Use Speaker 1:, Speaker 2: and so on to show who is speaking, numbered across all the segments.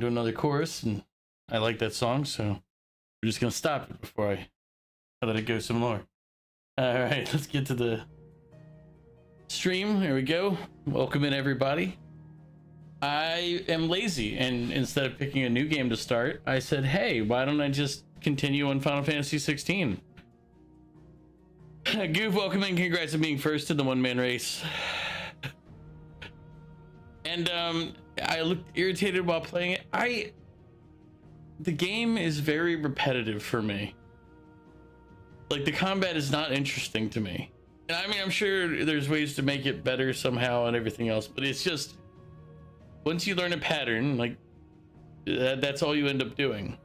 Speaker 1: do another chorus, and I like that song, so we're just gonna stop it before I let it go some more. All right, let's get to the stream. Here we go. Welcome in, everybody. I am lazy, and instead of picking a new game to start, I said, hey, why don't I just continue on Final Fantasy 16? Goof, welcome in. Congrats on being first in the one-man race. And I looked irritated while playing it. The game is very repetitive for me. Like, the combat is not interesting to me. And I mean, I'm sure there's ways to make it better somehow and everything else, but it's just, once you learn a pattern, like, that's all you end up doing.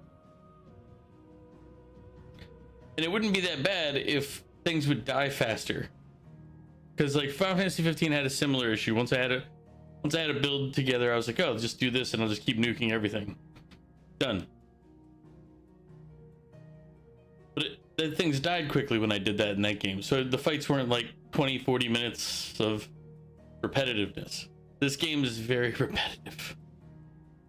Speaker 1: And it wouldn't be that bad if things would die faster. Because, like, Final Fantasy 15 had a similar issue. Once I had a build together, I was like, oh, just do this and I'll just keep nuking everything. Done. But the things died quickly when I did that in that game. So the fights weren't like 20, 40 minutes of repetitiveness. This game is very repetitive.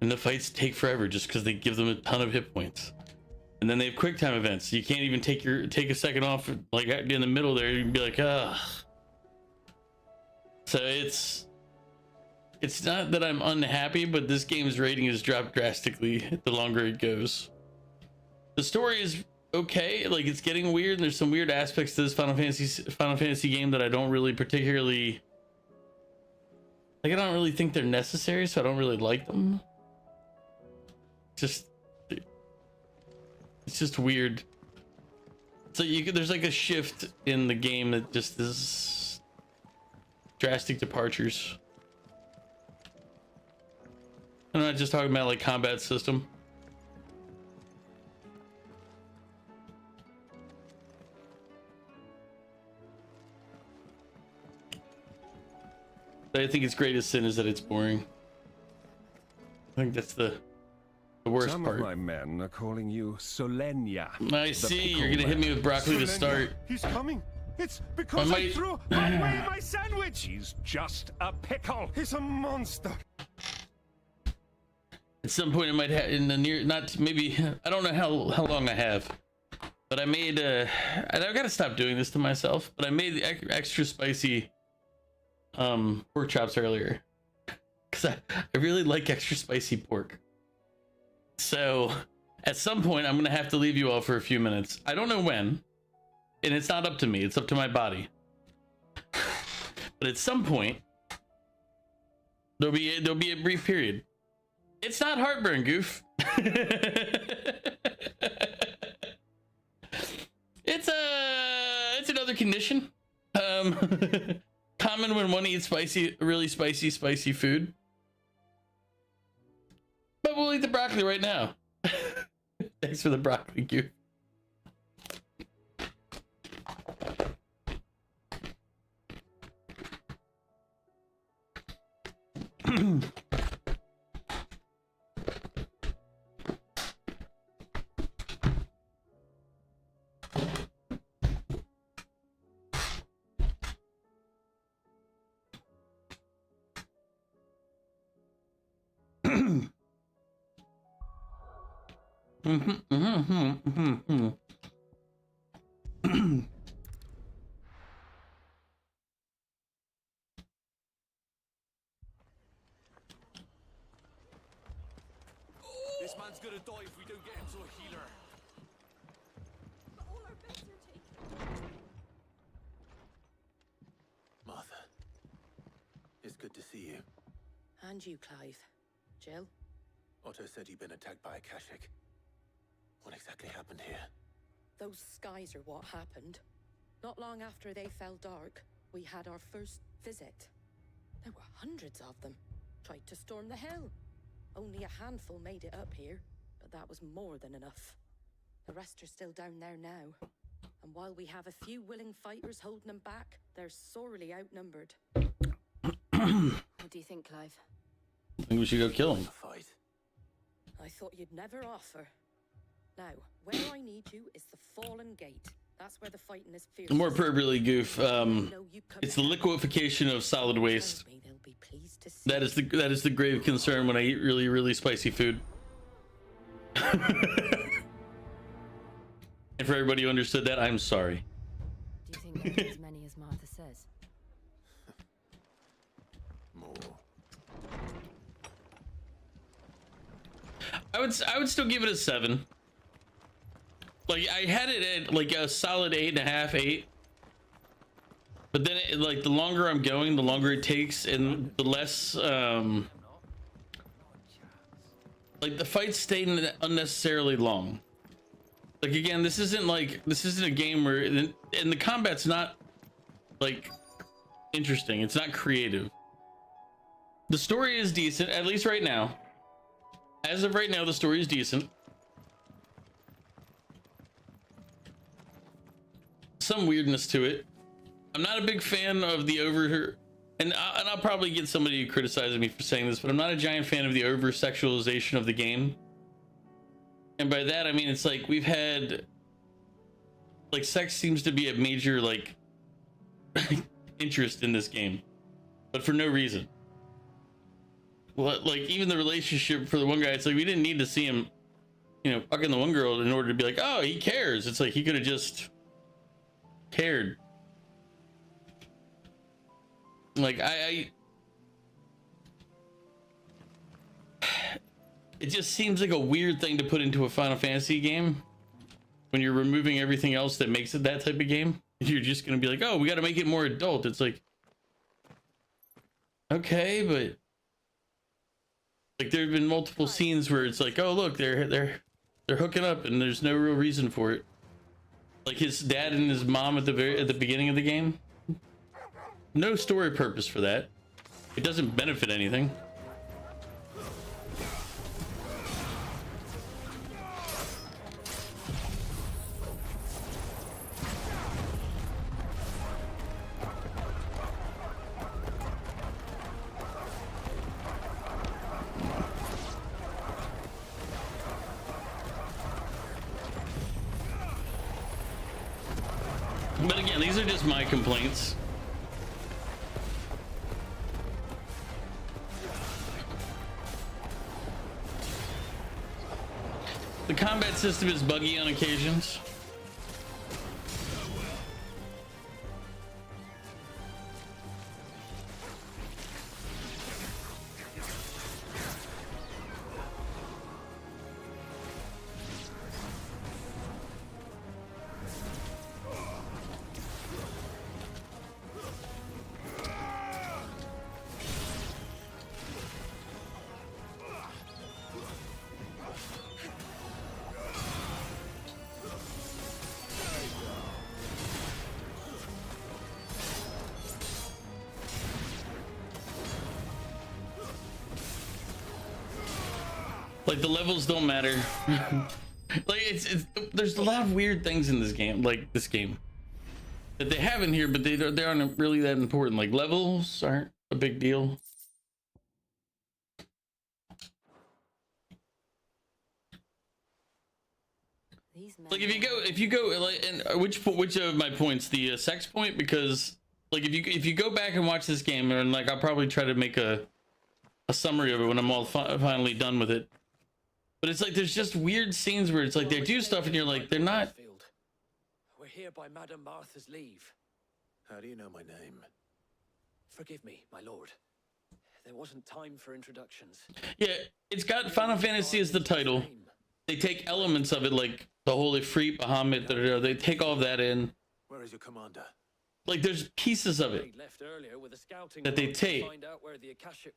Speaker 1: And the fights take forever just because they give them a ton of hit points. And then they have quick time events. So you can't even take a second off, like in the middle there, you'd be like, ugh. So it's not that I'm unhappy, but this game's rating has dropped drastically the longer it goes. The story is okay, like it's getting weird, and there's some weird aspects to this Final Fantasy game that I don't really particularly like. I don't really think they're necessary, so I don't really like them. It's just weird. So there's like a shift in the game that just is drastic departures. I'm not just talking about like combat system. I think its greatest sin is that it's boring. I think that's the worst
Speaker 2: Some
Speaker 1: part.
Speaker 2: Some of my men are calling you Solenia.
Speaker 1: I see. You're gonna hit me with broccoli to start.
Speaker 2: He's coming. It's because I threw away my sandwich. He's just a pickle. He's a monster.
Speaker 1: At some point, it might have in the near, not maybe. I don't know how long I have, but I made. And I've got to stop doing this to myself. But I made extra spicy pork chops earlier because I really like extra spicy pork. So at some point I'm gonna have to leave you all for a few minutes. I don't know when, and it's not up to me, it's up to my body. But at some point there'll be a brief period. It's not heartburn, Goof. It's another condition. Common when one eats really spicy food. But we'll eat the broccoli right now. Thanks for the broccoli, Goof.
Speaker 3: This man's gonna die if we don't get him to a healer.
Speaker 4: But all our beds are taken.
Speaker 3: Martha, it's good to see you.
Speaker 4: And you, Clive. Jill?
Speaker 3: Otto said you'd been attacked by a Kashik. What exactly happened here?
Speaker 4: Those skies are what happened. Not long after they fell dark, we had our first visit. There were hundreds of them. Tried to storm the hill. Only a handful made it up here, but that was more than enough. The rest are still down there now. And while we have a few willing fighters holding them back, they're sorely outnumbered. What do you think, Clive?
Speaker 1: I think we should go kill him.
Speaker 3: A fight.
Speaker 4: I thought you'd never offer. Now, where I need you is the Fallen Gate. That's where the fighting is fierce.
Speaker 1: More appropriately, Goof, it's the liquefaction of solid waste. That is the grave concern when I eat really spicy food. And for everybody who understood that, I'm sorry.
Speaker 5: Do you think there's as many as Martha says?
Speaker 3: More.
Speaker 1: I would still give it a 7. Like I had it at like a solid 8.5, 8. But then like the longer I'm going, the longer it takes, and the less like the fights stay unnecessarily long. Like again, this isn't a game where and the combat's not like interesting. It's not creative. The story is decent, at least right now. As of right now, the story is decent. Some weirdness to it. I'm not a big fan of the and I'll probably get somebody criticizing me for saying this, but I'm not a giant fan of the over sexualization of the game. And by that I mean it's like we've had like sex seems to be a major like interest in this game, but for no reason. Well, like even the relationship for the one guy, it's like we didn't need to see him, you know, fucking the one girl in order to be like, oh, he cares. It's like he could have just cared. Like it just seems like a weird thing to put into a Final Fantasy game when you're removing everything else that makes it that type of game. You're just gonna be like, oh, we got to make it more adult. It's like, okay, but like there have been multiple scenes where it's like, oh look, they're hooking up and there's no real reason for it. Like his dad and his mom at the beginning of the game. No story purpose for that. It doesn't benefit anything. But again, these are just my complaints. The combat system is buggy on occasions. Like the levels don't matter. Like it's there's a lot of weird things in this game, like this game, that they have in here, but they aren't really that important. Like levels aren't a big deal. Like if you go like, and which of my points, the sex point, because like if you go back and watch this game, and like I'll probably try to make a summary of it when I'm all finally done with it. But it's like there's just weird scenes where it's like they do stuff and you're like, they're not.
Speaker 3: We're here by Madame Martha's leave. How do you know my name? Forgive me, my lord. There wasn't time for introductions.
Speaker 1: Yeah, it's got Final Fantasy as the title. They take elements of it, like the whole Ifrit, Bahamut, they take all of that in.
Speaker 3: Where is your commander?
Speaker 1: Like there's pieces of it that they take,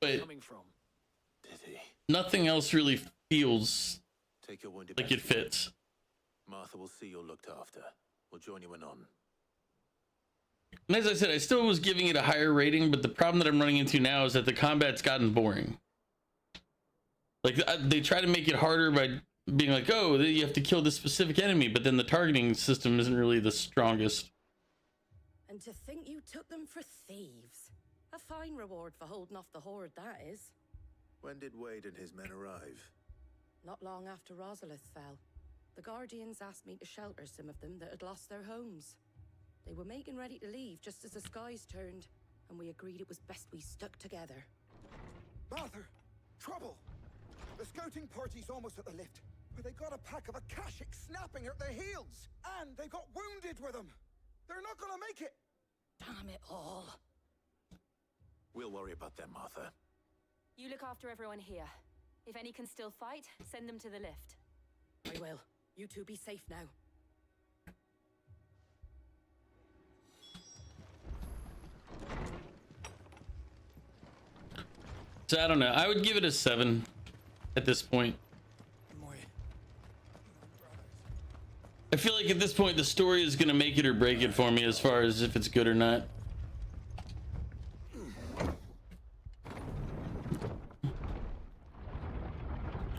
Speaker 1: but
Speaker 3: Did he?
Speaker 1: nothing else really feels
Speaker 3: Take your wounded
Speaker 1: like it fits.
Speaker 3: Martha will see you're looked after. We'll join you anon.
Speaker 1: And as I said, I still was giving it a higher rating, but the problem that I'm running into now is that the combat's gotten boring. Like they try to make it harder by being like, oh, you have to kill this specific enemy, but then the targeting system isn't really the strongest.
Speaker 4: And to think you took them for thieves. A fine reward for holding off the horde, that is.
Speaker 3: When did Wade and his men arrive?
Speaker 4: Not long after Rosalith fell. The Guardians asked me to shelter some of them that had lost their homes. They were making ready to leave just as the skies turned, and we agreed it was best we stuck together.
Speaker 6: Martha! Trouble! The scouting party's almost at the lift. But they got a pack of Akashic snapping at their heels, and they got wounded with them. They're not gonna make it.
Speaker 4: Damn it all.
Speaker 3: We'll worry about them, Martha.
Speaker 5: You look after everyone here. If any can still fight, send them to the lift.
Speaker 4: I will. You two be safe now.
Speaker 1: So I don't know. I would give it a 7 at this point. I feel like at this point the story is gonna make it or break it for me as far as if it's good or not.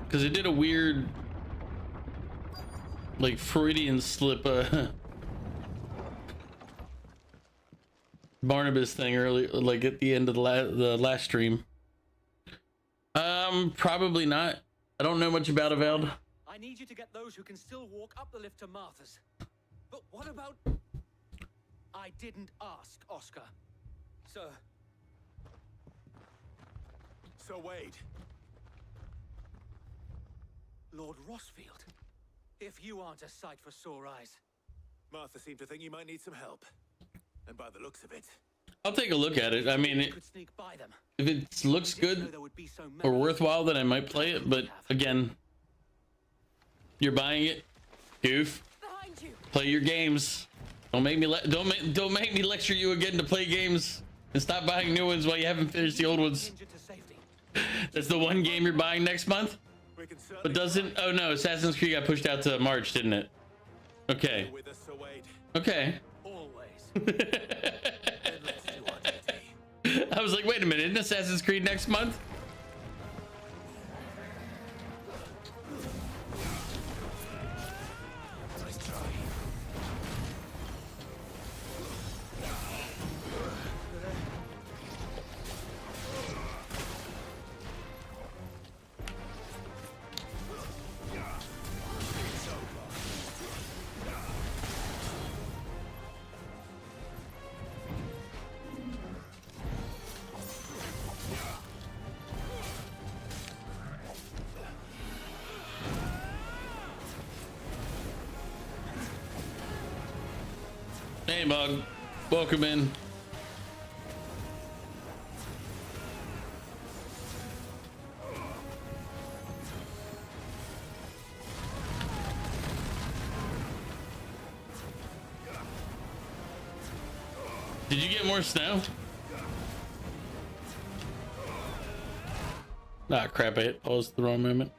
Speaker 1: Because it did a weird, like, Freudian slip, Barnabas thing early, like at the end of the last stream. Probably not. I don't know much about Avowed.
Speaker 3: I need you to get those who can still walk up the lift to Martha's. But what about... I didn't ask, Oscar. Sir.
Speaker 2: So Wade.
Speaker 3: Lord Rossfield. If you aren't a sight for sore eyes.
Speaker 2: Martha seemed to think you might need some help. And by the looks of it...
Speaker 1: I'll take a look at it. I mean,
Speaker 3: could sneak by them.
Speaker 1: if it looks good or worthwhile, then I might play it. But again, you're buying it, goof.
Speaker 4: Behind you.
Speaker 1: Play your games. Don't make me don't make me lecture you again to play games and stop buying new ones while you haven't finished the old ones. That's the one game you're buying next month. But doesn't? Oh no, Assassin's Creed got pushed out to March, didn't it? Okay. Okay.
Speaker 3: Always.
Speaker 1: I was like, wait a minute, isn't Assassin's Creed next month? Hey, Mug. Welcome in. Did you get more snow? Ah, crap, I hit pause at the wrong moment.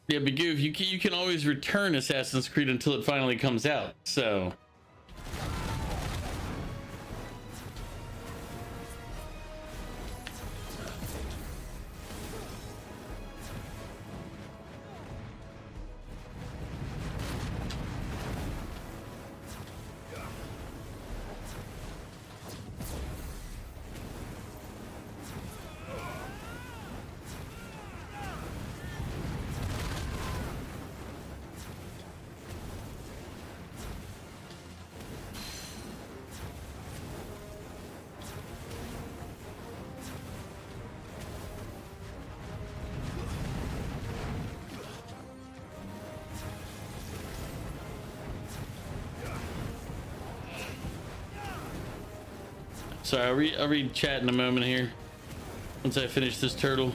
Speaker 1: Yeah, but Goof, you can always return Assassin's Creed until it finally comes out, so... Sorry, I'll read chat in a moment here once I finish this turtle.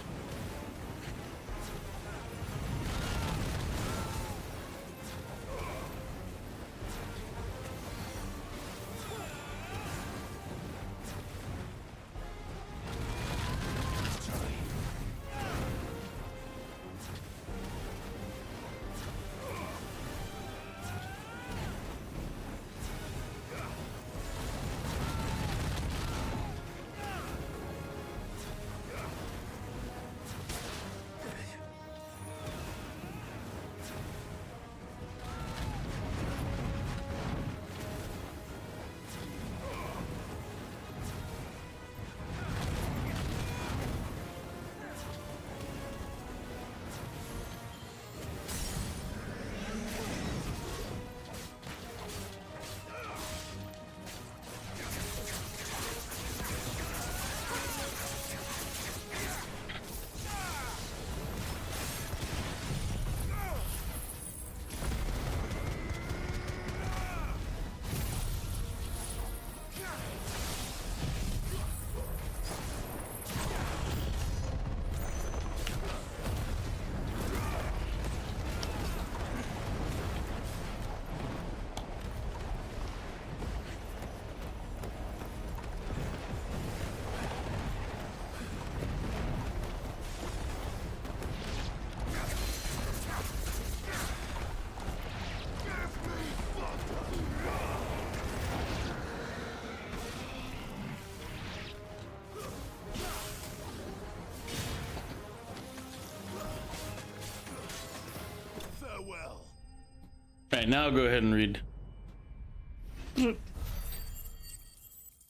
Speaker 1: now I'll go ahead and read.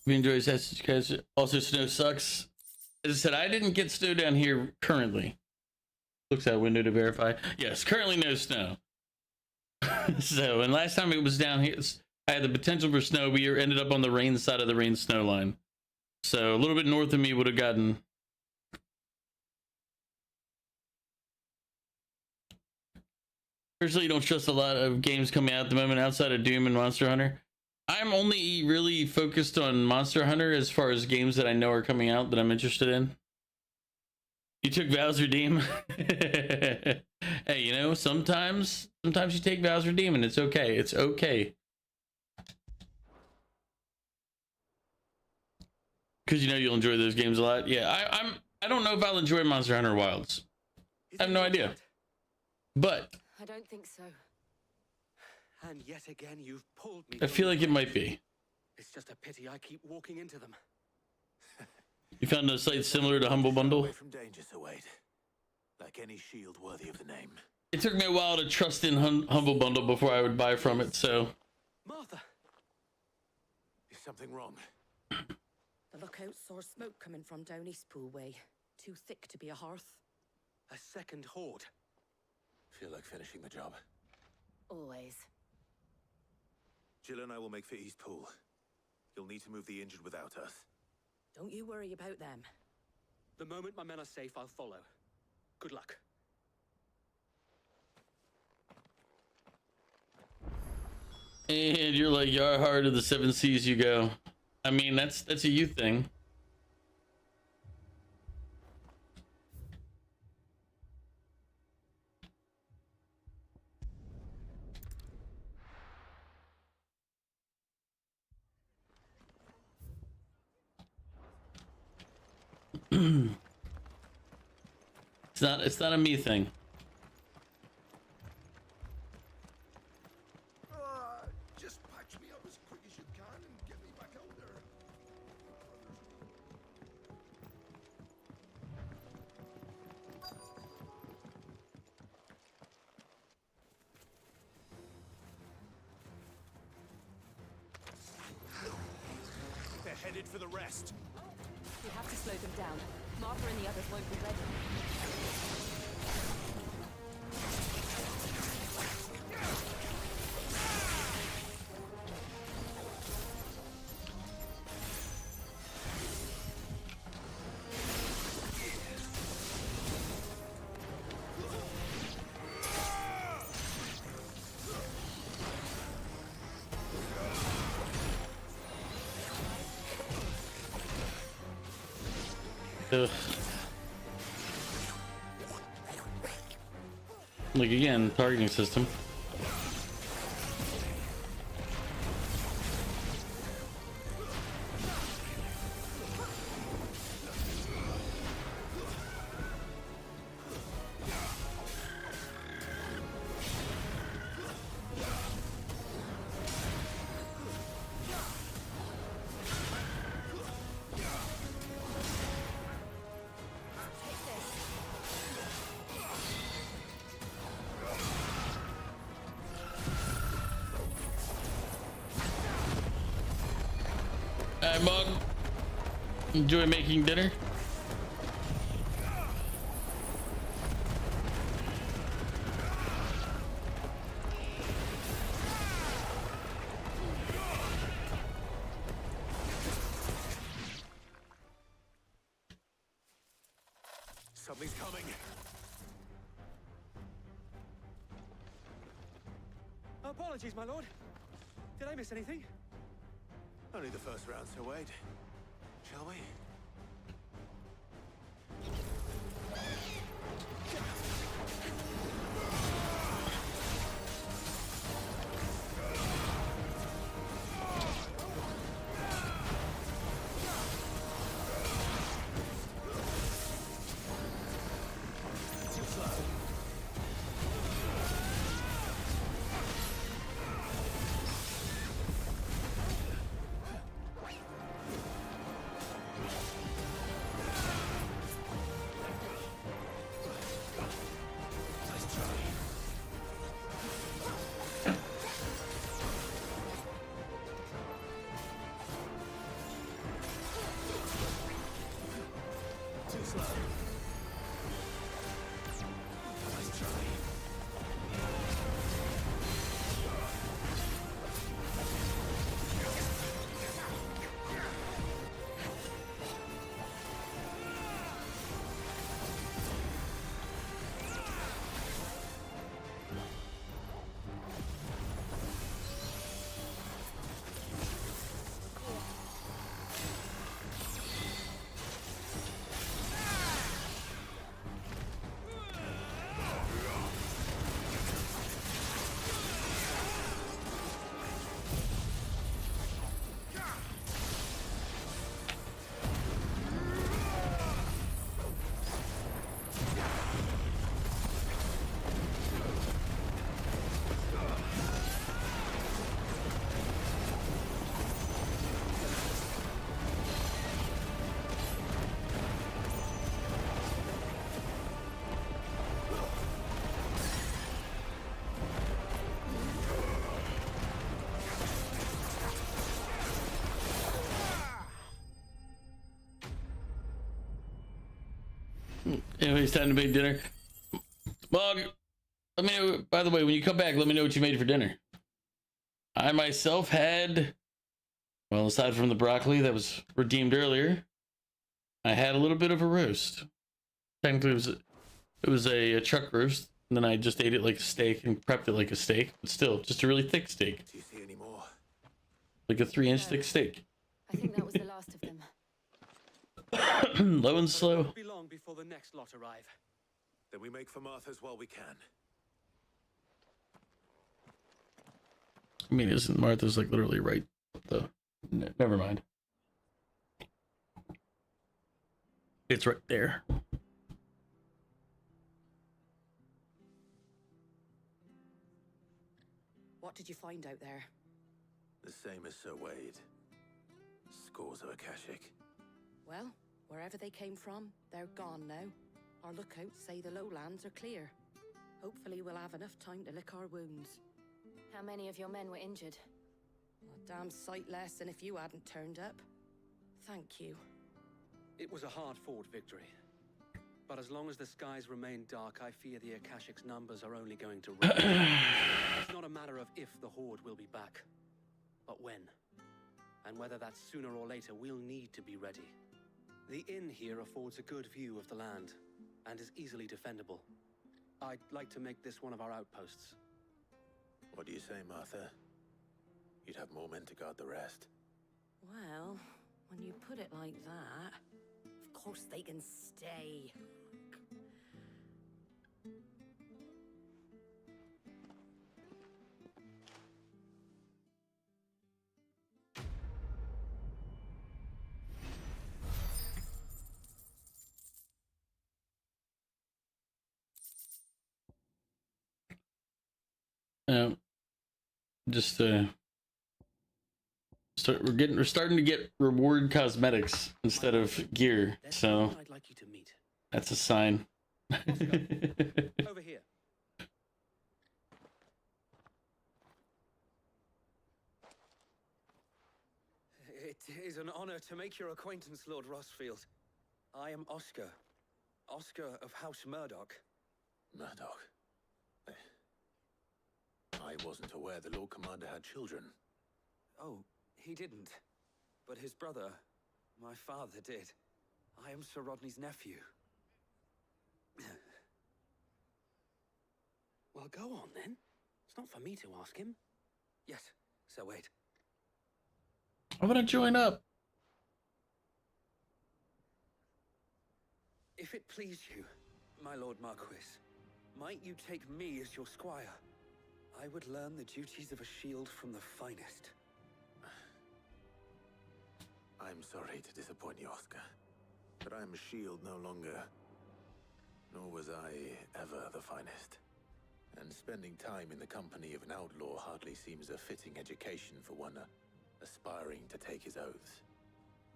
Speaker 1: We enjoy Assassin's Creed. Also, snow sucks. As I said, I didn't get snow down here currently. Looks out window to verify. Yes, currently no snow. So, and last time it was down here, I had the potential for snow. We ended up on the rain side of the rain snow line. So a little bit north of me would have gotten. Personally, you don't trust a lot of games coming out at the moment outside of Doom and Monster Hunter. I'm only really focused on Monster Hunter as far as games that I know are coming out that I'm interested in. You took Val's Redeem. Hey, you know, sometimes you take Val's Redeem and it's okay. It's okay. Because you know you'll enjoy those games a lot. Yeah, I don't know if I'll enjoy Monster Hunter Wilds. I have no idea. But
Speaker 5: I don't think so.
Speaker 3: And yet again, you've pulled me.
Speaker 1: I feel like it might be.
Speaker 3: It's just a pity I keep walking into them.
Speaker 1: You found a site similar to Humble Bundle?
Speaker 7: Away from danger, Sir Wade. Like any shield worthy of the name.
Speaker 1: It took me a while to trust in Humble Bundle before I would buy from it, so.
Speaker 3: Martha!
Speaker 7: Is something wrong?
Speaker 4: The lookout saw smoke coming from down Eastpool way. Too thick to be a hearth.
Speaker 3: A second horde.
Speaker 7: Feel like finishing the job.
Speaker 5: Always.
Speaker 7: Jill and I will make for Eastpool. You'll need to move the injured without us.
Speaker 4: Don't you worry about them.
Speaker 3: The moment my men are safe, I'll follow. Good luck.
Speaker 1: And you're like, Yar hard to the 7 seas you go. I mean, that's a you thing. It's not a me thing.
Speaker 6: Just patch me up as quick as you can and get me back out there.
Speaker 2: They're headed for the rest.
Speaker 5: We have to slow them down. Martha and the others won't be ready.
Speaker 1: Ugh. Like again, targeting system. Hi, Mug. Enjoy making dinner.
Speaker 7: Something's coming.
Speaker 3: Apologies, my lord. Did I miss anything?
Speaker 7: Only the first round, Sir Wade. Shall we? slow. Nice try.
Speaker 1: Anyway, it's time to make dinner. Well, let me know, by the way, when you come back, let me know what you made for dinner. I myself had, well, aside from the broccoli that was redeemed earlier, I had a little bit of a roast. Technically, it was a truck roast, and then I just ate it like a steak and prepped it like a steak, but still, just a really thick steak.
Speaker 7: Do you see any more?
Speaker 1: Like a 3-inch thick steak.
Speaker 5: I think that was the last of them.
Speaker 1: Low and slow.
Speaker 3: It won't be long before the next lot arrive.
Speaker 7: Then we make for Martha's while we can.
Speaker 1: I mean, isn't Martha's like literally right? Though, never mind. It's right there.
Speaker 4: What did you find out there?
Speaker 7: The same as Sir Wade. Scores of Akashic.
Speaker 4: Well, wherever they came from, they're gone now. Our lookouts say the lowlands are clear. Hopefully we'll have enough time to lick our wounds.
Speaker 5: How many of your men were injured?
Speaker 4: A damn sight less than if you hadn't turned up. Thank you.
Speaker 3: It was a hard-fought victory. But as long as the skies remain dark, I fear the Akashic's numbers are only going to rise. It's not a matter of if the Horde will be back, but when. And whether that's sooner or later, we'll need to be ready. The inn here affords a good view of the land, and is easily defendable. I'd like to make this one of our outposts.
Speaker 7: What do you say, Martha? You'd have more men to guard the rest.
Speaker 4: Well, when you put it like that, of course they can stay.
Speaker 1: Just we're starting to get reward cosmetics instead of gear,
Speaker 3: There's
Speaker 1: so
Speaker 3: someone I'd like you to meet.
Speaker 1: that's a sign.
Speaker 3: Over here. It is an honor to make your acquaintance, Lord Rossfield. I am Oscar. Oscar of House Murdoch.
Speaker 7: Murdoch. I wasn't aware the Lord Commander had children.
Speaker 3: Oh, he didn't. But his brother, my father, did. I am Sir Rodney's nephew. Well, go on then. It's not for me to ask him. Yes, Sir Wade.
Speaker 1: I want to join up.
Speaker 3: If it please you, my Lord Marquis, might you take me as your squire? I would learn the duties of a shield from the finest.
Speaker 7: I'm sorry to disappoint you, Oscar, but I am a shield no longer. Nor was I ever the finest. And spending time in the company of an outlaw hardly seems a fitting education for one aspiring to take his oaths.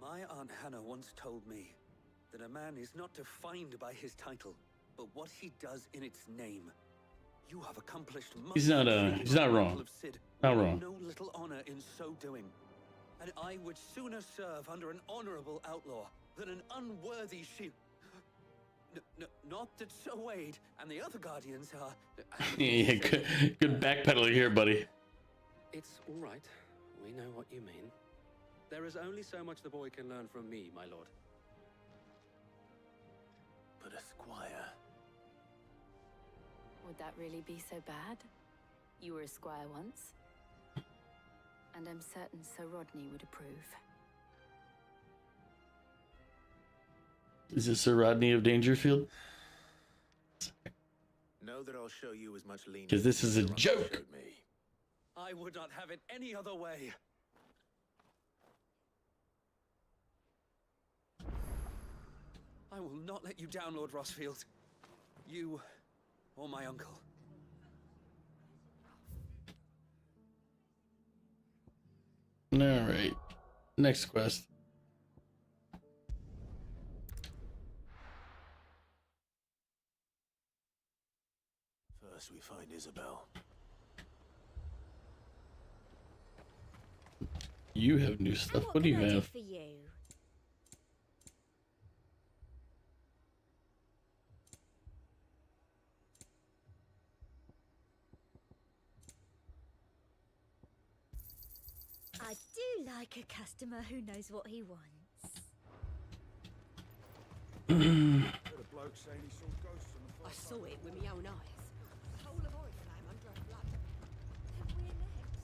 Speaker 3: My Aunt Hannah once told me that a man is not defined by his title, but what he does in its name. You have accomplished much.
Speaker 1: He's not wrong.
Speaker 3: Of Cid,
Speaker 1: Not wrong.
Speaker 3: No little honor in so doing. And I would sooner serve under an honorable outlaw than an unworthy shield. Not that Sir Wade and the other Guardians are...
Speaker 1: Yeah, good backpedaling here, buddy.
Speaker 3: It's all right. We know what you mean. There is only so much the boy can learn from me, my lord.
Speaker 7: But a squire.
Speaker 5: Would that really be so bad? You were a squire once. And I'm certain Sir Rodney would approve.
Speaker 1: Is this Sir Rodney of Dangerfield?
Speaker 7: Know that I'll show you as much lenience
Speaker 1: Because this is a
Speaker 7: as Ron
Speaker 1: joke.
Speaker 7: showed me.
Speaker 3: I would not have it any other way. I will not let you down, Lord Rossfield. You or my uncle.
Speaker 1: All right. Next quest.
Speaker 7: First we find Isabel.
Speaker 1: You have new stuff. What do you have?
Speaker 8: For you? I do like a customer who knows what he wants.
Speaker 4: I saw it with my own eyes. The whole of Oriflame under a flood.
Speaker 8: Then we're next.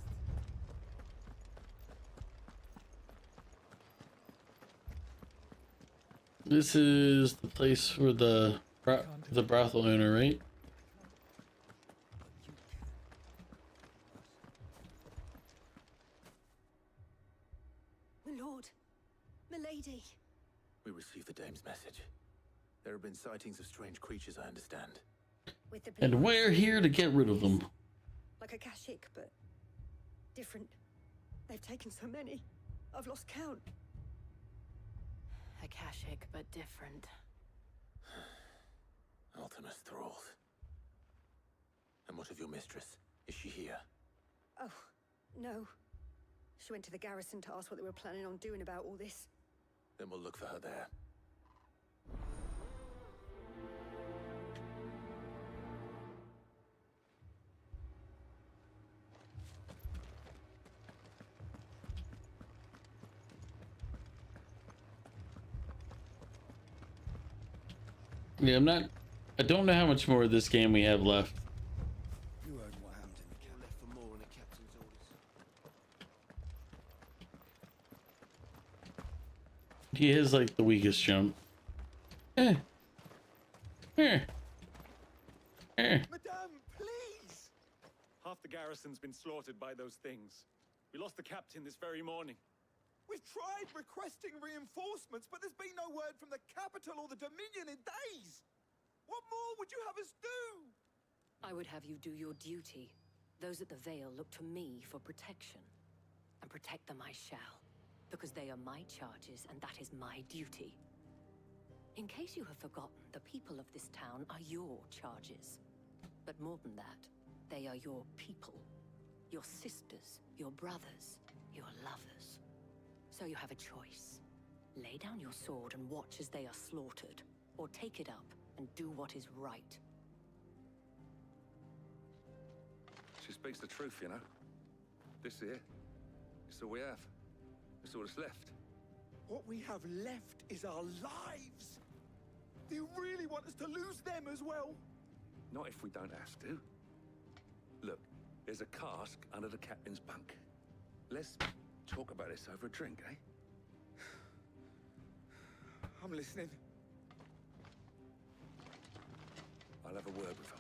Speaker 1: This is the place for the brothel owner, right?
Speaker 4: My lord, milady.
Speaker 7: We received the dame's message. There have been sightings of strange creatures, I understand.
Speaker 4: With the
Speaker 1: And
Speaker 4: blue
Speaker 1: we're
Speaker 4: eyes.
Speaker 1: here to get rid of them.
Speaker 4: Like a Kashik, but different. They've taken so many. I've lost count.
Speaker 5: Akashic, but different.
Speaker 7: Ultimus thralls. And what of your mistress? Is she here?
Speaker 4: Oh, no. She went to the garrison to ask what they were planning on doing about all this.
Speaker 7: Then we'll look for her there.
Speaker 1: Yeah, I don't know how much more of this game we have left.
Speaker 6: You heard what happened in the camp.
Speaker 9: Left for more on the captain's orders.
Speaker 1: He is like the weakest jump.
Speaker 6: Madame, please!
Speaker 2: Half the garrison's been slaughtered by those things. We lost the captain this very morning.
Speaker 6: We've tried requesting reinforcements, but there's been no word from the capital or the Dominion in days. What more would you have us do?
Speaker 4: I would have you do your duty. Those at the Vale look to me for protection. And protect them I shall. Because they are my charges, and that is my duty. In case you have forgotten, the people of this town are your charges. But more than that, they are your people. Your sisters, your brothers, your lovers. So you have a choice. Lay down your sword and watch as they are slaughtered, or take it up and do what is right.
Speaker 10: She speaks the truth, you know. This here, it's all we have. It's all that's left.
Speaker 6: What we have left is our lives. Do you really want us to lose them as well?
Speaker 10: Not if we don't have to. Look, there's a cask under the captain's bunk. Let's talk about this over a drink, eh?
Speaker 6: I'm listening.
Speaker 10: I'll have a word with him.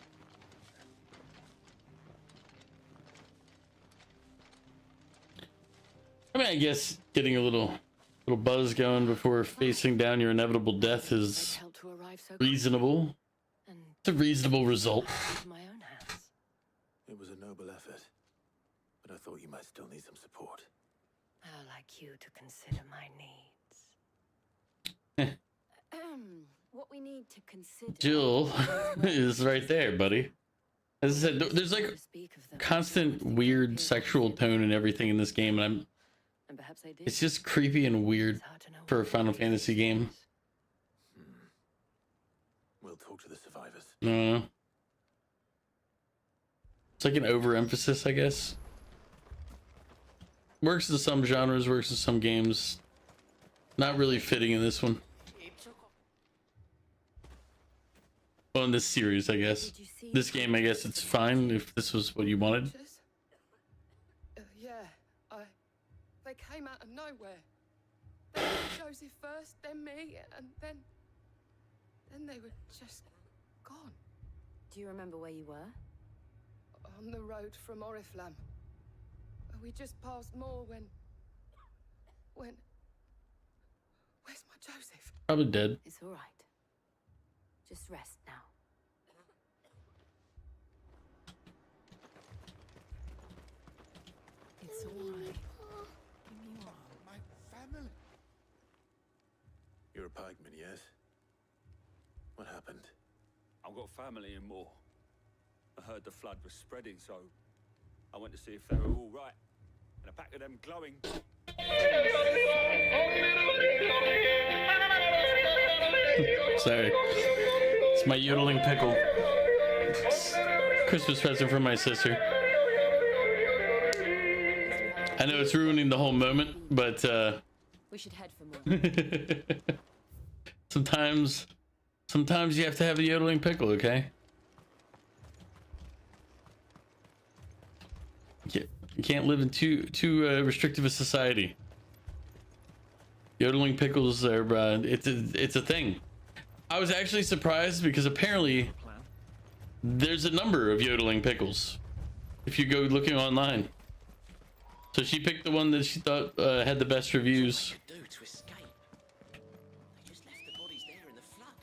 Speaker 1: I mean, I guess getting a little buzz going before facing down your inevitable death is
Speaker 4: Help to arrive so
Speaker 1: reasonable.
Speaker 4: and
Speaker 1: It's a reasonable result.
Speaker 4: into my own hands.
Speaker 7: It was a noble effort, but I thought you might still need some support.
Speaker 4: I'd like you to consider my needs.
Speaker 5: What we need to consider.
Speaker 1: Jill is right there, buddy. As I said, there's like
Speaker 4: To speak of them.
Speaker 1: constant weird sexual tone and everything in this game, and
Speaker 4: And perhaps I did.
Speaker 1: it's just creepy and weird
Speaker 4: It's hard to know
Speaker 1: for a
Speaker 4: what
Speaker 1: Final
Speaker 4: really
Speaker 1: Fantasy game. It's like an overemphasis, I guess. Works in some genres, works in some games. Not really fitting in this one. Well, in this series, I guess. This game, I guess it's fine if this was what you wanted.
Speaker 11: Yeah, they came out of nowhere. They were Joseph first, then me, and then they were just gone.
Speaker 5: Do you remember where you were?
Speaker 11: On the road from Oriflamme. We just passed more when... Where's my Joseph?
Speaker 1: Probably dead.
Speaker 5: It's all right. Just rest now. It's all right.
Speaker 6: My family.
Speaker 7: You're a pikeman, yes? What happened?
Speaker 10: I've got family in Moor. I heard the flood was spreading, so I went to see if they were all right. And a pack of them glowing...
Speaker 1: Sorry. It's my yodeling pickle. It's Christmas present from my sister. I know it's ruining the whole moment, but
Speaker 5: we should head for more.
Speaker 1: sometimes you have to have a yodeling pickle, okay? You can't live in too restrictive a society. Yodeling pickles are it's a thing. I was actually surprised because apparently there's a number of yodeling pickles if you go looking online. So she picked the one that she thought had the best reviews.
Speaker 9: Do to escape? They just left the bodies there in the flood.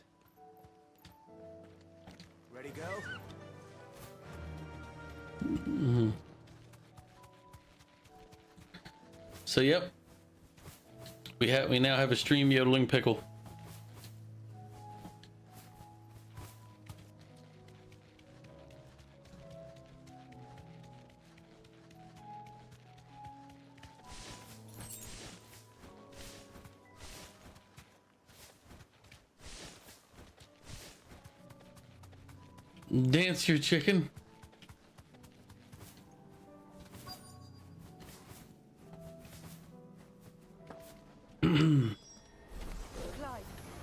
Speaker 6: Ready, go?
Speaker 1: Mm-hmm. So yep, we now have a stream yodeling pickle. Dance, your chicken.
Speaker 11: Clive,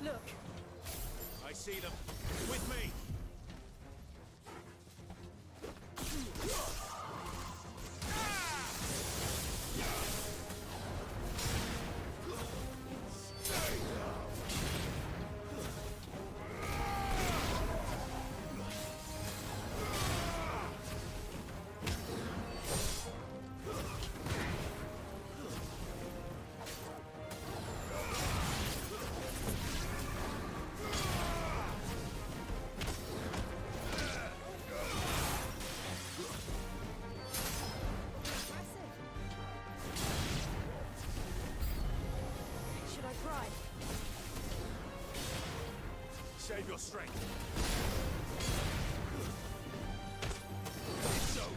Speaker 11: look.
Speaker 2: I see them. With me.
Speaker 11: Should I try?
Speaker 2: Save your strength. It's over.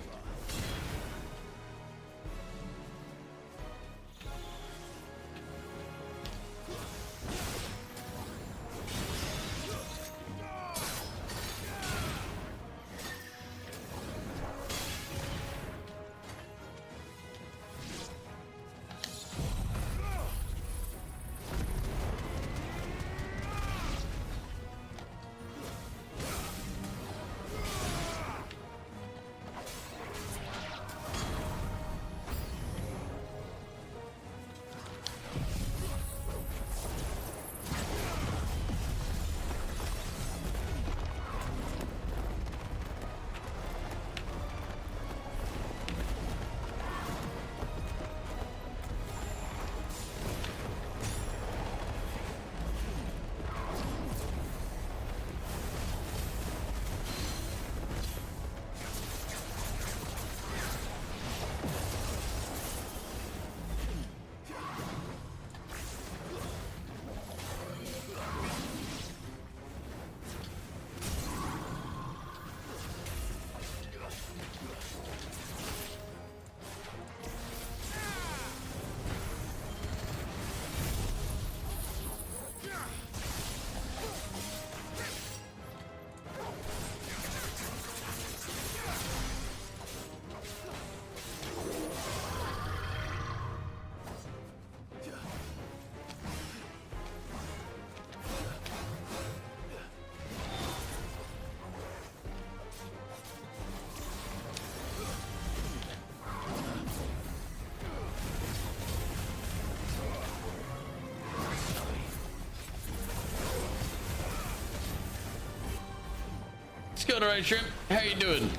Speaker 1: What's going on, right, Shrimp? How you doing?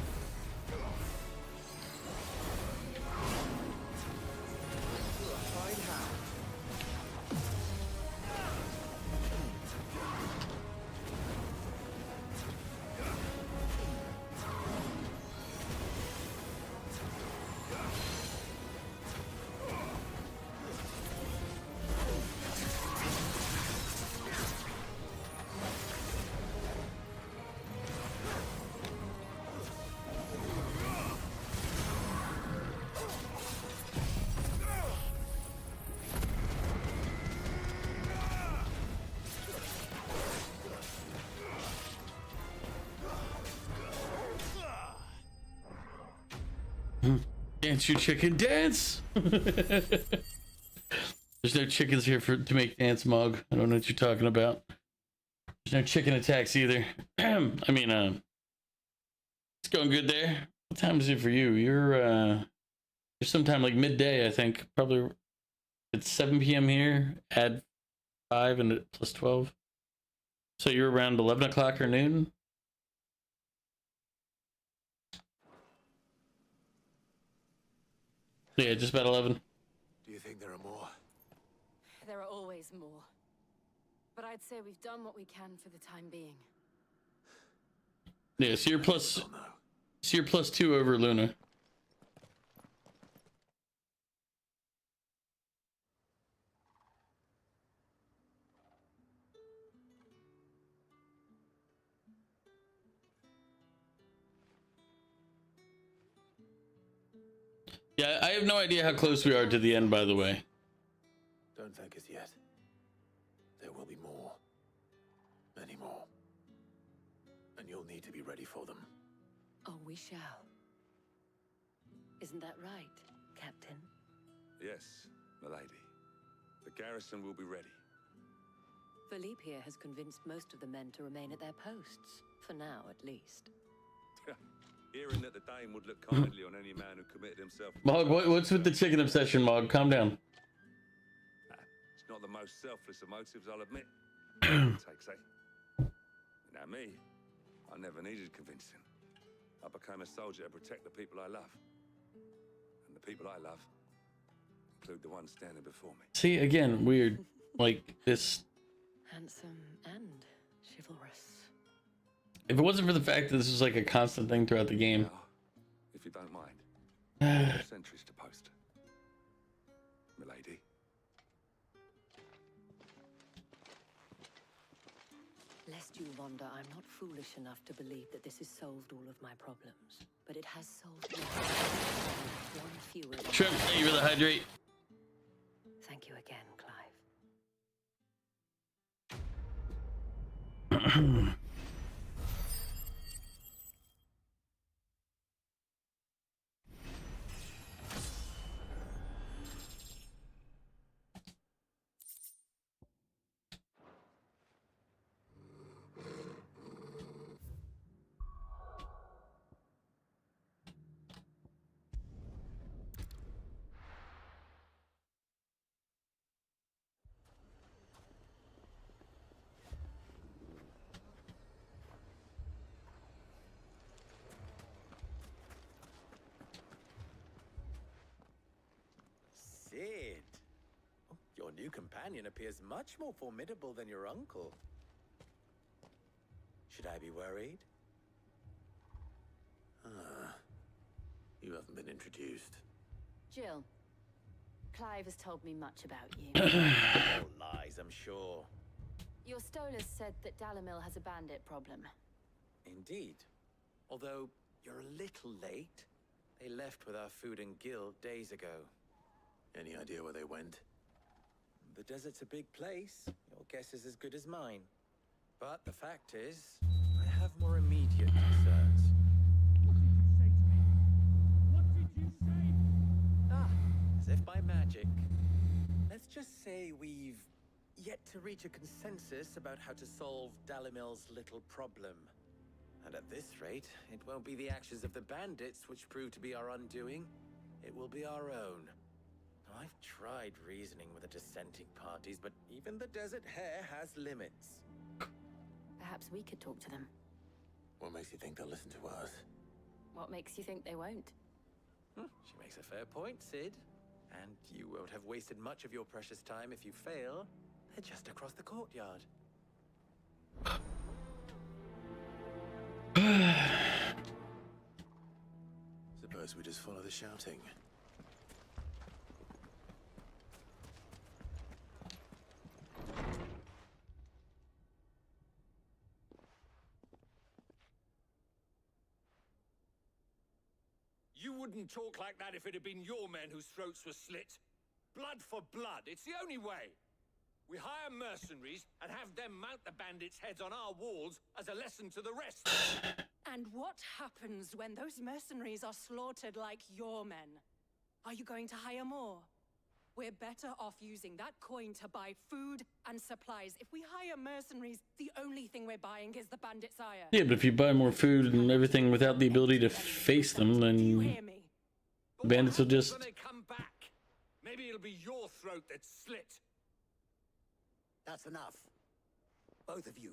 Speaker 1: Dance, you chicken, dance! There's no chickens here to make dance, Mog. I don't know what you're talking about. There's no chicken attacks either. I mean, it's going good there. What time is it for you? You're sometime like midday, I think. Probably it's 7 p.m. here. Add 5 and plus 12. So you're around 11 o'clock or noon? Yeah, just about 11.
Speaker 7: Do you think there are more?
Speaker 5: There are always more. But I'd say we've done what we can for the time being.
Speaker 1: Yeah, so you're plus 2 over Luna. Yeah, I have no idea how close we are to the end, by the way.
Speaker 7: Don't thank us yet. There will be more. Many more. And you'll need to be ready for them.
Speaker 5: Oh, we shall. Isn't that right, Captain?
Speaker 10: Yes, milady. The garrison will be ready.
Speaker 5: Philippe here has convinced most of the men to remain at their posts. For now, at least.
Speaker 10: Hearing that the Dane would look kindly on any man who committed himself...
Speaker 1: Mog, what's with the chicken obsession, Mog? Calm down.
Speaker 10: It's not the most selfless of motives, I'll admit. Takes, eh? Now me, I never needed convincing. I became a soldier to protect the people I love. And the people I love include the ones standing before me.
Speaker 1: See, again, weird. Like, this...
Speaker 5: Handsome and chivalrous.
Speaker 1: If it wasn't for the fact that this was like a constant thing throughout the game.
Speaker 10: Now, if you don't mind, sentries to post. Milady.
Speaker 5: Lest you wonder, I'm not foolish enough to believe that this has solved all of my problems. But it has solved one fewer.
Speaker 1: Shrimp, thank you for the hydrate.
Speaker 5: Thank you again, Clive.
Speaker 7: Sid. Your new companion appears much more formidable than your uncle. Should I be worried? You haven't been introduced.
Speaker 5: Jill, Clive has told me much about you.
Speaker 7: All lies, I'm sure.
Speaker 5: Your Stolas said that Dalimil has a bandit problem.
Speaker 7: Indeed. Although, you're a little late. They left with our food and guild days ago. Any idea where they went? The desert's a big place. Your guess is as good as mine. But the fact is, I have more immediate concerns.
Speaker 2: What did you say?
Speaker 7: Ah, as if by magic. Let's just say we've yet to reach a consensus about how to solve Dalimil's little problem. And at this rate, it won't be the actions of the bandits which prove to be our undoing. It will be our own. I've tried reasoning with the dissenting parties, but even the Desert Hare has limits.
Speaker 5: Perhaps we could talk to them.
Speaker 7: What makes you think they'll listen to us?
Speaker 5: What makes you think they won't?
Speaker 12: She makes a fair point, Sid. And you won't have wasted much of your precious time if you fail. They're just across the courtyard.
Speaker 7: Suppose we just follow the shouting.
Speaker 2: You wouldn't talk like that if it had been your men whose throats were slit. Blood for blood, it's the only way. We hire mercenaries and have them mount the bandits' heads on our walls as a lesson to the rest.
Speaker 4: And what happens when those mercenaries are slaughtered like your men? Are you going to hire more? We're better off using that coin to buy food and supplies. If we hire mercenaries, the only thing we're buying is the bandits' ire.
Speaker 1: Yeah, but if you buy more food and everything without the ability to face them, then the bandits will just...
Speaker 2: When they come back, maybe it'll be your throat that's slit.
Speaker 13: That's enough. Both of you.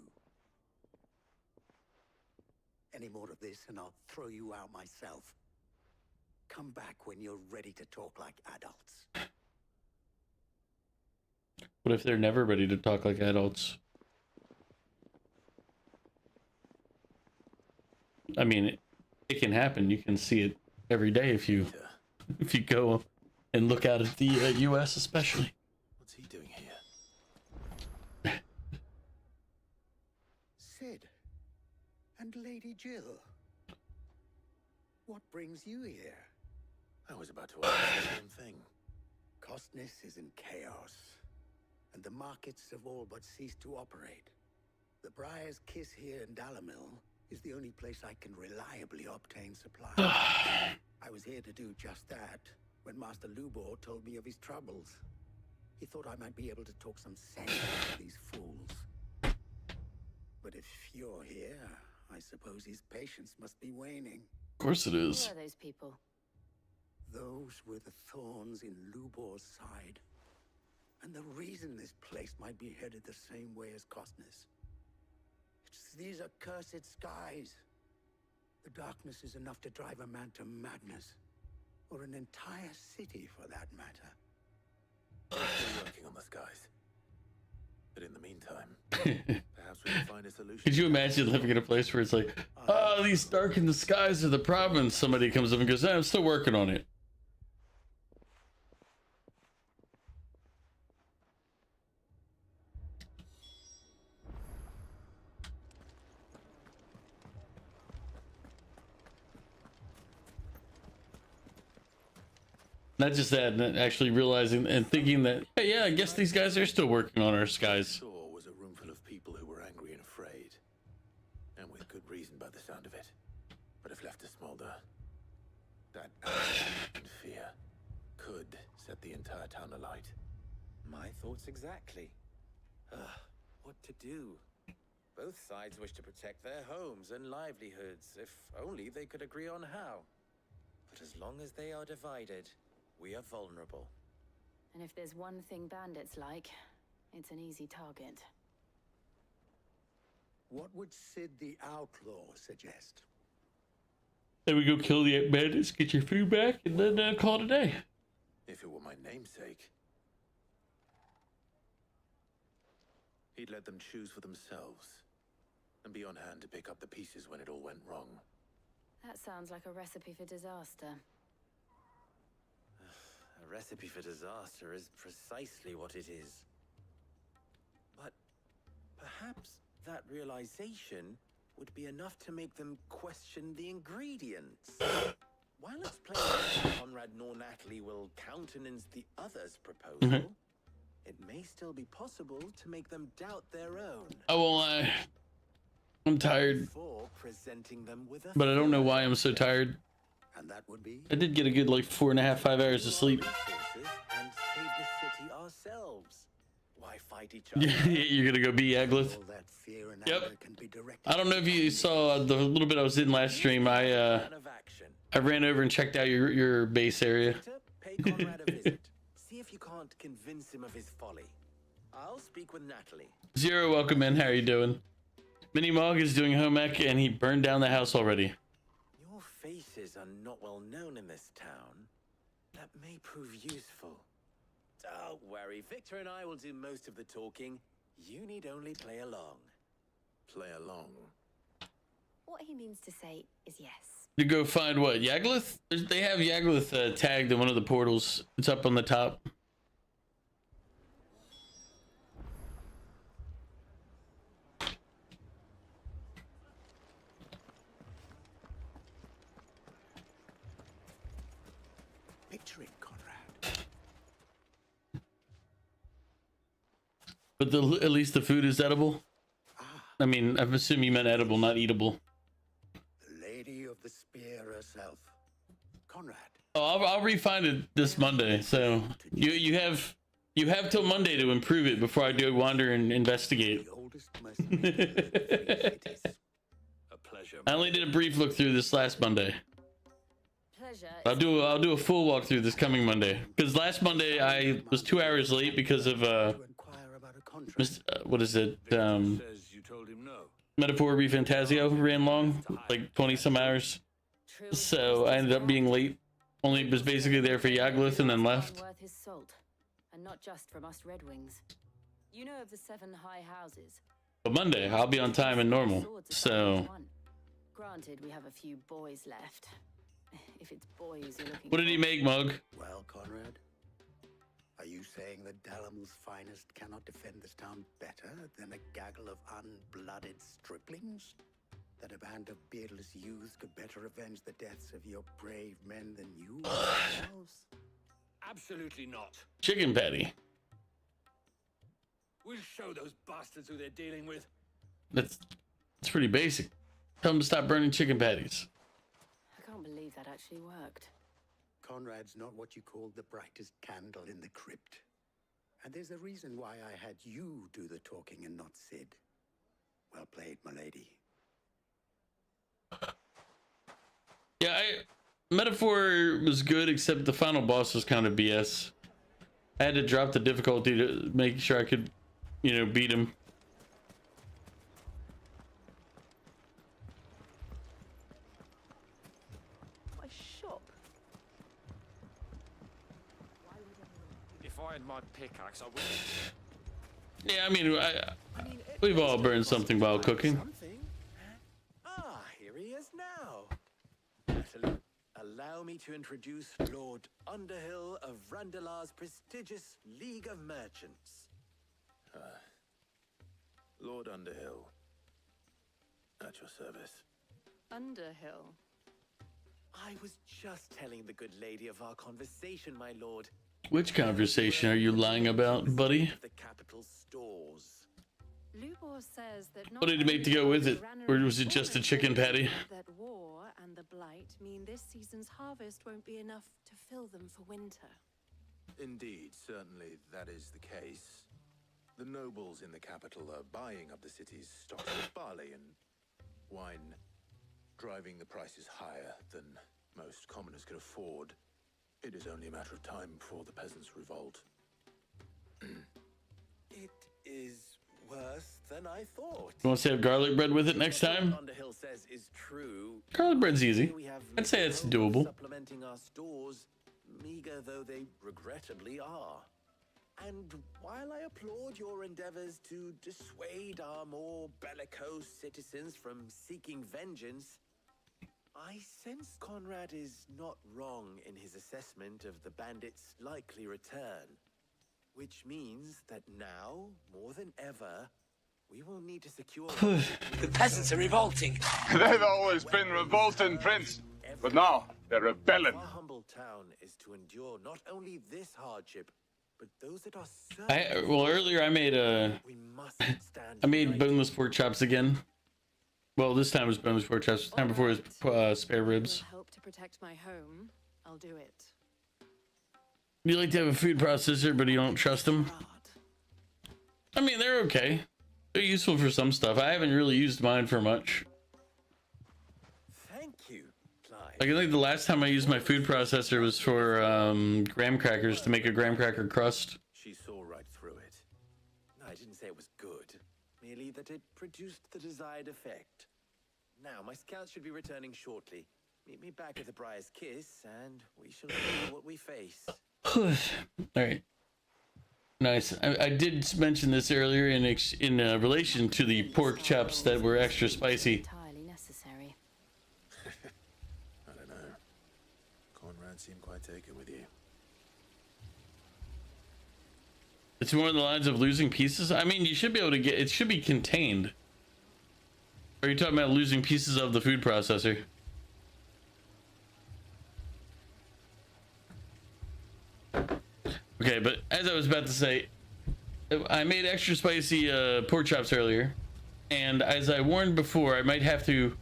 Speaker 13: Any more of this and I'll throw you out myself. Come back when you're ready to talk like adults.
Speaker 1: What if they're never ready to talk like adults? I mean, it can happen. You can see it every day if you go and look out at the U.S. especially.
Speaker 7: What's he doing here?
Speaker 13: Sid and Lady Jill. What brings you here?
Speaker 7: I was about to ask the same thing.
Speaker 13: Costness is in chaos, and the markets have all but ceased to operate. The Briar's Kiss here in Dalamil is the only place I can reliably obtain supplies. I was here to do just that when Master Lubor told me of his troubles. He thought I might be able to talk some sense into these fools. But if you're here, I suppose his patience must be waning.
Speaker 1: Of course it is.
Speaker 5: Who are those people?
Speaker 13: Those were the thorns in Lubor's side. And the reason this place might be headed the same way as Costness. It's these accursed skies. The darkness is enough to drive a man to madness. Or an entire city, for that matter.
Speaker 7: We're still working on the skies. But in the meantime, perhaps we can find a solution.
Speaker 1: Could you imagine living in a place where it's like, oh, these darkened skies are the problem, and somebody comes up and goes, I'm still working on it. Not just that, actually realizing and thinking that, hey, yeah, I guess these guys are still working on our skies.
Speaker 7: Saw was a room full of people who were angry and afraid. And with good reason by the sound of it. But if left to smolder, that anger and fear could set the entire town alight.
Speaker 12: My thoughts exactly. What to do? Both sides wish to protect their homes and livelihoods, if only they could agree on how. But as long as they are divided, we are vulnerable.
Speaker 5: And if there's one thing bandits like, it's an easy target.
Speaker 13: What would Sid the Outlaw suggest?
Speaker 1: Then we go kill the bandits, get your food back, and then call it a day.
Speaker 7: If it were my namesake, he'd let them choose for themselves and be on hand to pick up the pieces when it all went wrong.
Speaker 5: That sounds like a recipe for disaster.
Speaker 12: A recipe for disaster is precisely what it is. But perhaps that realization would be enough to make them question the ingredients. While it's plain that Conrad nor Natalie will countenance the other's proposal, it may still be possible to make them doubt their own.
Speaker 1: I won't lie. I'm tired.
Speaker 12: Before presenting them with a
Speaker 1: But I don't know why I'm so tired.
Speaker 13: And that would be?
Speaker 1: I did get a good like 4.5, 5 hours of sleep.
Speaker 12: And save the city ourselves. Why fight each other?
Speaker 1: You're gonna go be Aglith. Yep. I don't know if you saw the little bit I was in last stream. I ran over and checked out your base area.
Speaker 12: Pay Conrad a visit. See if you can't convince him of his folly. I'll speak with Natalie.
Speaker 1: Zero, welcome in. How are you doing? Mini Mog is doing home ec and he burned down the house already.
Speaker 12: Your faces are not well known in this town. That may prove useful. Don't worry, Victor and I will do most of the talking. You need only play along.
Speaker 7: Play along.
Speaker 5: What he means to say is yes.
Speaker 1: You go find what? Yaglith? They have Yaglith tagged in one of the portals. It's up on the top.
Speaker 13: Picture it, Conrad.
Speaker 1: But at least the food is edible. I mean, I assume you meant edible, not eatable.
Speaker 13: The lady of the spear herself. Conrad.
Speaker 1: Oh, I'll refine it this Monday. So you have till Monday to improve it before I do wander and investigate.
Speaker 2: A pleasure.
Speaker 1: I only did a brief look through this last Monday.
Speaker 5: Pleasure.
Speaker 1: I'll do a full walkthrough this coming Monday. Because last Monday I was 2 hours late because of what is it?
Speaker 2: Says you told him no.
Speaker 1: Metaphor Refantasio ran long, like 20 some hours. So I ended up being late. Only was basically there for Yaglith and then left.
Speaker 5: Worth his salt, and not just from us Red Wings. You know of the 7 high houses.
Speaker 1: But Monday I'll be on time and normal. So
Speaker 5: Granted, we have a few boys left. If it's boys you're looking
Speaker 1: what did he make, Mug?
Speaker 13: Well, Conrad, are you saying that Dalamil's finest cannot defend this town better than a gaggle of unblooded striplings? That a band of beardless youths could better avenge the deaths of your brave men than you yourselves?
Speaker 2: Absolutely not.
Speaker 1: Chicken patty.
Speaker 2: We'll show those bastards who they're dealing with.
Speaker 1: That's pretty basic. Tell them to stop burning chicken patties.
Speaker 5: I can't believe that actually worked.
Speaker 13: Conrad's not what you called the brightest candle in the crypt. And there's a reason why I had you do the talking and not Sid. Well played, my lady.
Speaker 1: Yeah, Metaphor was good, except the final boss was kind of BS. I had to drop the difficulty to make sure I could, beat him.
Speaker 11: My shop.
Speaker 2: If I had my pickaxe, I would.
Speaker 1: Yeah, I mean, we've all burned something while cooking.
Speaker 12: Ah, here he is now. Allow me to introduce Lord Underhill of Randalar's prestigious League of Merchants.
Speaker 7: Lord Underhill. At your service.
Speaker 11: Underhill.
Speaker 12: I was just telling the good lady of our conversation, my lord.
Speaker 1: Which conversation are you lying about, buddy?
Speaker 12: The capital stores.
Speaker 4: Lubor says that
Speaker 1: What did he make to go with it? Or was it just a chicken patty?
Speaker 4: That war and the blight mean this season's harvest won't be enough to fill them for winter.
Speaker 7: Indeed, certainly that is the case. The nobles in the capital are buying up the city's stocks of barley and wine, driving the prices higher than most commoners can afford. It is only a matter of time before the peasants revolt.
Speaker 12: It is worse than I thought.
Speaker 1: You want to have garlic bread with it next time?
Speaker 12: Underhill says is true.
Speaker 1: Garlic bread's easy. I'd say it's doable.
Speaker 12: Supplementing our stores, meager though they regrettably are. And while I applaud your endeavors to dissuade our more bellicose citizens from seeking vengeance, I sense Conrad is not wrong in his assessment of the bandits' likely return. Which means that now, more than ever, we will need to secure...
Speaker 14: The peasants are revolting.
Speaker 15: They've always been revolting, Prince. But now, they're rebelling.
Speaker 12: Our humble town is to endure not only this hardship, but those that are
Speaker 1: Well, earlier I made I made boneless pork chops again. Well, this time it was boneless pork chops. The time before it was spare ribs.
Speaker 4: Help to protect my home. I'll do it.
Speaker 1: You like to have a food processor, but you don't trust them? I mean, they're okay. They're useful for some stuff. I haven't really used mine for much.
Speaker 12: Thank you,
Speaker 1: Like, I think the last time I used my food processor was for graham crackers to make a graham cracker crust.
Speaker 12: She saw right through it. No, I didn't say it was good. merely that it produced the desired effect. Now, my scouts should be returning shortly. Meet me back at the Briar's Kiss, and we shall see what we face.
Speaker 1: All right. Nice. I did mention this earlier in relation to the pork chops that were extra spicy.
Speaker 5: Entirely necessary.
Speaker 7: I don't know. Conrad seemed quite taken with you.
Speaker 1: It's more on the lines of losing pieces. I mean, you should be able to get. It should be contained. Or are you talking about losing pieces of the food processor? Okay, but as I was about to say, I made extra spicy pork chops earlier, and as I warned before, I might have to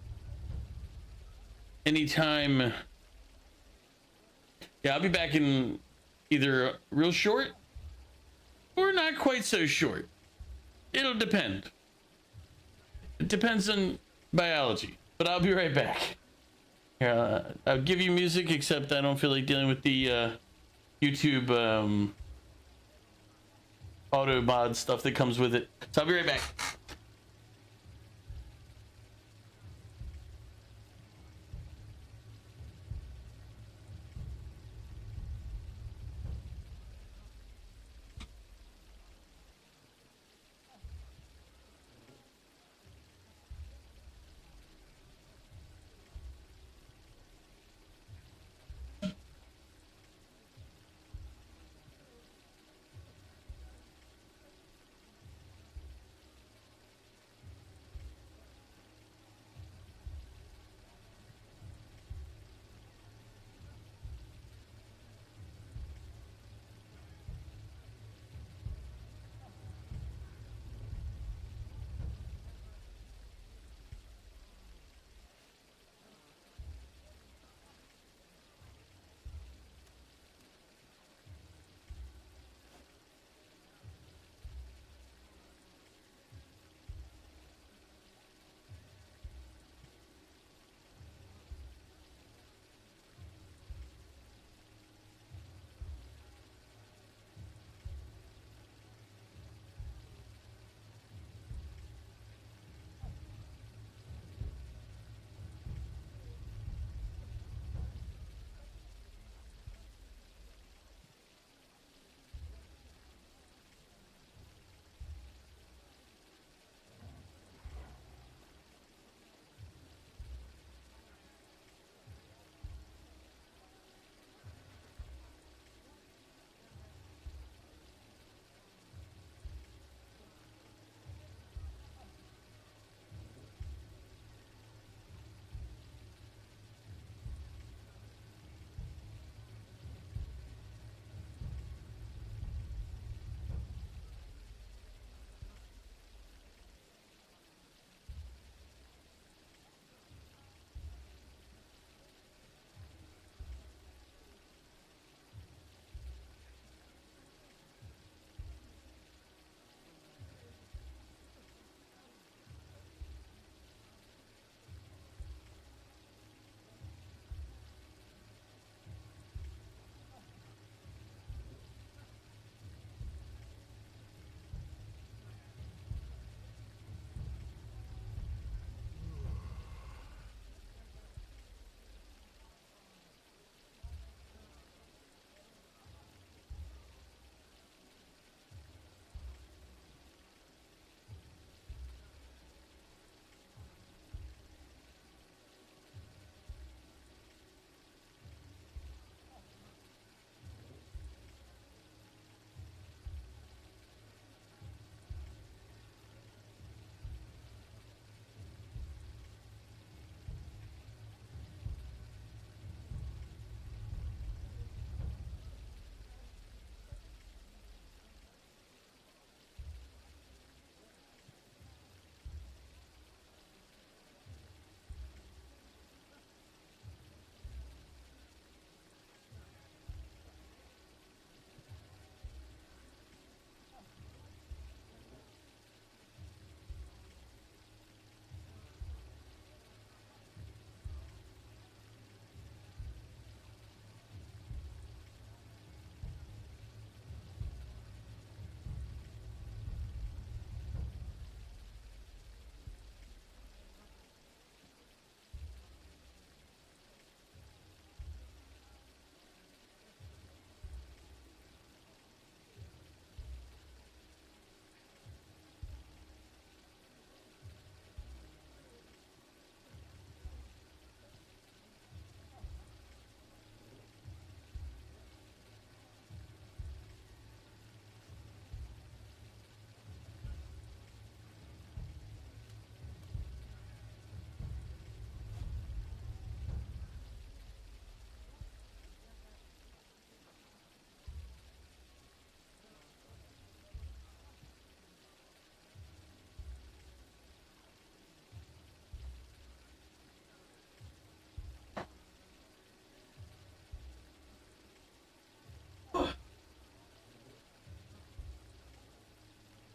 Speaker 1: anytime. Yeah, I'll be back in either real short or not quite so short. It'll depend. It depends on biology, but I'll be right back. Here, I'll give you music, except I don't feel like dealing with the YouTube auto mod stuff that comes with it. So I'll be right back.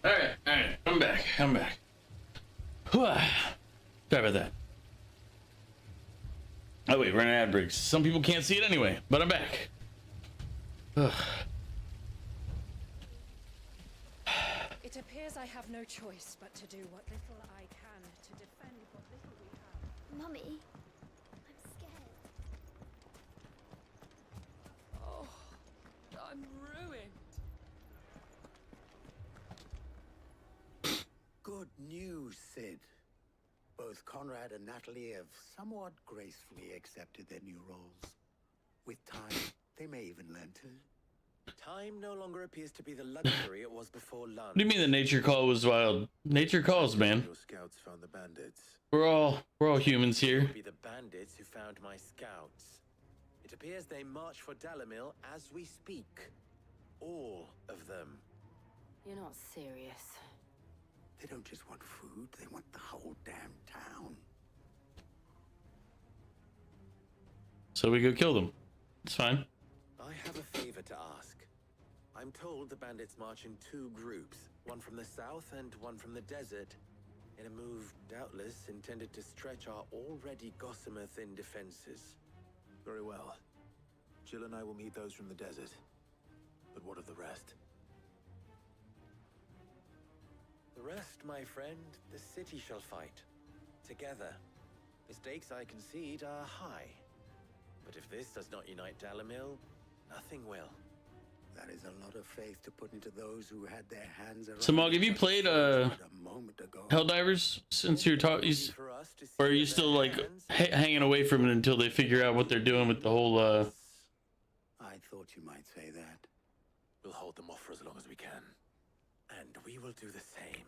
Speaker 1: Alright, I'm back. Whew. Sorry about that. Oh wait, we're in ad breaks. Some people can't see it anyway, but I'm back. Ugh.
Speaker 4: It appears I have no choice but to do what little I can to defend what little we have.
Speaker 8: Mummy, I'm scared.
Speaker 11: Oh, I'm ruined.
Speaker 13: Good news, Sid. Both Conrad and Natalie have somewhat gracefully accepted their new roles. With time, they may even learn to.
Speaker 12: Time no longer appears to be the luxury it was before lunch.
Speaker 1: What do you mean the nature call was wild? Nature calls, man.
Speaker 7: Your scouts found the bandits.
Speaker 1: We're all humans
Speaker 12: It
Speaker 1: here.
Speaker 12: would be the bandits who found my scouts. It appears they march for Dalamil as we speak. All of them.
Speaker 5: You're not serious.
Speaker 13: They don't just want food, they want the whole damn town.
Speaker 1: So we go kill them. It's fine.
Speaker 12: I have a favor to ask. I'm told the bandits march in 2 groups, one from the south and one from the desert, in a move doubtless intended to stretch our already gossamer-thin defenses.
Speaker 7: Very well. Jill and I will meet those from the desert. But what of the rest?
Speaker 12: The rest, my friend, the city shall fight. Together. The stakes, I concede, are high. But if this does not unite Dalamil, nothing will.
Speaker 13: That is a lot of faith to put into those who had their hands around.
Speaker 1: So Mog, have you played
Speaker 13: a moment ago.
Speaker 1: Helldivers since you're talking, or are you still like hanging away from it until they figure out what they're doing with the whole?
Speaker 13: I thought you might say that.
Speaker 7: We'll hold them off for as long as we can.
Speaker 12: And we will do the same.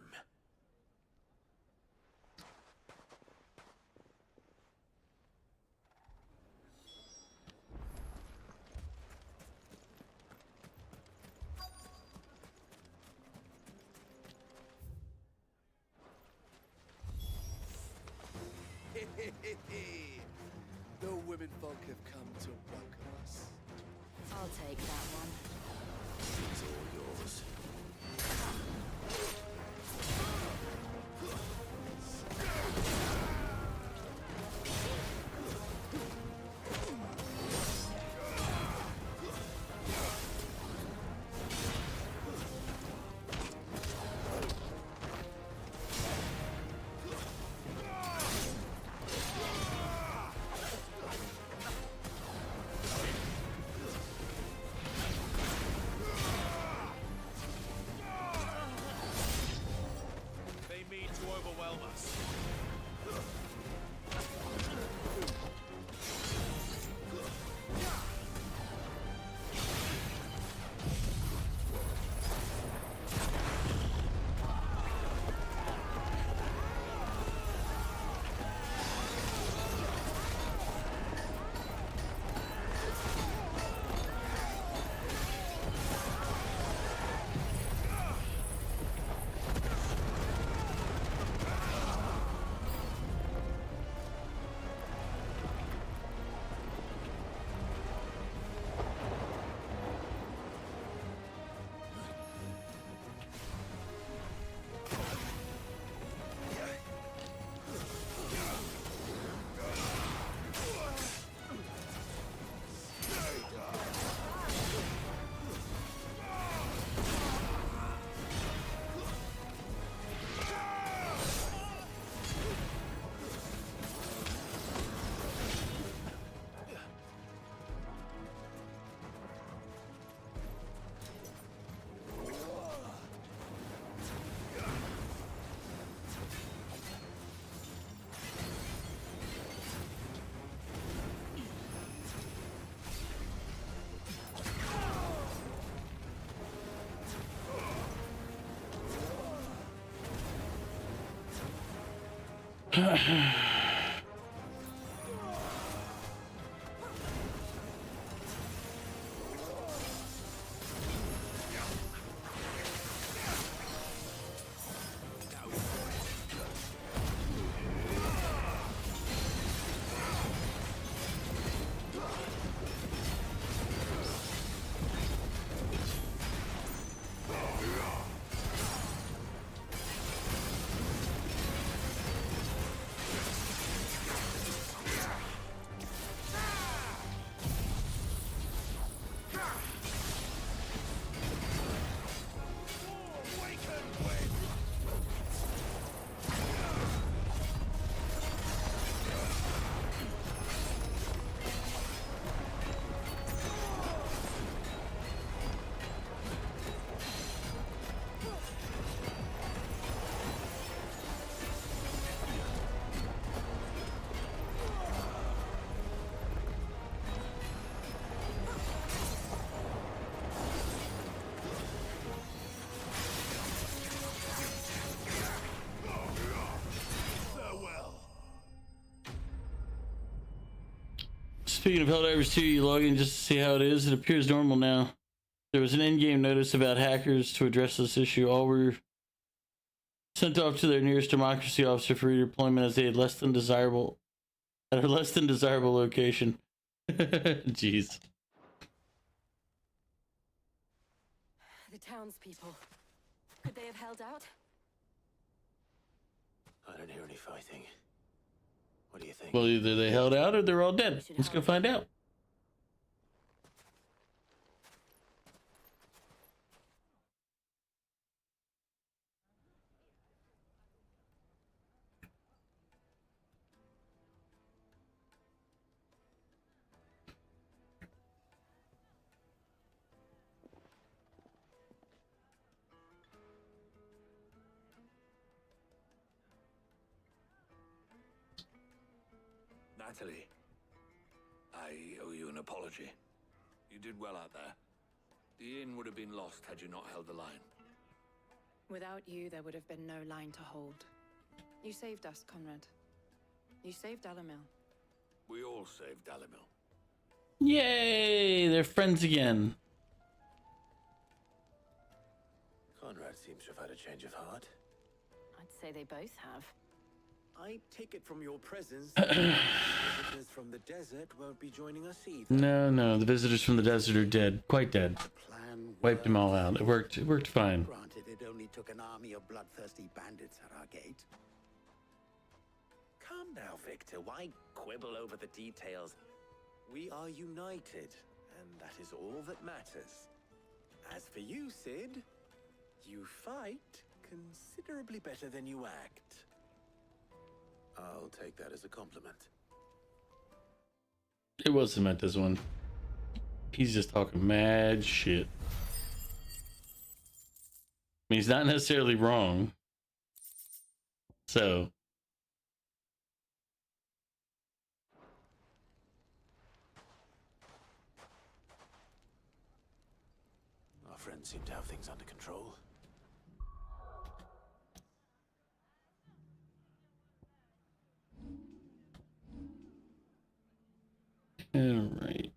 Speaker 6: The women folk have come to welcome us.
Speaker 5: I'll take that one.
Speaker 7: It's all yours.
Speaker 1: Speaking of Helldivers 2, you log in just to see how it is. It appears normal now. There was an in-game notice about hackers to address this issue. All were sent off to their nearest democracy officer for redeployment as they had less than desirable location. Jeez.
Speaker 5: The townspeople. Could they have held out?
Speaker 7: I don't hear any fighting. What do you think?
Speaker 1: Well, either they held out or they're all dead. Let's go find out.
Speaker 2: Natalie, I owe you an apology. You did well out there. The inn would have been lost had you not held the line.
Speaker 11: Without you, there would have been no line to hold. You saved us, Conrad. You saved Dalamil.
Speaker 2: We all saved Dalamil.
Speaker 1: Yay! They're friends again.
Speaker 7: Conrad seems to have had a change of heart.
Speaker 5: I'd say they both have.
Speaker 12: I take it from your presence that visitors from the desert won't be joining us either.
Speaker 1: No, the visitors from the desert are dead. Quite dead. Wiped them all out. It worked fine.
Speaker 13: Granted, it only took an army of bloodthirsty bandits at our gate.
Speaker 12: Calm now, Victor. Why quibble over the details? We are united, and that is all that matters. As for you, Sid, you fight considerably better than you act.
Speaker 7: I'll take that as a compliment.
Speaker 1: It wasn't meant as one. He's just talking mad shit. I mean, he's not necessarily wrong. So.
Speaker 7: Our friends seem to have things under control.
Speaker 1: All right.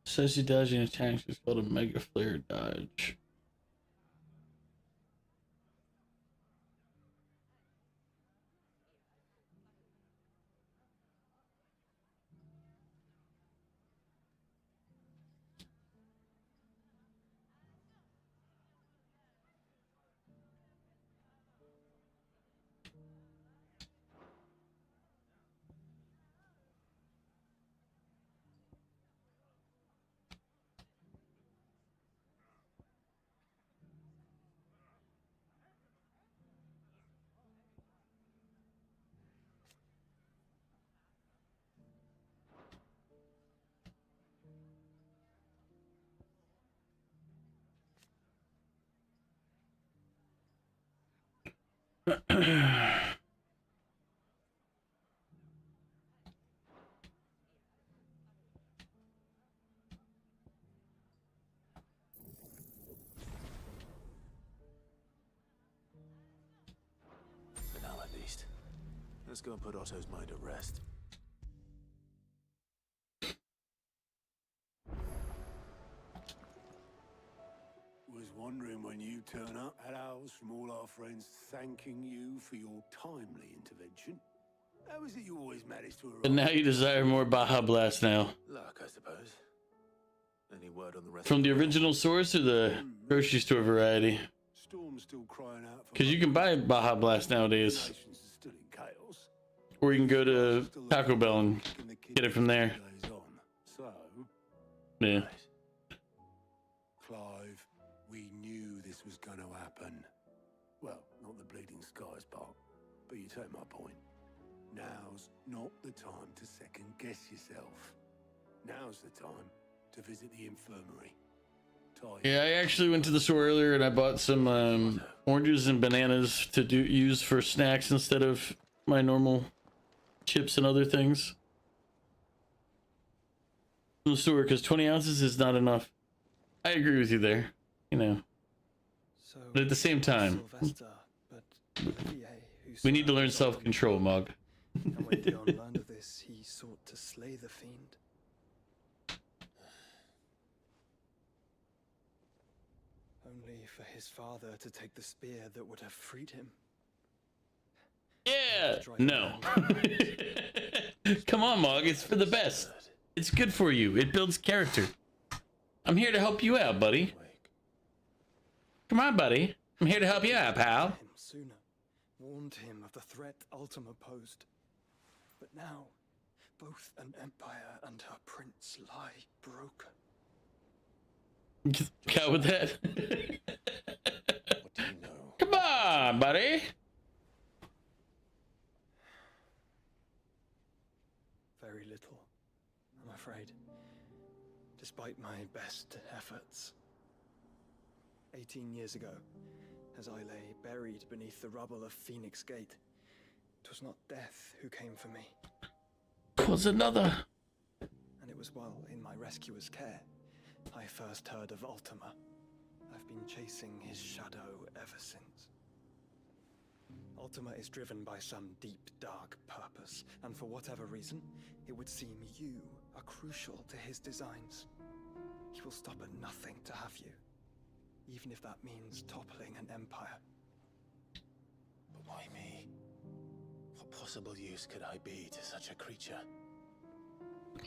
Speaker 1: Says he dodging attacks is called a mega flare dodge.
Speaker 7: For now, at least. Let's go and put Otto's mind at rest.
Speaker 16: Was wondering when you turn up. Hellos from all our friends thanking you for your timely intervention. How is it you always manage to arrive?
Speaker 1: But now you desire more Baja Blast now.
Speaker 7: Luck, I suppose. Any word on the rest?
Speaker 1: From the original source or the grocery store variety?
Speaker 16: Storm's still crying out for
Speaker 1: Because you can buy Baja Blast nowadays.
Speaker 16: nations are still in chaos.
Speaker 1: Or you can go to Taco Bell and get it from there.
Speaker 16: So,
Speaker 1: Yeah.
Speaker 16: Clive, we knew this was going to happen. Well, not the bleeding skies part, but you take my point. Now's not the time to second guess yourself. Now's the time to visit the infirmary.
Speaker 1: Yeah, I actually went to the store earlier and I bought some oranges and bananas to use for snacks instead of my normal chips and other things. In the store, because 20 ounces is not enough. I agree with you there, you know.
Speaker 17: So,
Speaker 1: But at the same time,
Speaker 17: Sylvester, but Olivier, who
Speaker 1: we need to learn
Speaker 17: surrounded
Speaker 1: self-control, Mog.
Speaker 17: And when Dion learned of this, he sought to slay the fiend. Only for his father to take the spear that would have freed him.
Speaker 1: Yeah, no. Come on, Mog, it's for the best. It's good for you. It builds character. I'm here to help you out, buddy. Come on, buddy. I'm here to help you out, pal.
Speaker 17: Him sooner, warned him of the threat Ultima posed. But now, both an empire and her prince lie broken.
Speaker 1: Get out with that.
Speaker 7: What do you know?
Speaker 1: Come on, buddy.
Speaker 17: Very little, I'm afraid. Despite my best efforts. 18 years ago, as I lay buried beneath the rubble of Phoenix Gate, 'twas not death who came for me.
Speaker 1: 'Twas another.
Speaker 17: And it was while in my rescuer's care I first heard of Ultima. I've been chasing his shadow ever since. Ultima is driven by some deep, dark purpose, and for whatever reason, it would seem you are crucial to his designs. He will stop at nothing to have you, even if that means toppling an empire.
Speaker 7: But why me? What possible use could I be to such a creature?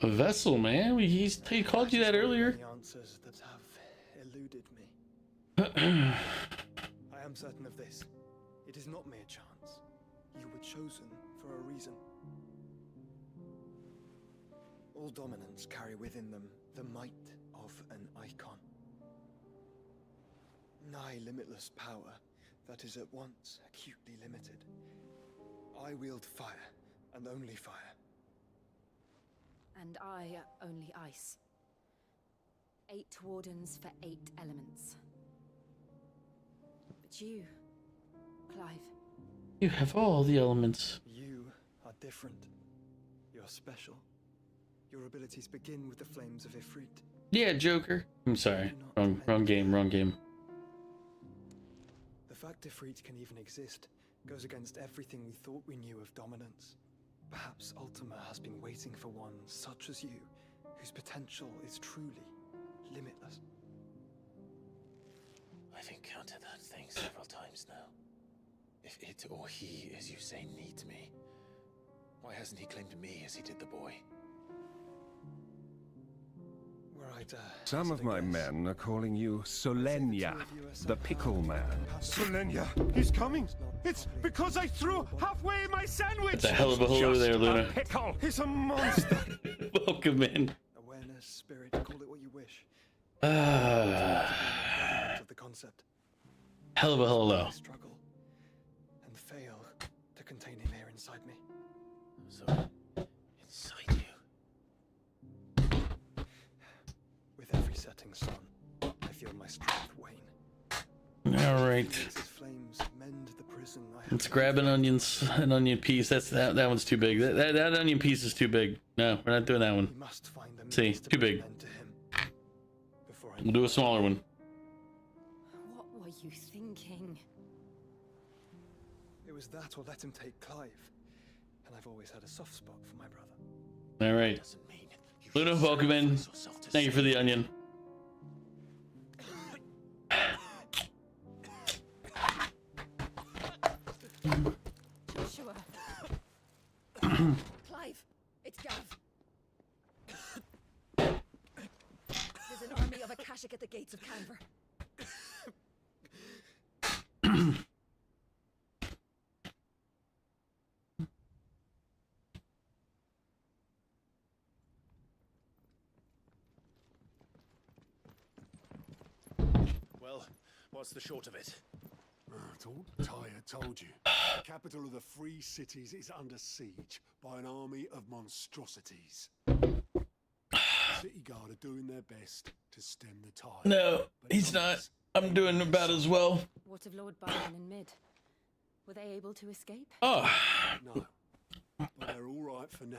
Speaker 1: A vessel, man. He called you that earlier.
Speaker 17: The answers that have eluded me. I am certain of this. It is not mere chance. You were chosen for a reason. All dominants carry within them the might of an icon. Nigh limitless power that is at once acutely limited. I wield fire, and only fire.
Speaker 5: And I only ice. 8 wardens for 8 elements. But you, Clive.
Speaker 1: You have all the elements.
Speaker 17: You are different. You're special. Your abilities begin with the flames of Ifrit.
Speaker 1: Yeah, Joker. I'm sorry. Wrong game.
Speaker 17: The fact Ifrit can even exist goes against everything we thought we knew of dominance. Perhaps Ultima has been waiting for one such as you, whose potential is truly limitless.
Speaker 7: I've encountered that thing several times now. If it or he, as you say, needs me, why hasn't he claimed me as he did the boy?
Speaker 18: Some of my men are calling you Solenia, the pickle man.
Speaker 16: Solenia, he's coming. It's because I threw halfway my sandwich.
Speaker 1: That's a hell of a hello there, Luna.
Speaker 16: Pickle. He's a monster.
Speaker 1: Welcome in.
Speaker 17: Awareness, spirit, call it what you wish.
Speaker 1: Of
Speaker 17: the concept.
Speaker 1: Hell of a hello.
Speaker 17: Struggle and fail to contain him here inside me.
Speaker 7: So, inside you.
Speaker 17: With every setting sun, I feel my strength wane.
Speaker 1: All right.
Speaker 17: Flames mend the prison I have.
Speaker 1: Let's grab an onion piece. That one's too big. That onion piece is too big. No, we're not doing that one. See, too big. We'll do a smaller one.
Speaker 5: What were you thinking?
Speaker 17: It was that or let him take Clive. And I've always had a soft spot for my brother.
Speaker 1: All right. Luna, welcome in. Thank you for the onion.
Speaker 5: Joshua. Clive, it's Gav. There's an army of Akashic at the gates of Canver.
Speaker 7: Well, what's the short of it?
Speaker 16: Tyre told you. The capital of the Free Cities is under siege by an army of monstrosities. The city guard are doing their best to stem the tide.
Speaker 1: No, he's not. I'm doing about as well.
Speaker 5: What of Lord Byron and Mid? Were they able to escape?
Speaker 1: Oh.
Speaker 16: No, but they're all right for now.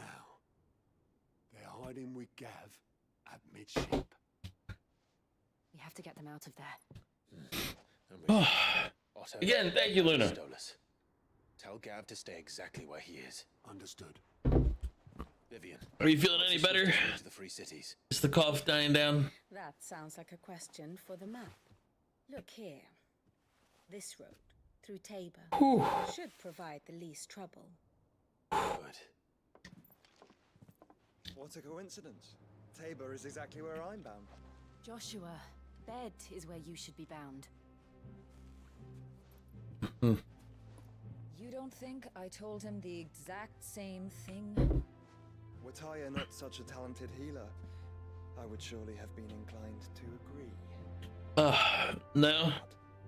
Speaker 16: They're hiding with Gav at midship.
Speaker 5: We have to get them out of there.
Speaker 7: Otto,
Speaker 1: Again, thank you, Luna.
Speaker 7: Stolas. Tell Gav to stay exactly where he is.
Speaker 16: Understood.
Speaker 7: Vivian,
Speaker 1: Are you feeling any better?
Speaker 7: to the Free Cities.
Speaker 1: Is the cough dying down?
Speaker 5: That sounds like a question for the map. Look here. This road, through Tabor,
Speaker 1: Whew.
Speaker 5: should provide the least trouble.
Speaker 7: Good.
Speaker 17: What a coincidence. Tabor is exactly where I'm bound.
Speaker 5: Joshua, bed is where you should be bound.
Speaker 19: You don't think I told him the exact same thing?
Speaker 17: Were Taya not such a talented healer, I would surely have been inclined to agree.
Speaker 1: No.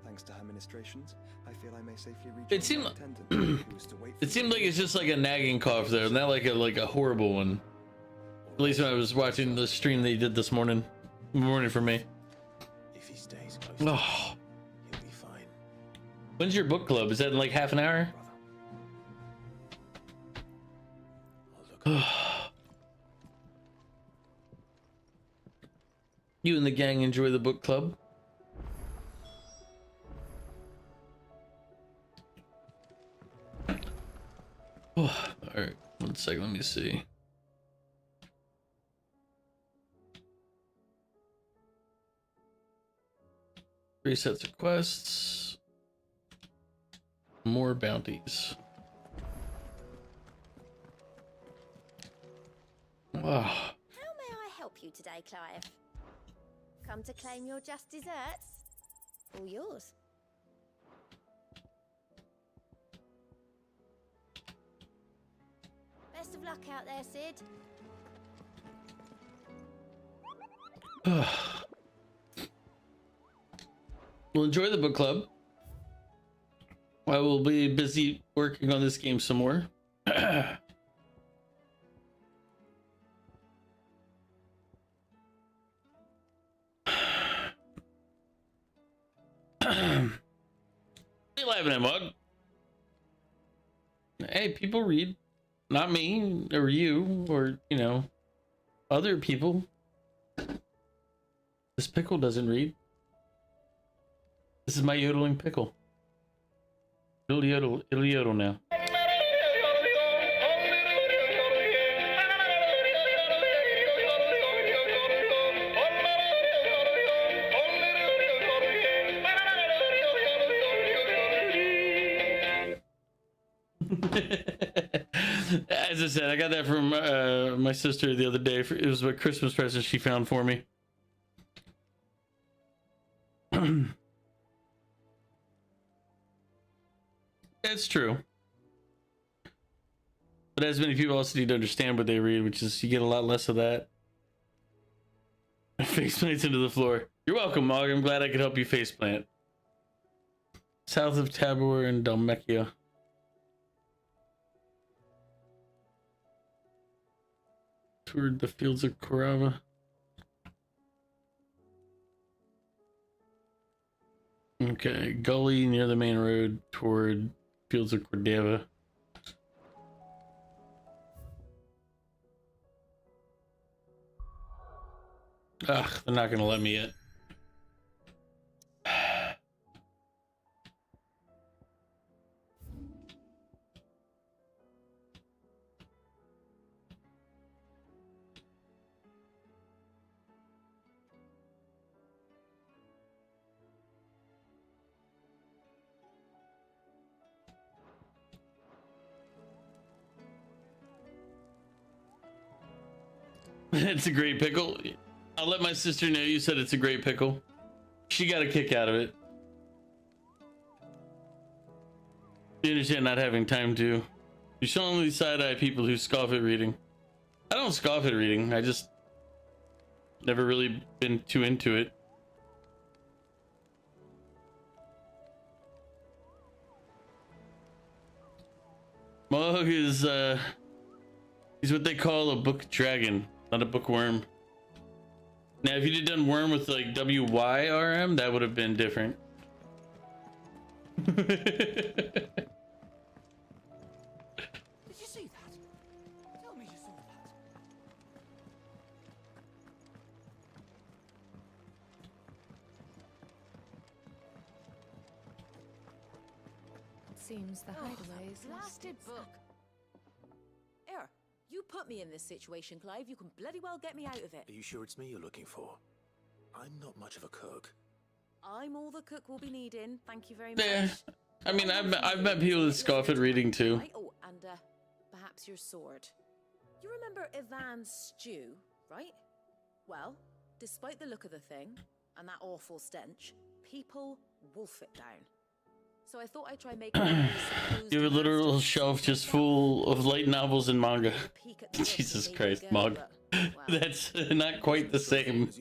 Speaker 17: Thanks to her ministrations, I feel I may safely reach
Speaker 1: It seemed
Speaker 17: my
Speaker 1: like
Speaker 17: attendant, who was to wait for
Speaker 1: it seemed like it's just like a nagging cough there, not like a horrible one. At least when I was watching the stream they did this morning for me.
Speaker 7: If he stays close,
Speaker 1: Oh.
Speaker 7: he'll be fine.
Speaker 1: When's your book club? Is that in like half an hour? You and the gang enjoy the book club? Oh, all right, 1 second, let me see. Three sets of quests. More bounties. Wow.
Speaker 8: How may I help you today, Clive? Come to claim your just desserts? All yours. Best of luck out there, Sid.
Speaker 1: Well, enjoy the book club. I will be busy working on this game some more. Hey, laughing at Mug. Hey, people read. Not me, or you, or, you know, other people. This pickle doesn't read. This is my yodeling pickle. It'll yodel now. As I said, I got that from my sister the other day. It was a Christmas present she found for me. It's true. But as many people also need to understand what they read, which is you get a lot less of that. Face plants into the floor. You're welcome, Mog. I'm glad I could help you face plant. South of Tabor and Dalmekia. Toward the fields of Korava. Okay, gully near the main road toward fields of Cordova. Ugh, they're not gonna let me yet. It's a great pickle. I'll let my sister know you said it's a great pickle. She got a kick out of it. You understand not having time to. You should only side-eye people who scoff at reading. I don't scoff at reading. I just never really been too into it. Mog is he's what they call a book dragon, not a bookworm. Now, if you'd done worm with like WYRM, that would have been different.
Speaker 9: Did you see that? Tell me you saw that.
Speaker 19: It seems the hideaway is
Speaker 5: Blasted book. Here, you put me in this situation, Clive. You can bloody well get me out of it.
Speaker 7: Are you sure it's me you're looking for? I'm not much of a cook.
Speaker 5: I'm all the cook will be needing. Thank you very much.
Speaker 1: Yeah, I mean, I've met people that scoff at reading too.
Speaker 5: Right? Oh, and perhaps your sword. You remember Ivan's stew, right? Well, despite the look of the thing and that awful stench, people wolf it down. So I thought I'd try making
Speaker 1: You have a literal shelf just full of light novels and manga. Jesus Christ, Mog. That's not quite the same.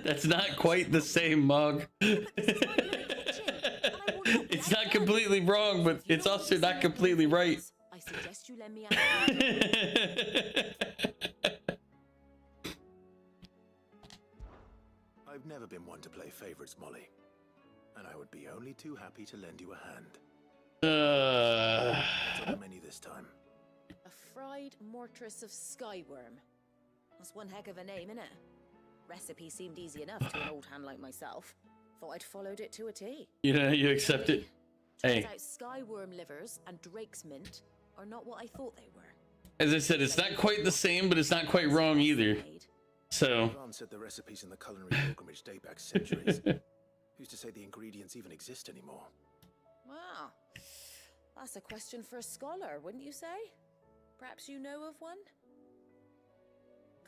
Speaker 1: That's not quite the same, Mog. It's not completely wrong, but it's also not completely right.
Speaker 5: I suggest you lend me
Speaker 7: I've never been one to play favorites, Molly. And I would be only too happy to lend you a hand. What's on the menu this time?
Speaker 5: a fried mortress of skyworm. That's one heck of a name, innit? Recipe seemed easy enough to an old hand like myself. Thought I'd followed it to a T.
Speaker 1: You know, you accept it. Hey.
Speaker 5: Turns out skyworm livers and drake's mint are not what I thought they were.
Speaker 1: As I said, it's not quite the same, but it's not quite wrong either. So.
Speaker 7: Ron said the recipes in the culinary pilgrimage date back centuries. Who's to say the ingredients even exist anymore?
Speaker 5: Wow. That's a question for a scholar, wouldn't you say? Perhaps you know of one?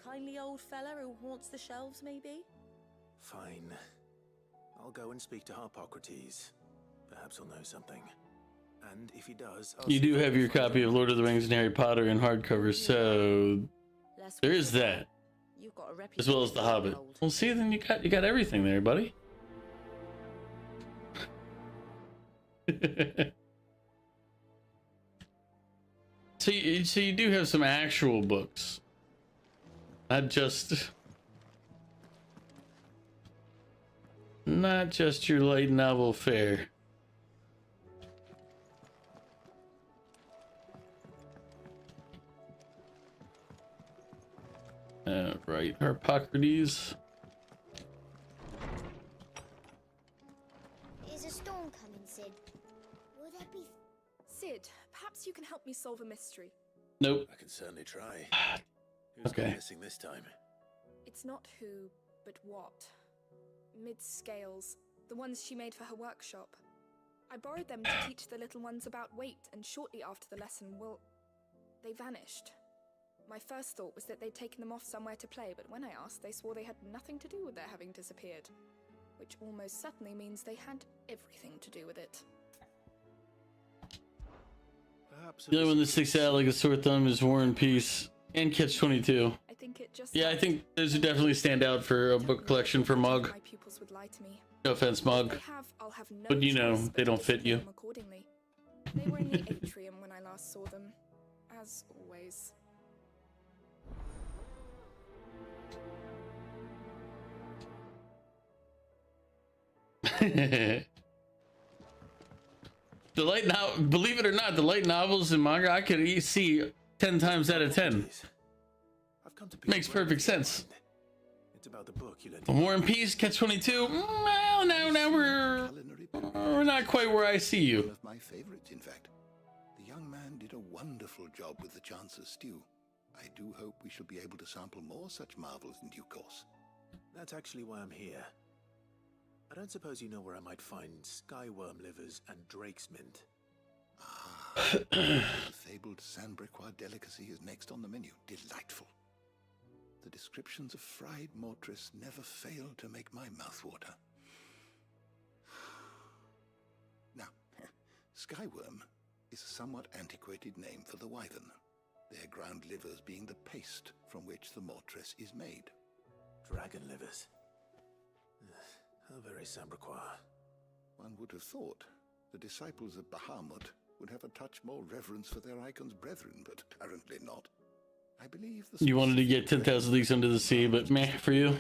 Speaker 5: Kindly old fella who haunts the shelves, maybe?
Speaker 7: Fine. I'll go and speak to Harpocrates. Perhaps he'll know something. And if he does,
Speaker 1: You do have your copy of Lord of the Rings and Harry Potter in hardcover, so there is that.
Speaker 5: You've got a
Speaker 1: As well as The Hobbit. Well, see, then you got everything there, buddy. So you do have some actual books, not just your light novel fare. Right, Harpocrates.
Speaker 20: Is a storm coming, Sid? Will there be...
Speaker 11: Sid, perhaps you can help me solve a mystery.
Speaker 1: Nope.
Speaker 7: I can certainly try. Who's
Speaker 1: Okay.
Speaker 7: gone missing this time?
Speaker 11: It's not who, but what. Mid-scales, the ones she made for her workshop. I borrowed them to teach the little ones about weight, and shortly after the lesson, well, they vanished. My first thought was that they'd taken them off somewhere to play, but when I asked, they swore they had nothing to do with their having disappeared. Which almost certainly means they had everything to do with it.
Speaker 7: Perhaps
Speaker 1: The other one that sticks out like a sore thumb is War and Peace and Catch-22.
Speaker 11: I think it just...
Speaker 1: Yeah, I think those would definitely stand out for a book collection for Mog.
Speaker 11: My pupils would lie to me.
Speaker 1: No offense, Mog.
Speaker 11: If they have, I'll have no
Speaker 1: But you know,
Speaker 11: choice
Speaker 1: they
Speaker 11: but
Speaker 1: don't
Speaker 11: to
Speaker 1: fit you.
Speaker 11: them accordingly. They were in the atrium when I last saw them, as always.
Speaker 1: Believe it or not, the light novels and manga I could see 10 times out of 10. Makes perfect sense.
Speaker 7: It's about the book you lent
Speaker 1: War and Peace, Catch-22. Well, now we're not quite where I see you.
Speaker 13: One of my favorites, in fact. The young man did a wonderful job with the Chance's stew. I do hope we shall be able to sample more such marvels in due course.
Speaker 7: That's actually why I'm here. I don't suppose you know where I might find skyworm livers and drake's mint.
Speaker 13: The fabled Sandbricois delicacy is next on the menu. Delightful. The descriptions of fried mortress never fail to make my mouth water. Now, skyworm is a somewhat antiquated name for the wyvern, their ground livers being the paste from which the mortress is made.
Speaker 7: Dragon livers. How very Sandbricois.
Speaker 13: One would have thought the disciples of Bahamut would have a touch more reverence for their icon's brethren, but apparently not. I believe the
Speaker 1: You wanted to get 10,000 Leagues Under the Sea, but meh for you.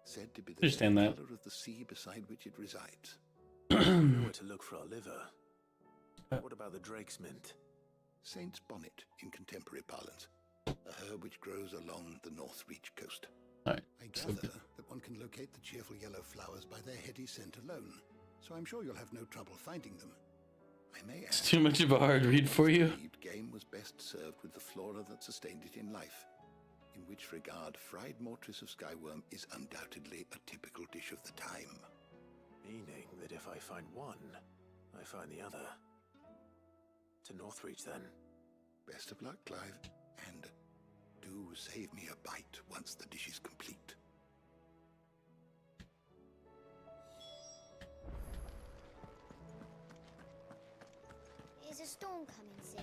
Speaker 13: said to be the
Speaker 1: Understand that.
Speaker 13: color of the sea beside which it resides.
Speaker 7: Nowhere to look for our liver. What about the Drake's mint?
Speaker 13: Saint's bonnet in contemporary parlance, a herb which grows along the North Reach coast.
Speaker 1: Right.
Speaker 13: I gather that one can locate the cheerful yellow flowers by their heady scent alone, so I'm sure you'll have no trouble finding them. I may add,
Speaker 1: It's too much of a hard read for you.
Speaker 13: game was best served with the flora that sustained it in life, in which regard fried mortress of skyworm is undoubtedly a typical dish of the time.
Speaker 7: Meaning that if I find one, I find the other. To Northreach, then.
Speaker 13: Best of luck, Clive, and do save me a bite once the dish is complete.
Speaker 20: Is a storm coming soon?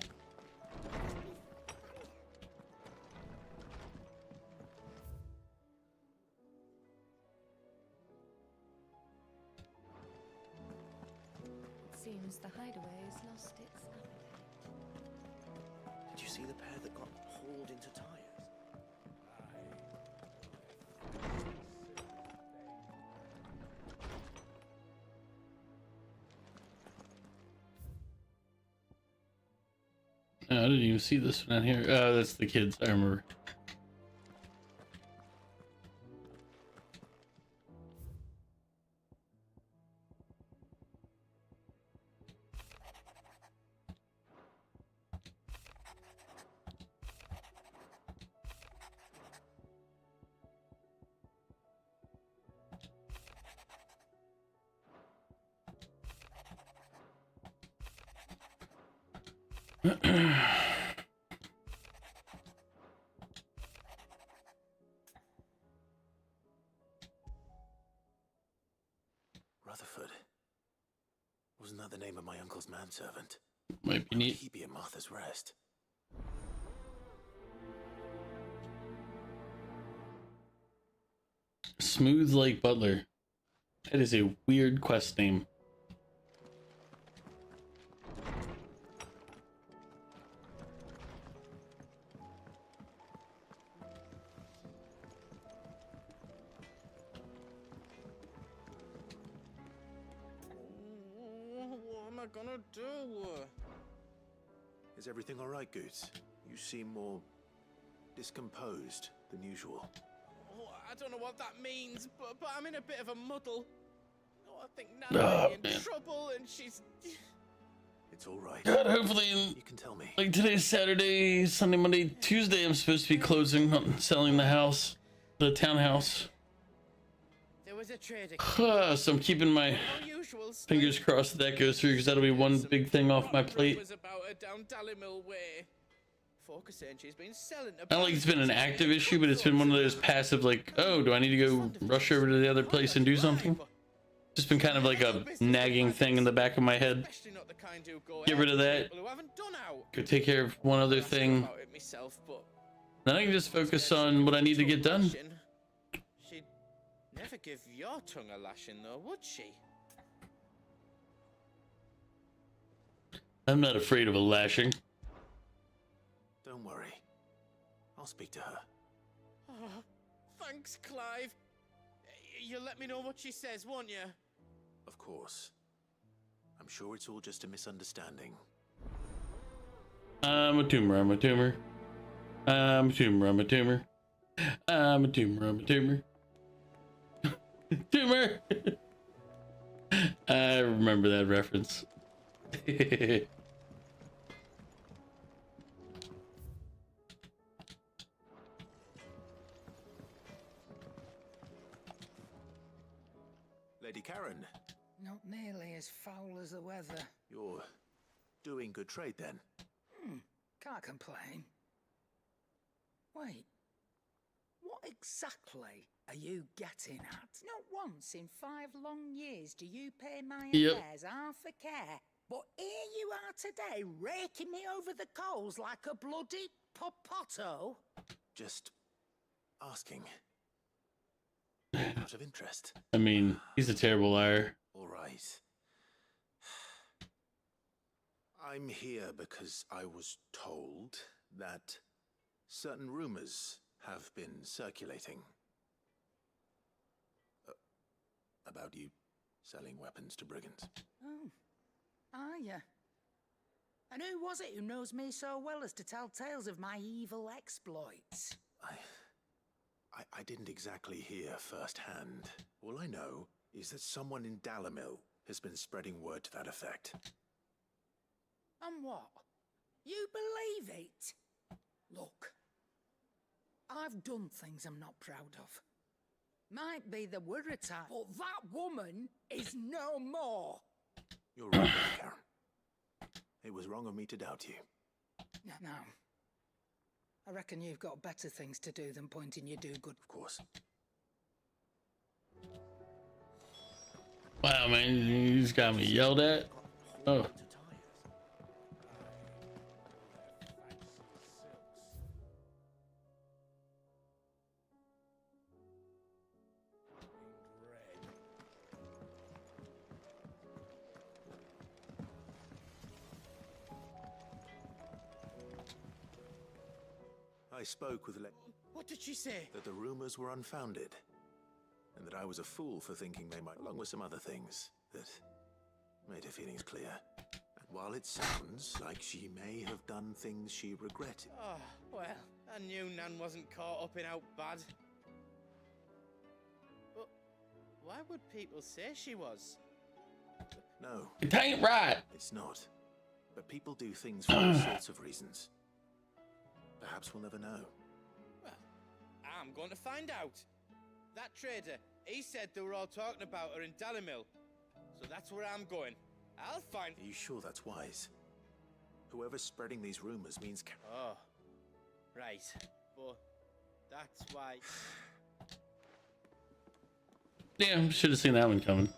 Speaker 19: Seems the hideaway has lost its appetite.
Speaker 9: Did you see the pair that got hauled into tires?
Speaker 1: Oh, I didn't even see this one out here. Oh, that's the kids. I remember.
Speaker 7: Rutherford. Wasn't that the name of my uncle's manservant?
Speaker 1: Might be neat.
Speaker 7: He be at Martha's Rest.
Speaker 1: Smooth like Butler. That is a weird quest name.
Speaker 9: What am I gonna do?
Speaker 7: Is everything all right, Goots? You seem more discomposed than usual.
Speaker 9: Oh, I don't know what that means, but I'm in a bit of a muddle. Oh, I think Nana's in trouble and she's...
Speaker 7: It's all right.
Speaker 1: God, hopefully,
Speaker 7: you can tell me.
Speaker 1: Like today's Saturday, Sunday, Monday, Tuesday, I'm supposed to be closing, selling the house, the townhouse.
Speaker 9: There was a trader.
Speaker 1: So I'm keeping my fingers crossed that goes through, because that'll be one big thing off my plate.
Speaker 9: Was about her down Dallimil Way. Folk are saying she's been selling
Speaker 1: Not like it's been an active issue, but it's been one of those passive, like, oh, do I need to go rush over to the other place and do something? Just been kind of like a nagging thing in the back of my head. Get rid of that. Go take care of one other thing. Then I can just focus on what I need to get done.
Speaker 9: She'd never give your tongue a lashing, though, would she?
Speaker 1: I'm not afraid of a lashing.
Speaker 7: Don't worry. I'll speak to her.
Speaker 9: Oh, thanks, Clive. You'll let me know what she says, won't you?
Speaker 7: Of course. I'm sure it's all just a misunderstanding.
Speaker 1: I'm a tumor, I'm a tumor. I'm a tumor, I'm a tumor. I'm a tumor, I'm a tumor. Tumor! I remember that reference.
Speaker 7: Lady Karen,
Speaker 14: Not nearly as foul as the weather.
Speaker 7: you're doing good trade then.
Speaker 14: Can't complain. Wait, what exactly are you getting at? Not once in 5 long years do you pay my affairs half a care. But here you are today, raking me over the coals like a bloody popoto.
Speaker 7: Just asking. Out of interest.
Speaker 1: I mean, he's a terrible liar.
Speaker 7: All right. I'm here because I was told that certain rumors have been circulating. About you selling weapons to brigands.
Speaker 14: Oh, are you? And who was it who knows me so well as to tell tales of my evil exploits?
Speaker 7: I didn't exactly hear firsthand. All I know is that someone in Dalamil has been spreading word to that effect.
Speaker 14: And what? You believe it? Look, I've done things I'm not proud of. Might be there were a time, but that woman is no more.
Speaker 7: You're right, Karen. It was wrong of me to doubt you.
Speaker 14: No. I reckon you've got better things to do than pointing your do-good.
Speaker 7: Of course.
Speaker 1: Wow, man, you just got me yelled at. Oh.
Speaker 7: I spoke with
Speaker 9: What did she say?
Speaker 7: that the rumors were unfounded, and that I was a fool for thinking they might, along with some other things that made her feelings clear. And while it sounds like she may have done things she regretted,
Speaker 9: Oh, well, I knew Nan wasn't caught up in out bad. But why would people say she was?
Speaker 7: no,
Speaker 1: It ain't right.
Speaker 7: it's not. But people do things for all sorts of reasons. Perhaps we'll never know.
Speaker 9: Well, I'm going to find out. That trader, he said they were all talking about her in Dalamil. So that's where I'm going. I'll find...
Speaker 7: Are you sure that's wise? Whoever's spreading these rumors means...
Speaker 9: Oh, right. But that's why...
Speaker 1: Damn, should have seen that one coming.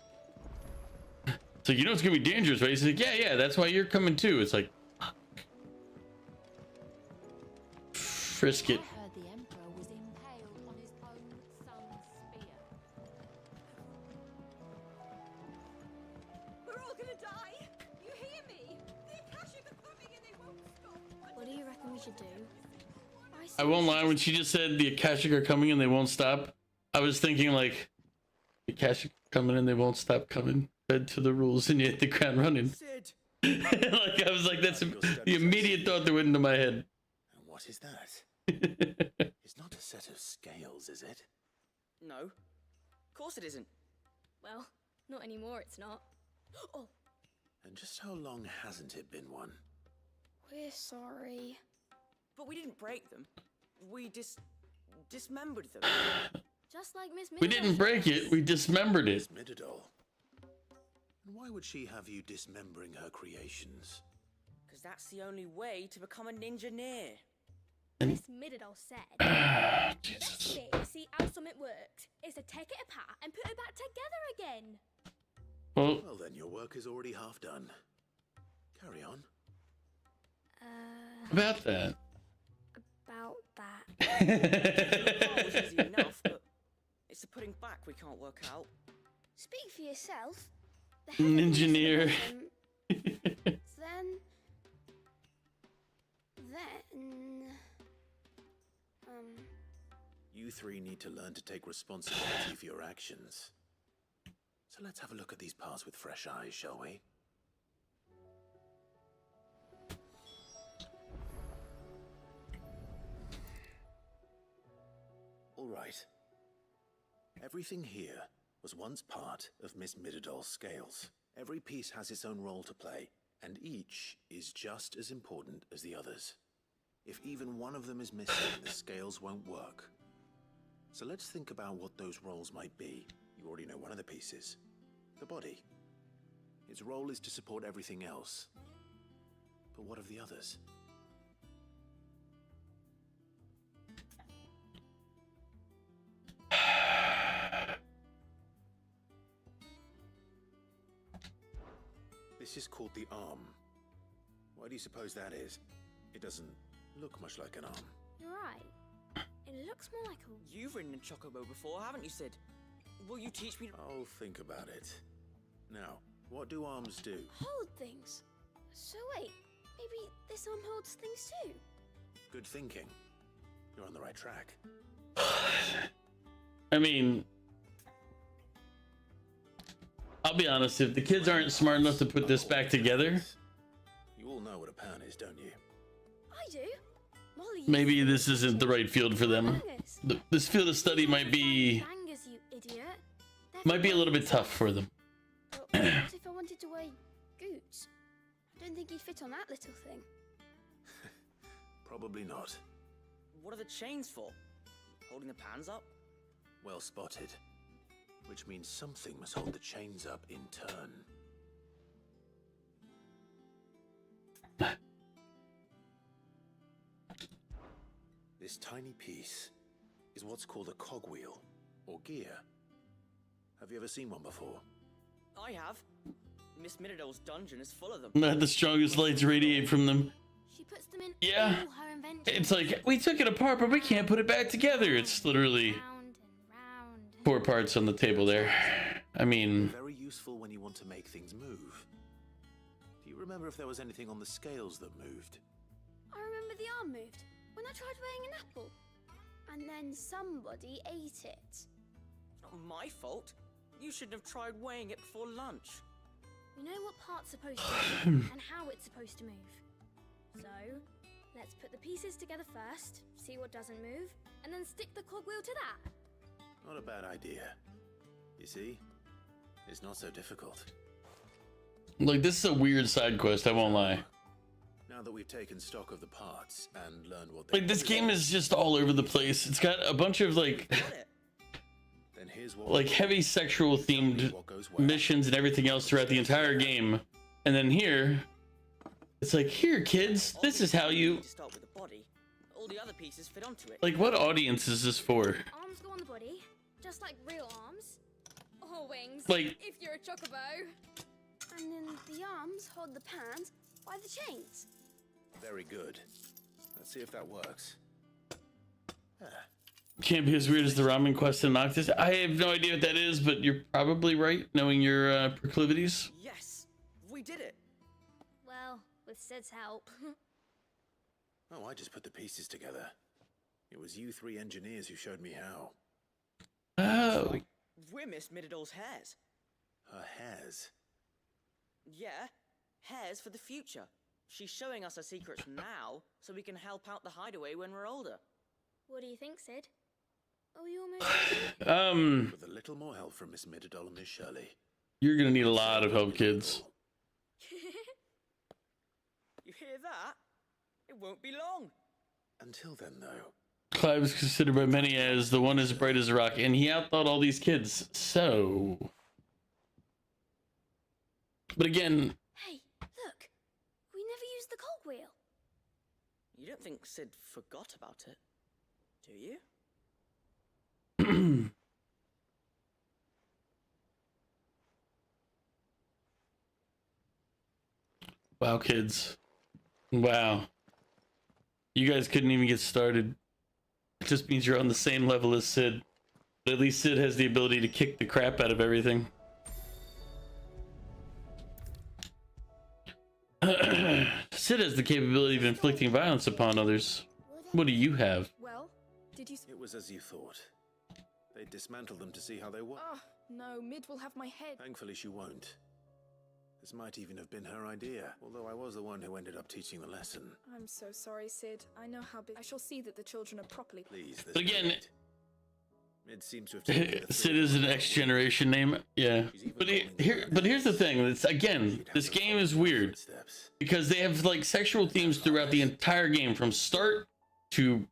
Speaker 1: So you know it's gonna be dangerous, right? He's like, yeah, that's why you're coming too. It's like, fuck. Frisk it.
Speaker 21: I heard the Emperor was impaled on his own son's spear.
Speaker 4: We're all gonna die! You hear me? The Akashic are coming and they won't stop!
Speaker 20: What do you reckon we should do?
Speaker 1: I won't lie, when she just said the Akashic are coming and they won't stop, I was thinking like, the Akashic are coming and they won't stop coming. Fed to the rules and you hit the ground running.
Speaker 7: Sid.
Speaker 1: Like I was like, that's the immediate thought that went into my head.
Speaker 7: And what is that? It's not a set of scales, is it?
Speaker 22: No. Of course it isn't.
Speaker 20: Well, not anymore, it's not. Oh,
Speaker 7: And just how long hasn't it been one?
Speaker 20: we're sorry.
Speaker 22: But we didn't break them. We dismembered them.
Speaker 20: Just like Miss
Speaker 1: We didn't break it, we dismembered it.
Speaker 7: Mididol. And why would she have you dismembering her creations?
Speaker 22: Because that's the only way to become an engineer.
Speaker 20: Miss Mididol said, the best way to see how something works is to take it apart and put it back together again.
Speaker 7: Well, then your work is already half done. Carry on.
Speaker 1: About that.
Speaker 20: About that.
Speaker 22: That was easy enough, but it's the putting back we can't work out.
Speaker 20: Speak for yourself.
Speaker 1: An engineer.
Speaker 20: Then...
Speaker 7: You three need to learn to take responsibility for your actions. So let's have a look at these parts with fresh eyes, shall we? All right. Everything here was once part of Miss Mididol's scales. Every piece has its own role to play, and each is just as important as the others. If even one of them is missing, the scales won't work. So let's think about what those roles might be. You already know one of the pieces. The body. Its role is to support everything else. But what of the others? This is called the arm. Why do you suppose that is? It doesn't look much like an arm.
Speaker 20: You're right. It looks more like a...
Speaker 22: You've ridden a chocobo before, haven't you, Sid? Will you teach me to...
Speaker 7: I'll think about it. Now, what do arms do?
Speaker 20: Hold things. So wait, maybe this arm holds things too?
Speaker 7: Good thinking. You're on the right track.
Speaker 1: I mean, I'll be honest, if the kids aren't smart enough to put this back together,
Speaker 7: You all know what a pan is, don't you?
Speaker 20: I do. Molly.
Speaker 1: maybe this isn't the right field for them. This field of study might be
Speaker 20: Bangers, you idiot.
Speaker 1: a little bit tough for them.
Speaker 20: But what if I wanted to weigh Goots? I don't think he'd fit on that little thing.
Speaker 7: Probably not.
Speaker 22: What are the chains for? Holding the pans up?
Speaker 7: Well spotted. Which means something must hold the chains up in turn. This tiny piece is what's called a cogwheel, or gear. Have you ever seen one before?
Speaker 22: I have. Miss Miradol's dungeon is full of them.
Speaker 1: Not the strongest lights radiate from them.
Speaker 20: She puts them in
Speaker 1: Yeah.
Speaker 20: all her inventions.
Speaker 1: It's like, we took it apart, but we can't put it back together. It's literally 4 parts on the table there. I mean,
Speaker 7: Very useful when you want to make things move. Do you remember if there was anything on the scales that moved?
Speaker 20: I remember the arm moved when I tried weighing an apple. And then somebody ate it.
Speaker 22: Not my fault. You shouldn't have tried weighing it before lunch.
Speaker 20: We know what part's supposed to move and how it's supposed to move. So, let's put the pieces together first, see what doesn't move, and then stick the cogwheel to that.
Speaker 7: Not a bad idea. You see? It's not so difficult.
Speaker 1: like, this is a weird side quest, I won't lie.
Speaker 7: Now that we've taken stock of the parts and learned what they
Speaker 1: Like, this
Speaker 7: do,
Speaker 1: game is just all over the place. It's got a bunch of, like,
Speaker 7: then here's what
Speaker 1: like heavy sexual themed missions and everything else throughout the entire game. And then here, it's like, here, kids, this is how you...
Speaker 22: To start with the body. All the other pieces fit onto it.
Speaker 1: Like, what audience is this for?
Speaker 20: Arms go on the body, just like real arms. Or wings,
Speaker 1: Like-
Speaker 20: if you're a chocobo. And then the arms hold the pans by the chains.
Speaker 7: Very good. Let's see if that works.
Speaker 1: Can't be as weird as the ramen quest in Noctis. I have no idea what that is, but you're probably right, knowing your proclivities.
Speaker 22: Yes, we did it.
Speaker 20: Well, with Sid's help.
Speaker 7: Oh, I just put the pieces together. It was you 3 engineers who showed me how.
Speaker 1: Oh.
Speaker 22: We're Miss Miradol's hairs.
Speaker 7: Her hairs.
Speaker 22: Yeah, hairs for the future. She's showing us her secrets now, so we can help out the hideaway when we're older.
Speaker 20: What do you think, Sid? Are we almost ready?
Speaker 7: With a little more help from Miss Miradol and Miss Shirley.
Speaker 1: You're gonna need a lot of help, kids.
Speaker 22: You hear that? It won't be long.
Speaker 7: Until then, though.
Speaker 1: Clive is considered by many as the one as bright as a rock, and he outthought all these kids, so... But again...
Speaker 20: Hey, look! We never used the cogwheel.
Speaker 22: You don't think Sid forgot about it, do you?
Speaker 1: Wow, kids. Wow. You guys couldn't even get started. It just means you're on the same level as Sid. But at least Sid has the ability to kick the crap out of everything. Sid has the capability of inflicting violence upon others. What do you have?
Speaker 11: Well, did you...
Speaker 7: It was as you thought. They dismantled them to see how they work.
Speaker 11: Ah, no, Mid will have my head.
Speaker 7: Thankfully, she won't. This might even have been her idea, although I was the one who ended up teaching the lesson.
Speaker 11: I'm so sorry, Sid. I know how big... I shall see that the children are properly...
Speaker 7: Please,
Speaker 1: But again...
Speaker 7: Mid seems to have taken the
Speaker 1: Sid is an X generation name, yeah. But here's the thing. It's again, this game is weird because they have like sexual themes throughout the entire game, from start to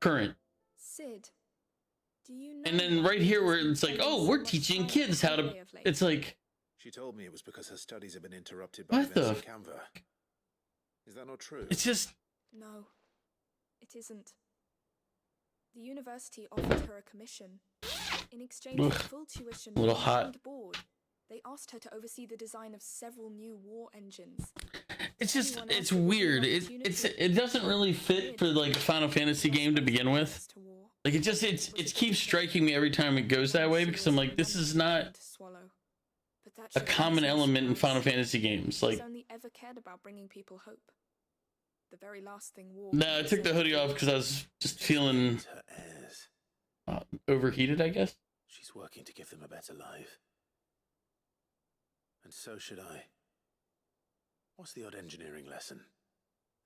Speaker 1: current.
Speaker 11: Sid, do you know...
Speaker 1: And then right here, where it's like, oh, we're teaching kids how to. It's like,
Speaker 7: She told me it was because her studies have been interrupted by
Speaker 1: What the
Speaker 7: events in Canva. Is that not true?
Speaker 1: it's just.
Speaker 11: No, it isn't. The university offered her a commission. In exchange
Speaker 1: Ugh,
Speaker 11: for full tuition
Speaker 1: a little
Speaker 11: and
Speaker 1: hot.
Speaker 11: board, they asked her to oversee the design of several new war engines.
Speaker 1: It's just, it's weird. It doesn't really fit for like a Final Fantasy game to begin with. Like it keeps striking me every time it goes that way because I'm like, this is not a common element in Final Fantasy games. Like,
Speaker 11: She's only ever cared about bringing people hope. The very last thing War.
Speaker 1: No, I took the hoodie off because I was just feeling overheated, I guess.
Speaker 7: She's working to give them a better life. And so should I. What's the odd engineering lesson?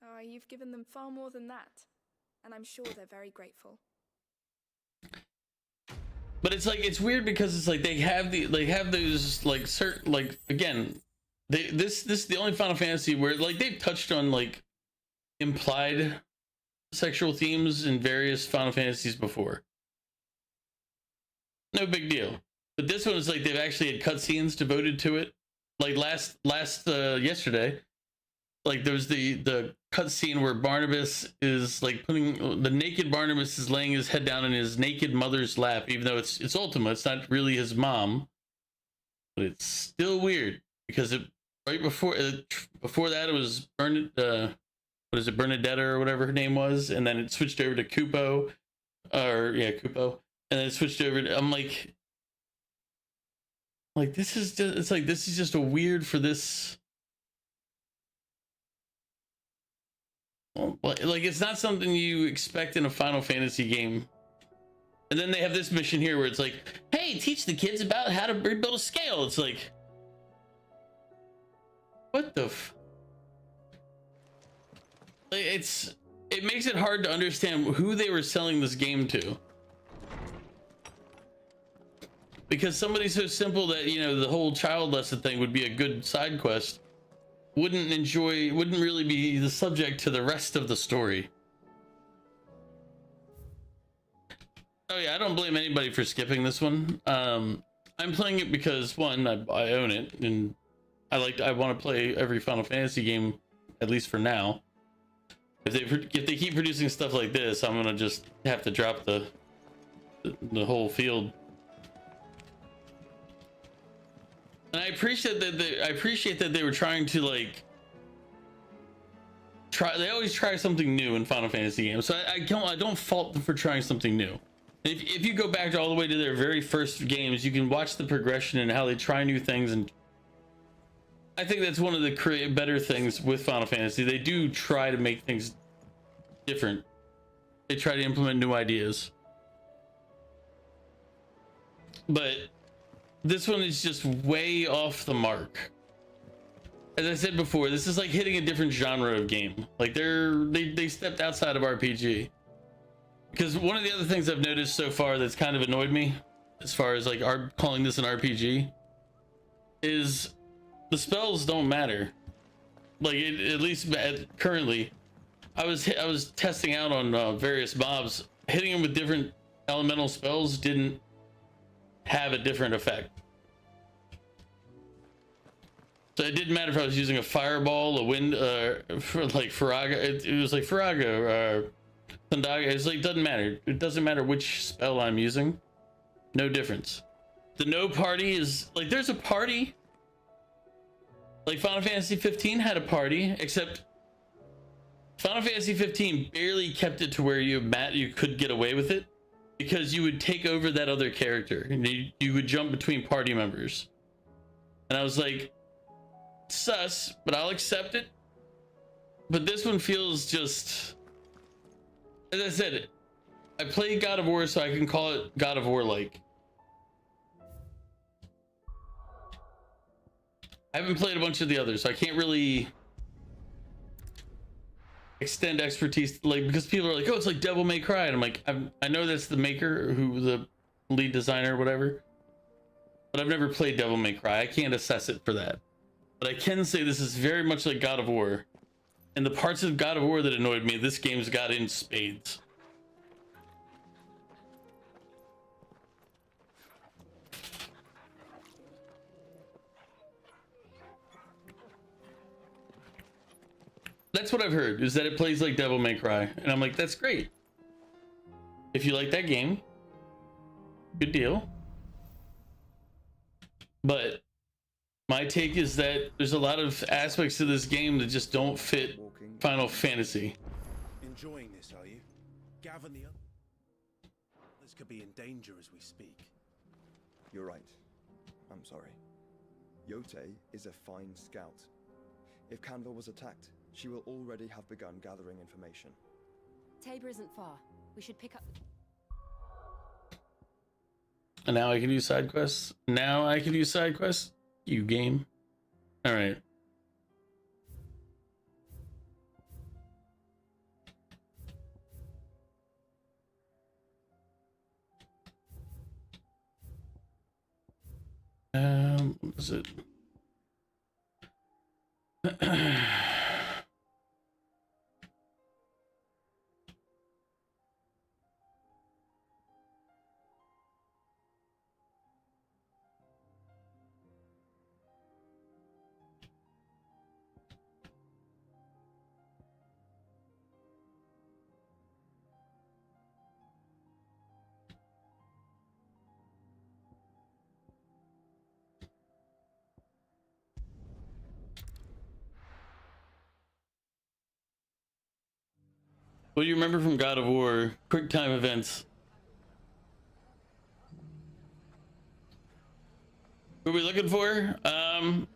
Speaker 11: Oh, you've given them far more than that. And I'm sure they're very grateful.
Speaker 1: But it's like, it's weird because it's like they have those like certain, like, again, this is the only Final Fantasy where like they've touched on like implied sexual themes in various Final Fantasies before. No big deal. But this one is like they've actually had cutscenes devoted to it. Like yesterday, like there was the cutscene where Barnabas is like the naked Barnabas is laying his head down in his naked mother's lap, even though it's Ultima, it's not really his mom. But it's still weird because right before that it was Bernadetta or whatever her name was, and then it switched over to Kupo, Kupo, and then it switched over to, I'm like this is just, it's like this is just a weird for this. Like it's not something you expect in a Final Fantasy game. And then they have this mission here where it's like, hey, teach the kids about how to rebuild a scale. It's like, what the it makes it hard to understand who they were selling this game to. Because somebody so simple that, you know, the whole child lesson thing would be a good side quest wouldn't really be the subject to the rest of the story. Oh yeah, I don't blame anybody for skipping this one. I'm playing it because one, I own it, and I want to play every Final Fantasy game, at least for now. If they keep producing stuff like this, I'm gonna just have to drop the whole field. And I appreciate that they were trying to like they always try something new in Final Fantasy games, so I don't fault them for trying something new. If you go back all the way to their very first games, you can watch the progression and how they try new things, and I think that's one of the better things with Final Fantasy. They do try to make things different. They try to implement new ideas, but this one is just way off the mark. As I said before, this is like hitting a different genre of game. Like they stepped outside of RPG. Because one of the other things I've noticed so far that's kind of annoyed me, as far as like calling this an RPG, is the spells don't matter. Like at least currently, I was testing out on various mobs. Hitting them with different elemental spells didn't have a different effect. So it didn't matter if I was using a fireball, a wind, for like Faraga. It was like Faraga or Thundaga. It's like, doesn't matter. It doesn't matter which spell I'm using. No difference. The no party is like, there's a party. Like Final Fantasy 15 had a party, except Final Fantasy 15 barely kept it to where you could get away with it, because you would take over that other character and you would jump between party members. And I was like, sus, but I'll accept it. But this one feels just, as I said, I played God of War, so I can call it God of War like. I haven't played a bunch of the others, so I can't really extend expertise, like, because people are like, oh, it's like Devil May Cry, and I'm like, I know that's the maker, who the lead designer or whatever, but I've never played Devil May Cry. I can't assess it for that. But I can say this is very much like God of War, and the parts of God of War that annoyed me, this game's got in spades. That's what I've heard, is that it plays like Devil May Cry, and I'm like, that's great. If you like that game, good deal. But my take is that there's a lot of aspects to this game that just don't fit Final Fantasy.
Speaker 3: Enjoying this, are you? Gavin, the others could be in danger as we speak.
Speaker 17: You're right. I'm sorry. Yote is a fine scout. If Canva was attacked, She will already have begun gathering information.
Speaker 10: Tabor isn't far. We should pick up.
Speaker 1: And now I can do side quests. Now I can do side quests. You game. All right. What is it? What do you remember from God of War? Quick time events. What are we looking for? Not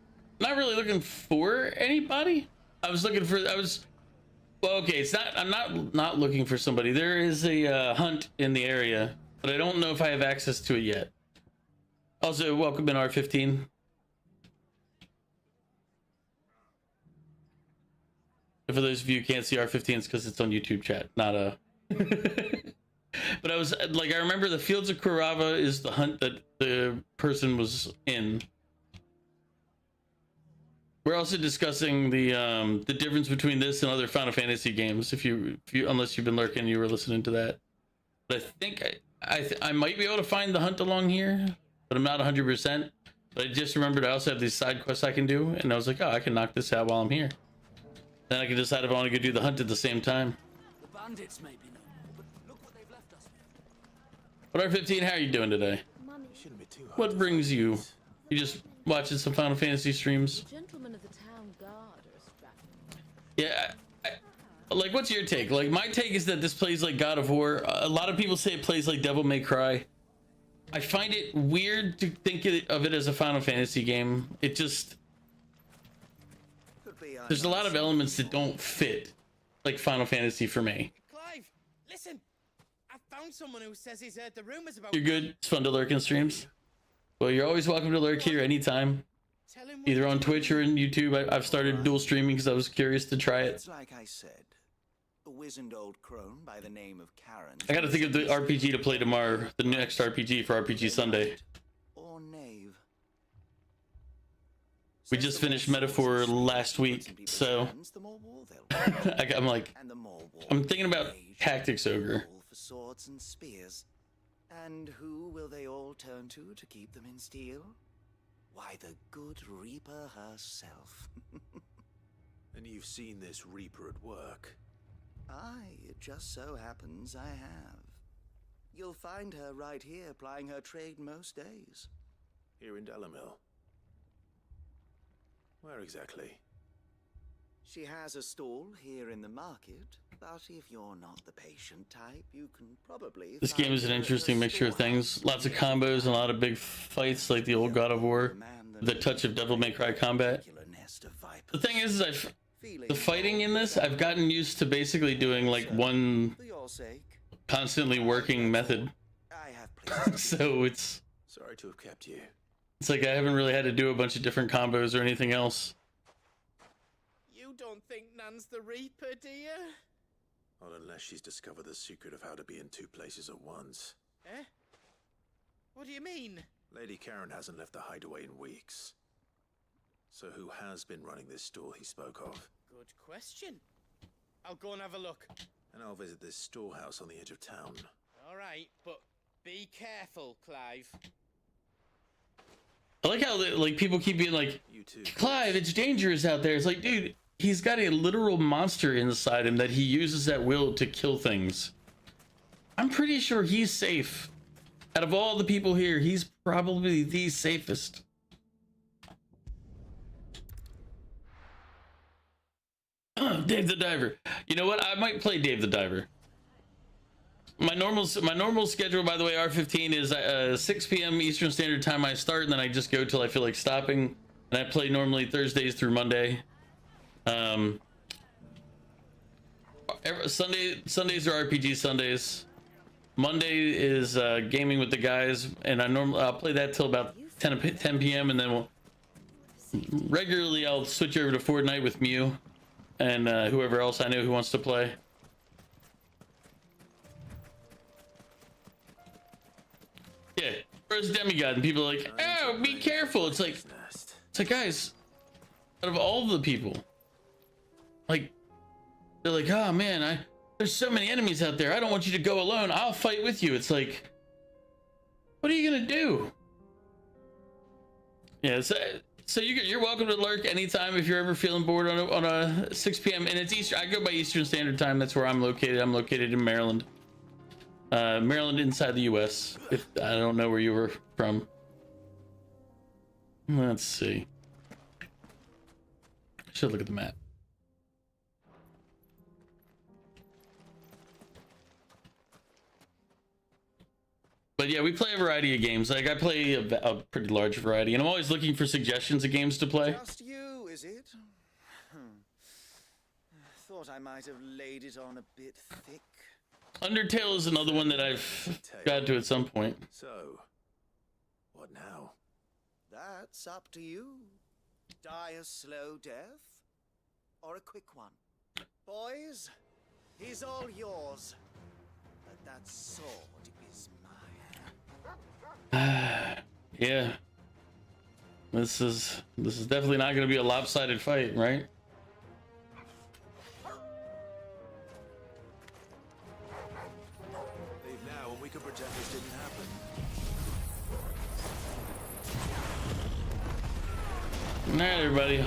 Speaker 1: really looking for anybody. Well, okay, it's not, I'm not looking for somebody. There is a hunt in the area, but I don't know if I have access to it yet. Also, welcome in R15. For those of you who can't see R15, it's because it's on YouTube chat, not a... But I was like, I remember the Fields of Kurava is the hunt that the person was in. We're also discussing the difference between this and other Final Fantasy games. If you unless you've been lurking, you were listening to that. But I think I might be able to find the hunt along here, but I'm not 100%. But I just remembered I also have these side quests I can do, and I was like, oh, I can knock this out while I'm here. Then I can decide if I want to go do the hunt at the same time.
Speaker 15: The bandits may be no more, but look what they've left us with.
Speaker 1: But R15, how are you doing today? What brings you? You just watching some Final Fantasy streams?
Speaker 5: Gentlemen of the town guard are
Speaker 1: Yeah, like, what's your take? Like, my take is that this plays like God of War. A lot of people say it plays like Devil May Cry. I find it weird to think of it as a Final Fantasy game. It just... There's a lot of elements that don't fit like Final Fantasy for me.
Speaker 9: Clive, listen. I found someone who says he's heard the rumors about...
Speaker 1: You're good. It's fun to lurk in streams. Well, you're always welcome to lurk here anytime. Either on Twitch or in YouTube. I've started dual streaming because I was curious to try it.
Speaker 23: It's like I said. A wizened old crone by the name of Karen.
Speaker 1: I gotta think of the RPG to play tomorrow. The next RPG for RPG Sunday.
Speaker 23: Or knave.
Speaker 1: We just finished Metaphor last week, so I'm like, I'm thinking about Tactics Ogre.
Speaker 23: For swords and spears. And who will they all turn to keep them in steel? Why, the good Reaper herself.
Speaker 7: And you've seen this Reaper at work?
Speaker 23: Aye, it just so happens I have. You'll find her right here plying her trade most days.
Speaker 7: Here in Dalamil? Where exactly?
Speaker 23: She has a stall here in the market, but if you're not the patient type, you can probably...
Speaker 1: This game is an interesting mixture of things. Lots of combos and a lot of big fights like the old God of War. With a touch of Devil May Cry combat. The thing is the fighting in this, I've gotten used to basically doing like one constantly working method. So it's...
Speaker 7: Sorry to have kept you.
Speaker 1: It's like I haven't really had to do a bunch of different combos or anything else.
Speaker 9: You don't think Nan's the Reaper, do you?
Speaker 7: Not unless she's discovered the secret of how to be in two places at once.
Speaker 9: Eh? What do you mean?
Speaker 7: Lady Karen hasn't left the hideaway in weeks. So who has been running this stall he spoke of?
Speaker 9: Good question. I'll go and have a look.
Speaker 7: And I'll visit this storehouse on the edge of town.
Speaker 9: All right, but be careful, Clive.
Speaker 1: I like how like people keep being like, Clive, it's dangerous out there. It's like, dude, he's got a literal monster inside him that he uses at will to kill things. I'm pretty sure he's safe. Out of all the people here, he's probably the safest. Dave the Diver. You know what? I might play Dave the Diver. My normal schedule, by the way, R15 is 6 p.m. Eastern Standard Time. I start and then I just go till I feel like stopping. And I play normally Thursdays through Monday. Sundays are RPG Sundays. Monday is gaming with the guys, and I'll play that till about 10 p.m. and then regularly I'll switch over to Fortnite with Mew and whoever else I know who wants to play. Yeah, where's Demigod? And people are like, oh, be careful. It's like, guys, out of all the people, like, they're like, oh man, there's so many enemies out there. I don't want you to go alone. I'll fight with you. It's like, what are you gonna do? Yeah, so you're welcome to lurk anytime if you're ever feeling bored on a 6 p.m. and it's Eastern. I go by Eastern Standard Time. That's where I'm located. I'm located in Maryland. Maryland inside the U.S. If I don't know where you were from. Let's see. Should look at the map. But yeah, we play a variety of games. Like I play a pretty large variety, and I'm always looking for suggestions of games to play.
Speaker 23: Just you, is it? Thought I might have laid it on a bit thick.
Speaker 1: Undertale is another one that I've got to at some point.
Speaker 7: So, what now?
Speaker 23: That's up to you. Die a slow death, or a quick one. Boys, he's all yours. But that sword is mine.
Speaker 1: Yeah. This is definitely not going to be a lopsided fight, right?
Speaker 7: Leave now and we can pretend this didn't happen.
Speaker 1: All right, everybody.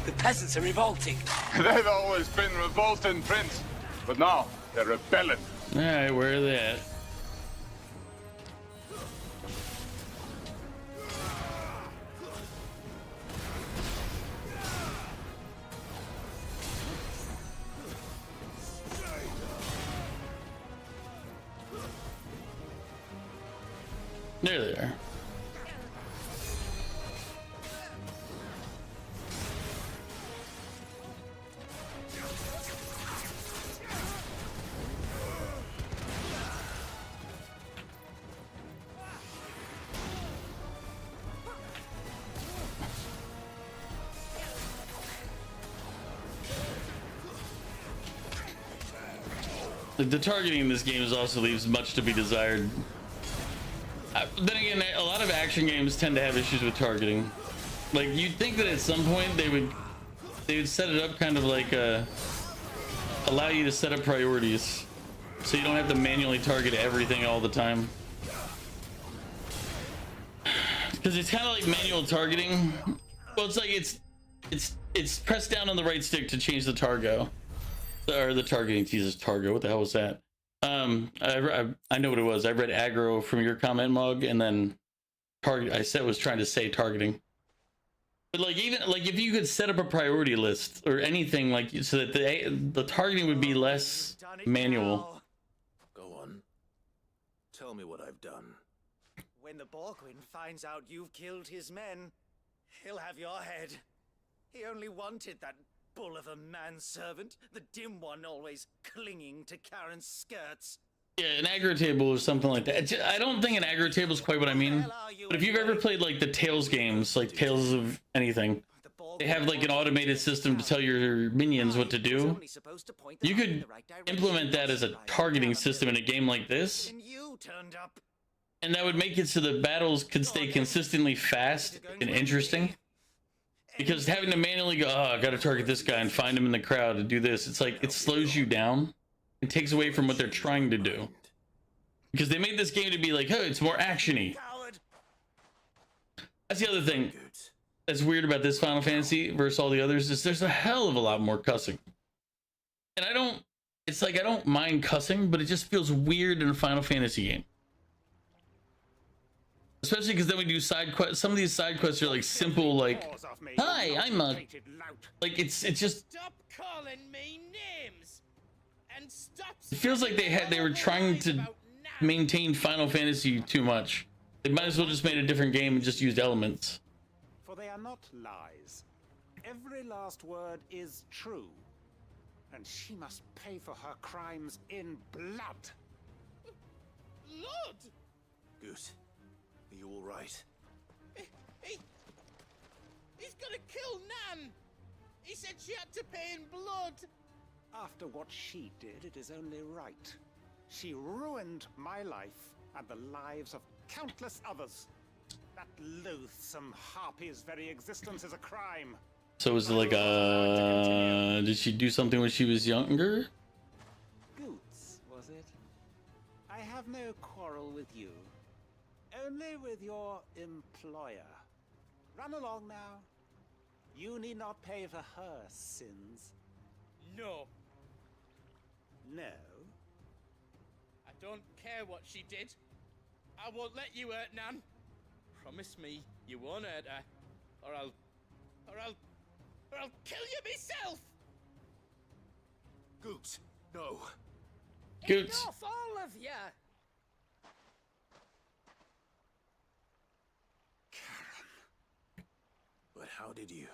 Speaker 15: The peasants are revolting.
Speaker 2: They've always been revolting, Prince. But now, they're rebelling.
Speaker 1: Alright, where are they at? There they are. The targeting in this game also leaves much to be desired. Then again, a lot of action games tend to have issues with targeting. Like you'd think that at some point they would set it up kind of like allow you to set up priorities, so you don't have to manually target everything all the time. Because it's kind of like manual targeting. Well, it's like it's pressed down on the right stick to change the target. Or the targeting. Jesus, Targo, what the hell was that? I know what it was. I read aggro from your comment, Mug, and then target. I said was trying to say targeting. But like even like if you could set up a priority list or anything like so that the targeting would be less manual.
Speaker 7: Go on. Tell me what I've done.
Speaker 23: When the Borgwin finds out you've killed his men, he'll have your head. He only wanted that bull of a manservant, the dim one always clinging to Karen's skirts.
Speaker 1: Yeah, an aggro table or something like that. I don't think an aggro table is quite what I mean. But if you've ever played like the Tales games, like Tales of anything, they have like an automated system to tell your minions what to do. You could implement that as a targeting system in a game like this. And that would make it so the battles could stay consistently fast and interesting. Because having to manually go, oh, I gotta target this guy and find him in the crowd to do this, it's like, it slows you down. It takes away from what they're trying to do. Because they made this game to be like, oh, it's more action-y. That's the other thing that's weird about this Final Fantasy versus all the others, is there's a hell of a lot more cussing. And I don't it's like I don't mind cussing, but it just feels weird in a Final Fantasy game. Especially because then we do side quests. Some of these side quests are like simple, like, "Hi, I'm a," like it's just.
Speaker 9: Stop calling me names, and stop.
Speaker 1: It feels like they were trying to maintain Final Fantasy too much. They might as well just made a different game and just used elements.
Speaker 6: For they are not lies. Every last word is true. And she must pay for her crimes in blood.
Speaker 9: Blood?
Speaker 7: Goose, are you all right?
Speaker 9: He's gonna kill Nan. He said she had to pay in blood.
Speaker 6: After what she did, it is only right. She ruined my life and the lives of countless others. That loathsome harpy's very existence is a crime.
Speaker 1: So is it like did she do something when she was younger?
Speaker 6: Goots, was it? I have no quarrel with you. Only with your employer. Run along now. You need not pay for her sins.
Speaker 9: No.
Speaker 6: No?
Speaker 9: I don't care what she did. I won't let you hurt Nan. Promise me you won't hurt her, or I'll kill you myself.
Speaker 7: Goots, no.
Speaker 1: Goots.
Speaker 14: Enough, all of you.
Speaker 7: But how did you?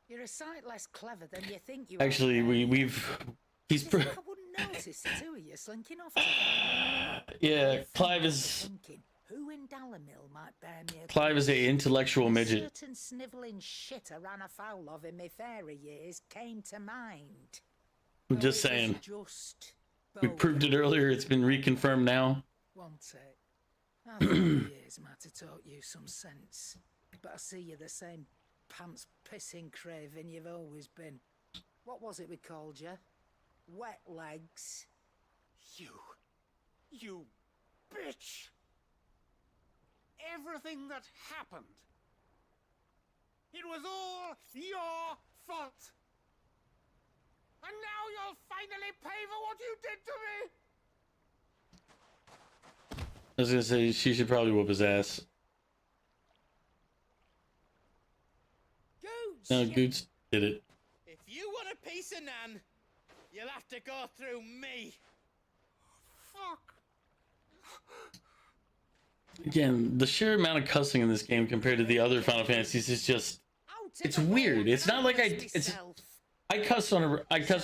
Speaker 14: You're a sight less clever than you think you
Speaker 1: Actually,
Speaker 14: are.
Speaker 1: he's
Speaker 14: I wouldn't notice the two of you slinking off together.
Speaker 1: yeah, Clive is
Speaker 14: Thinking, who in Dalamil might bear me a
Speaker 1: Clive is a intellectual midget.
Speaker 14: certain snivelling shit I ran afoul of in my fairy years came to mind.
Speaker 1: I'm just saying.
Speaker 14: Just
Speaker 1: We proved it earlier. It's been reconfirmed now.
Speaker 14: Want it? I thought years might have taught you some sense, but I see you're the same pants pissing craven you've always been. What was it we called you? Wet legs.
Speaker 6: You bitch! Everything that happened, it was all your fault! And now you'll finally pay for what you did to me!
Speaker 1: I was gonna say she should probably whoop his ass.
Speaker 14: Goots!
Speaker 1: No, Goots did it.
Speaker 9: If you want a piece of Nan, you'll have to go through me.
Speaker 6: Fuck!
Speaker 1: Again, the sheer amount of cussing in this game compared to the other Final Fantasies is just, it's weird. It's not like I cuss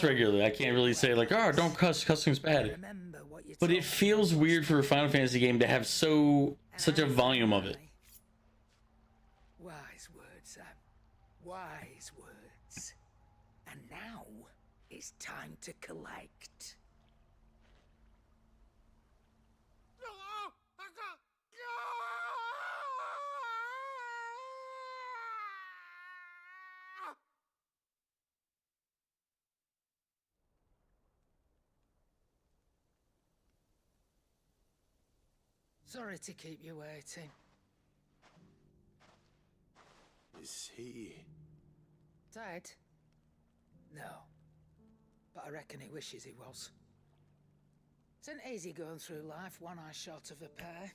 Speaker 1: regularly. I can't really say like, oh, don't cuss, cussing's bad. But it feels weird for a Final Fantasy game to have such a volume of it.
Speaker 14: Wise words, Sam. Wise words. And now it's time to collect. Sorry to keep you waiting.
Speaker 7: Is he...
Speaker 14: Dead? No. But I reckon he wishes he was. It isn't easy going through life one eye short of a pair.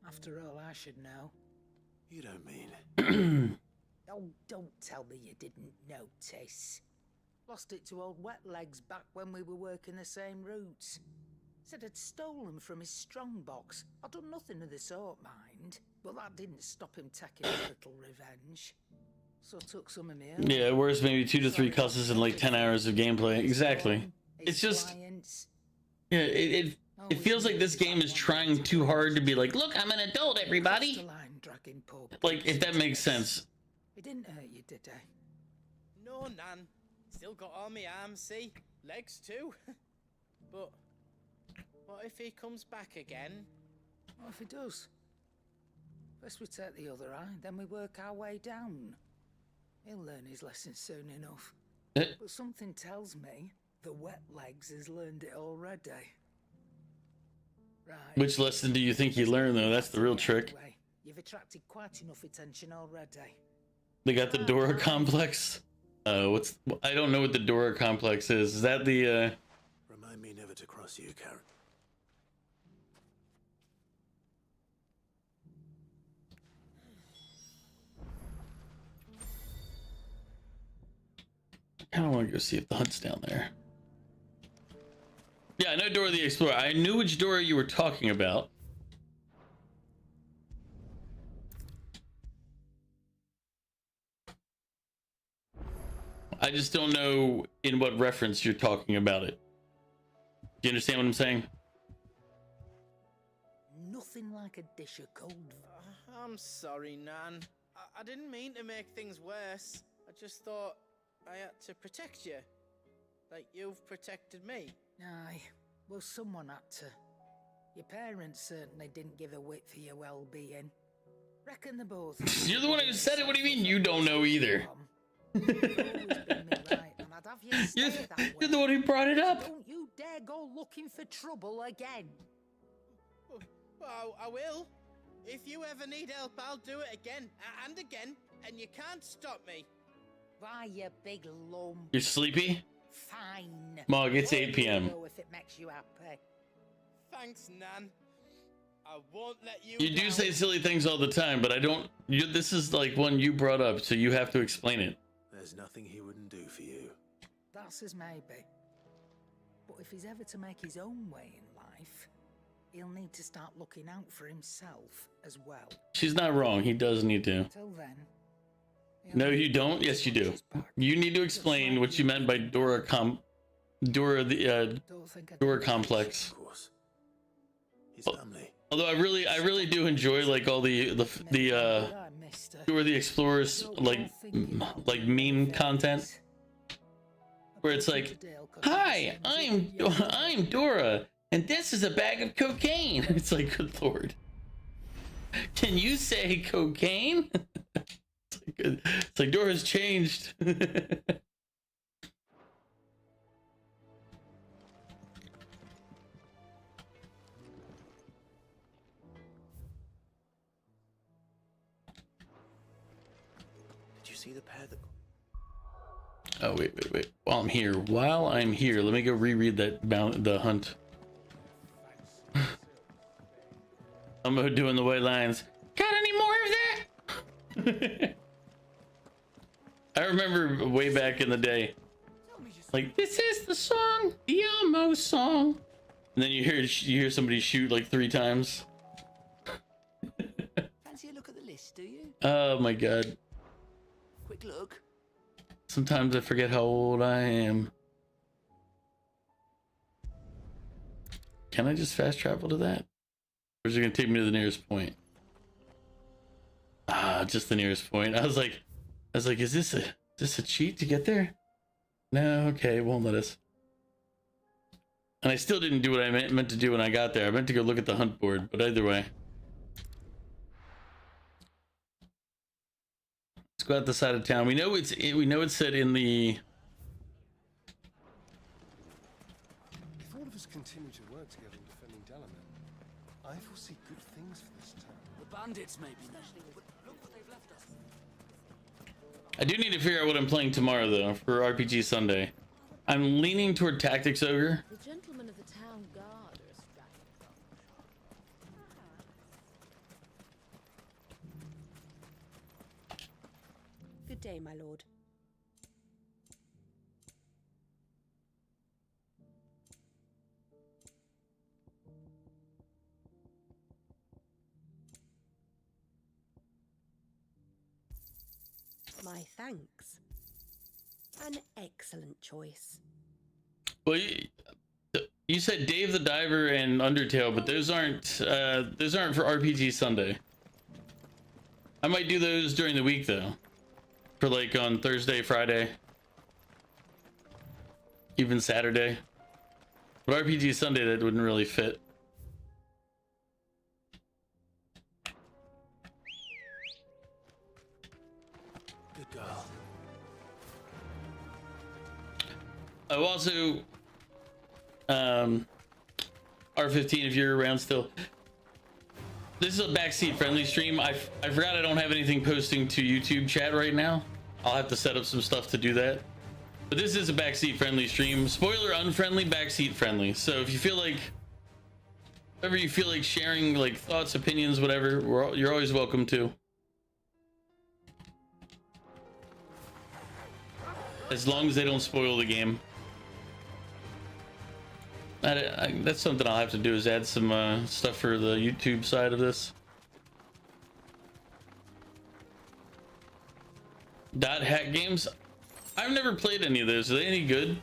Speaker 14: After all, I should know.
Speaker 7: You don't mean...
Speaker 14: Oh, don't tell me you didn't notice. Lost it to old Wet Legs back when we were working the same routes. Said I'd stolen from his strongbox. I'd done nothing of the sort, mind. But that didn't stop him taking a little revenge. So I took some of me own.
Speaker 1: Yeah, whereas maybe 2 to 3 cusses in like 10 hours of gameplay. Exactly. It's just... Yeah, it feels like this game is trying too hard to be like, look, I'm an adult, everybody. Like, if that makes sense.
Speaker 14: It didn't hurt you, did I?
Speaker 9: No, Nan. Still got all my arms, see? Legs too. But what if he comes back again?
Speaker 14: What if he does? First we take the other eye, then we work our way down. He'll learn his lesson soon enough. But something tells me the Wet Legs has learned it already. Right.
Speaker 1: Which lesson do you think he learned, though? That's the real trick.
Speaker 14: You've attracted quite enough attention already.
Speaker 1: They got the Dora complex. What's I don't know what the Dora complex is. Is that the
Speaker 7: Remind me never to cross you, Karen.
Speaker 1: I kind of want to go see if the hunt's down there. Yeah, I know Dora the Explorer. I knew which Dora you were talking about. I just don't know in what reference you're talking about it. Do you understand what I'm saying?
Speaker 14: Nothing like a dish of cold.
Speaker 9: I'm sorry, Nan. I didn't mean to make things worse. I just thought I had to protect you. Like you've protected me.
Speaker 14: Aye, well, someone had to. Your parents certainly didn't give a whit for your well-being. Reckon they both.
Speaker 1: You're the one who said it. What do you mean you don't know either? You're the one who brought it up.
Speaker 14: Don't you dare go looking for trouble again.
Speaker 9: Well, I will. If you ever need help, I'll do it again and again, and you can't stop me.
Speaker 14: Why, you big lump.
Speaker 1: You're sleepy?
Speaker 14: Fine.
Speaker 1: Mog, it's 8 p.m.
Speaker 14: If it makes you happy.
Speaker 9: Thanks, Nan. I won't let you
Speaker 1: You do
Speaker 9: down.
Speaker 1: say silly things all the time, but I don't. This is like one you brought up, so you have to explain it.
Speaker 7: There's nothing he wouldn't do for you.
Speaker 14: That's his maybe. But if he's ever to make his own way in life, he'll need to start looking out for himself as well.
Speaker 1: She's not wrong. He does need to.
Speaker 14: Till then.
Speaker 1: No, you don't. Yes, you do. You need to explain what you meant by Dora complex.
Speaker 7: Of course. His family.
Speaker 1: Although I really do enjoy like all the Dora the Explorer's like meme content, where it's like, "Hi, I'm Dora, and this is a bag of cocaine." It's like, good lord, can you say cocaine? It's like Dora's changed.
Speaker 7: See the pair that...
Speaker 1: Oh wait. While I'm here, let me go reread the hunt. I'm doing the white lines. Got any more of that? I remember way back in the day, like, this is the song, the Elmo song, and then you hear somebody shoot like 3 times.
Speaker 15: Fancy a look at the list, do you?
Speaker 1: Oh my god.
Speaker 15: Quick look.
Speaker 1: Sometimes I forget how old I am. Can I just fast travel to that? Or is it gonna take me to the nearest point? Ah, just the nearest point. I was like, is this a cheat to get there? No, okay, it won't let us. And I still didn't do what I meant to do when I got there. I meant to go look at the hunt board, but either way. Let's go out the side of town. We know it's said in the.
Speaker 3: If all of us continue to work together in defending Dalamir, I foresee good things for this town.
Speaker 15: The bandits maybe now, but look what they've left us.
Speaker 1: I do need to figure out what I'm playing tomorrow though for RPG Sunday. I'm leaning toward Tactics Ogre.
Speaker 5: The gentlemen of the town guard are a strapping bunch.
Speaker 12: Good day, my lord. My thanks. An excellent choice.
Speaker 1: Well, you said Dave the Diver and Undertale, but those aren't for RPG Sunday. I might do those during the week though, for like on Thursday, Friday, even Saturday. But RPG Sunday, that wouldn't really fit.
Speaker 7: Good girl.
Speaker 1: Oh, also, R15, if you're around still. This is a backseat friendly stream. I forgot I don't have anything posting to YouTube chat right now. I'll have to set up some stuff to do that. But this is a backseat friendly stream. Spoiler unfriendly, backseat friendly. So if you feel like, whatever you feel like sharing, like thoughts, opinions, whatever, you're always welcome to. As long as they don't spoil the game. That's something I'll have to do, is add some stuff for the YouTube side of this. Dot hack games. I've never played any of those. Are they any good?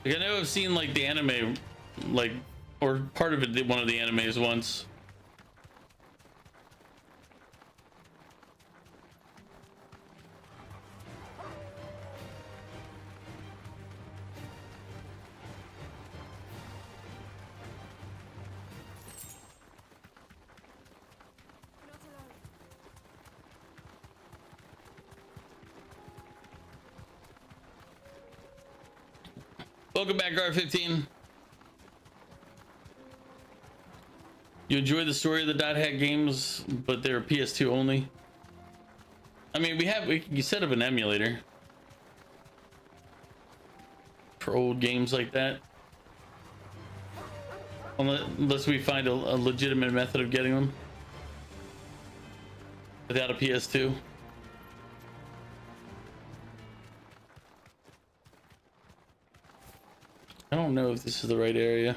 Speaker 1: Like, I know I've seen like the anime, like, or part of it, one of the animes once. Welcome back, R15. You enjoy the story of the Dot Hack games, but they're PS2 only. I mean, we can set up an emulator for old games like that, unless we find a legitimate method of getting them without a PS2. I don't know if this is the right area.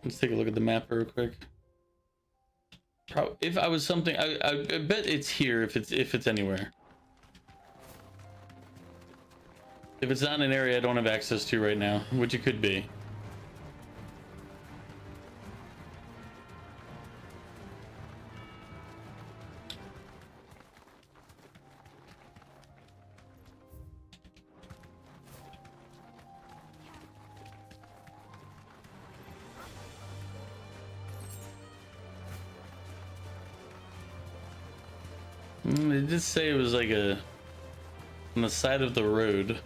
Speaker 1: Let's take a look at the map real quick. If I was something, I bet it's here if it's anywhere. If it's not an area I don't have access to right now, which it could be. They did say it was like on the side of the road.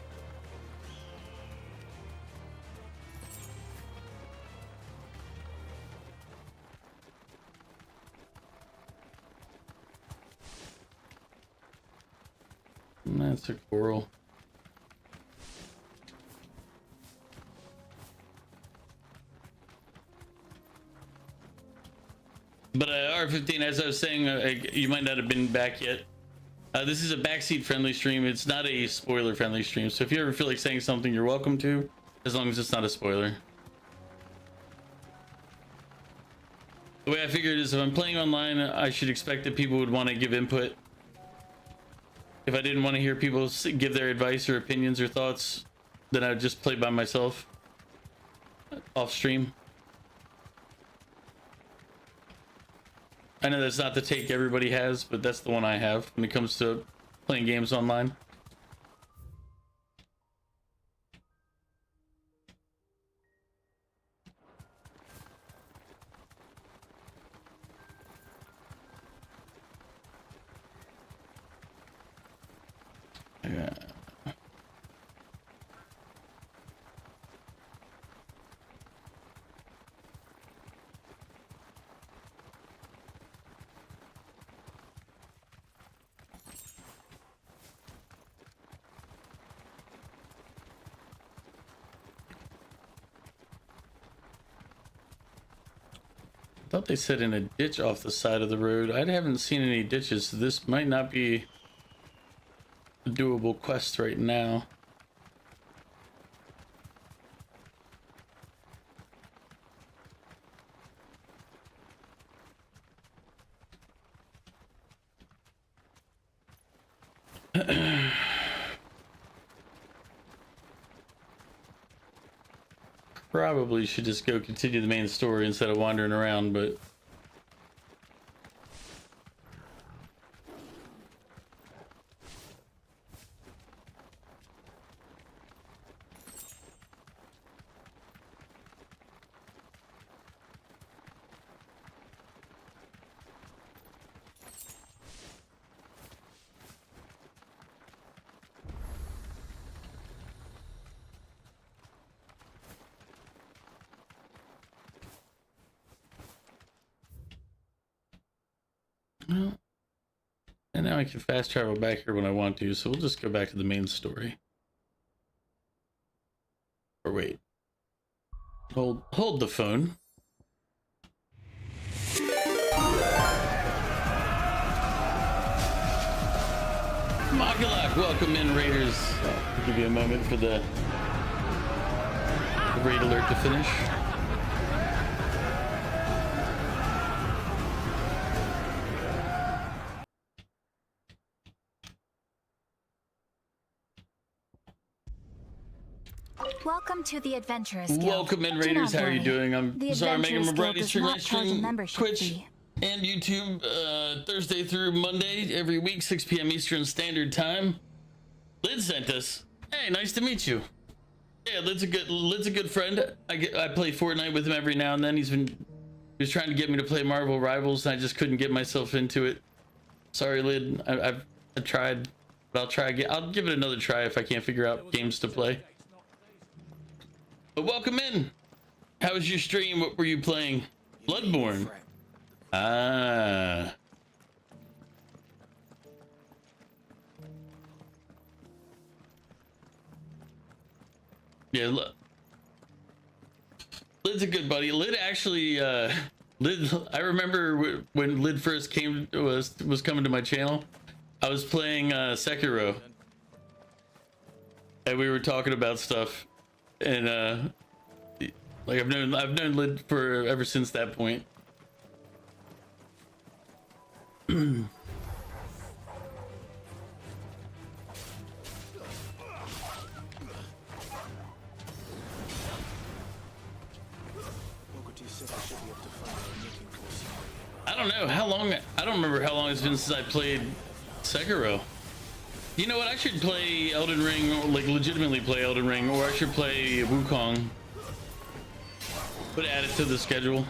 Speaker 1: That's a coral. But R15, as I was saying, you might not have been back yet. This is a backseat friendly stream. It's not a spoiler friendly stream. So if you ever feel like saying something, you're welcome to, as long as it's not a spoiler. The way I figured is if I'm playing online, I should expect that people would want to give input. If I didn't want to hear people give their advice or opinions or thoughts, then I would just play by myself off stream. I know that's not the take everybody has, but that's the one I have when it comes to playing games online. Yeah. I thought they said in a ditch off the side of the road. I haven't seen any ditches, so this might not be a doable quest right now. Probably should just go continue the main story instead of wandering around, but And now I can fast travel back here when I want to, so we'll just go back to the main story. Or wait. Hold the phone. Magulak, welcome in, Raiders. I'll give you a moment for the raid alert to finish.
Speaker 8: Welcome to the Adventurers Guild.
Speaker 1: Welcome in, Raiders. How are you doing? I'm CzarOmega. My brightest stream live stream Twitch
Speaker 8: fee.
Speaker 1: and YouTube Thursday through Monday every week, 6 p.m. Eastern Standard Time. Lid sent us. Hey, nice to meet you. Yeah, Lid's a good friend. I play Fortnite with him every now and then. He was trying to get me to play Marvel Rivals, and I just couldn't get myself into it. Sorry, Lid. I've tried, but I'll try again. I'll give it another try if I can't figure out games to play. But welcome in. How was your stream? What were you playing? Bloodborne. Ah. Yeah, Lid's a good buddy. Lid actually, Lid. I remember when Lid first was coming to my channel. I was playing Sekiro, and we were talking about stuff. And like I've known Lid for ever since that point. I don't know how long. I don't remember how long it's been since I played Sekiro. You know what? I should play Elden Ring, or like legitimately play Elden Ring, or I should play Wukong. But add it to the schedule.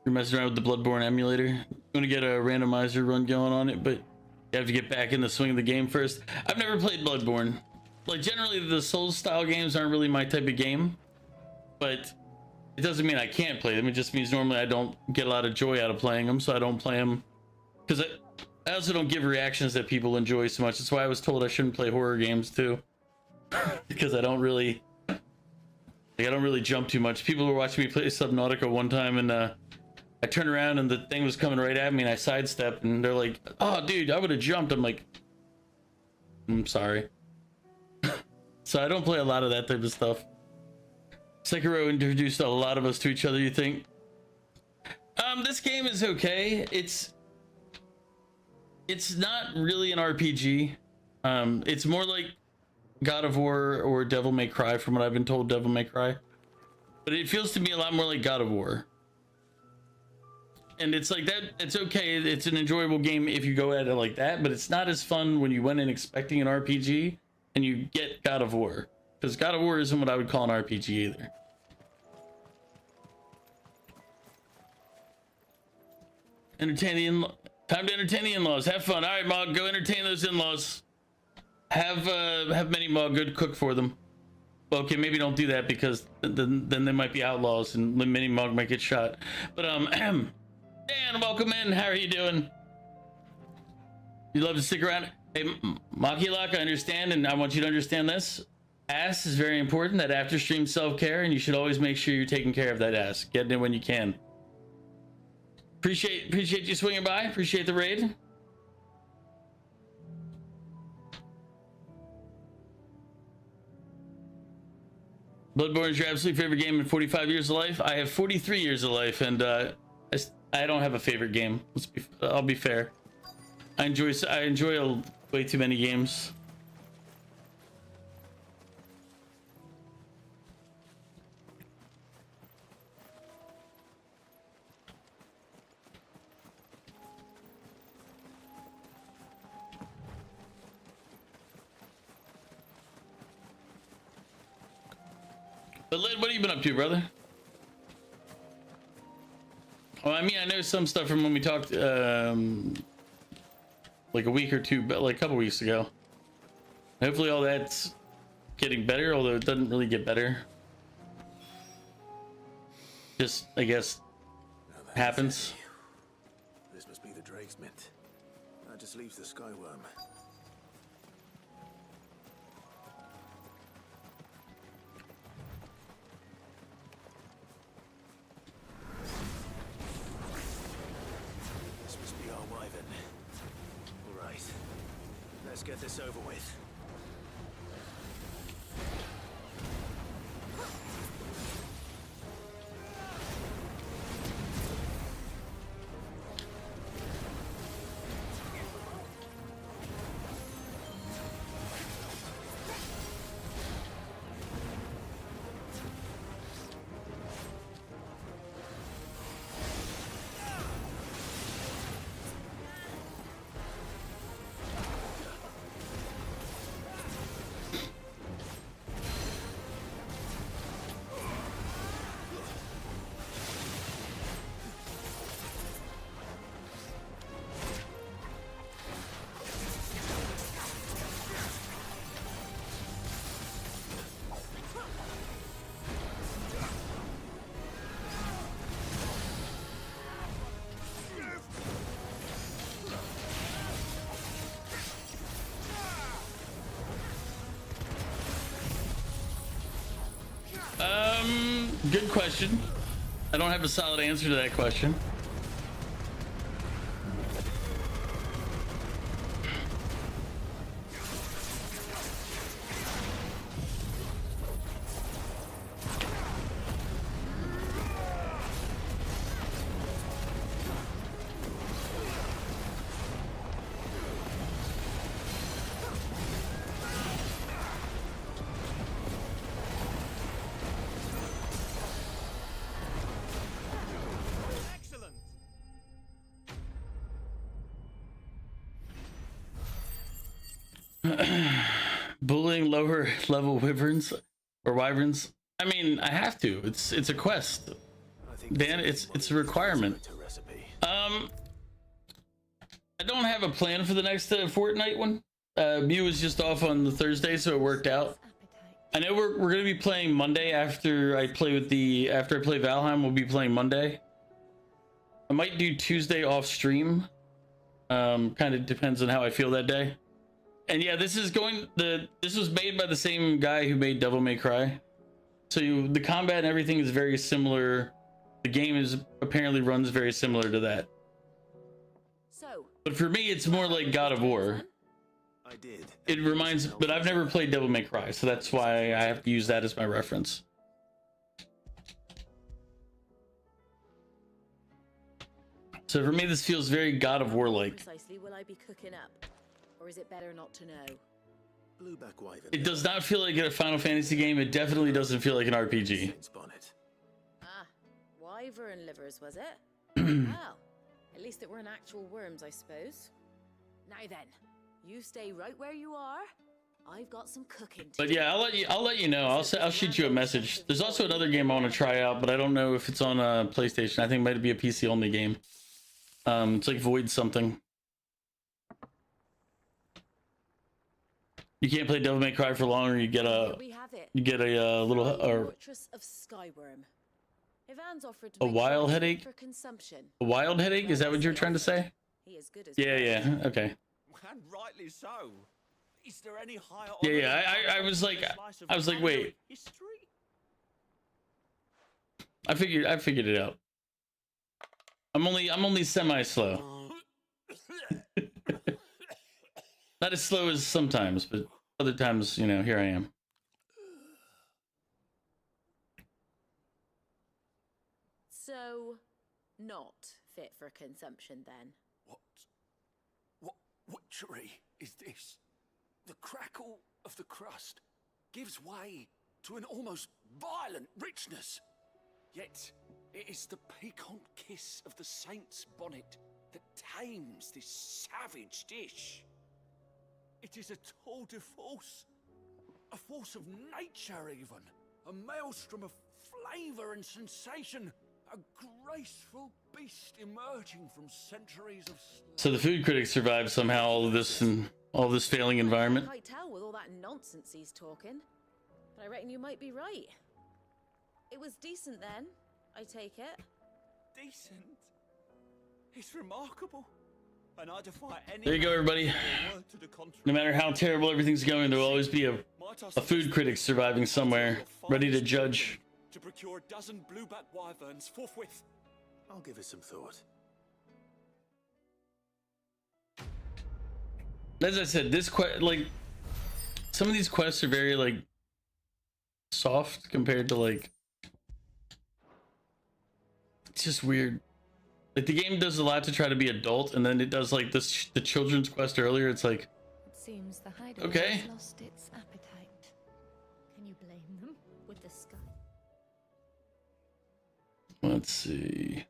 Speaker 1: You're messing around with the Bloodborne emulator. I'm gonna get a randomizer run going on it, but you have to get back in the swing of the game first. I've never played Bloodborne. Like, generally the Souls style games aren't really my type of game, but it doesn't mean I can't play them. It just means normally I don't get a lot of joy out of playing them, so I don't play them. Because I also don't give reactions that people enjoy so much. That's why I was told I shouldn't play horror games too. Because I don't really jump too much. People were watching me play Subnautica one time, and I turned around and the thing was coming right at me, and I sidestepped, and they're like, "Oh, dude, I would have jumped." I'm like, "I'm sorry." So I don't play a lot of that type of stuff. Sekiro introduced a lot of us to each other, you think? This game is okay. It's not really an RPG. It's more like God of War or Devil May Cry, from what I've been told. Devil May Cry, but it feels to me a lot more like God of War. And it's like that. It's okay. It's an enjoyable game if you go at it like that, but it's not as fun when you went in expecting an RPG and you get God of War, because God of War isn't what I would call an RPG either. Time to entertain the in-laws. Have fun. All right, Mog, go entertain those in-laws. Have many Mog good cook for them. Okay, maybe don't do that, because then they might be outlaws and many Mog might get shot. But Dan, welcome in. How are you doing? You love to stick around. Hey, Makilak, I understand, and I want you to understand this. Ass is very important. That after stream self-care, and you should always make sure you're taking care of that ass. Get in when you can. Appreciate you swinging by. Appreciate the raid. Bloodborne is your absolute favorite game in 45 years of life. I have 43 years of life, and I don't have a favorite game. I'll be fair. I enjoy way too many games. But Lid, what have you been up to, brother? Well, I mean, I know some stuff from when we talked like a week or two, but like a couple weeks ago. Hopefully all that's getting better, although it doesn't really get better. Just, I guess, happens.
Speaker 7: This must be the Drake's Mint. That just leaves the Skyworm. This must be our wyvern. All right, let's get this over with.
Speaker 1: Good question. I don't have a solid answer to that question. Bullying lower level wyverns or wyverns. I mean, I have to. It's a quest. Dan, it's a requirement. I don't have a plan for the next Fortnite one. Mew was just off on the Thursday, so it worked out. I know we're gonna be playing Monday after I play Valheim. We'll be playing Monday. I might do Tuesday off stream. Kind of depends on how I feel that day. And yeah, this was made by the same guy who made Devil May Cry. So the combat and everything is very similar. The game apparently runs very similar to that. But for me, it's more like God of War.
Speaker 7: I did.
Speaker 1: It reminds, but I've never played Devil May Cry, so that's why I have to use that as my reference. So for me, this feels very God of War-like.
Speaker 5: Precisely will I be cooking up? Or is it better not to know?
Speaker 7: Blueback wyvern.
Speaker 1: It does not feel like a Final Fantasy game. It definitely doesn't feel like an RPG.
Speaker 5: Ah, wyvern livers, was it? Well, at least it weren't actual worms, I suppose. Now then, you stay right where you are. I've got some cooking to
Speaker 1: But
Speaker 5: do.
Speaker 1: yeah, I'll let you know. I'll shoot you a message. There's also another game I want to try out, but I don't know if it's on PlayStation. I think it might be a PC only game. It's like Void something. You can't play Devil May Cry for long, or you get a little
Speaker 5: Fortress of Skyworm. Ivan's offered to
Speaker 1: a
Speaker 5: make
Speaker 1: wild
Speaker 5: sure
Speaker 1: headache.
Speaker 5: for consumption.
Speaker 1: A wild headache? Is that what you're trying to say?
Speaker 5: He is good as
Speaker 1: Yeah. Okay.
Speaker 15: And rightly so. Is there any higher?
Speaker 1: Yeah. I was like, wait. I figured it out. I'm only semi slow. Not as slow as sometimes, but other times, here I am.
Speaker 5: So, not fit for consumption then.
Speaker 15: What witchery is this? The crackle of the crust gives way to an almost violent richness. Yet, it is the piquant kiss of the saint's bonnet that tames this savage dish. It is a tour de force. A force of nature, even. A maelstrom of flavor and sensation. A graceful beast emerging from centuries of
Speaker 1: So the food critics survived somehow all of this and all this failing environment.
Speaker 5: I can't tell with all that nonsense he's talking, but I reckon you might be right. It was decent then, I take it.
Speaker 15: decent. It's remarkable. And I defy any.
Speaker 1: There you go, everybody. No matter how terrible everything's going, there will always be a food critic surviving somewhere, ready to judge.
Speaker 15: To procure a dozen blueback wyverns forthwith.
Speaker 7: I'll give it some thought.
Speaker 1: As I said, this like some of these quests are very like soft compared to like, it's just weird. Like the game does a lot to try to be adult, and then it does like this the children's quest earlier. It's like,
Speaker 10: It seems the hideaway
Speaker 1: okay.
Speaker 10: has lost its appetite. Can you blame them with the sky?
Speaker 1: Let's see.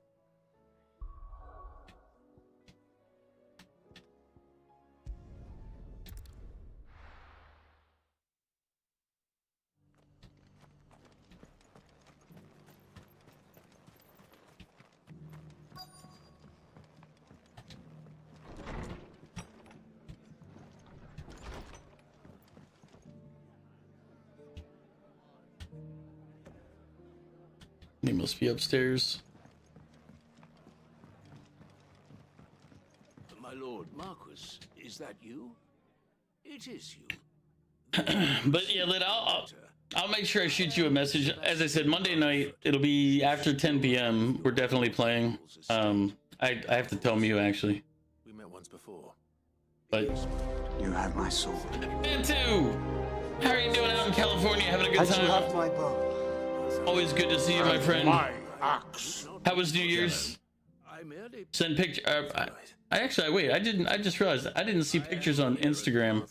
Speaker 1: He must be upstairs.
Speaker 15: My lord Marquis, is that you? It is you.
Speaker 1: But yeah, Lid, I'll make sure I shoot you a message. As I said, Monday night, it'll be after 10 p.m. We're definitely playing. I have to tell Mew actually.
Speaker 7: We met once before.
Speaker 1: But
Speaker 13: you have my sword.
Speaker 1: Man too. How are you doing out in California? Having a good time?
Speaker 13: You have my bow.
Speaker 1: Always good to see you, my friend.
Speaker 13: My axe.
Speaker 1: How was New Year's? Send picture. I actually wait. I just realized I didn't see pictures on Instagram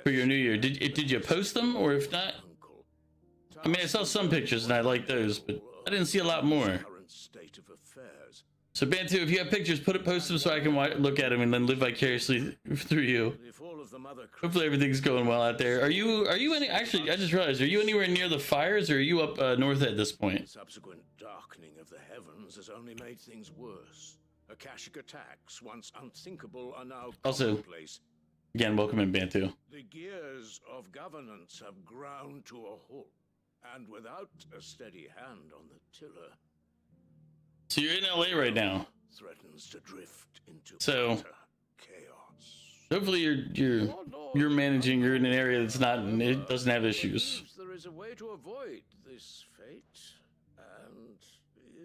Speaker 1: for your New Year. Did you post them, or if not? I mean, I saw some pictures and I like those, but I didn't see a lot more. So Bantu, if you have pictures, post them so I can look at them and then live vicariously through you. Hopefully everything's going well out there. Are you any? Actually, I just realized, are you anywhere near the fires, or are you up north at this point?
Speaker 7: Subsequent darkening of the heavens has only made things worse. Akashic attacks, once unthinkable, are now
Speaker 1: Also,
Speaker 7: commonplace.
Speaker 1: again, welcome in Bantu.
Speaker 7: The gears of governance have ground to a halt, and without a steady hand on the tiller,
Speaker 1: So you're in LA right now.
Speaker 7: threatens to drift into
Speaker 1: So
Speaker 7: utter chaos.
Speaker 1: hopefully you're managing. You're in an area that's not. It doesn't have issues.
Speaker 7: There is a way to avoid this fate, and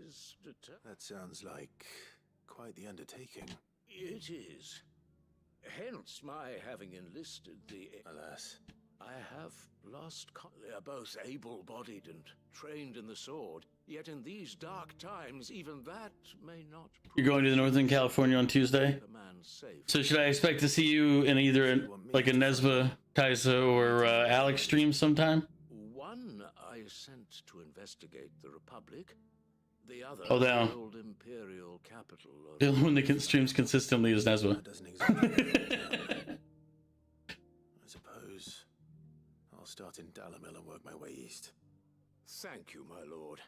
Speaker 7: is determined. That sounds like quite the undertaking. It is. Hence my having enlisted the... Alas. I have lost... They are both able-bodied and trained in the sword, yet in these dark times, even that may not...
Speaker 1: You're going to the Northern California on Tuesday. So should I expect to see you in either like a Nesba, Kaisa, or Alex stream sometime?
Speaker 7: One I sent to investigate the Republic. The other,
Speaker 1: Oh, down.
Speaker 7: the old imperial capital of...
Speaker 1: The one that streams consistently is Nesba.
Speaker 7: I suppose I'll start in Dalamil and work my way east. Thank you, my lord.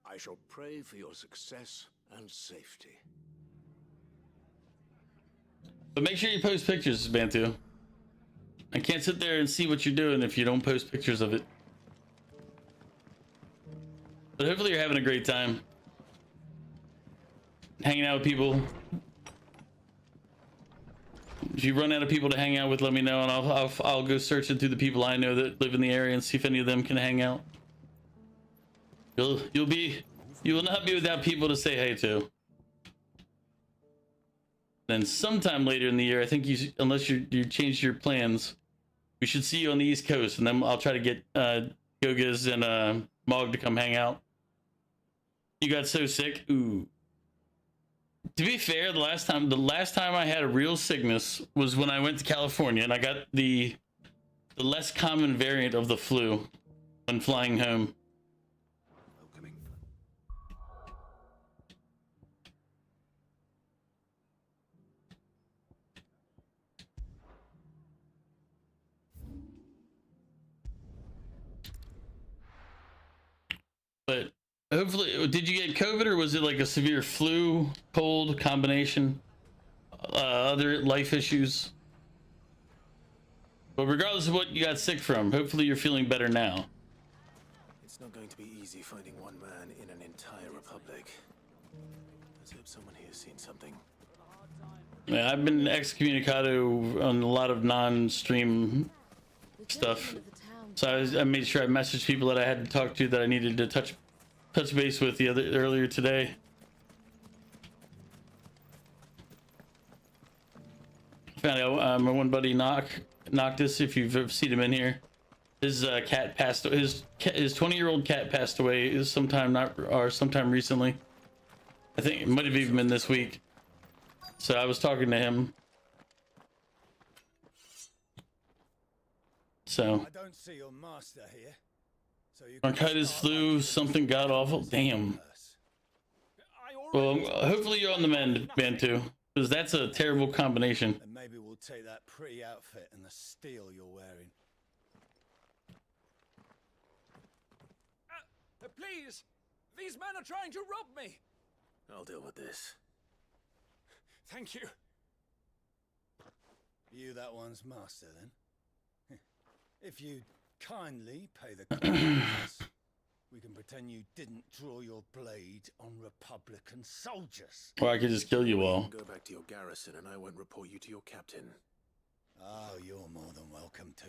Speaker 7: I shall pray for your success and safety.
Speaker 1: But make sure you post pictures, Bantu. I can't sit there and see what you're doing if you don't post pictures of it. But hopefully you're having a great time. Hanging out with people. If you run out of people to hang out with, let me know, and I'll go searching through the people I know that live in the area and see if any of them can hang out. You will not be without people to say hey to. Then sometime later in the year, I think unless you changed your plans, we should see you on the East Coast, and then I'll try to get Gogas and Mog to come hang out. You got so sick. Ooh. To be fair, the last time I had a real sickness was when I went to California, and I got the less common variant of the flu when flying home. hopefully, did you get COVID or was it like a severe flu, cold combination, other life issues? But regardless of what you got sick from, hopefully you're feeling better now.
Speaker 7: It's not going to be easy finding one man in an entire republic. Let's hope someone here has seen something.
Speaker 1: Yeah, I've been excommunicado on a lot of non-stream stuff, so I made sure I messaged people that I had to talk to that I needed to touch base with earlier today. Found out my one buddy Noctis, if you've ever seen him in here, his cat passed. His 20-year-old cat passed away sometime recently. I think it might have even been this week. So I was talking to him. So.
Speaker 16: I don't see your master here. So you
Speaker 1: Bronchitis, flu, something god awful. Damn. Well, hopefully you're on the mend, Bantu, because that's a terrible combination.
Speaker 16: And maybe we'll take that pretty outfit and the steel you're wearing.
Speaker 15: Please! These men are trying to rob me!
Speaker 7: I'll deal with this.
Speaker 15: Thank you.
Speaker 16: You that one's master, then? If you kindly pay the cost, we can pretend you didn't draw your blade on Republican soldiers.
Speaker 1: Or I could just kill you all.
Speaker 7: Go back to your garrison and I won't report you to your captain.
Speaker 16: Oh, you're more than welcome to.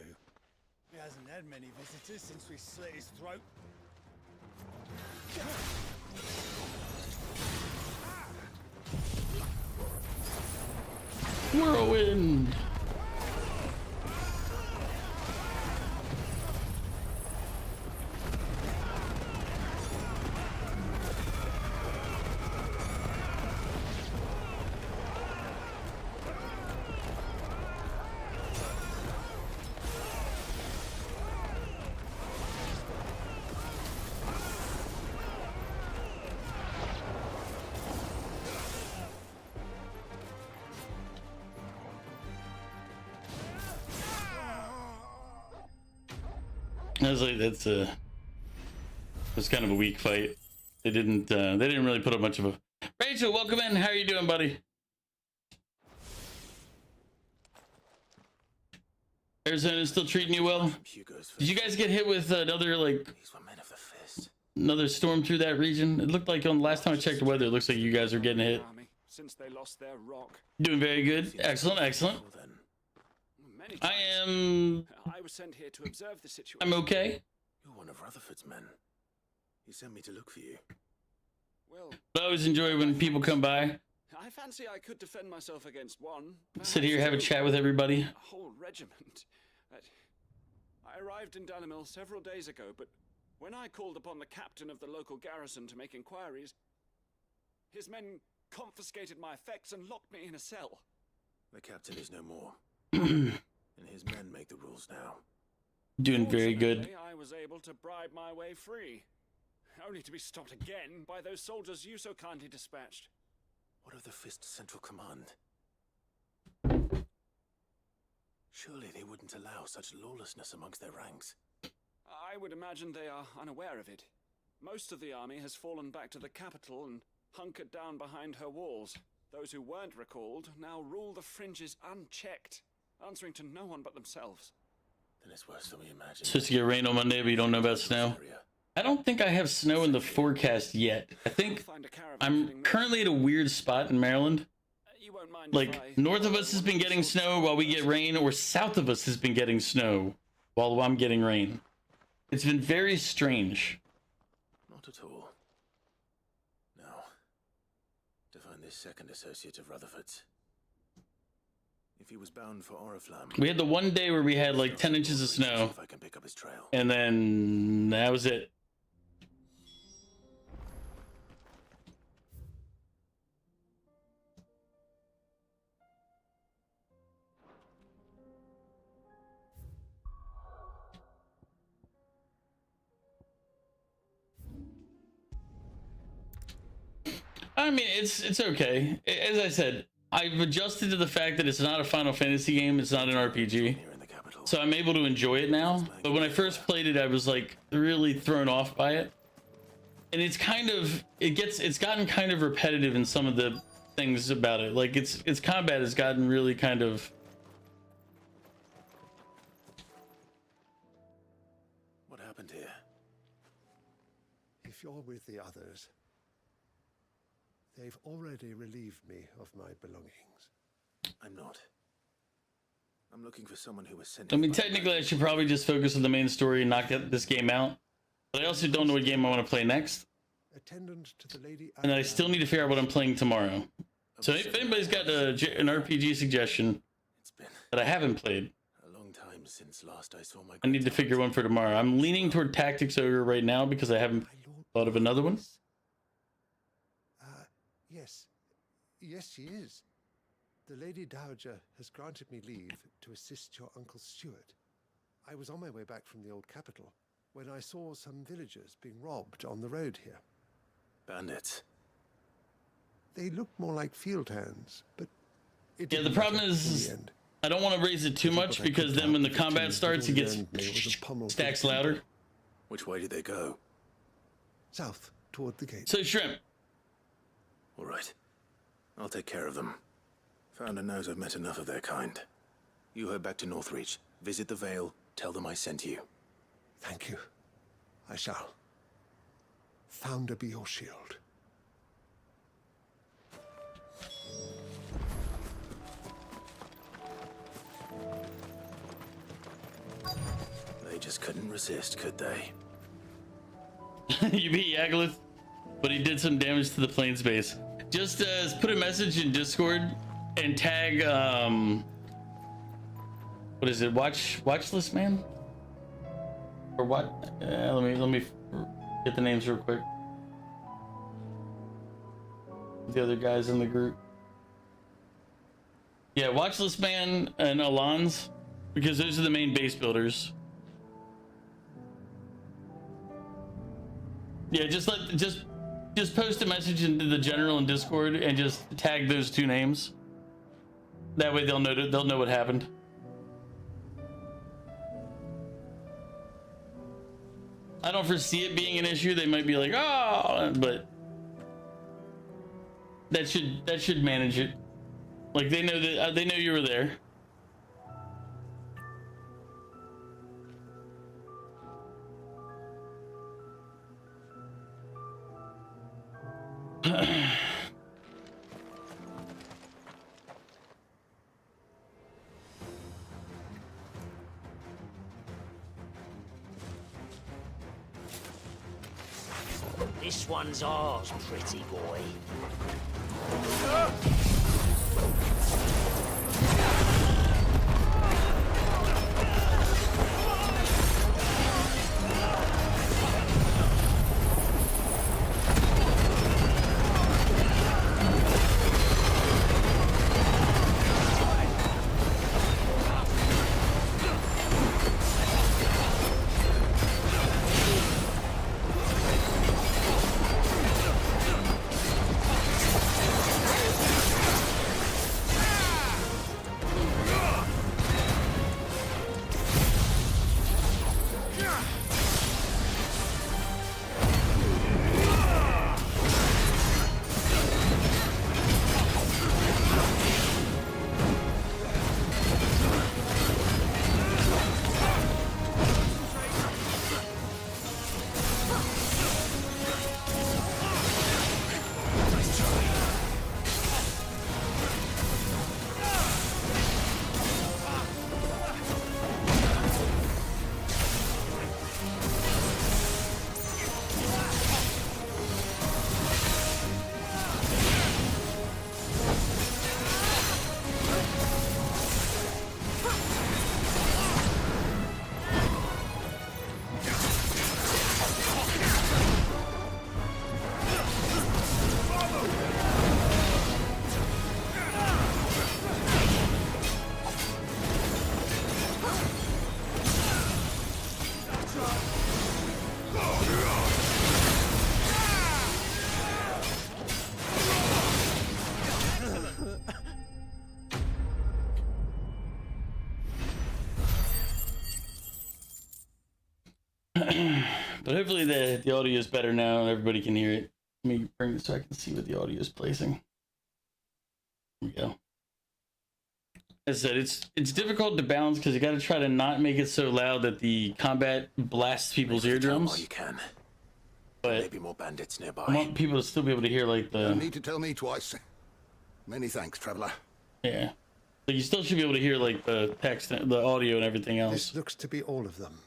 Speaker 16: He hasn't had many visitors since we slit his throat.
Speaker 1: Whirlwind. I was like, that's it was kind of a weak fight. They didn't really put up much of a. Rachel, welcome in. How are you doing, buddy? Arizona's still treating you well? Did you guys get hit with another another storm through that region? It looked like on the last time I checked the weather, it looks like you guys are getting hit.
Speaker 15: Since they lost their rock.
Speaker 1: Doing very good. Excellent, excellent.
Speaker 15: I was sent here to observe the situation.
Speaker 1: I'm okay.
Speaker 7: You're one of Rutherford's men. He sent me to look for you.
Speaker 15: Well,
Speaker 1: I always enjoy when people come by.
Speaker 15: I fancy I could defend myself against one.
Speaker 1: Sit here, have a chat with everybody.
Speaker 15: A whole regiment. I arrived in Dalimil several days ago, but when I called upon the captain of the local garrison to make inquiries, his men confiscated my effects and locked me in a cell.
Speaker 7: The captain is no more. And his men make the rules now.
Speaker 1: Doing very good.
Speaker 15: I was able to bribe my way free, only to be stopped again by those soldiers you so kindly dispatched.
Speaker 7: What of the Fist Central Command? Surely they wouldn't allow such lawlessness amongst their ranks.
Speaker 15: I would imagine they are unaware of it. Most of the army has fallen back to the capital and hunkered down behind her walls. Those who weren't recalled now rule the fringes unchecked, answering to no one but themselves.
Speaker 7: Then it's worse than we imagined.
Speaker 1: It's supposed to get rain on Monday, but you don't know about snow. I don't think I have snow in the forecast yet. I think I'm currently at a weird spot in Maryland. Like, north of us has been getting snow while we get rain, or south of us has been getting snow while I'm getting rain. It's been very strange.
Speaker 7: Not at all. Now, to find this second associate of Rutherford's. If he was bound for Oriflamme.
Speaker 1: We had the one day where we had like 10 inches of snow,
Speaker 7: if I can pick up his trail.
Speaker 1: And then that was it. I mean, it's okay. As I said, I've adjusted to the fact that it's not a Final Fantasy game, it's not an RPG. So I'm able to enjoy it now. But when I first played it, I was like really thrown off by it. and it's gotten kind of repetitive in some of the things about it. Like its combat has gotten really kind of.
Speaker 7: What happened here?
Speaker 3: If you're with the others, they've already relieved me of my belongings.
Speaker 7: I'm not. I'm looking for someone who was sent.
Speaker 1: I mean, technically, I should probably just focus on the main story and not get this game out. But I also don't know what game I want to play next.
Speaker 3: Attendant to the lady.
Speaker 1: And I still need to figure out what I'm playing tomorrow. So if anybody's got an RPG suggestion that I haven't played,
Speaker 7: A long time since last I saw my.
Speaker 1: I need to figure one for tomorrow. I'm leaning toward Tactics Ogre right now because I haven't thought of another one.
Speaker 3: Yes. Yes, she is. The Lady Dowager has granted me leave to assist your Uncle Stuart. I was on my way back from the old capital when I saw some villagers being robbed on the road here.
Speaker 7: Bandits.
Speaker 3: They looked more like field hands, but it
Speaker 1: Yeah, the
Speaker 3: didn't
Speaker 1: problem
Speaker 3: matter
Speaker 1: is
Speaker 3: in the end.
Speaker 1: I don't want to raise it too much because then when the combat starts, it gets stacks louder.
Speaker 7: Which way did they go?
Speaker 3: South, toward the gate.
Speaker 1: So Shrimp.
Speaker 7: All right. I'll take care of them. Founder knows I've met enough of their kind. You head back to Northreach, visit the Vale, tell them I sent you.
Speaker 3: Thank you. I shall. Founder be your shield.
Speaker 7: They just couldn't resist, could they?
Speaker 1: You beat Yaglith, but he did some damage to the plains base. Just put a message in Discord and tag what is it? Watchlist man? Or what? Let me get the names real quick. The other guys in the group. Yeah, Watchlist man and Alans, because those are the main base builders. Yeah, just post a message into the general in Discord and just tag those two names. That way they'll know what happened. I don't foresee it being an issue. They might be like, oh, but that should manage it. Like they know that they know you were there.
Speaker 18: This one's ours, pretty boy.
Speaker 1: But hopefully the audio is better now and everybody can hear it. Let me bring it so I can see what the audio is placing. There we go. As I said, it's difficult to balance because you got to try to not make it so loud that the combat blasts people's eardrums.
Speaker 7: You can.
Speaker 1: But
Speaker 7: maybe more bandits nearby.
Speaker 1: I want people to still be able to hear like the.
Speaker 4: You need to tell me twice. Many thanks, traveler.
Speaker 1: Yeah, but you still should be able to hear like the text, the audio, and everything else.
Speaker 3: This looks to be all of them.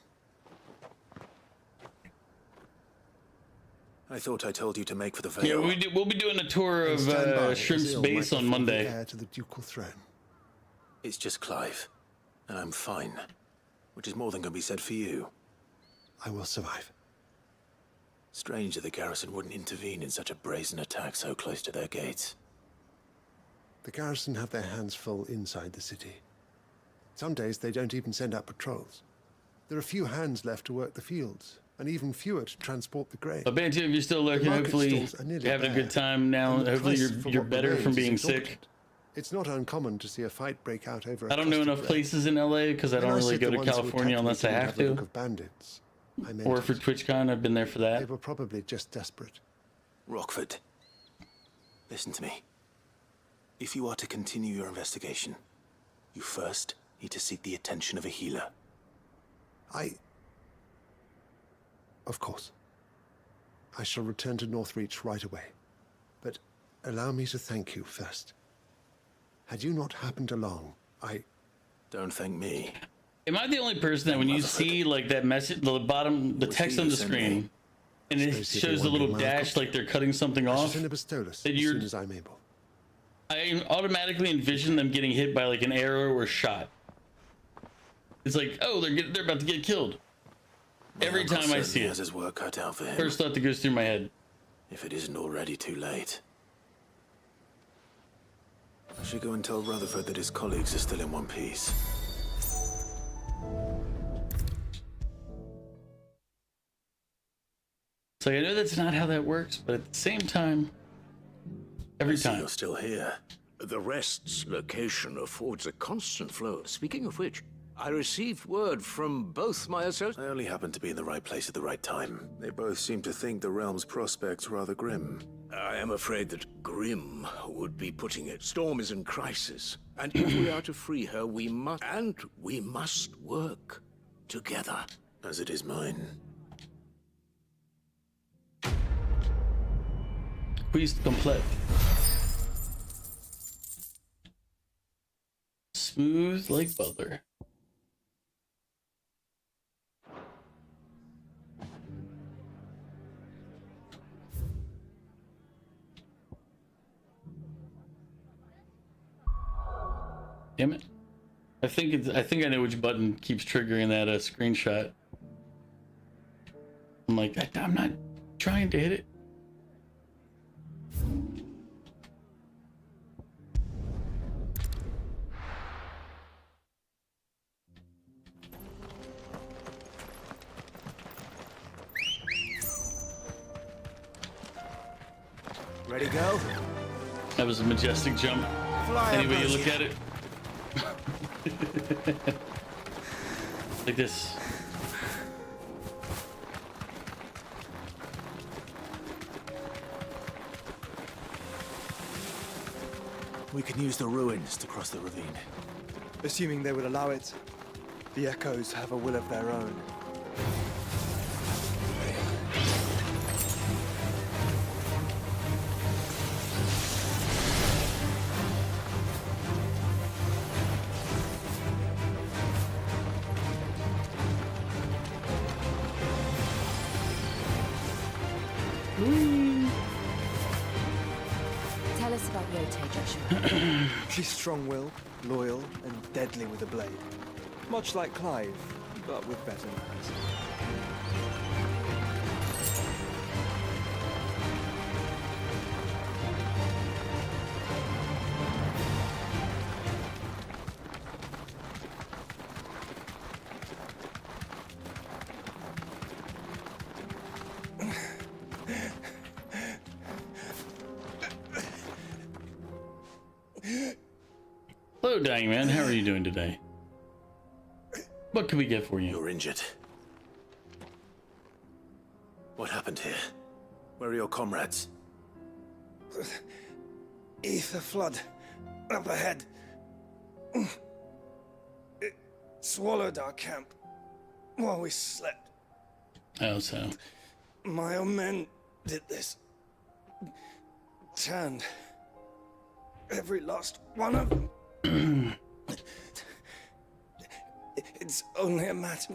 Speaker 7: I thought I told you to make for the Vale.
Speaker 1: Yeah, we'll be doing a tour of Shrimp's base on Monday.
Speaker 3: Heir to the ducal throne.
Speaker 7: It's just Clive, and I'm fine, which is more than can be said for you.
Speaker 3: I will survive.
Speaker 7: Strange that the garrison wouldn't intervene in such a brazen attack so close to their gates.
Speaker 3: The garrison have their hands full inside the city. Some days they don't even send out patrols. There are few hands left to work the fields, and even fewer to transport the grain.
Speaker 1: But Bantu, if you're still lurking, hopefully you're having a good time now. Hopefully you're better from being sick.
Speaker 3: It's not uncommon to see a fight break out over.
Speaker 1: I don't know enough places in LA because I don't really go to California unless I have to.
Speaker 3: Bandits.
Speaker 1: Or for TwitchCon, I've been there for that.
Speaker 3: They were probably just desperate.
Speaker 7: Rockford, listen to me. If you are to continue your investigation, you first need to seek the attention of a healer.
Speaker 3: Of course. I shall return to Northreach right away. But allow me to thank you first. Had you not happened along,
Speaker 7: Don't thank me.
Speaker 1: Am I the only person that when you see like that message, the bottom, the text on the screen, and it shows a little dash like they're cutting something off, that you're,
Speaker 3: as I'm able.
Speaker 1: I automatically envision them getting hit by like an arrow or shot. It's like, oh, they're about to get killed. Every time I see it,
Speaker 7: has his work cut out for him.
Speaker 1: First thought that goes through my head.
Speaker 7: If it isn't already too late. I should go and tell Rutherford that his colleagues are still in one piece.
Speaker 1: So I know that's not how that works, but at the same time, every time.
Speaker 7: You're still here.
Speaker 13: The rest's location affords a constant flow. Speaking of which, I received word from both my associates.
Speaker 7: I only happened to be in the right place at the right time. They both seem to think the realm's prospects rather grim.
Speaker 13: I am afraid that grim would be putting it. Storm is in crisis, and if we are to free her, we must work together.
Speaker 7: As it is mine.
Speaker 1: Quiz complete. Smooth like butter. Damn it. I think I know which button keeps triggering that screenshot. I'm like, I'm not trying to hit it.
Speaker 23: Ready, go?
Speaker 1: That was a majestic jump.
Speaker 23: Fly
Speaker 1: Any way you
Speaker 23: above
Speaker 1: look
Speaker 23: you.
Speaker 1: at it. Like this.
Speaker 7: We can use the ruins to cross the ravine.
Speaker 17: Assuming they would allow it, the Echoes have a will of their own.
Speaker 5: Tell us about Yote, Joshua.
Speaker 17: She's strong-willed, loyal, and deadly with a blade. Much like Clive, but with better manners.
Speaker 1: Hello, Dying Man. How are you doing today? What can we get for you?
Speaker 7: You're injured. What happened here? Where are your comrades?
Speaker 17: Ether flood. Up ahead. It swallowed our camp while we slept.
Speaker 1: How so?
Speaker 17: My own men did this. Turned. Every last one of them. It's only a matter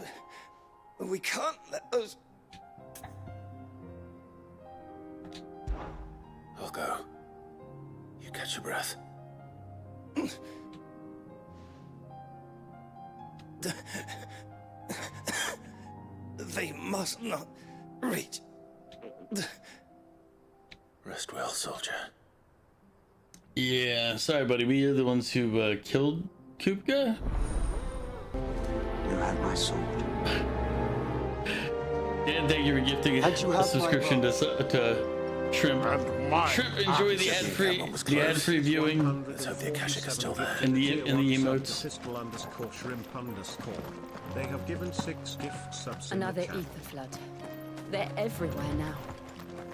Speaker 17: of... We can't let those...
Speaker 7: I'll go. You catch your breath.
Speaker 17: They must not reach.
Speaker 7: Rest well, soldier.
Speaker 1: Yeah, sorry, buddy. We are the ones who killed Kupka.
Speaker 19: You had my sword.
Speaker 1: Dan, thank you for gifting a subscription to Shrimp. Shrimp, enjoy the ad-free viewing.
Speaker 7: Let's hope the Akashic is still there.
Speaker 1: In the emotes.
Speaker 20: They have given 6 gift subs.
Speaker 12: Another ether flood. They're everywhere now.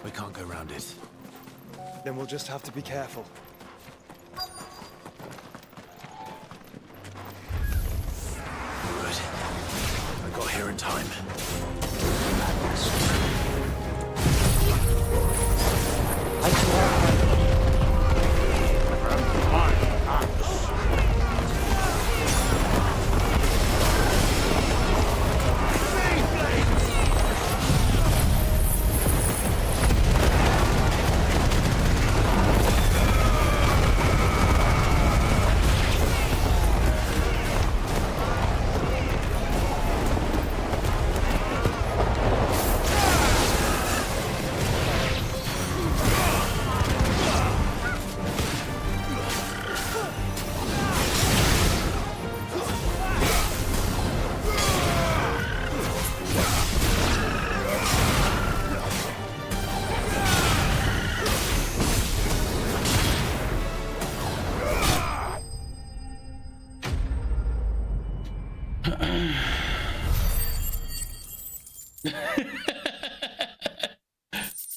Speaker 7: We can't go round it.
Speaker 17: Then we'll just have to be careful.
Speaker 7: Good. I got here in time.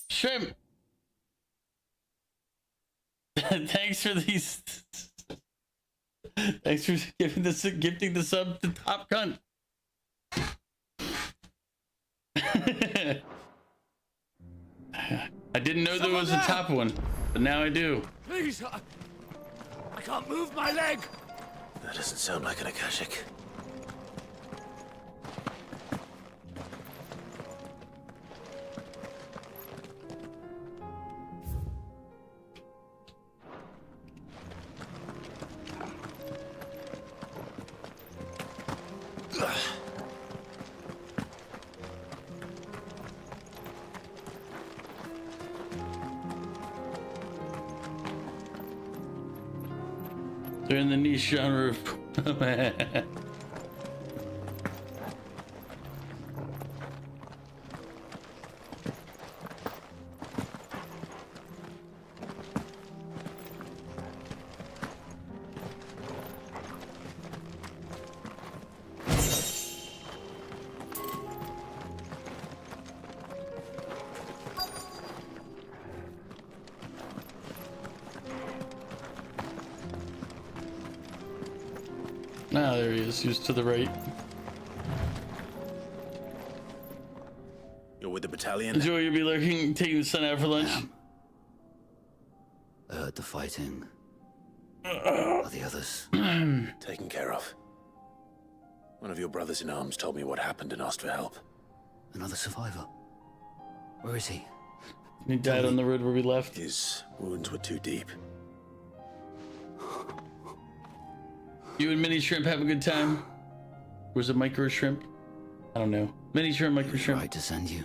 Speaker 1: Shrimp. Thanks for these. Thanks for gifting the sub to Top Cunt. I didn't know there was a top one, but now I do.
Speaker 15: Please, I can't move my leg.
Speaker 7: That doesn't sound like an Akashic.
Speaker 1: They're in the niche genre of Ah, there he is. He was to the right.
Speaker 7: You're with the battalion?
Speaker 1: Enjoy, you'll be lurking, taking the sun out for lunch.
Speaker 19: I heard the fighting. Are the others?
Speaker 7: Taken care of. One of your brothers in arms told me what happened and asked for help.
Speaker 19: Another survivor? Where is he?
Speaker 1: He died on the road where we left.
Speaker 7: His wounds were too deep.
Speaker 1: You and Mini Shrimp have a good time? Or was it Micro Shrimp? I don't know. Mini Shrimp, Micro Shrimp.
Speaker 19: Right to send you.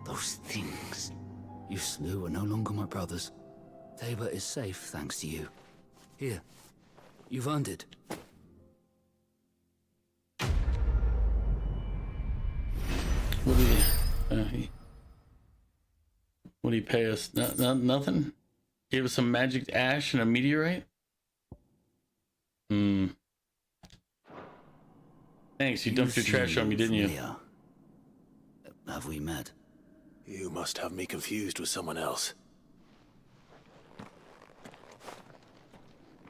Speaker 19: Those things you slew are no longer my brothers. Tabor is safe thanks to you. Here, you've earned it.
Speaker 1: What did he pay us? Nothing? Gave us some magic ash and a meteorite? Thanks, you dumped your trash on me, didn't you?
Speaker 19: have we met?
Speaker 7: You must have me confused with someone else.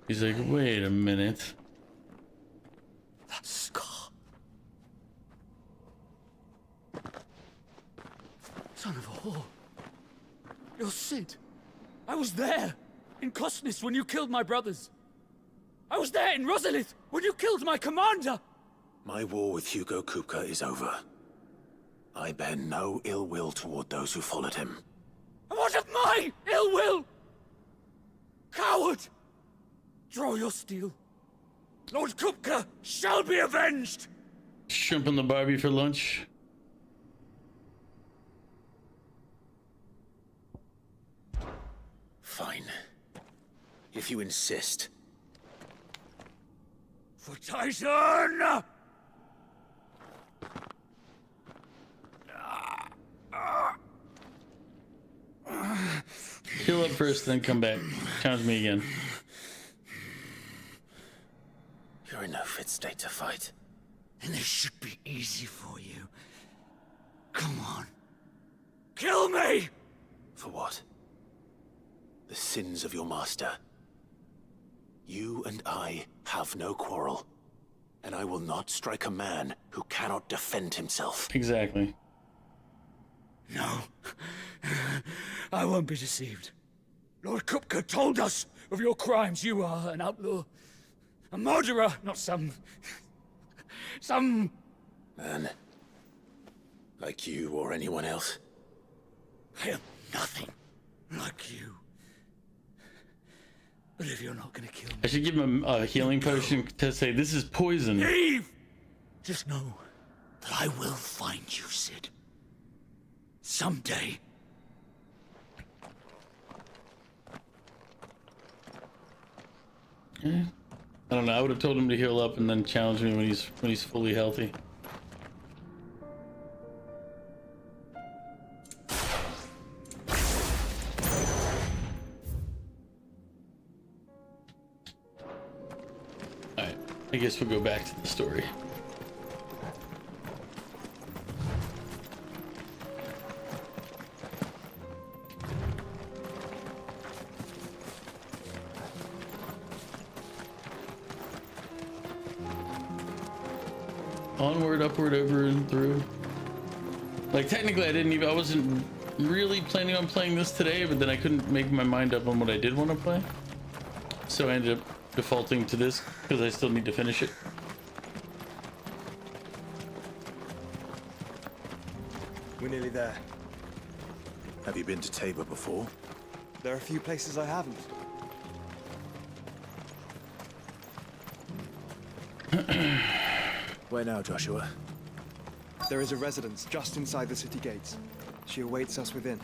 Speaker 1: He's like, wait a minute.
Speaker 15: That scar. Son of a whore. You're Cid. I was there in Cosnis when you killed my brothers. I was there in Rosalith when you killed my commander.
Speaker 7: My war with Hugo Kupka is over. I bear no ill will toward those who followed him.
Speaker 15: And what of my ill will? Coward! Draw your steel. Lord Kupka shall be avenged!
Speaker 1: Shrimp on the Barbie for lunch.
Speaker 7: Fine. If you insist.
Speaker 15: For Tyson!
Speaker 1: Heal up first, then come back. Challenge me again.
Speaker 7: You're in no fit state to fight.
Speaker 15: And this should be easy for you. Come on. Kill me!
Speaker 7: For what? The sins of your master. You and I have no quarrel. And I will not strike a man who cannot defend himself.
Speaker 1: Exactly.
Speaker 15: No. I won't be deceived. Lord Kupka told us of your crimes. You are an outlaw. A murderer, not some
Speaker 7: Man. Like you or anyone else.
Speaker 15: I am nothing like you. But if you're not gonna kill me...
Speaker 1: I should give him a healing potion to say, this is poison.
Speaker 15: Leave! Just know that I will find you, Cid. Someday.
Speaker 1: I don't know. I would have told him to heal up and then challenge me when he's fully healthy. Alright, I guess we'll go back to the story. Onward, upward, over and through. Like technically I wasn't really planning on playing this today, but then I couldn't make my mind up on what I did want to play. So I ended up defaulting to this because I still need to finish it.
Speaker 17: We're nearly there.
Speaker 7: Have you been to Tabor before?
Speaker 17: There are a few places I haven't.
Speaker 7: Where now, Joshua?
Speaker 17: There is a residence just inside the city gates. She awaits us within.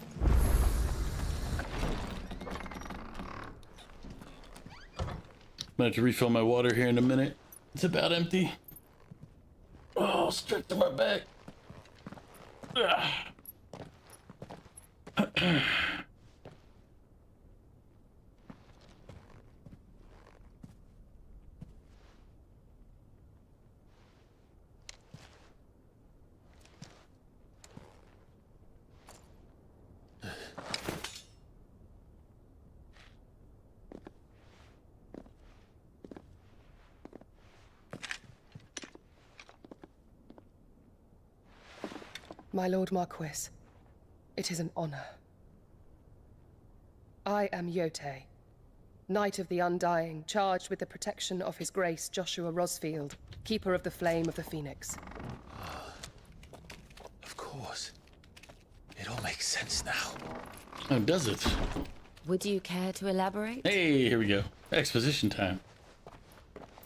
Speaker 1: I'm gonna have to refill my water here in a minute. It's about empty. Oh, straight to my back.
Speaker 11: My Lord Marquis, it is an honor. I am Yote, Knight of the Undying, charged with the protection of His Grace Joshua Rosfield, Keeper of the Flame of the Phoenix.
Speaker 7: Of course. It all makes sense now.
Speaker 1: Oh, does it?
Speaker 12: Would you care to elaborate?
Speaker 1: Hey, here we go. Exposition time.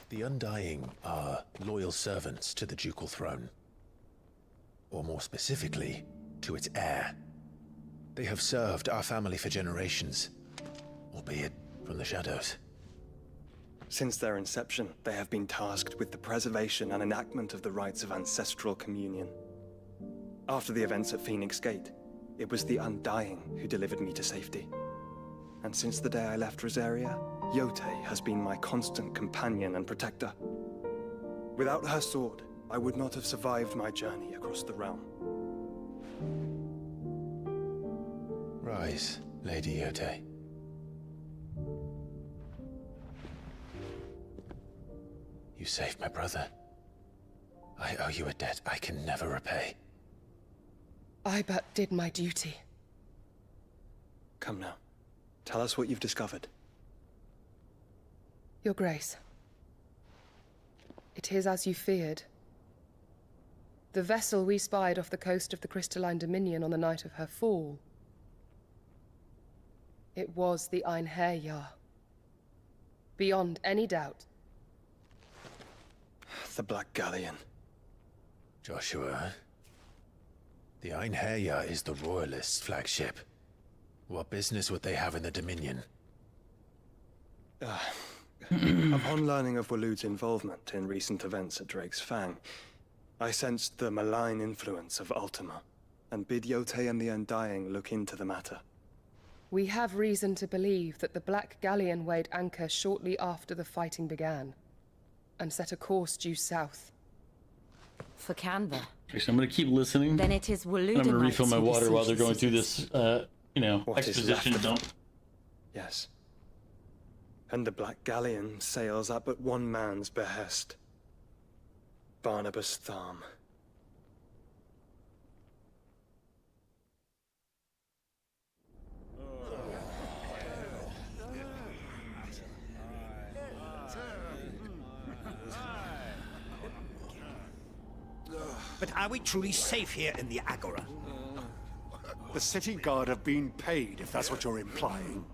Speaker 7: The Undying are loyal servants to the ducal throne. Or more specifically, to its heir. They have served our family for generations, albeit from the shadows.
Speaker 17: Since their inception, they have been tasked with the preservation and enactment of the rites of ancestral communion. After the events at Phoenix Gate, it was the Undying who delivered me to safety. And since the day I left Rosaria, Yote has been my constant companion and protector. Without her sword, I would not have survived my journey across the realm.
Speaker 7: Rise, Lady Yote. You saved my brother. I owe you a debt I can never repay.
Speaker 11: I but did my duty.
Speaker 17: Come now. Tell us what you've discovered.
Speaker 11: Your Grace. It is as you feared. The vessel we spied off the coast of the Crystalline Dominion on the night of her fall. It was the Einherjar. Beyond any doubt.
Speaker 17: The Black Galleon.
Speaker 7: Joshua, the Einherjar is the Royalists' flagship. What business would they have in the Dominion?
Speaker 17: Upon learning of Waloed's involvement in recent events at Drake's Fang, I sensed the malign influence of Ultima, and bid Yote and the Undying look into the matter.
Speaker 11: We have reason to believe that the Black Galleon weighed anchor shortly after the fighting began, and set a course due south.
Speaker 12: For Canva.
Speaker 1: Actually, I'm going to keep listening.
Speaker 12: Then it is Waloed.
Speaker 1: I'm going to refill my water while they're going through
Speaker 12: decisions.
Speaker 1: this,
Speaker 17: What is
Speaker 1: exposition
Speaker 17: left of
Speaker 1: dump.
Speaker 17: them? Yes. And the Black Galleon sails at but one man's behest. Barnabas Tharm.
Speaker 15: But are we truly safe here in the Agora?
Speaker 2: The city guard have been paid, if that's what you're implying.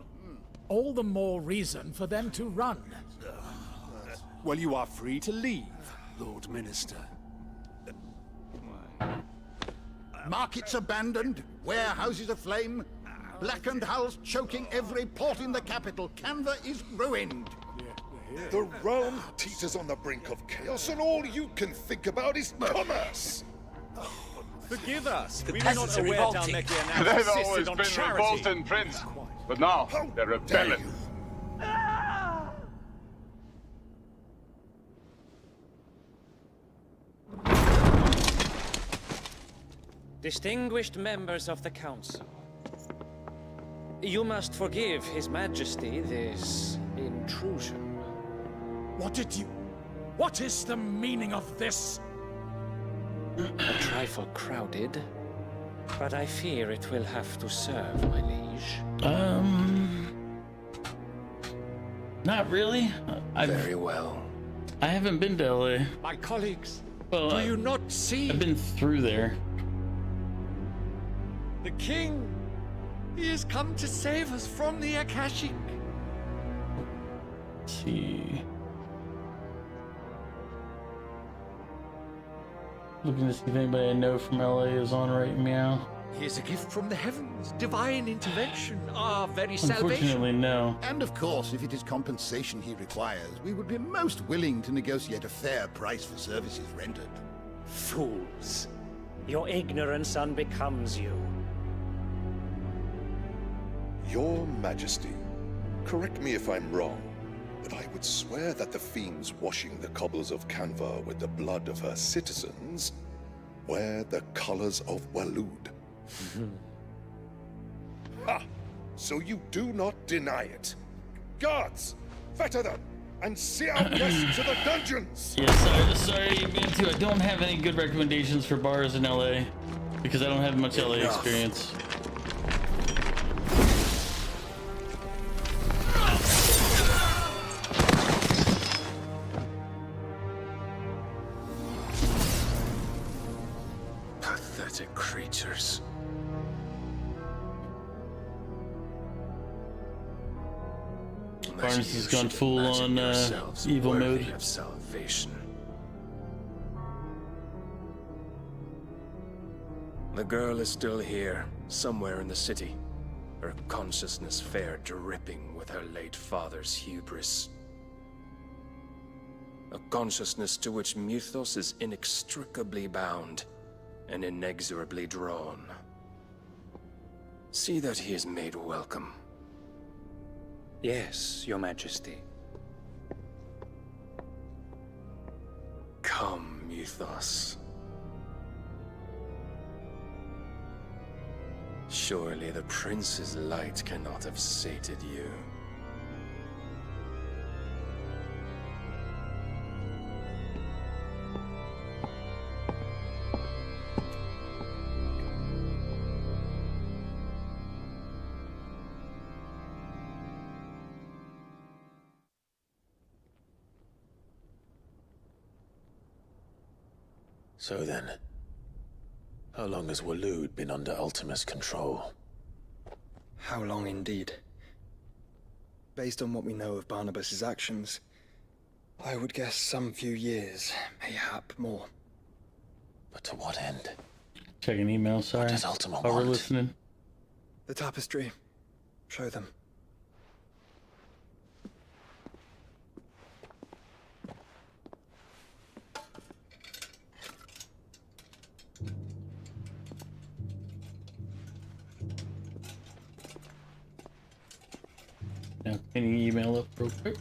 Speaker 21: All the more reason for them to run.
Speaker 2: Well, you are free to leave, Lord Minister.
Speaker 4: Markets abandoned, warehouses aflame, blackened hulls choking every port in the capital. Canva is ruined.
Speaker 22: The realm teeters on the brink of chaos, and all you can think about is commerce.
Speaker 24: Forgive us.
Speaker 15: The
Speaker 24: We were not
Speaker 15: peasants are
Speaker 24: aware
Speaker 15: revolting.
Speaker 24: Dalmekia now
Speaker 25: They've
Speaker 24: insisted
Speaker 25: always
Speaker 24: on
Speaker 25: been
Speaker 24: charity.
Speaker 25: revolting, Prince. But now, they're rebelling.
Speaker 26: Distinguished members of the Council, you must forgive His Majesty this intrusion.
Speaker 21: What is the meaning of this?
Speaker 26: A trifle crowded, but I fear it will have to serve, my liege.
Speaker 1: Not really.
Speaker 13: Very well.
Speaker 1: I haven't been to LA.
Speaker 21: My colleagues,
Speaker 1: Well,
Speaker 21: do you not see?
Speaker 1: I've been through there.
Speaker 21: The king, he has come to save us from the Akashic.
Speaker 1: Let's see. Looking to see if anybody I know from LA is on right now.
Speaker 21: He is a gift from the heavens, divine intervention, our very salvation.
Speaker 1: Unfortunately, no.
Speaker 4: And of course, if it is compensation he requires, we would be most willing to negotiate a fair price for services rendered.
Speaker 18: Fools. Your ignorance unbecomes you.
Speaker 22: Your Majesty, correct me if I'm wrong, but I would swear that the fiends washing the cobbles of Canva with the blood of her citizens wear the colors of Waloed. Ha! So you do not deny it. Guards, fetter them and see our guests to the dungeons.
Speaker 1: Yeah, sorry, Bantu. I don't have any good recommendations for bars in LA because I don't have much LA experience.
Speaker 13: Pathetic creatures.
Speaker 1: Barnes has gone full on evil mode.
Speaker 13: Of salvation. The girl is still here, somewhere in the city. Her consciousness fair dripping with her late father's hubris. A consciousness to which Mythos is inextricably bound and inexorably drawn. See that he is made welcome.
Speaker 26: Yes, Your Majesty.
Speaker 13: Come, Mythos.
Speaker 6: Surely the prince's light cannot have sated you.
Speaker 7: So then, how long has Waloed been under Ultima's control?
Speaker 17: How long indeed? Based on what we know of Barnabas's actions, I would guess some few years, mayhap more.
Speaker 7: But to what end?
Speaker 1: Checking email, sorry.
Speaker 7: What does Ultima
Speaker 1: While we're
Speaker 7: want?
Speaker 1: listening.
Speaker 17: The tapestry. Show them.
Speaker 1: Now, cleaning email up real quick.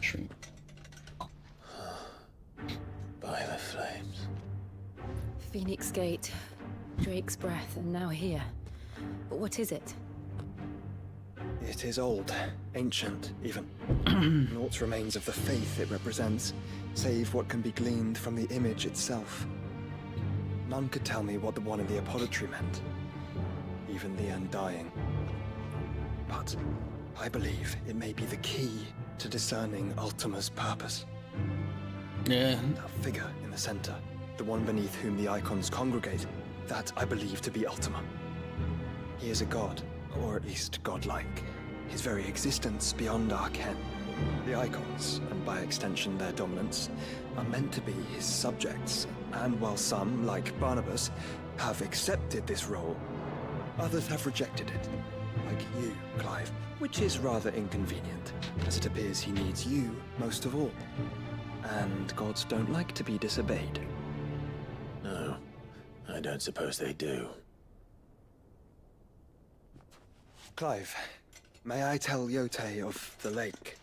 Speaker 1: Shrink.
Speaker 7: By the flames.
Speaker 12: Phoenix Gate, Drake's Breath, and now here. But what is it?
Speaker 17: It is old, ancient, even. Naught remains of the faith it represents, save what can be gleaned from the image itself. None could tell me what the one in the apodatory meant, even the Undying. But I believe it may be the key to discerning Ultima's purpose.
Speaker 1: Yeah.
Speaker 17: That figure in the center, the one beneath whom the icons congregate, that I believe to be Ultima. He is a god, or at least godlike. His very existence beyond our ken. The icons, and by extension their dominance, are meant to be his subjects, and while some, like Barnabas, have accepted this role, others have rejected it. Like you, Clive, which is rather inconvenient, as it appears he needs you most of all. And gods don't like to be disobeyed.
Speaker 7: No, I don't suppose they do.
Speaker 17: Clive, may I tell Yote of the lake?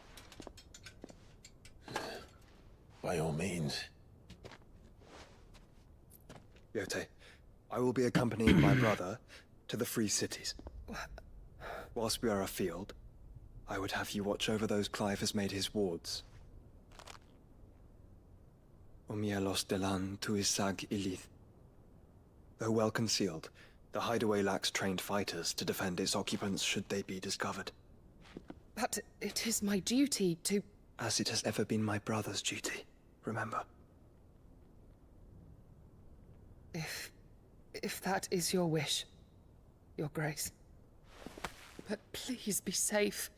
Speaker 7: By all means.
Speaker 17: Yote, I will be accompanying my brother to the Free Cities. Whilst we are afield, I would have you watch over those Clive has made his wards. Omielos delan tuisag ilith. Though well concealed, the hideaway lacks trained fighters to defend its occupants should they be discovered.
Speaker 11: But it is my duty to...
Speaker 17: As it has ever been my brother's duty, remember.
Speaker 11: If that is your wish, Your Grace. But please be safe.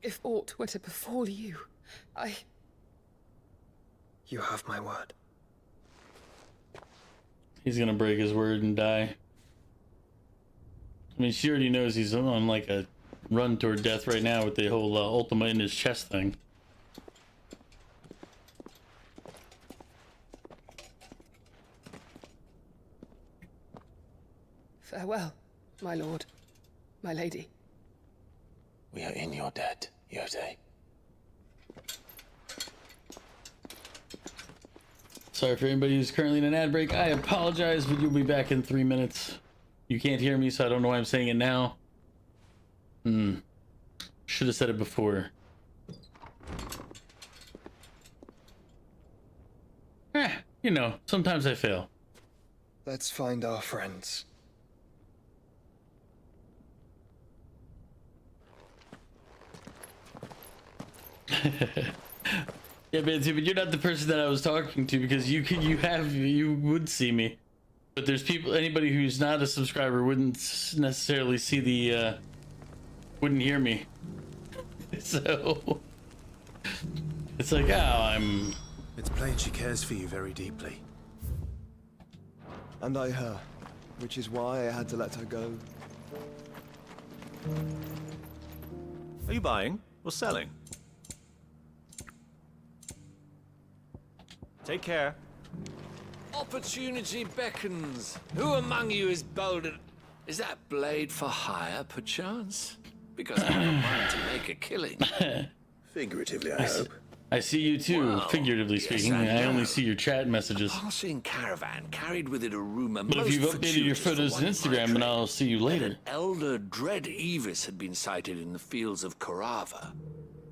Speaker 11: If aught were to befall you,
Speaker 17: You have my word.
Speaker 1: He's gonna break his word and die. I mean, she already knows he's on like a run toward death right now with the whole Ultima in his chest thing.
Speaker 11: Farewell, my lord, my lady.
Speaker 7: We are in your debt, Yote.
Speaker 1: Sorry for anybody who's currently in an ad break. I apologize, but you'll be back in 3 minutes. You can't hear me, so I don't know why I'm saying it now. Should have said it before. You know, sometimes I fail.
Speaker 17: Let's find our friends.
Speaker 1: Yeah, Banty, but you're not the person that I was talking to, because you would see me. But there's people, anybody who's not a subscriber wouldn't necessarily see the, wouldn't hear me. So, it's like, oh,
Speaker 6: It's plain she cares for you very deeply.
Speaker 17: And I her, which is why I had to let her go.
Speaker 8: Are you buying or selling? Take care.
Speaker 13: Opportunity beckons. Who among you is bold? Is that blade for hire, perchance? Because I have a mind to make a killing.
Speaker 7: Figuratively, I hope.
Speaker 1: I see you too,
Speaker 13: Well,
Speaker 1: figuratively
Speaker 13: yes
Speaker 1: speaking.
Speaker 13: and
Speaker 1: I only
Speaker 13: no.
Speaker 1: see your chat messages.
Speaker 13: A passing caravan carried with it a rumor.
Speaker 1: But if you've updated your photos on Instagram, then I'll see you later.
Speaker 13: An elder Dread Evis had been sighted in the fields of Karava.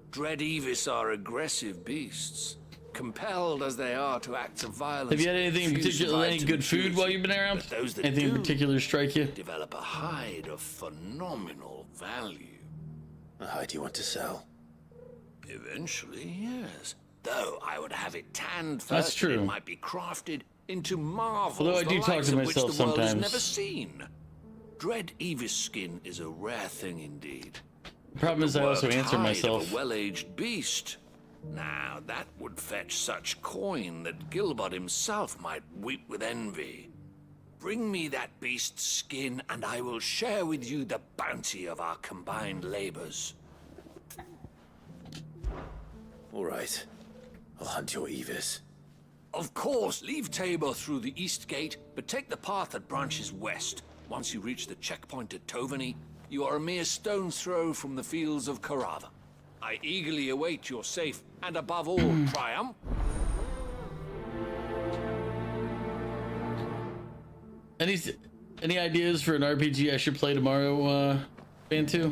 Speaker 13: Dread Evis are aggressive beasts, compelled as they are to acts of violence.
Speaker 1: Have you had anything in particular, any good food while you've been around?
Speaker 13: Those that
Speaker 1: Anything in particular strike you?
Speaker 13: develop a hide of phenomenal value.
Speaker 7: A hide you want to sell?
Speaker 13: Eventually, yes. Though I would have it tanned first.
Speaker 1: That's true.
Speaker 13: It might be crafted into marvels.
Speaker 1: Although I
Speaker 13: the
Speaker 1: do talk
Speaker 13: likes
Speaker 1: to
Speaker 13: of which
Speaker 1: myself
Speaker 13: the world has
Speaker 1: sometimes.
Speaker 13: never seen. Dread Evis skin is a rare thing indeed.
Speaker 1: The problem is I also
Speaker 13: Worked
Speaker 1: answer
Speaker 13: hide
Speaker 1: myself.
Speaker 13: Of a well-aged beast. Now that would fetch such coin that Gilbert himself might weep with envy. Bring me that beast's skin, and I will share with you the bounty of our combined labors.
Speaker 7: All right. I'll hunt your Evis.
Speaker 13: Of course, leave Tabor through the east gate, but take the path that branches west. Once you reach the checkpoint at Tovany, you are a mere stone's throw from the fields of Karava. I eagerly await your safe and, above all, triumph.
Speaker 1: Any ideas for an RPG I should play tomorrow, Bantu?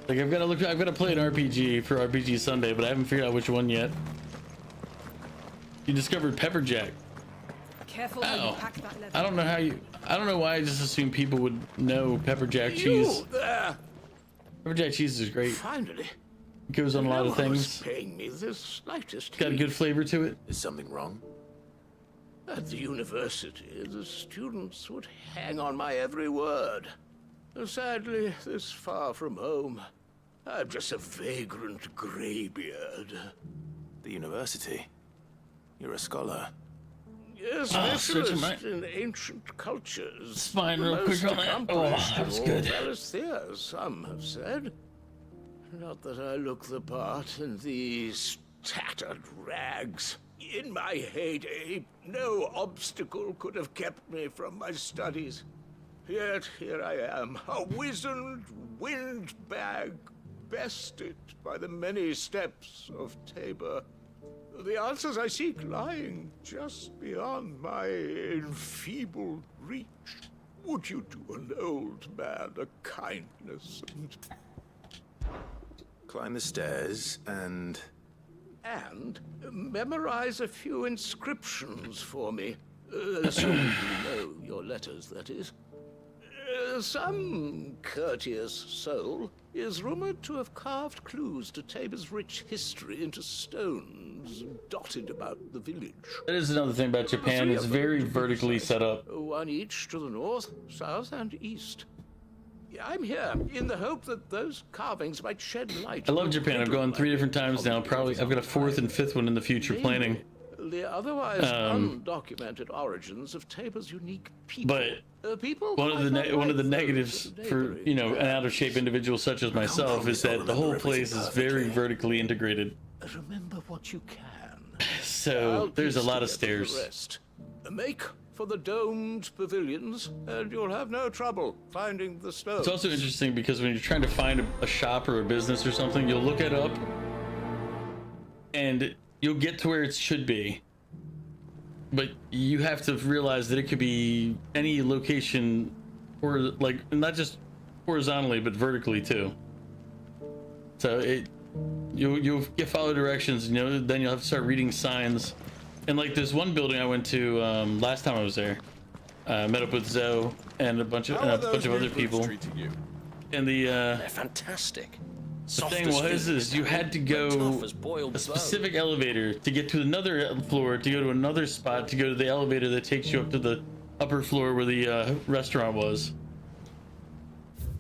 Speaker 1: Like I've got to play an RPG for RPG Sunday, but I haven't figured out which one yet. You discovered Pepperjack.
Speaker 12: Careful how you pack that leather.
Speaker 1: I don't know why I just assumed people would know Pepperjack cheese.
Speaker 13: There.
Speaker 1: Pepperjack cheese is great.
Speaker 13: Finally.
Speaker 1: It goes on a lot of
Speaker 13: No one was
Speaker 1: things.
Speaker 13: paying me the slightest
Speaker 1: Got a
Speaker 13: heed.
Speaker 1: good flavor to it.
Speaker 7: Is something wrong?
Speaker 13: At the university, the students would hang on my every word. Sadly, this far from home, I'm just a vagrant greybeard.
Speaker 7: The university? You're a scholar.
Speaker 13: Yes, specialist in ancient cultures.
Speaker 1: Spine
Speaker 13: The
Speaker 1: real quick
Speaker 13: most
Speaker 1: on that. Oh,
Speaker 13: accomplished
Speaker 1: that was
Speaker 13: of
Speaker 1: good.
Speaker 13: all Valisthea, some have said. Not that I look the part in these tattered rags. In my heyday, no obstacle could have kept me from my studies. Yet here I am, a wizened windbag, bested by the many steps of Tabor. The answers I seek lying just beyond my enfeebled reach. Would you do an old man a kindness and...
Speaker 7: Climb the stairs and...
Speaker 13: And memorize a few inscriptions for me. Assuming you know your letters, that is. Some courteous soul is rumored to have carved clues to Tabor's rich history into stones dotted about the village.
Speaker 1: That is another thing about Japan. It's very vertically set up.
Speaker 13: One each to the north, south, and east. I'm here in the hope that those carvings might shed light.
Speaker 1: I love Japan. I've gone 3 different times now. Probably I've got a 4th and 5th one in the future planning.
Speaker 13: The otherwise undocumented origins of Tabor's unique people.
Speaker 1: But
Speaker 13: people
Speaker 1: one of the negatives for an out of shape individual such as myself is that the whole place is very vertically integrated.
Speaker 13: Remember what you can.
Speaker 1: So there's a lot of stairs.
Speaker 13: Make for the domed pavilions, and you'll have no trouble finding the stones.
Speaker 1: It's also interesting because when you're trying to find a shop or a business or something, you'll look it up and you'll get to where it should be, but you have to realize that it could be any location, or like not just horizontally but vertically too. So you'll get follow directions, then you'll have to start reading signs. And like there's one building I went to last time I was there, met up with Zoe and a bunch of other people. And
Speaker 19: they're fantastic.
Speaker 1: The thing is you had to go a specific elevator to get to another floor, to go to another spot, to go to the elevator that takes you up to the upper floor where the restaurant was.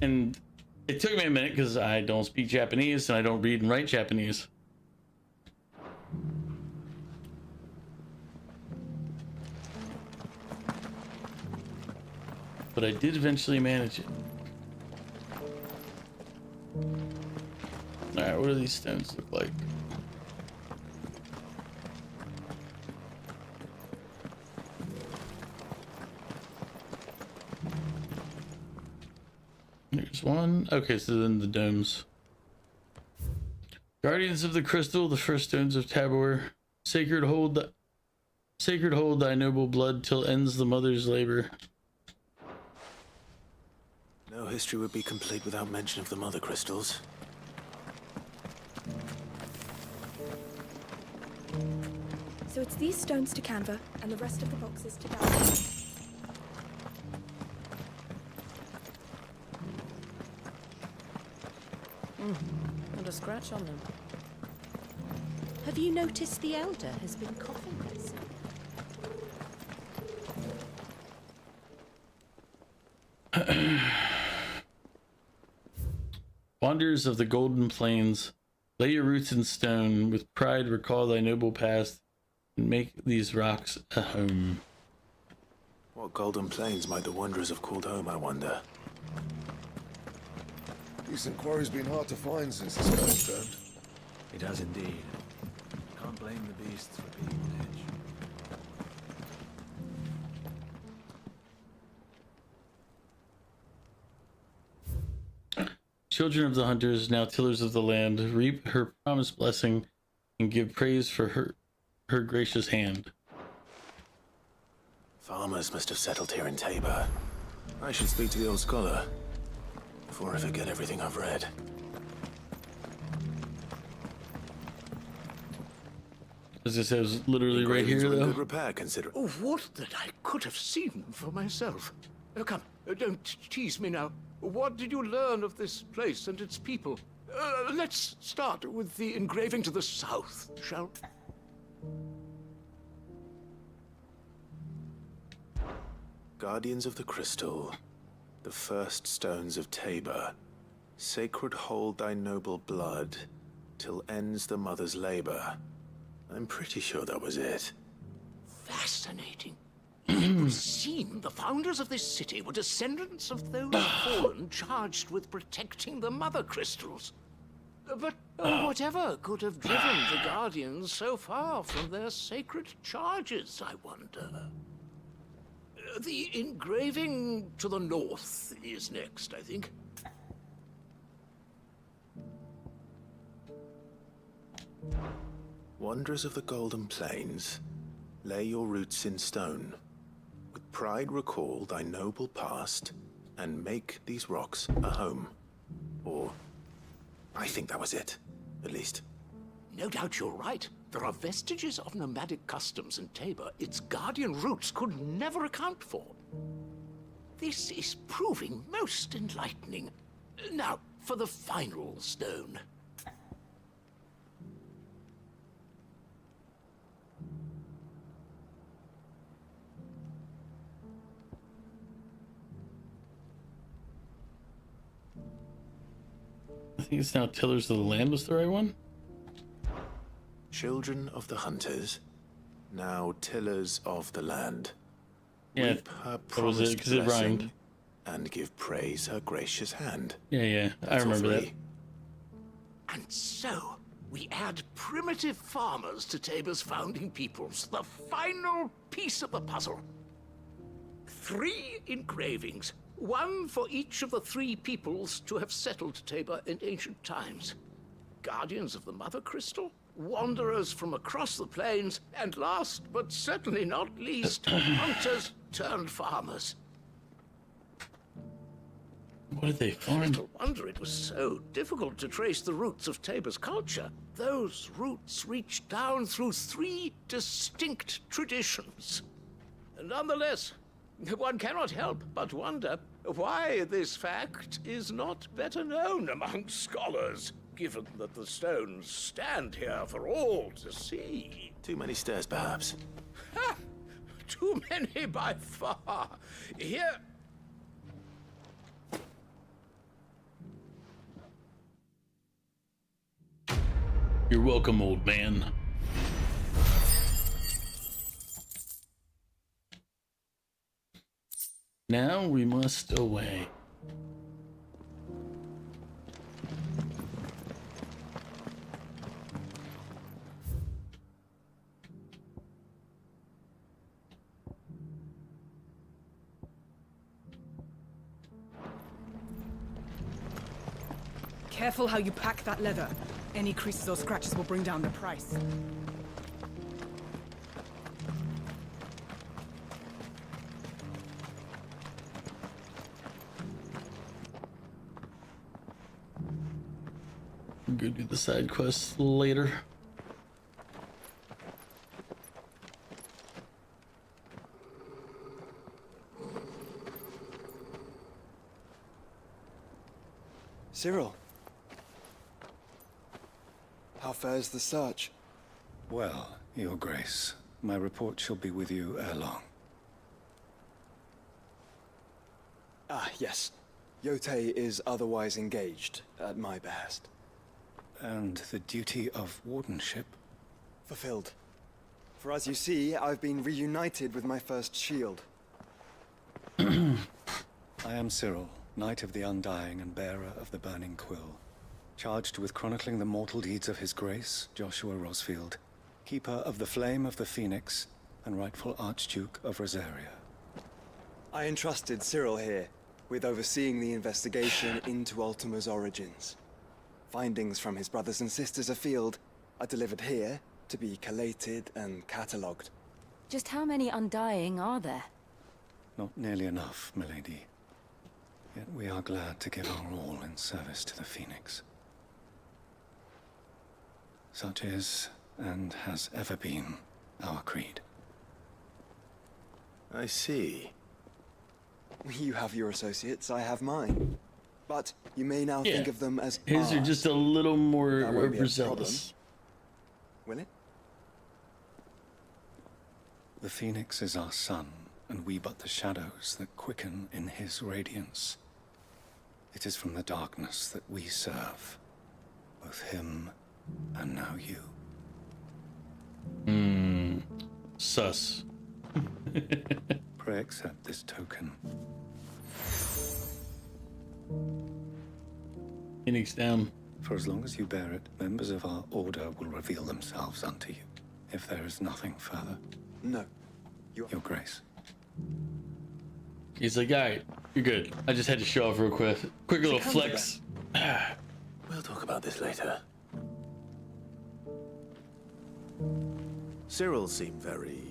Speaker 1: And it took me a minute because I don't speak Japanese and I don't read and write Japanese. But I did eventually manage it. Alright, what do these stones look like? There's one. Okay, so then the domes. Guardians of the Crystal, the first stones of Tabor. Sacred hold thy noble blood till ends the mother's labor.
Speaker 7: No history would be complete without mention of the mother crystals.
Speaker 3: So it's these stones to Canva, and the rest of the boxes to Dallas.
Speaker 5: Not a scratch on them.
Speaker 3: Have you noticed the Elder has been coughing recently?
Speaker 1: Wanderers of the golden plains, lay your roots in stone, with pride recall thy noble past, and make these rocks a home.
Speaker 7: What golden plains might the wanderers have called home, I wonder?
Speaker 22: Decent quarry's been hard to find since the sky turned.
Speaker 8: It has indeed. Can't blame the beasts for being on edge.
Speaker 1: Children of the hunters, now tillers of the land, reap her promised blessing and give praise for her gracious hand.
Speaker 7: Farmers must have settled here in Tabor. I should speak to the old scholar before I forget everything I've read.
Speaker 1: As I said, it was literally right here,
Speaker 7: Engravings were in
Speaker 1: though.
Speaker 7: good repair, considering.
Speaker 13: Oh, what that I could have seen for myself. Come, don't tease me now. What did you learn of this place and its people? Let's start with the engraving to the south, shall we?
Speaker 7: Guardians of the Crystal, the first stones of Tabor, sacred hold thy noble blood, till ends the mother's labor. I'm pretty sure that was it.
Speaker 13: Fascinating. It would seem the founders of this city were descendants of those fallen charged with protecting the mother crystals. But whatever could have driven the Guardians so far from their sacred charges, I wonder? The engraving to the north is next, I think.
Speaker 7: Wanderers of the Golden Plains, lay your roots in stone. With pride recall thy noble past, and make these rocks a home. Or, I think that was it, at least.
Speaker 13: No doubt you're right. There are vestiges of nomadic customs in Tabor its guardian roots could never account for. This is proving most enlightening. Now, for the final stone.
Speaker 1: I think it's now Tillers of the Land was the right one.
Speaker 7: Children of the hunters, now tillers of the land.
Speaker 1: Yeah,
Speaker 7: Reap her
Speaker 1: that was it, because it
Speaker 7: blessing,
Speaker 1: rhymed.
Speaker 7: and give praise her gracious hand.
Speaker 1: Yeah, I
Speaker 7: That's all
Speaker 1: remember that.
Speaker 7: three.
Speaker 13: And so, we add primitive farmers to Tabor's founding peoples, the final piece of the puzzle. 3 engravings, one for each of the 3 peoples to have settled Tabor in ancient times. Guardians of the Mother Crystal, wanderers from across the plains, and last but certainly not least, hunters turned farmers.
Speaker 1: What did they find?
Speaker 13: Little wonder it was so difficult to trace the roots of Tabor's culture. Those roots reach down through 3 distinct traditions. Nonetheless, one cannot help but wonder why this fact is not better known among scholars, given that the stones stand here for all to see.
Speaker 7: Too many stairs, perhaps.
Speaker 13: Ha! Too many by far. Here...
Speaker 1: You're welcome, old man. Now we must away.
Speaker 9: Careful how you pack that leather. Any creases or scratches will bring down the price.
Speaker 1: Go do the side quests later.
Speaker 17: Cyril. How fares the search?
Speaker 8: Well, Your Grace, my report shall be with you ere long.
Speaker 17: Ah, yes. Yotei is otherwise engaged, at my behest.
Speaker 8: And the duty of wardenship?
Speaker 17: Fulfilled. For as you see, I've been reunited with my first shield.
Speaker 8: I am Cyril, Knight of the Undying and bearer of the Burning Quill, charged with chronicling the mortal deeds of His Grace, Joshua Rosfield, Keeper of the Flame of the Phoenix, and rightful Archduke of Rosaria.
Speaker 17: I entrusted Cyril here with overseeing the investigation into Ultima's origins. Findings from his brothers and sisters afield are delivered here to be collated and catalogued.
Speaker 12: Just how many Undying are there?
Speaker 8: Not nearly enough, milady. Yet we are glad to give our all in service to the Phoenix. Such is, and has ever been, our creed.
Speaker 7: I see.
Speaker 17: You have your associates, I have mine. But you may now think of them as
Speaker 1: his are just a little more
Speaker 17: That won't be a
Speaker 1: overzealous.
Speaker 17: Will it?
Speaker 8: The Phoenix is our sun, and we but the shadows that quicken in his radiance. It is from the darkness that we serve, both him and now you.
Speaker 1: Sus.
Speaker 8: Pray accept this token.
Speaker 1: Phoenix down.
Speaker 8: For as long as you bear it, members of our order will reveal themselves unto you, if there is nothing further.
Speaker 17: No.
Speaker 8: Your Grace.
Speaker 1: He's like, alright, you're good. I just had to show off real quick. Quick little flex.
Speaker 7: We'll talk about this later. Cyril seemed very,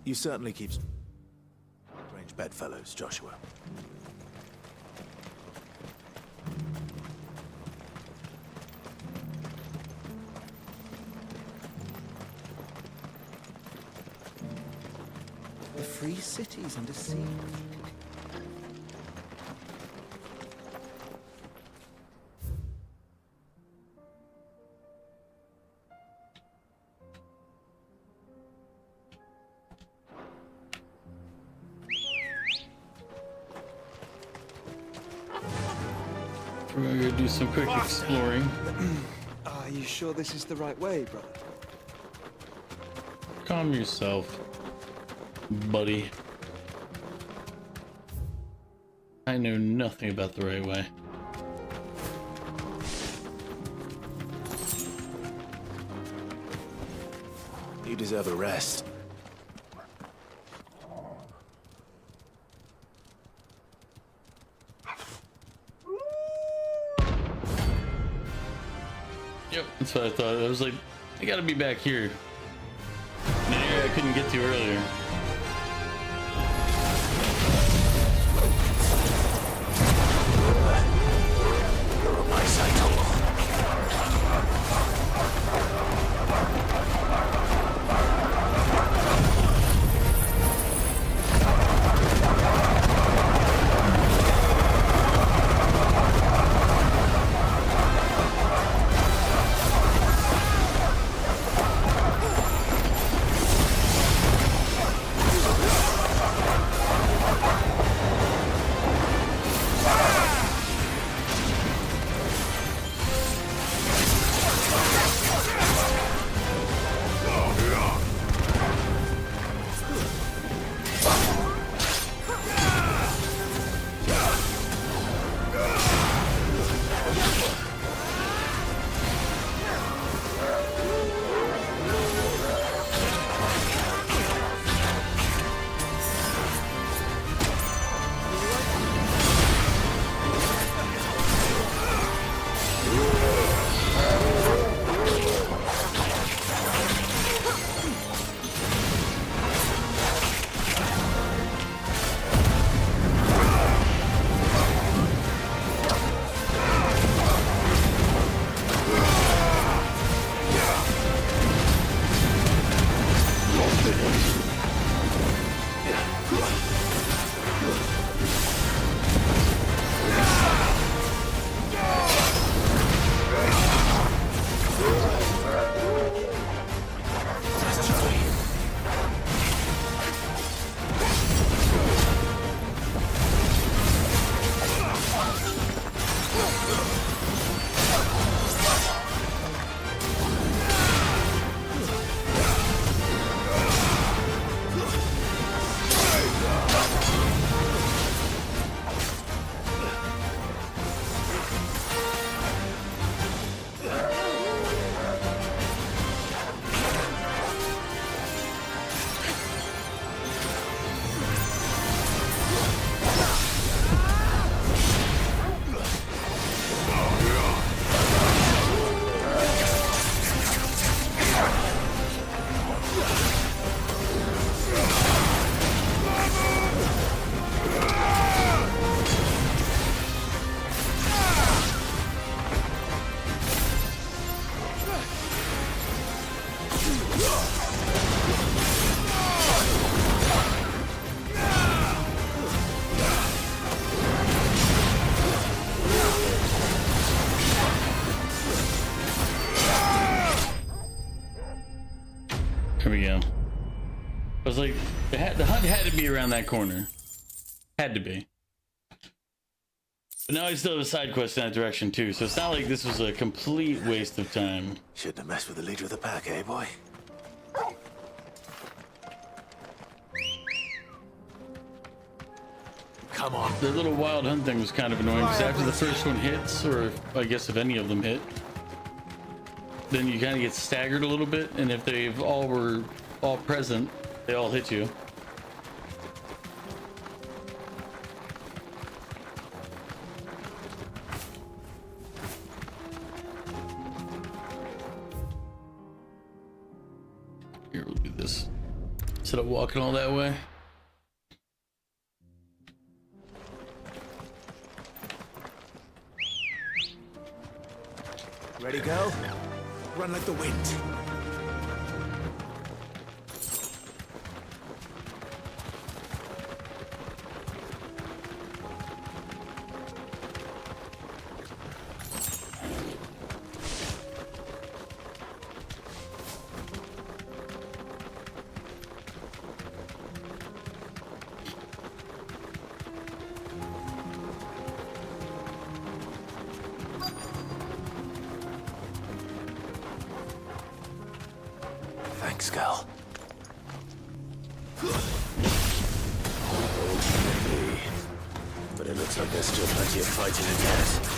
Speaker 7: You certainly keep strange bedfellows, Joshua.
Speaker 10: The free cities under siege.
Speaker 1: We're gonna go do some quick exploring.
Speaker 17: Are you sure this is the right way, brother?
Speaker 1: Calm yourself, buddy. I know nothing about the right way.
Speaker 7: You deserve a rest.
Speaker 1: Yep, that's what I thought. I was like, I gotta be back here. An area I couldn't get to earlier.
Speaker 7: You're on my side.
Speaker 1: we go. I was like, the hunt had to be around that corner. Had to be. But now I still have a side quest in that direction too, so it's not like this was a complete waste of time.
Speaker 7: Shouldn't have messed with the leader of the pack, eh, boy? Come on.
Speaker 1: The little wild hunt thing was kind of annoying because after the first one hits, or I guess if any of them hit, then you kind of get staggered a little bit, and if they've were all present, they all hit you. Here, we'll do this instead of walking all that way.
Speaker 7: Ready, go? Run like the wind. Thanks, Gal. But it looks like there's still plenty of fighting to get.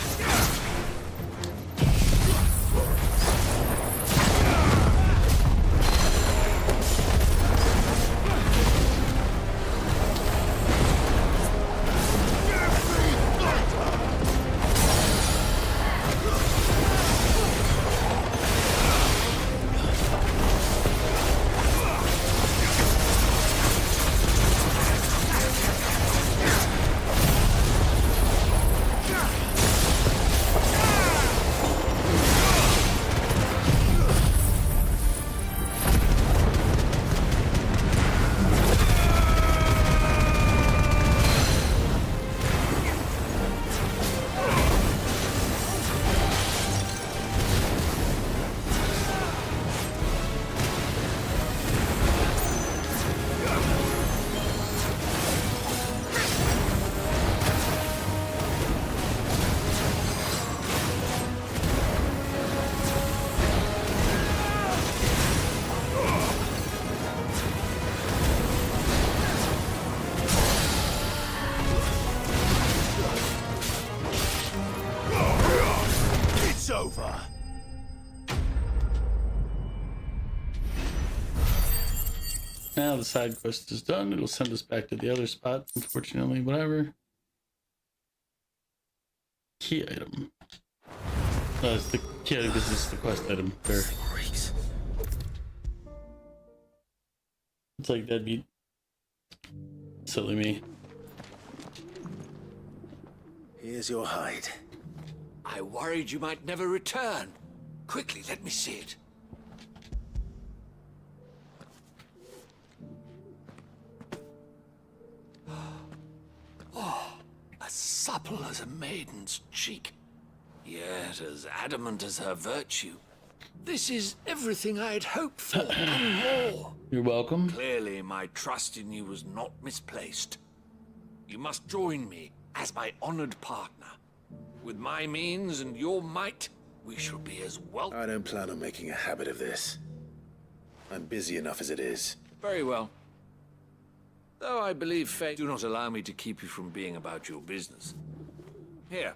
Speaker 7: Over.
Speaker 1: Now the side quest is done. It'll send us back to the other spot, unfortunately, whatever. Key item. Oh, it's the key item because it's the quest item. There. It's like that'd be silly me.
Speaker 7: Here's your hide.
Speaker 13: I worried you might never return. Quickly, let me see it. Oh, as supple as a maiden's cheek, yet as adamant as her virtue. This is everything I'd hoped for and more.
Speaker 1: You're welcome.
Speaker 13: Clearly, my trust in you was not misplaced. You must join me as my honored partner. With my means and your might, we shall be as well.
Speaker 7: I don't plan on making a habit of this. I'm busy enough as it is.
Speaker 13: Very well. Though I believe fate do not allow me to keep you from being about your business. Here.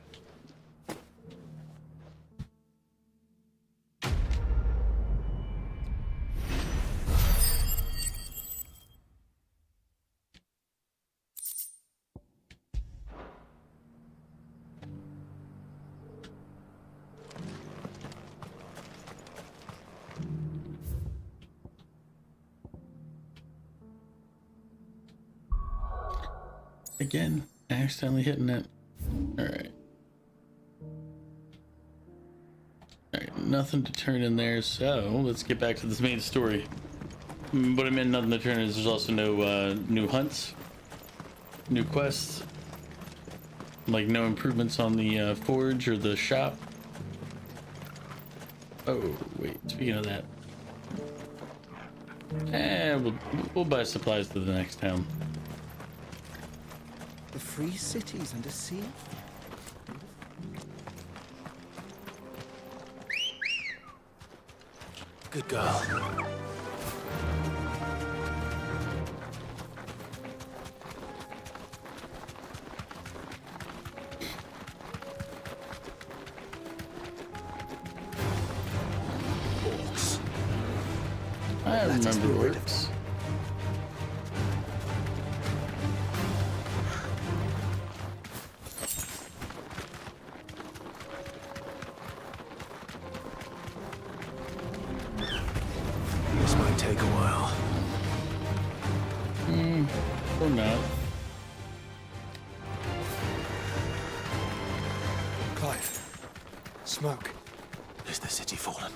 Speaker 1: Again, accidentally hitting it. Alright. Alright, nothing to turn in there, so let's get back to this main story. What I meant nothing to turn in is there's also no new hunts, new quests, like no improvements on the forge or the shop. Oh, wait, speaking of that. We'll buy supplies to the next town.
Speaker 10: The free cities and a sea?
Speaker 7: Good girl. Orcs.
Speaker 1: I remember orcs.
Speaker 7: This might take a while.
Speaker 1: Or not.
Speaker 17: Clive. Smoke.
Speaker 7: Is the city fallen?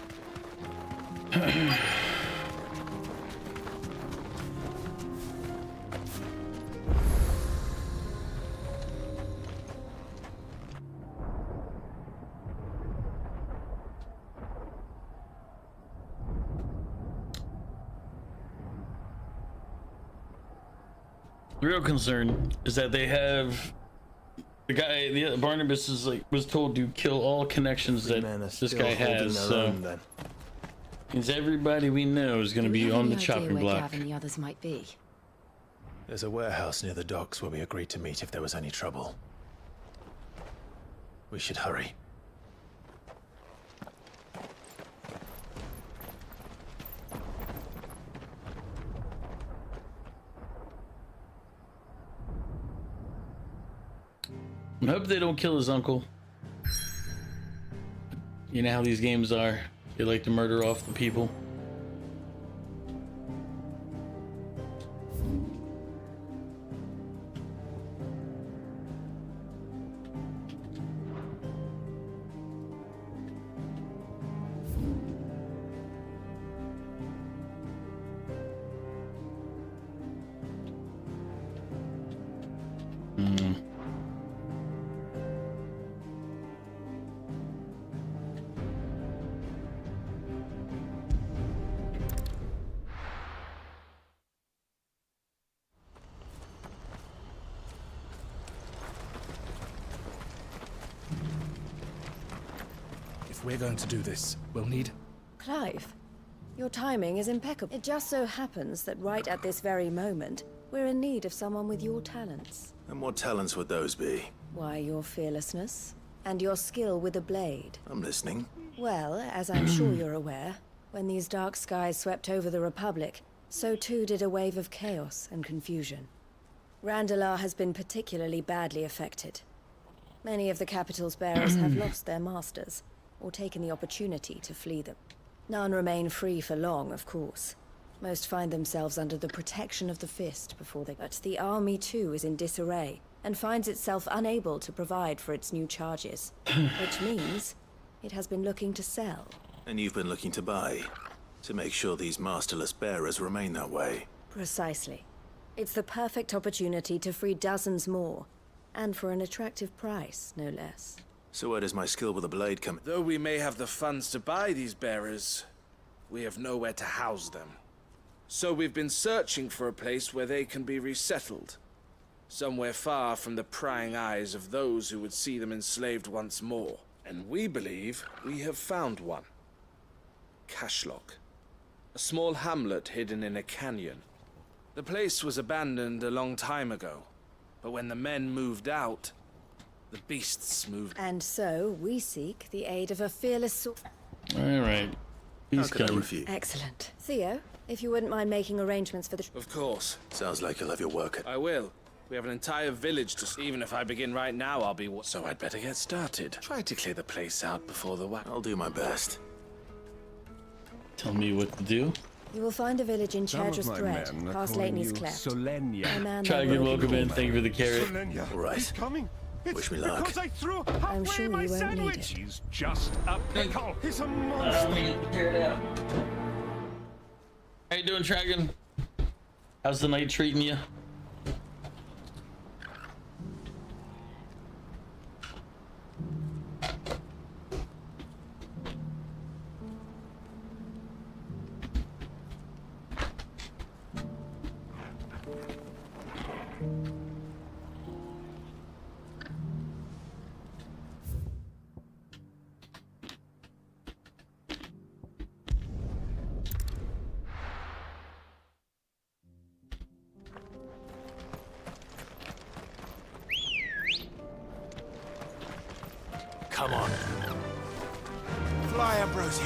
Speaker 1: The real concern is that they have Barnabas was told to kill all connections that this guy has. So means everybody we know is going to be on the chopping block.
Speaker 12: Gavin and the others might be.
Speaker 7: There's a warehouse near the docks where we agreed to meet if there was any trouble. We should hurry.
Speaker 1: I hope they don't kill his uncle. You know how these games are. They like to murder off the people.
Speaker 2: If we're going to do this, we'll need...
Speaker 5: Clive, your timing is impeccable. It just so happens that right at this very moment, we're in need of someone with your talents.
Speaker 7: And what talents would those be?
Speaker 5: Why, your fearlessness and your skill with a blade.
Speaker 7: I'm listening.
Speaker 5: Well, as I'm sure you're aware, when these dark skies swept over the Republic, so too did a wave of chaos and confusion. Randalar has been particularly badly affected. Many of the capital's bearers have lost their masters, or taken the opportunity to flee them. None remain free for long, of course. Most find themselves under the protection of the Fist before they... But the army too is in disarray, and finds itself unable to provide for its new charges. Which means it has been looking to sell.
Speaker 7: And you've been looking to buy, to make sure these masterless bearers remain that way.
Speaker 5: Precisely. It's the perfect opportunity to free dozens more, and for an attractive price, no less.
Speaker 7: So where does my skill with a blade come?
Speaker 2: Though we may have the funds to buy these bearers, we have nowhere to house them. So we've been searching for a place where they can be resettled. Somewhere far from the prying eyes of those who would see them enslaved once more. And we believe we have found one. Cashlock. A small hamlet hidden in a canyon. The place was abandoned a long time ago. But when the men moved out, the beasts moved.
Speaker 5: And so, we seek the aid of a fearless
Speaker 1: Alright. He's coming.
Speaker 5: Excellent. Theo, if you wouldn't mind making arrangements for the...
Speaker 2: Of course.
Speaker 7: Sounds like you'll have your work.
Speaker 2: I will. We have an entire village to... Even if I begin right now, I'll be... So I'd better get started. Try to clear the place out before the...
Speaker 7: I'll do my best.
Speaker 1: Tell me what to do.
Speaker 5: You will find a village in Chadras Thread, past Lateney's Cleft.
Speaker 1: Try welcome in. Thank you for the carrot.
Speaker 7: All right. Wish me luck.
Speaker 5: I'm sure you won't need it.
Speaker 21: He's just a pickle. He's a monster.
Speaker 1: How you doing, Dragon? How's the night treating you?
Speaker 13: Come on. Fly, Ambrosia.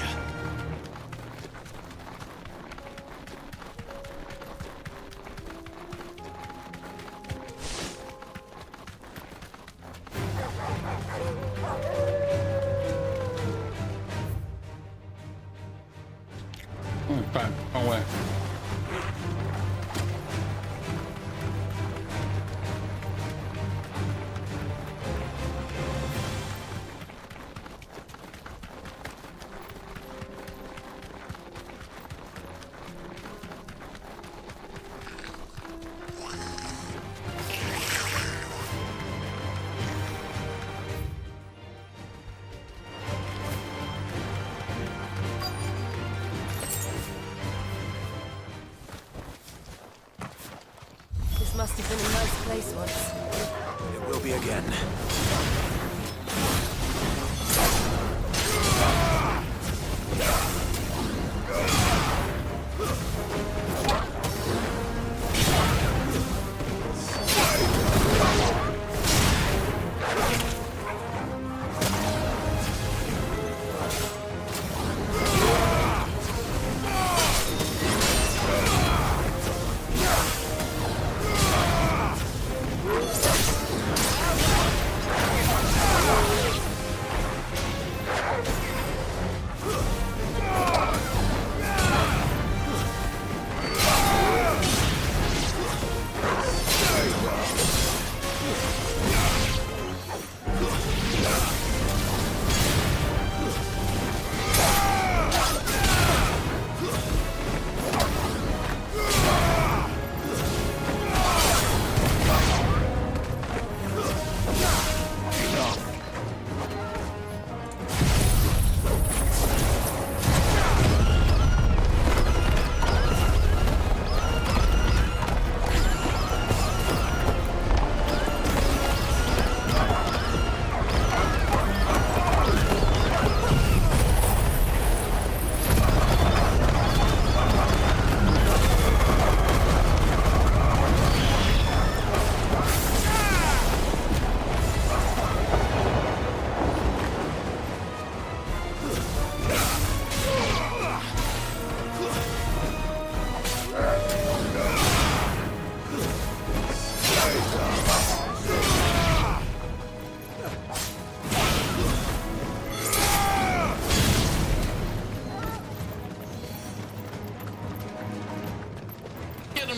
Speaker 1: Fine, wrong way.
Speaker 5: This must have been a nice place once.
Speaker 13: It will be again.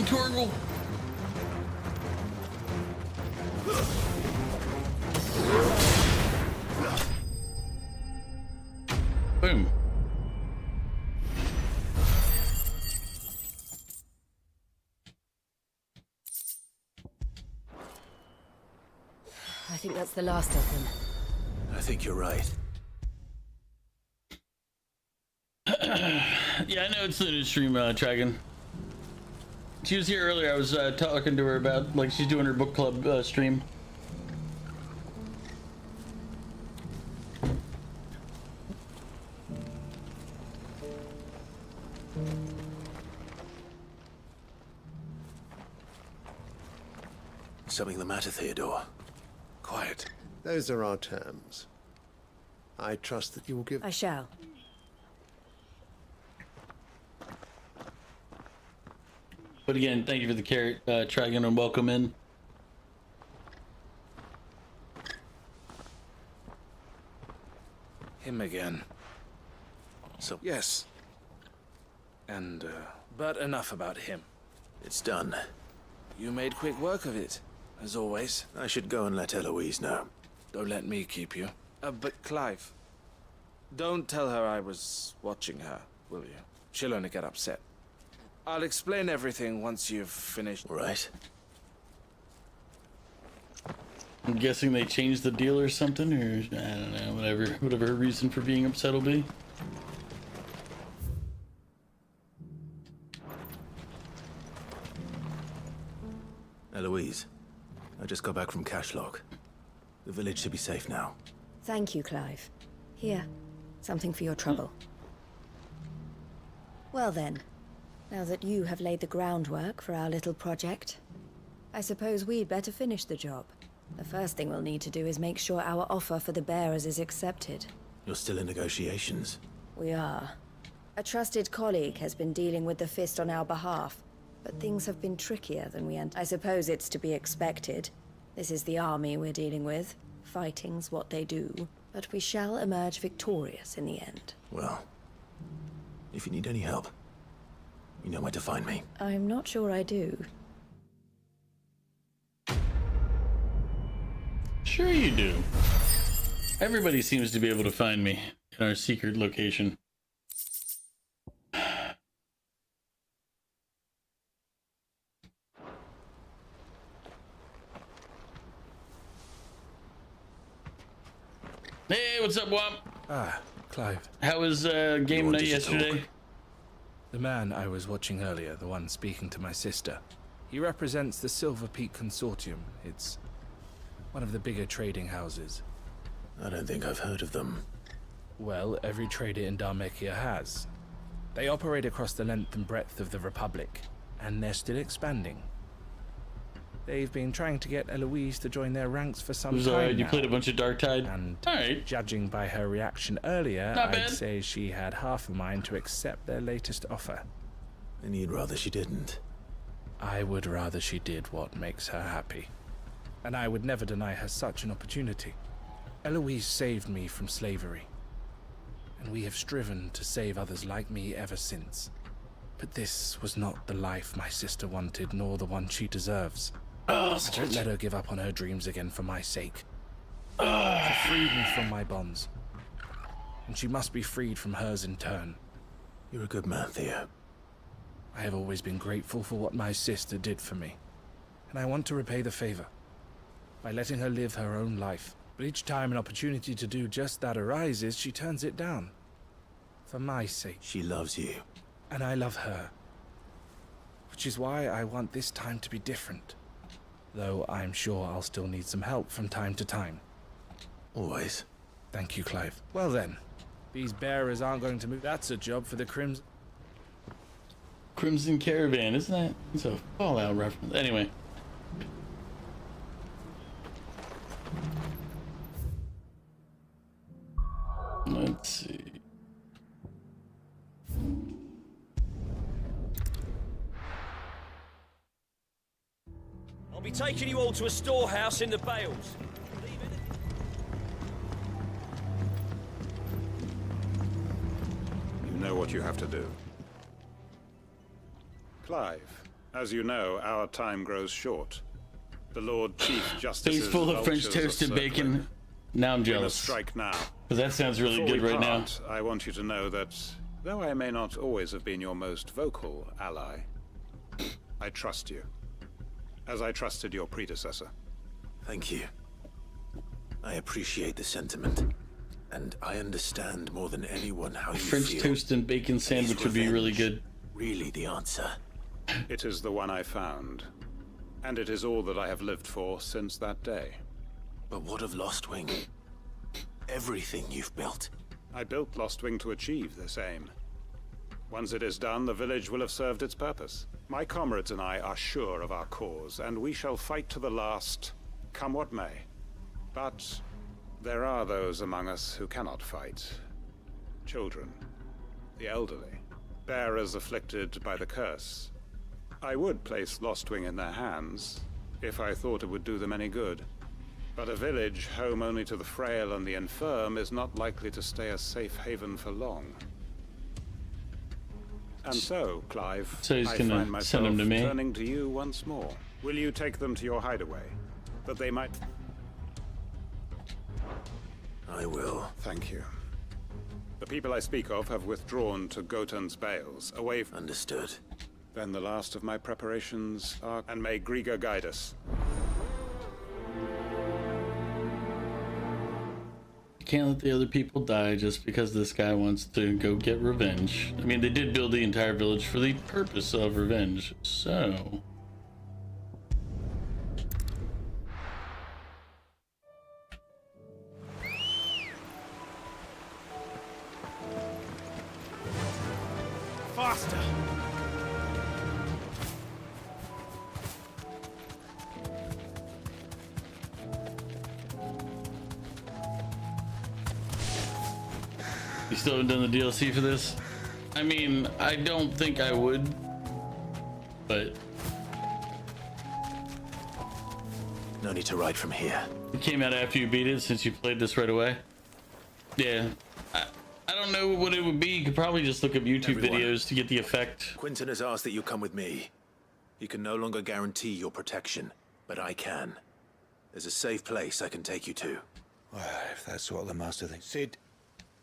Speaker 1: Torgal. Boom.
Speaker 5: I think that's the last of them.
Speaker 13: I think you're right.
Speaker 1: Yeah, I know it's the new stream, Dragon. She was here earlier. I was talking to her about, like, she's doing her book club stream.
Speaker 13: Something the matter, Theodore? Quiet.
Speaker 14: Those are our terms. I trust that you will give...
Speaker 5: I shall.
Speaker 1: But again, thank you for the carrot, Dragon, and welcome in.
Speaker 2: Him again.
Speaker 13: So...
Speaker 2: Yes. And, but enough about him.
Speaker 13: It's done.
Speaker 2: You made quick work of it, as always.
Speaker 13: I should go and let Eloise know.
Speaker 2: Don't let me keep you. But Clive, don't tell her I was watching her, will you? She'll only get upset. I'll explain everything once you've finished.
Speaker 13: Right.
Speaker 1: I'm guessing they changed the deal or something, or I don't know, whatever her reason for being upset will be.
Speaker 13: Eloise, I just got back from Cashlock. The village should be safe now.
Speaker 5: Thank you, Clive. Here, something for your trouble. Well then, now that you have laid the groundwork for our little project, I suppose we'd better finish the job. The first thing we'll need to do is make sure our offer for the bearers is accepted.
Speaker 7: You're still in negotiations?
Speaker 5: We are. A trusted colleague has been dealing with the Fist on our behalf, but things have been trickier than we anticipated. I suppose it's to be expected. This is the army we're dealing with. Fighting's what they do. But we shall emerge victorious in the end.
Speaker 7: Well, if you need any help, you know where to find me.
Speaker 5: I'm not sure I do.
Speaker 1: Sure you do. Everybody seems to be able to find me in our secret location. Hey, what's up, Womp?
Speaker 15: Ah, Clive.
Speaker 1: How was game night yesterday?
Speaker 15: The man I was watching earlier, the one speaking to my sister, he represents the Silver Peak Consortium. It's one of the bigger trading houses.
Speaker 7: I don't think I've heard of them.
Speaker 15: Well, every trader in Dharmekia has. They operate across the length and breadth of the Republic, and they're still expanding. They've been trying to get Eloise to join their ranks for some time
Speaker 1: You
Speaker 15: now.
Speaker 1: played a bunch of Dark Tide?
Speaker 15: And
Speaker 1: Alright.
Speaker 15: Judging by her reaction earlier,
Speaker 1: Not
Speaker 15: I'd
Speaker 1: bad.
Speaker 15: say she had half a mind to accept their latest offer.
Speaker 7: And you'd rather she didn't?
Speaker 15: I would rather she did what makes her happy. And I would never deny her such an opportunity. Eloise saved me from slavery. And we have striven to save others like me ever since. But this was not the life my sister wanted, nor the one she deserves. Don't let her give up on her dreams again for my sake. She freed me from my bonds. And she must be freed from hers in turn.
Speaker 7: You're a good man, Theo.
Speaker 15: I have always been grateful for what my sister did for me. And I want to repay the favor by letting her live her own life. But each time an opportunity to do just that arises, she turns it down. For my sake.
Speaker 7: She loves you.
Speaker 15: And I love her. Which is why I want this time to be different. Though I'm sure I'll still need some help from time to time.
Speaker 7: Always.
Speaker 15: Thank you, Clive. Well then, these bearers aren't going to move. That's a job for the
Speaker 1: Crimson Caravan, isn't that? It's a Fallout reference. Anyway. Let's see.
Speaker 16: I'll be taking you all to a storehouse in the Bales.
Speaker 20: You know what you have to do. Clive, as you know, our time grows short. The Lord Chief Justice's
Speaker 1: Face full of French
Speaker 20: vultures
Speaker 1: toast
Speaker 20: are
Speaker 1: and bacon.
Speaker 20: circling.
Speaker 1: Now I'm
Speaker 20: We
Speaker 1: jealous.
Speaker 20: must strike now.
Speaker 1: Because that sounds really
Speaker 20: Before
Speaker 1: good
Speaker 20: we
Speaker 1: right now.
Speaker 20: part, I want you to know that, though I may not always have been your most vocal ally, I trust you, as I trusted your predecessor.
Speaker 7: Thank you. I appreciate the sentiment. And I understand more than anyone how you
Speaker 1: French
Speaker 7: feel.
Speaker 1: toast and bacon sandwich would be really good.
Speaker 7: Really the answer.
Speaker 20: It is the one I found, and it is all that I have lived for since that day.
Speaker 7: But what of Lostwing? Everything you've built.
Speaker 20: I built Lostwing to achieve this aim. Once it is done, the village will have served its purpose. My comrades and I are sure of our cause, and we shall fight to the last, come what may. But there are those among us who cannot fight. Children, the elderly, bearers afflicted by the curse. I would place Lostwing in their hands, if I thought it would do them any good. But a village home only to the frail and the infirm is not likely to stay a safe haven for long. And so, Clive,
Speaker 1: So he's
Speaker 20: I
Speaker 1: gonna
Speaker 20: find myself
Speaker 1: send them to me?
Speaker 20: turning to you once more. Will you take them to your hideaway, that they might...
Speaker 7: I will.
Speaker 20: Thank you. The people I speak of have withdrawn to Goten's Bales, away from...
Speaker 7: Understood.
Speaker 20: Then the last of my preparations are... And may Griga guide us.
Speaker 1: You can't let the other people die just because this guy wants to go get revenge. I mean, they did build the entire village for the purpose of revenge, so...
Speaker 16: Faster!
Speaker 1: You still haven't done the DLC for this? I mean, I don't think I would, but
Speaker 7: No need to ride from here.
Speaker 1: it came out after you beat it, since you played this right away. Yeah, I don't know what it would be. You could probably just look up YouTube videos to get the effect.
Speaker 7: Quinton has asked that you come with me. He can no longer guarantee your protection, but I can. There's a safe place I can take you to.
Speaker 4: Well, if that's what the Master thinks. Sid,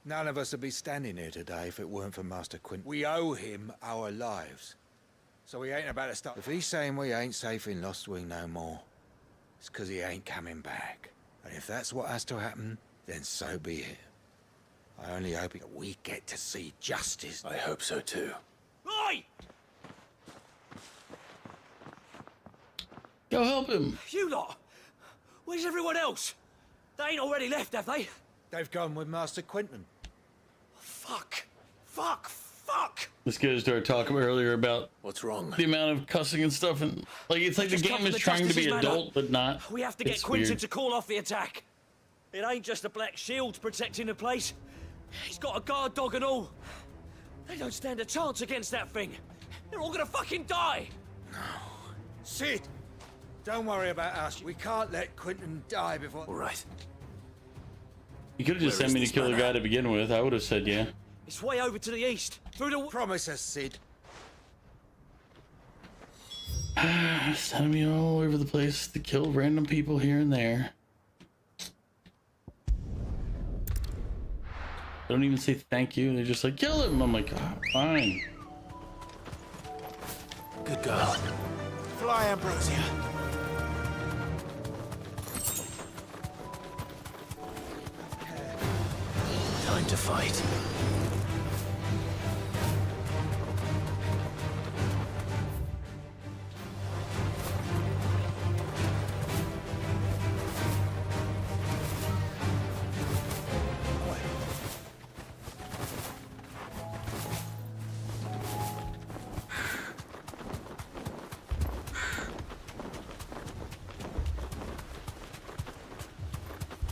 Speaker 4: none of us would be standing here today if it weren't for Master Quinton. We owe him our lives. So he ain't about to start. If he's saying we ain't safe in Lost Wing no more, it's because he ain't coming back. And if that's what has to happen, then so be it. I only hope that we get to see justice.
Speaker 7: I hope so too.
Speaker 16: Oi!
Speaker 1: Go help him.
Speaker 16: You lot! Where's everyone else? They ain't already left, have they?
Speaker 4: They've gone with Master Quinton.
Speaker 16: Fuck! Fuck! Fuck!
Speaker 1: This goes to our talk earlier about
Speaker 7: what's wrong,
Speaker 1: the amount of cussing and stuff, and like it's like the game is trying to be adult, but not.
Speaker 16: We have to get Quinton to call off the attack. It ain't just the Black Shields protecting the place. He's got a guard dog and all. They don't stand a chance against that thing. They're all gonna fucking die.
Speaker 4: Sid! Don't worry about us. We can't let Quinton die before...
Speaker 7: All right.
Speaker 1: You could have just sent me to kill the guy to begin with. I would have said yeah.
Speaker 16: It's way over to the east. Through the...
Speaker 4: Promise us, Sid.
Speaker 1: Sending me all over the place to kill random people here and there. They don't even say thank you. They're just like, kill him. I'm like, oh, fine.
Speaker 7: Good girl.
Speaker 4: Fly, Ambrosia.
Speaker 7: Time to fight.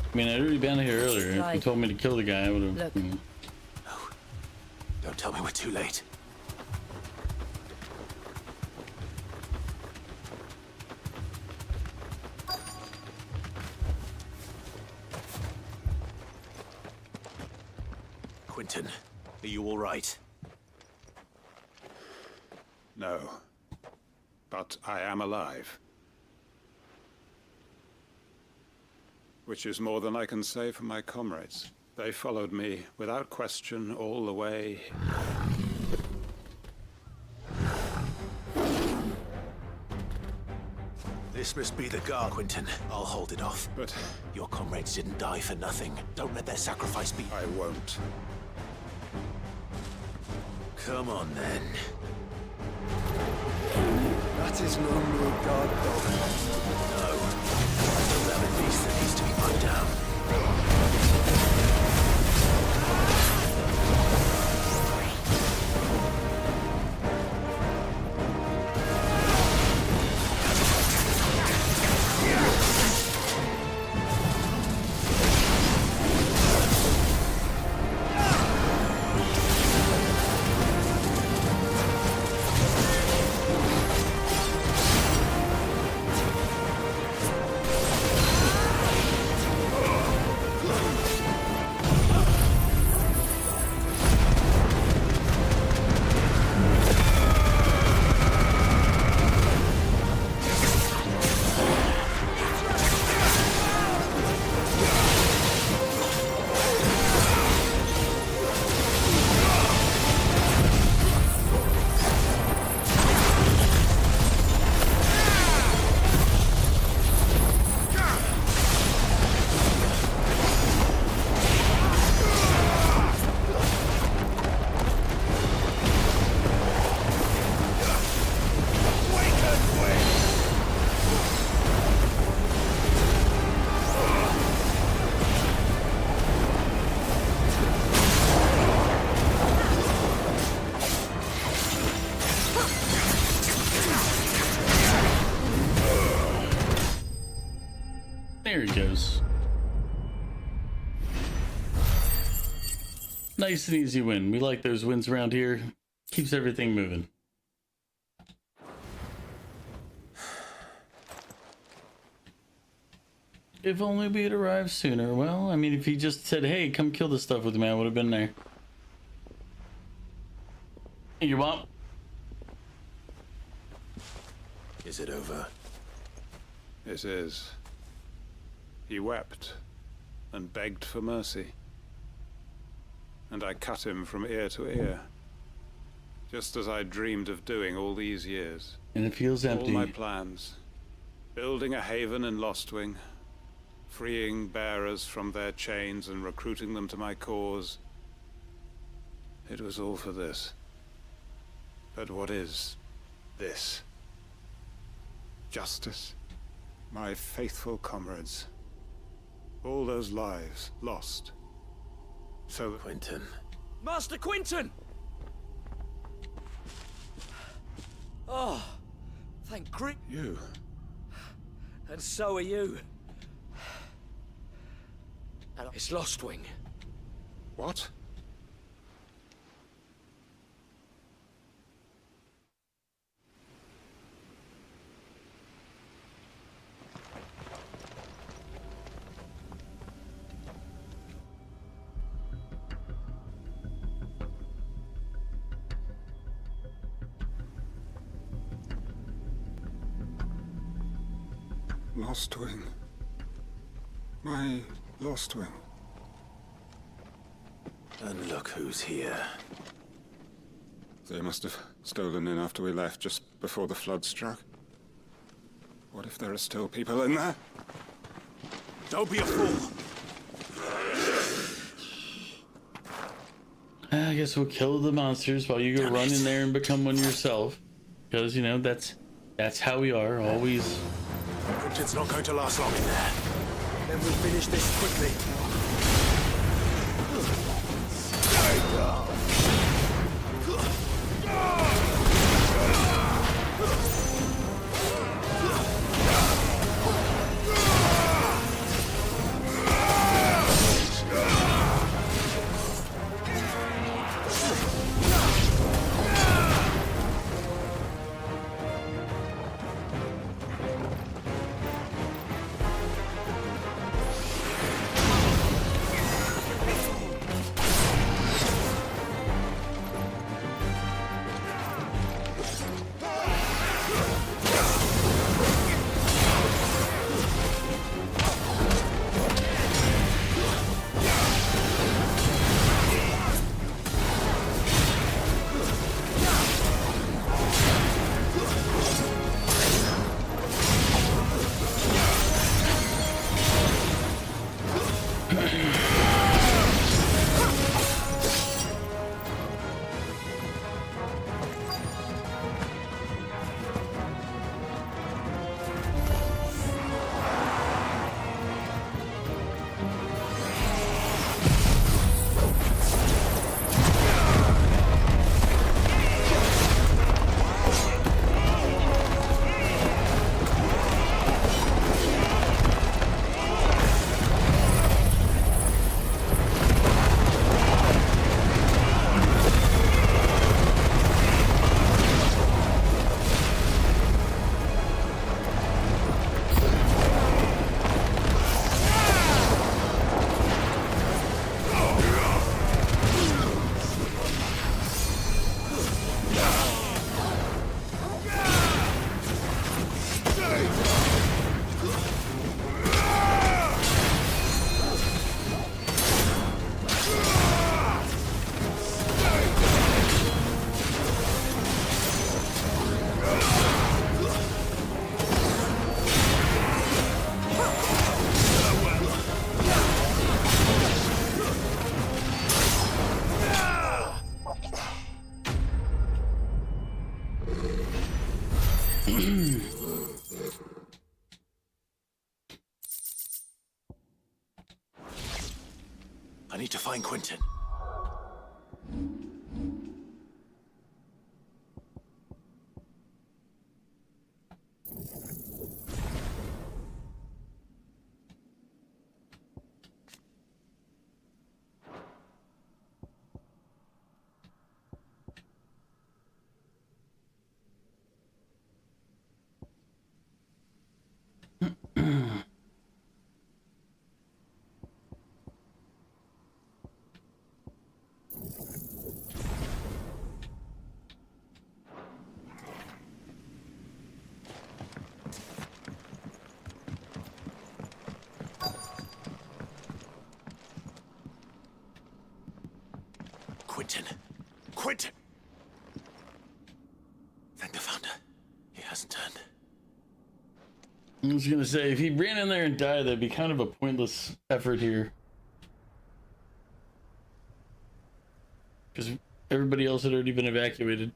Speaker 1: I mean, I'd already been here earlier. If you told me to kill the guy, I would have.
Speaker 7: No. Don't tell me we're too late. Quinton, are you all right?
Speaker 20: No. But I am alive. Which is more than I can say for my comrades. They followed me without question all the way.
Speaker 7: This must be the guard, Quinton. I'll hold it off.
Speaker 20: But
Speaker 7: your comrades didn't die for nothing. Don't let their sacrifice be...
Speaker 20: I won't.
Speaker 7: Come on, then.
Speaker 17: That is no mere guard dog.
Speaker 7: No. It's a rabid beast that needs to be put down.
Speaker 1: nice and easy win. We like those wins around here. Keeps everything moving. If only we had arrived sooner. Well, I mean, if he just said, hey, come kill this stuff with me, I would have been there. Hey, your mom.
Speaker 7: Is it over?
Speaker 20: It is. He wept and begged for mercy. And I cut him from ear to ear. Just as I dreamed of doing all these years.
Speaker 1: And it feels empty.
Speaker 20: All my plans. Building a haven in Lostwing. Freeing bearers from their chains and recruiting them to my cause. It was all for this. But what is this? Justice? My faithful comrades. All those lives lost. So...
Speaker 7: Quentin.
Speaker 16: Master Quentin! Oh, thank Grit.
Speaker 20: You.
Speaker 16: And so are you. It's Lostwing.
Speaker 20: What? Lostwing. My Lostwing.
Speaker 7: And look who's here.
Speaker 20: They must have stolen in after we left, just before the flood struck. What if there are still people in there?
Speaker 7: Don't be a fool!
Speaker 1: I guess we'll kill the monsters while you go run in there and become one yourself. Because, you know, that's how we are, always.
Speaker 7: Quentin's not going to last long in there.
Speaker 16: Then we'll finish this quickly.
Speaker 7: I need to find Quentin. Quentin! Quentin! Thank the Founder. He hasn't turned.
Speaker 1: I was gonna say, if he ran in there and died, that'd be kind of a pointless effort here. Because everybody else had already been evacuated.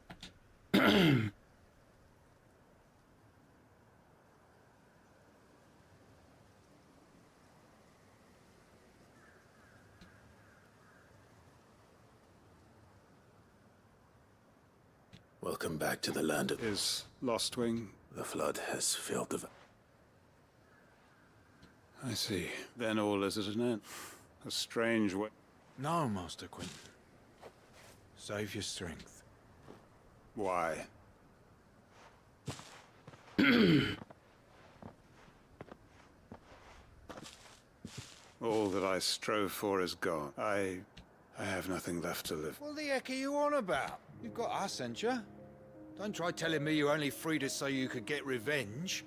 Speaker 7: Welcome back to the land of...
Speaker 20: Is Lostwing...
Speaker 7: The flood has filled the...
Speaker 20: I see. Then all is at an end. A strange way...
Speaker 4: No, Master Quentin. Save your strength.
Speaker 20: Why? All that I strove for is gone. I have nothing left to live.
Speaker 4: What the heck are you on about? You've got us, ain't you? Don't try telling me you're only freed us so you could get revenge.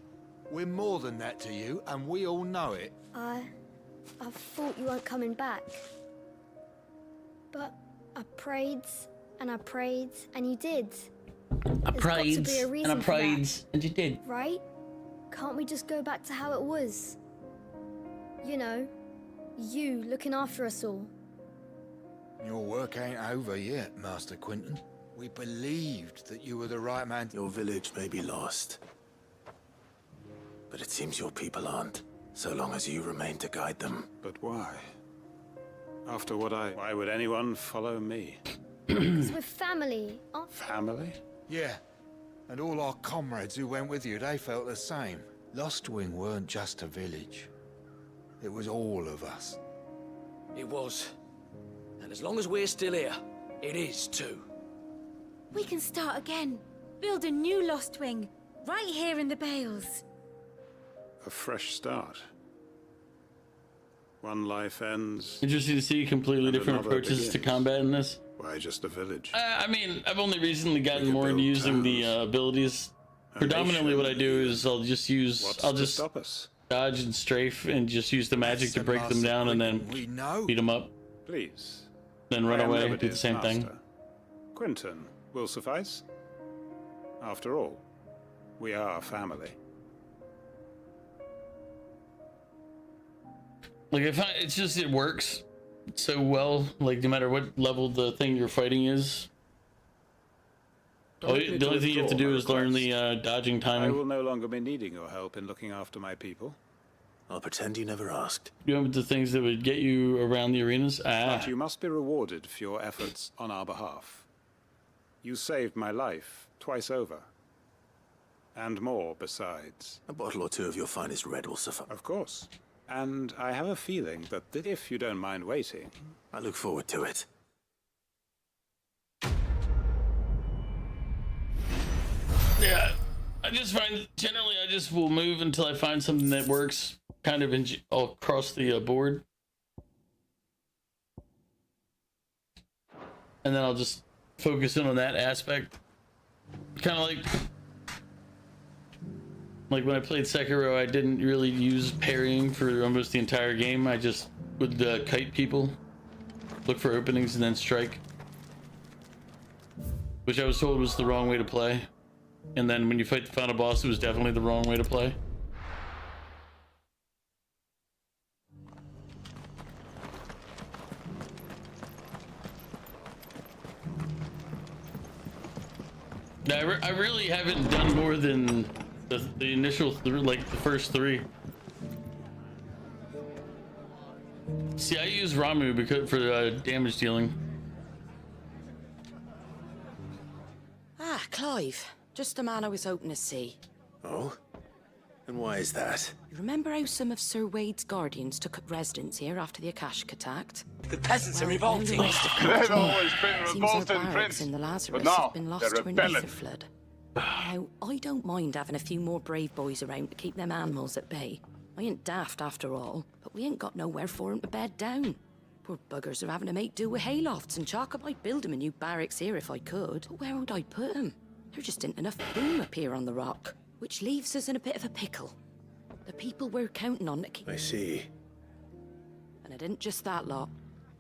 Speaker 4: We're more than that to you, and we all know it.
Speaker 11: I thought you weren't coming back. But I prayed, and I prayed, and you did.
Speaker 1: I prayed, and I prayed, and you did.
Speaker 11: Right? Can't we just go back to how it was? You know, you looking after us all.
Speaker 4: Your work ain't over yet, Master Quentin. We believed that you were the right man.
Speaker 7: Your village may be lost. But it seems your people aren't, so long as you remain to guide them.
Speaker 20: But why? After what why would anyone follow me?
Speaker 11: Because we're family, aren't we?
Speaker 20: Family?
Speaker 4: Yeah. And all our comrades who went with you, they felt the same. Lostwing weren't just a village. It was all of us.
Speaker 16: It was. And as long as we're still here, it is too.
Speaker 18: We can start again. Build a new Lostwing. Right here in the Bales.
Speaker 20: A fresh start. One life ends.
Speaker 1: Interesting to see completely different approaches to combat in this.
Speaker 20: Why just a village?
Speaker 1: I mean, I've only recently gotten more into using the abilities. Predominantly what I do is I'll just
Speaker 20: stop us?
Speaker 1: Dodge and strafe and just use the magic to break them down and then beat them up.
Speaker 20: Please.
Speaker 1: Then run away and do the same thing.
Speaker 20: Quentin will suffice. After all, we are family.
Speaker 1: Like it's just it works so well. Like no matter what level the thing you're fighting is. The only thing you have to do is learn the dodging timing.
Speaker 20: I will no longer be needing your help in looking after my people.
Speaker 7: I'll pretend you never asked.
Speaker 1: Doing the things that would get you around the arenas.
Speaker 20: But you must be rewarded for your efforts on our behalf. You saved my life twice over. And more besides.
Speaker 7: A bottle or two of your finest red will suffice.
Speaker 20: Of course. And I have a feeling that if you don't mind waiting...
Speaker 7: I look forward to it.
Speaker 1: Yeah, I just find generally I just will move until I find something that works kind of across the board. And then I'll just focus in on that aspect. Kind of like when I played Sekiro, I didn't really use parrying for almost the entire game. I just would kite people, look for openings, and then strike. Which I was told was the wrong way to play. And then when you fight the final boss, it was definitely the wrong way to play. I really haven't done more than the initial like the first three. See, I use Ramu because for damage dealing.
Speaker 5: Ah, Clive. Just the man I was hoping to see.
Speaker 7: Oh? And why is that?
Speaker 5: You remember how some of Sir Wade's guardians took up residence here after the Akashic attacked?
Speaker 16: The peasants are revolting.
Speaker 23: They've always been revolting, Prince.
Speaker 5: In the Lazarus
Speaker 23: But now,
Speaker 5: have been lost
Speaker 23: they're
Speaker 5: to an
Speaker 23: rebelling.
Speaker 5: ether flood. Now, I don't mind having a few more brave boys around to keep them animals at bay. I ain't daft after all, but we ain't got nowhere for 'em to bed down. Poor buggers are having to make do with haylofts and chalk up. I'd build 'em a new barracks here if I could. But where would I put 'em? There just ain't enough room up here on the rock, which leaves us in a bit of a pickle. The people we're counting on to keep...
Speaker 7: I see.
Speaker 5: And it isn't just that lot.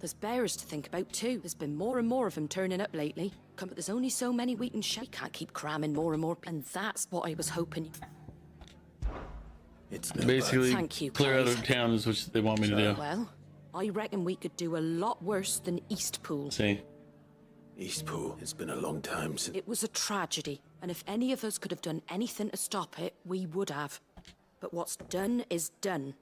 Speaker 12: There's bearers to think about too. There's been more and more of them turning up lately. But there's only so many we can We can't keep cramming more and more. And that's what I was hoping.
Speaker 7: It's
Speaker 1: basically
Speaker 12: Thank you,
Speaker 1: clear out
Speaker 12: guys.
Speaker 1: of town is what they want me to do.
Speaker 12: Well, I reckon we could do a lot worse than Eastpool.
Speaker 1: See?
Speaker 7: Eastpool, it's been a long time since...
Speaker 12: It was a tragedy, and if any of us could have done anything to stop it, we would have. But what's done is done.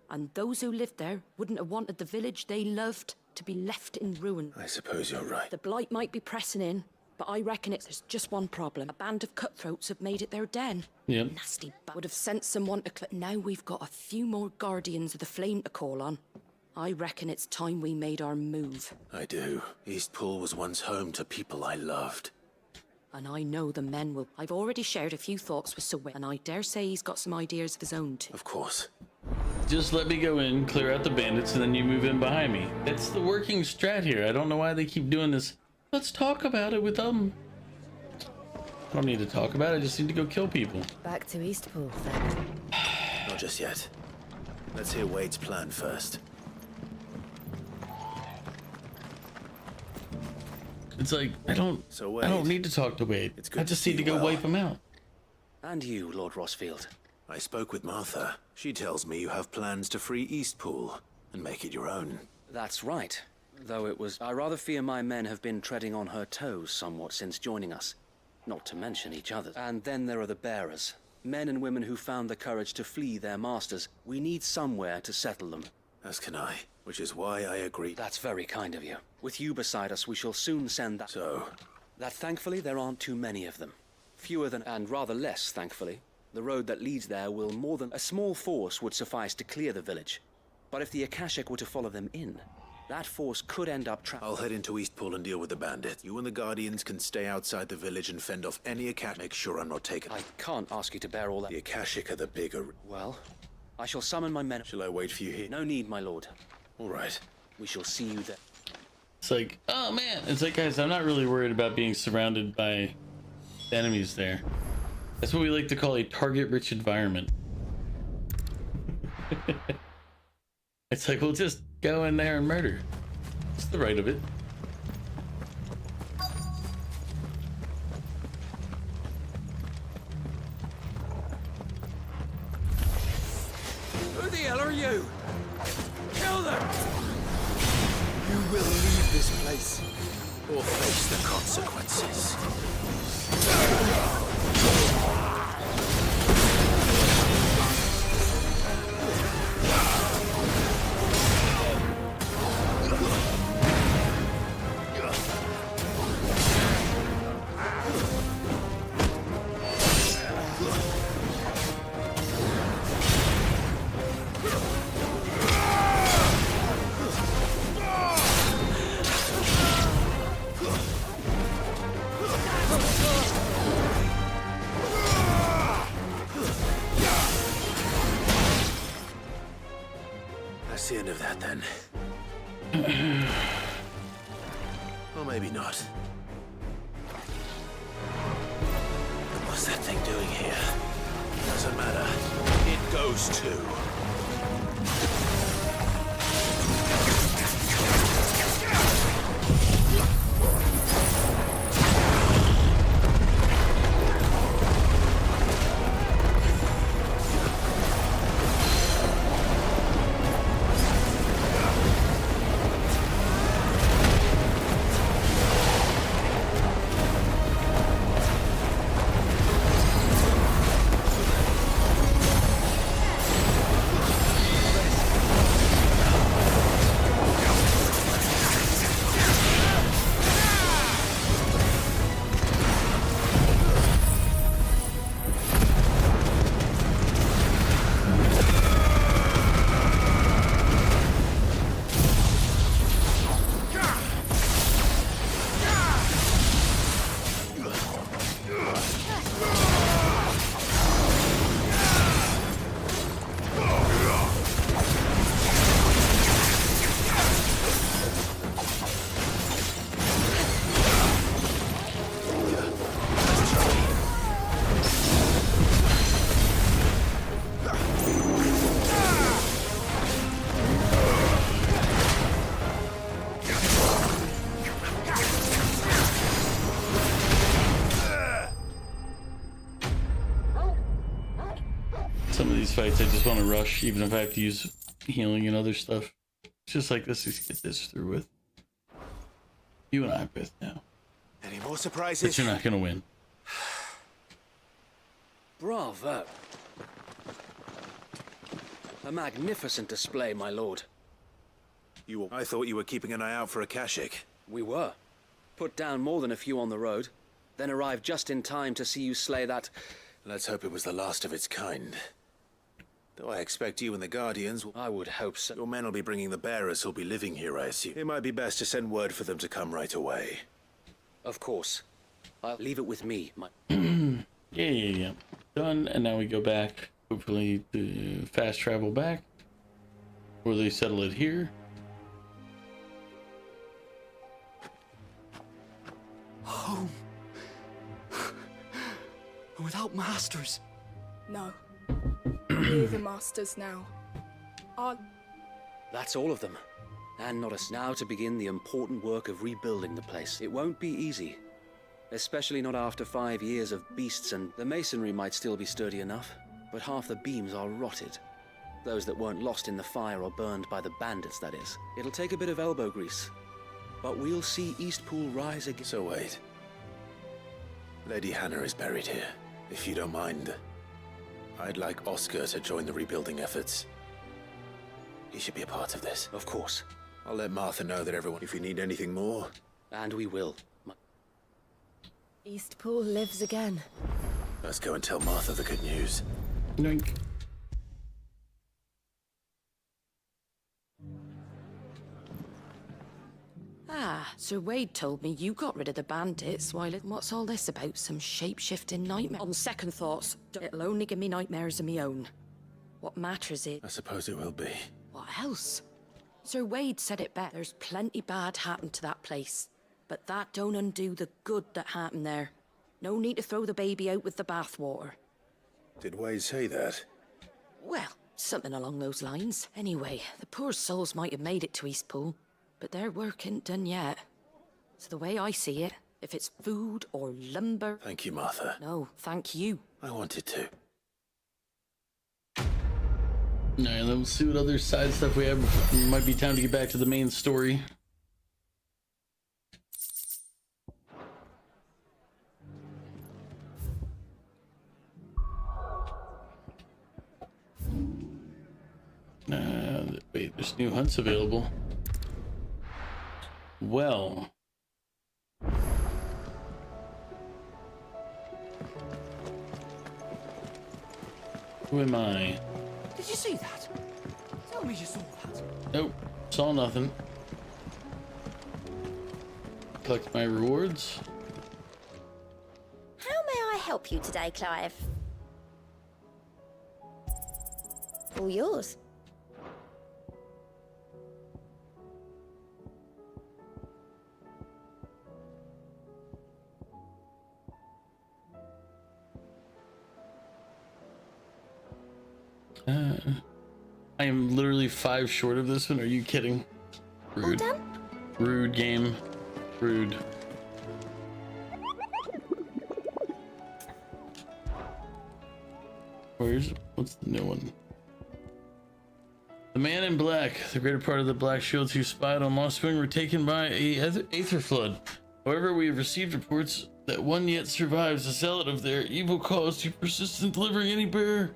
Speaker 12: And those who lived there wouldn't have wanted the village they loved to be left in ruin.
Speaker 7: I suppose you're right.
Speaker 12: The blight might be pressing in, but I reckon there's just one problem. A band of cutthroats have made it their den.
Speaker 1: Yep.
Speaker 12: Nasty would have sent someone to... Now we've got a few more guardians of the flame to call on. I reckon it's time we made our move.
Speaker 7: I do. Eastpool was once home to people I loved.
Speaker 12: And I know the men will. I've already shared a few thoughts with Sir Will, and I dare say he's got some ideas of his own too.
Speaker 7: Of course.
Speaker 1: Just let me go in, clear out the bandits, and then you move in behind me. That's the working strat here. I don't know why they keep doing this. Let's talk about it with them. I don't need to talk about it. I just need to go kill people.
Speaker 12: Back to Eastpool, then.
Speaker 7: Not just yet. Let's hear Wade's plan first.
Speaker 1: It's like, I don't need to talk to Wade. I just need to go wipe him out.
Speaker 16: And you, Lord Rosfield.
Speaker 7: I spoke with Martha. She tells me you have plans to free Eastpool and make it your own.
Speaker 16: That's right. Though it was... I rather fear my men have been treading on her toes somewhat since joining us. Not to mention each other. And then there are the bearers. Men and women who found the courage to flee their masters. We need somewhere to settle them.
Speaker 7: As can I, which is why I agree.
Speaker 16: That's very kind of you. With you beside us, we shall soon send that...
Speaker 7: So?
Speaker 16: That thankfully there aren't too many of them. Fewer than... and rather less, thankfully. The road that leads there will more than... A small force would suffice to clear the village. But if the Akashic were to follow them in, that force could end up trapped.
Speaker 7: I'll head into Eastpool and deal with the bandit. You and the Guardians can stay outside the village and fend off any Akashic. Make sure I'm not taken.
Speaker 16: I can't ask you to bear all that.
Speaker 7: The Akashic are the bigger...
Speaker 16: Well, I shall summon my men.
Speaker 7: Shall I wait for you here?
Speaker 16: No need, my lord.
Speaker 7: All right.
Speaker 16: We shall see you there.
Speaker 1: It's like, oh man. It's like, guys, I'm not really worried about being surrounded by enemies there. That's what we like to call a target-rich environment. It's like, we'll just go in there and murder. It's the right of it.
Speaker 13: Who the hell are you? Kill them! You will leave this place.
Speaker 7: Or face the consequences. That's the end of that, then. Or maybe not. What's that thing doing here? Doesn't matter. It goes too.
Speaker 1: some of these fights I just want to rush, even if I have to use healing and other stuff. It's just like, let's just get this through with. You and I both now.
Speaker 16: Any more surprises?
Speaker 1: But you're not gonna win.
Speaker 16: Bravo. A magnificent display, my lord.
Speaker 7: I thought you were keeping an eye out for a Kashik.
Speaker 16: We were. Put down more than a few on the road, then arrived just in time to see you slay that...
Speaker 7: Let's hope it was the last of its kind. Though I expect you and the Guardians...
Speaker 16: I would hope so.
Speaker 7: Your men will be bringing the bearers who'll be living here, I assume. It might be best to send word for them to come right away.
Speaker 16: Of course. I'll leave it with me, my...
Speaker 1: Yeah. Done, and now we go back. Hopefully to fast travel back. Or they settle it here.
Speaker 9: Home. Without masters.
Speaker 3: No. We're the masters now.
Speaker 16: That's all of them. And not us. Now to begin the important work of rebuilding the place. It won't be easy. Especially not after 5 years of beasts, and the masonry might still be sturdy enough, but half the beams are rotted. Those that weren't lost in the fire or burned by the bandits, that is. It'll take a bit of elbow grease, but we'll see Eastpool rise again.
Speaker 7: So wait. Lady Hannah is buried here. If you don't mind, I'd like Oscar to join the rebuilding efforts. He should be a part of this.
Speaker 16: Of course.
Speaker 7: I'll let Martha know that everyone, if you need anything more...
Speaker 16: And we will.
Speaker 5: Eastpool lives again.
Speaker 7: Let's go and tell Martha the good news.
Speaker 1: Yoink.
Speaker 12: Ah, Sir Wade told me you got rid of the bandits while what's all this about? Some shape-shifting nightmare? On second thoughts, it'll only give me nightmares of me own. What matters is...
Speaker 7: I suppose it will be.
Speaker 12: What else? Sir Wade said it better. There's plenty bad happened to that place. But that don't undo the good that happened there. No need to throw the baby out with the bathwater.
Speaker 7: Did Wade say that?
Speaker 12: Well, something along those lines. Anyway, the poor souls might have made it to Eastpool, but their work ain't done yet. So the way I see it, if it's food or lumber...
Speaker 7: Thank you, Martha.
Speaker 12: No, thank you.
Speaker 7: I wanted to.
Speaker 1: Alright, then we'll see what other side stuff we have. It might be time to get back to the main story. Wait, there's new hunts available. Well. Who am I?
Speaker 9: Did you see that? Tell me you saw that.
Speaker 1: Nope, saw nothing. Collect my rewards.
Speaker 18: How may I help you today, Clive? All yours.
Speaker 1: I am literally 5 short of this one. Are you kidding? Rude.
Speaker 18: All done?
Speaker 1: Rude game. Rude. What's the new one? The man in black. The greater part of the Black Shields who spied on Lost Wing were taken by a aether flood. However, we have received reports that one yet survives, a zealot of their evil cause to persist in delivering any bearer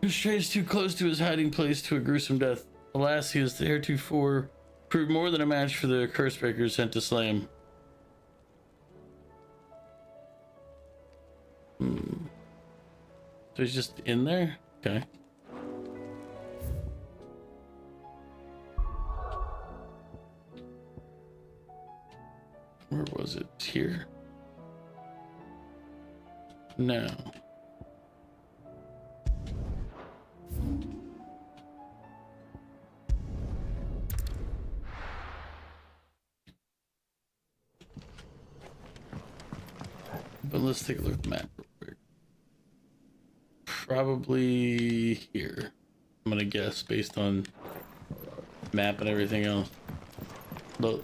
Speaker 1: who strays too close to his hiding place to a gruesome death. Alas, he has heretofore proved more than a match for the Cursebreakers sent to slay him. So he's just in there? Okay. Where was it? Here? No. But let's take a look at the map real quick. Probably here. I'm gonna guess based on map and everything else. But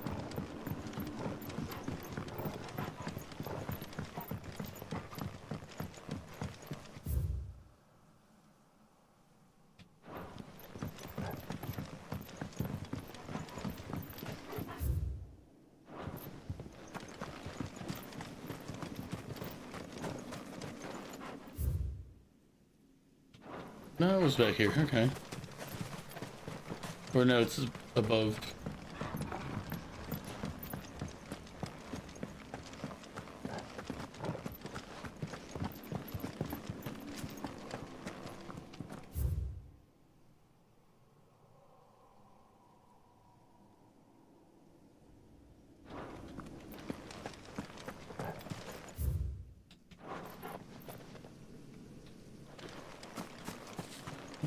Speaker 1: No, it was back here. Okay. Or no, it's above.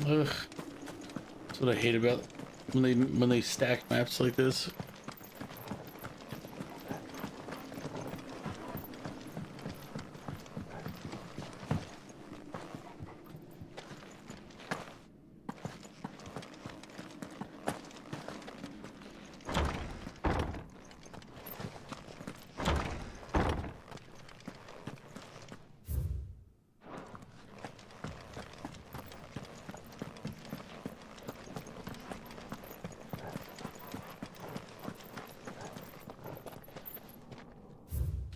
Speaker 1: Ugh. That's what I hate about when they stack maps like this.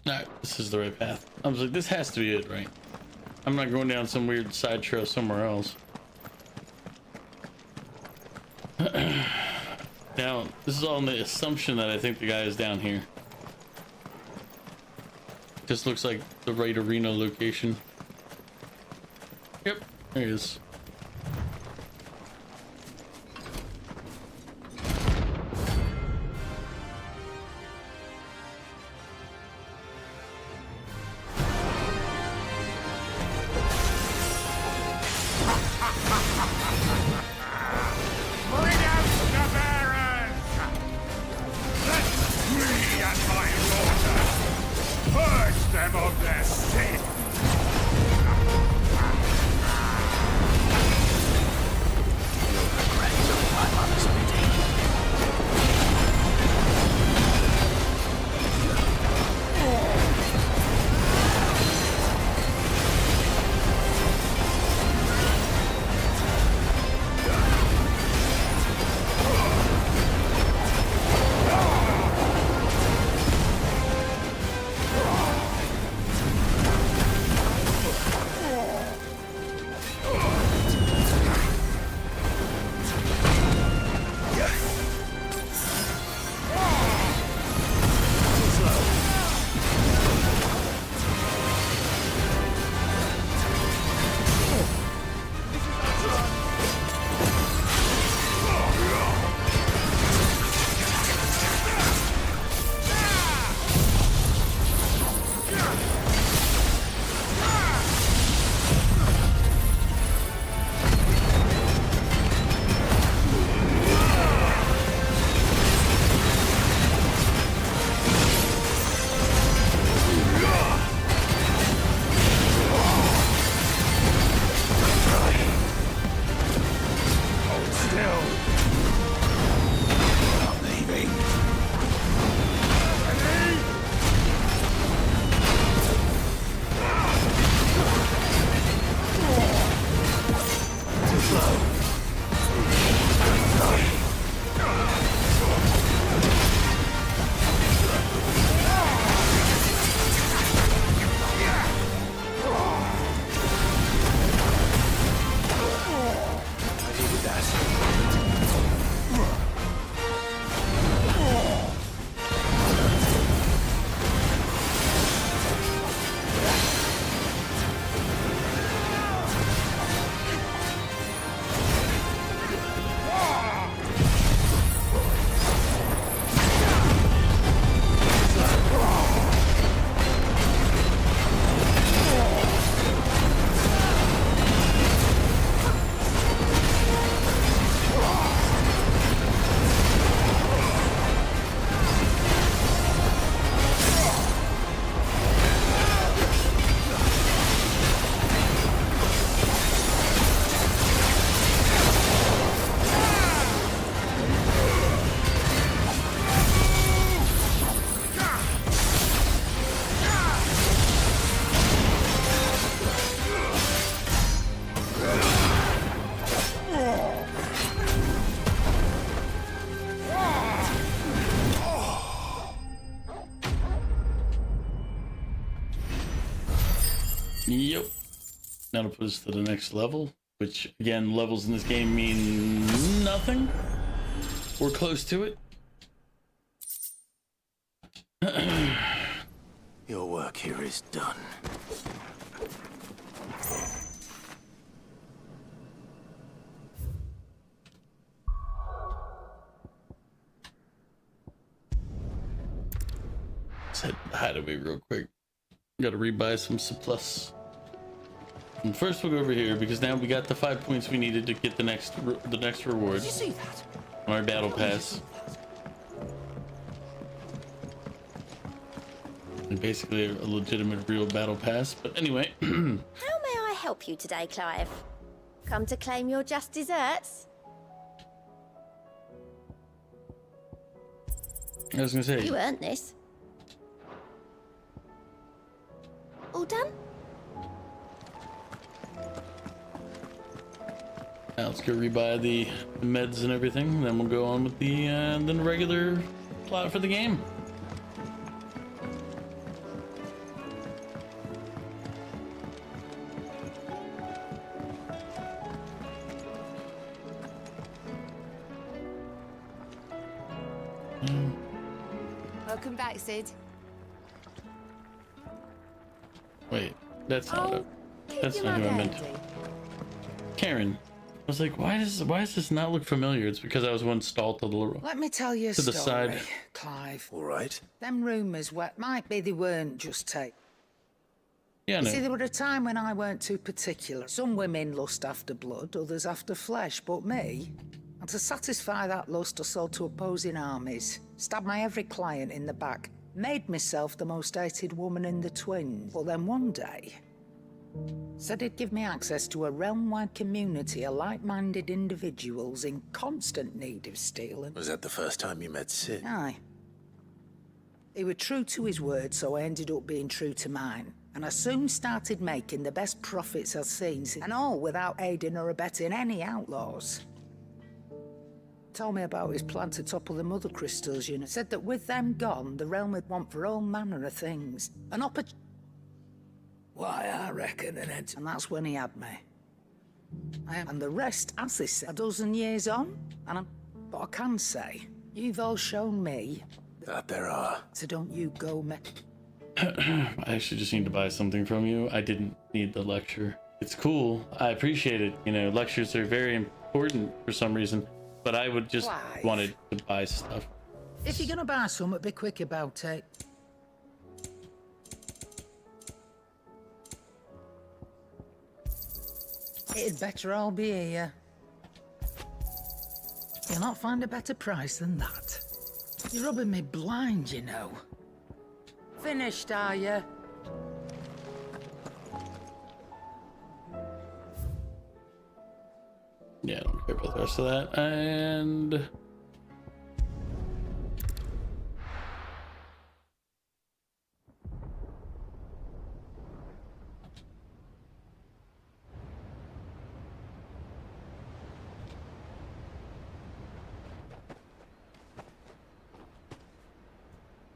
Speaker 1: Alright, this is the right path. I was like, this has to be it, right? I'm not going down some weird side trail somewhere else. Now, this is all in the assumption that I think the guy is down here. Just looks like the right arena location. Yep, there he is. Yep. That'll put us to the next level. which again, levels in this game mean nothing. We're close to it.
Speaker 7: Your work here is done.
Speaker 1: Let's head hideaway real quick. Gotta rebuy some surplus. And first we'll go over here because now we got the 5 points we needed to get the next reward.
Speaker 9: Did you see that?
Speaker 1: On our battle pass. And basically a legitimate real battle pass. But anyway.
Speaker 6: How may I help you today, Clive? Come to claim your just desserts?
Speaker 1: I was gonna say.
Speaker 6: You earned this. All done?
Speaker 1: Now let's go rebuy the meds and everything, and then we'll go on with the regular plot for the game.
Speaker 18: Welcome back, Sid.
Speaker 1: Wait, that's not it. That's
Speaker 18: you
Speaker 1: not who I
Speaker 18: mug
Speaker 1: meant.
Speaker 18: handy.
Speaker 1: Karen. I was like, why does this not look familiar? It's because I was one stall to the
Speaker 19: Let me tell you a
Speaker 1: to the
Speaker 19: story,
Speaker 1: side.
Speaker 19: Clive.
Speaker 7: All right.
Speaker 19: Them rumours, what might be they weren't just take.
Speaker 1: Yeah,
Speaker 19: You
Speaker 1: no.
Speaker 19: see, there were a time when I weren't too particular. Some women lust after blood, others after flesh, but me, and to satisfy that lust, I sold to opposing armies, stabbed my every client in the back, made myself the most hated woman in the twins. But then one day, said he'd give me access to a realm-wide community of like-minded individuals in constant need of stealing.
Speaker 7: Was that the first time you met Sid?
Speaker 19: Aye. He was true to his word, so I ended up being true to mine. And I soon started making the best profits I've seen, and all without aiding or abetting any outlaws. Told me about his plan to topple the mother crystals, you know. Said that with them gone, the realm would want for all manner of things. An Why, I reckon and that's when he had me. And the rest, as they say, a dozen years on, but I can say, you've all shown me
Speaker 7: that there are.
Speaker 19: So don't you go
Speaker 1: I actually just need to buy something from you. I didn't need the lecture. It's cool. I appreciate it. You know, lectures are very important for some reason, but I would just
Speaker 19: Clive.
Speaker 1: wanted to buy stuff.
Speaker 19: If you're gonna buy something, be quick about it. It'd better all be here. You'll not find a better price than that. You're rubbing me blind, you know. Finished, are you?
Speaker 1: Yeah, I don't care about the rest of that. And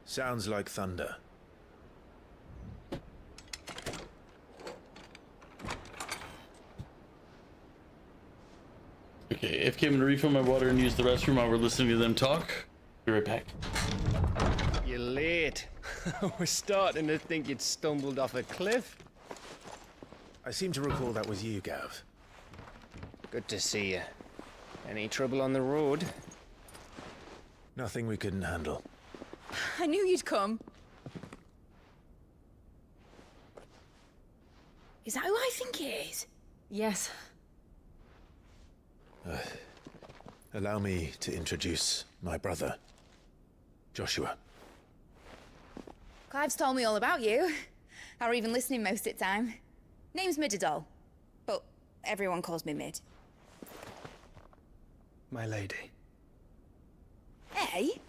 Speaker 7: Sounds like thunder.
Speaker 1: okay, if came to refill my water and use the restroom while we're listening to them talk. Be right back.
Speaker 22: You're late. We're starting to think you'd stumbled off a cliff.
Speaker 7: I seem to recall that was you, Gav.
Speaker 22: Good to see you. Any trouble on the road?
Speaker 7: Nothing we couldn't handle.
Speaker 18: I knew you'd come. Is that who I think it is? Yes.
Speaker 7: Allow me to introduce my brother, Joshua.
Speaker 18: Clive's told me all about you. Or even listening most of the time. Name's Midadol, but everyone calls me Mid.
Speaker 17: My lady.
Speaker 18: Hey?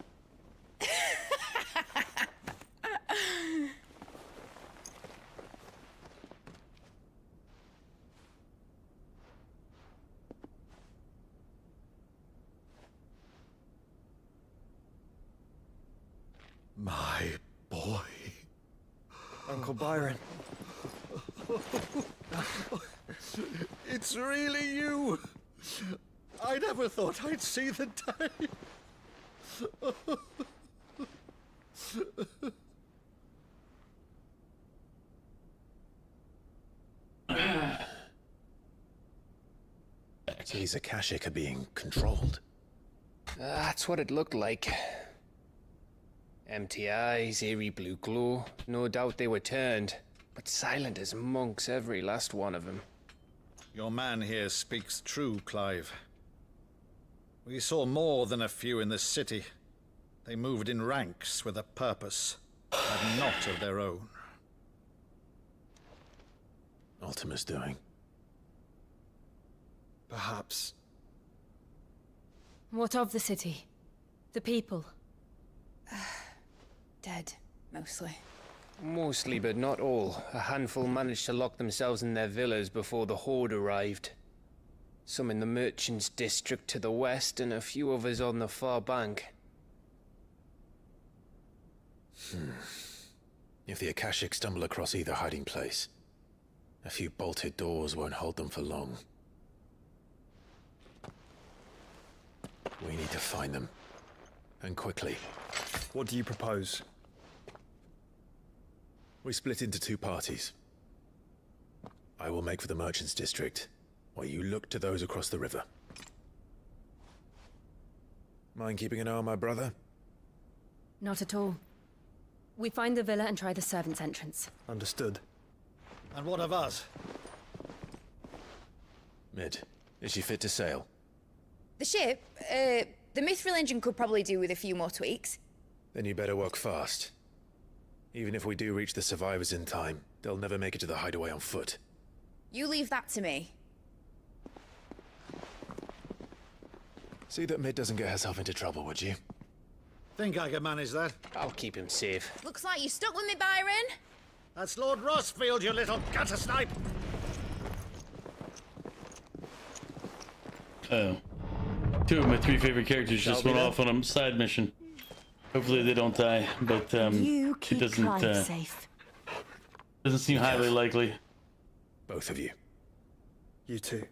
Speaker 17: My boy.
Speaker 22: Uncle Byron.
Speaker 8: It's really you. I never thought I'd see the day.
Speaker 10: So these Akashic are being controlled.
Speaker 22: That's what it looked like. Empty eyes, eerie blue glow. No doubt they were turned, but silent as monks, every last one of them.
Speaker 8: Your man here speaks true, Clive. We saw more than a few in this city. They moved in ranks with a purpose, had not of their own.
Speaker 10: Ultima's doing.
Speaker 17: Perhaps.
Speaker 21: What of the city? The people?
Speaker 18: Dead, mostly.
Speaker 22: Mostly, but not all. A handful managed to lock themselves in their villas before the Horde arrived. Some in the Merchants' District to the west, and a few others on the far bank.
Speaker 10: If the Akashic stumble across either hiding place, a few bolted doors won't hold them for long. We need to find them. And quickly.
Speaker 17: What do you propose?
Speaker 10: We split into two parties. I will make for the Merchants' District, while you look to those across the river. Mind keeping an eye on my brother?
Speaker 21: Not at all. We find the villa and try the servants' entrance.
Speaker 17: Understood.
Speaker 8: And what of us?
Speaker 10: Mid, is she fit to sail?
Speaker 18: The ship, the Mithril engine could probably do with a few more tweaks.
Speaker 10: Then you better work fast. Even if we do reach the survivors in time, they'll never make it to the hideaway on foot.
Speaker 18: You leave that to me.
Speaker 10: See that Mid doesn't get herself into trouble, would you?
Speaker 8: Think I can manage that?
Speaker 22: I'll keep him safe.
Speaker 18: Looks like you stuck with me, Byron.
Speaker 8: That's Lord Rossfield, you little gutter snipe!
Speaker 1: Oh. Two of my three favorite characters just went off on a side mission. Hopefully they don't die, but
Speaker 21: You keep
Speaker 1: it doesn't
Speaker 21: Clive safe.
Speaker 1: doesn't seem highly likely.
Speaker 10: Both of you.
Speaker 17: You too.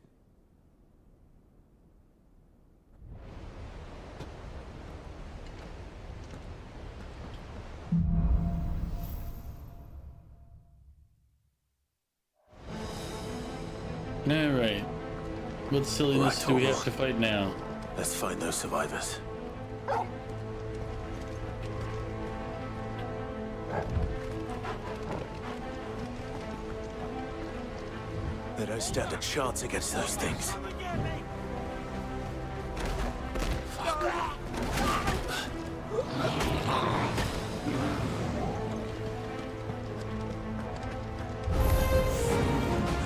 Speaker 1: Alright. What silliness
Speaker 7: Right,
Speaker 1: do we
Speaker 7: Homer.
Speaker 1: have to fight now?
Speaker 7: Let's find those survivors. They don't stand a chance against those things.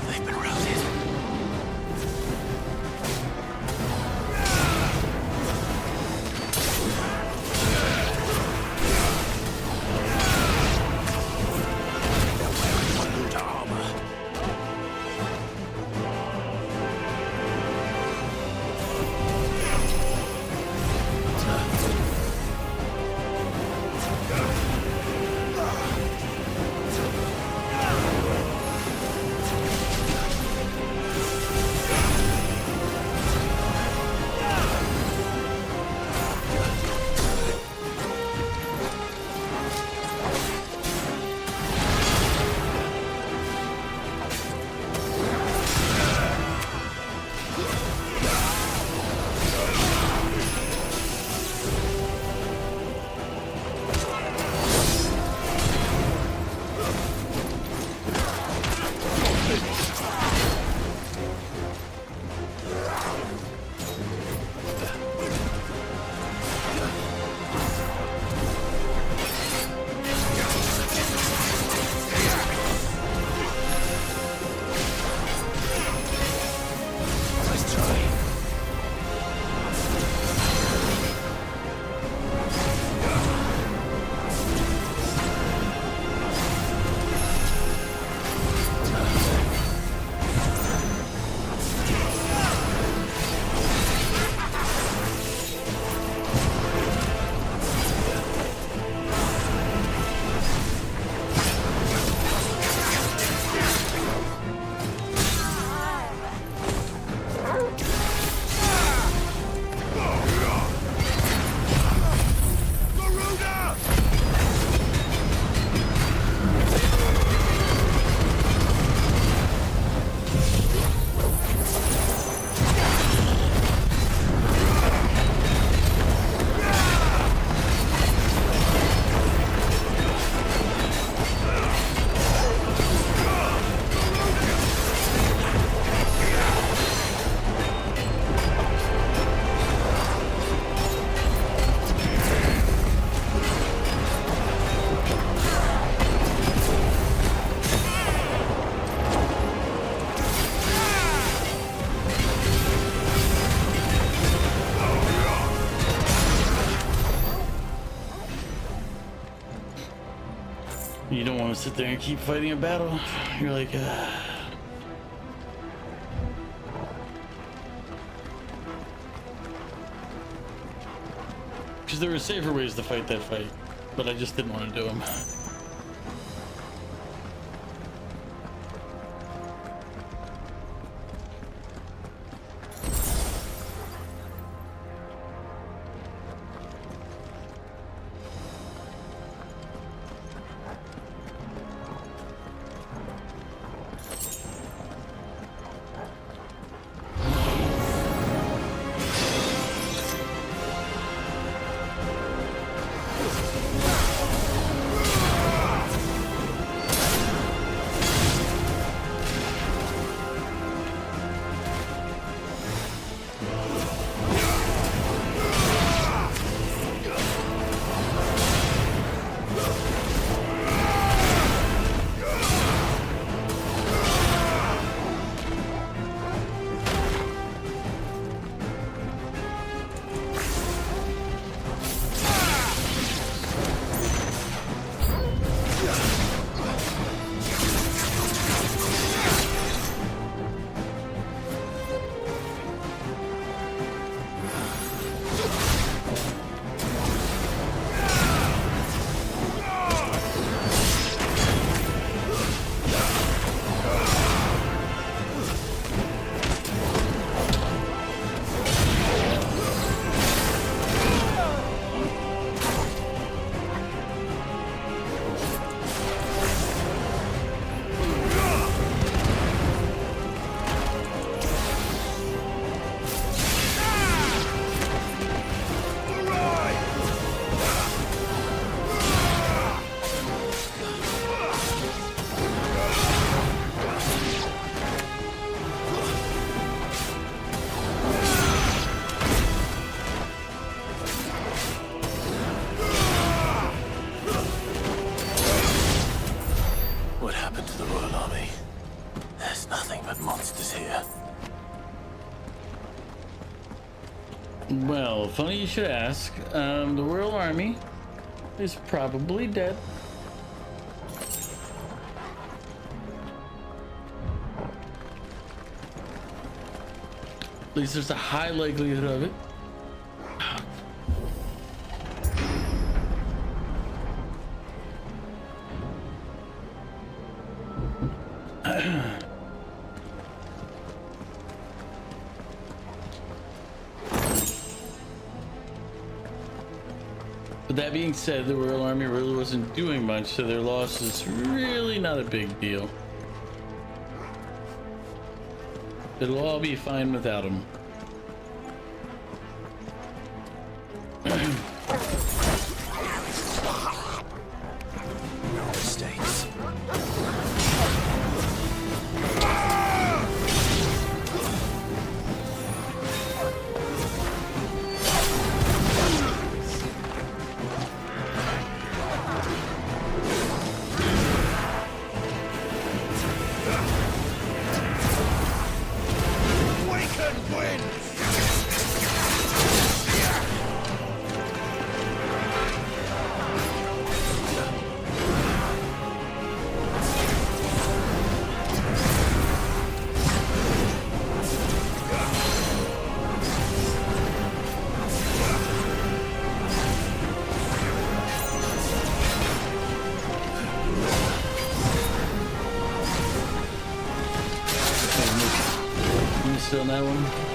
Speaker 7: They've been routed. They're wearing Waluda armor.
Speaker 1: You don't want to sit there and keep fighting a battle. You're like, because there were safer ways to fight that fight, but I just didn't want to do them. Well, funny you should ask. The Royal Army is probably dead. At least there's a high likelihood of it. But that being said, the Royal Army really wasn't doing much, so their loss is really not a big deal. It'll all be fine without them.
Speaker 10: No mistakes.
Speaker 1: Still on that one.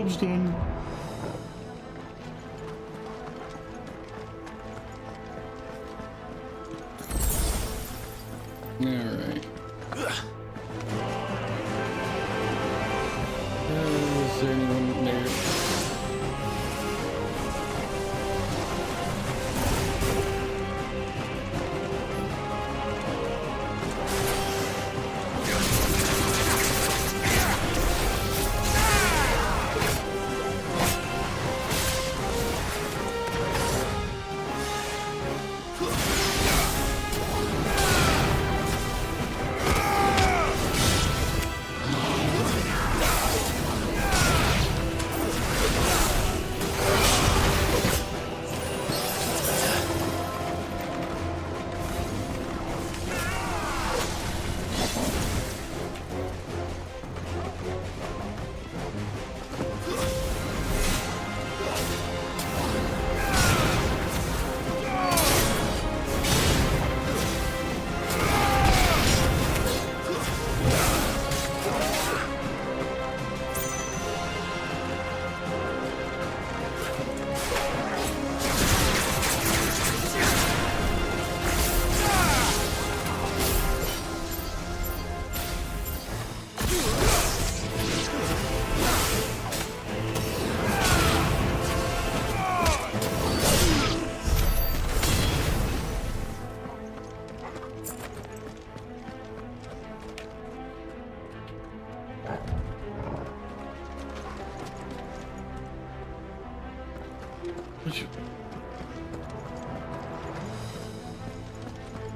Speaker 1: job's done. All right. Is there anyone there?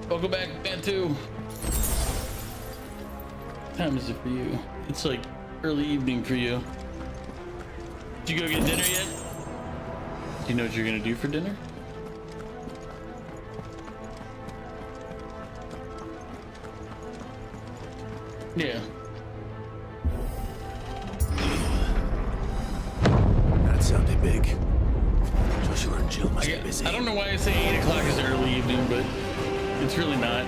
Speaker 1: Welcome back, man. Two. What time is it for you? It's like early evening for you. Did you go get dinner yet? Do you know what you're gonna do for dinner? Yeah.
Speaker 10: That sounded big. Joshua and Jill must be busy.
Speaker 1: I don't know why I say 8 o'clock is early evening, but it's really not.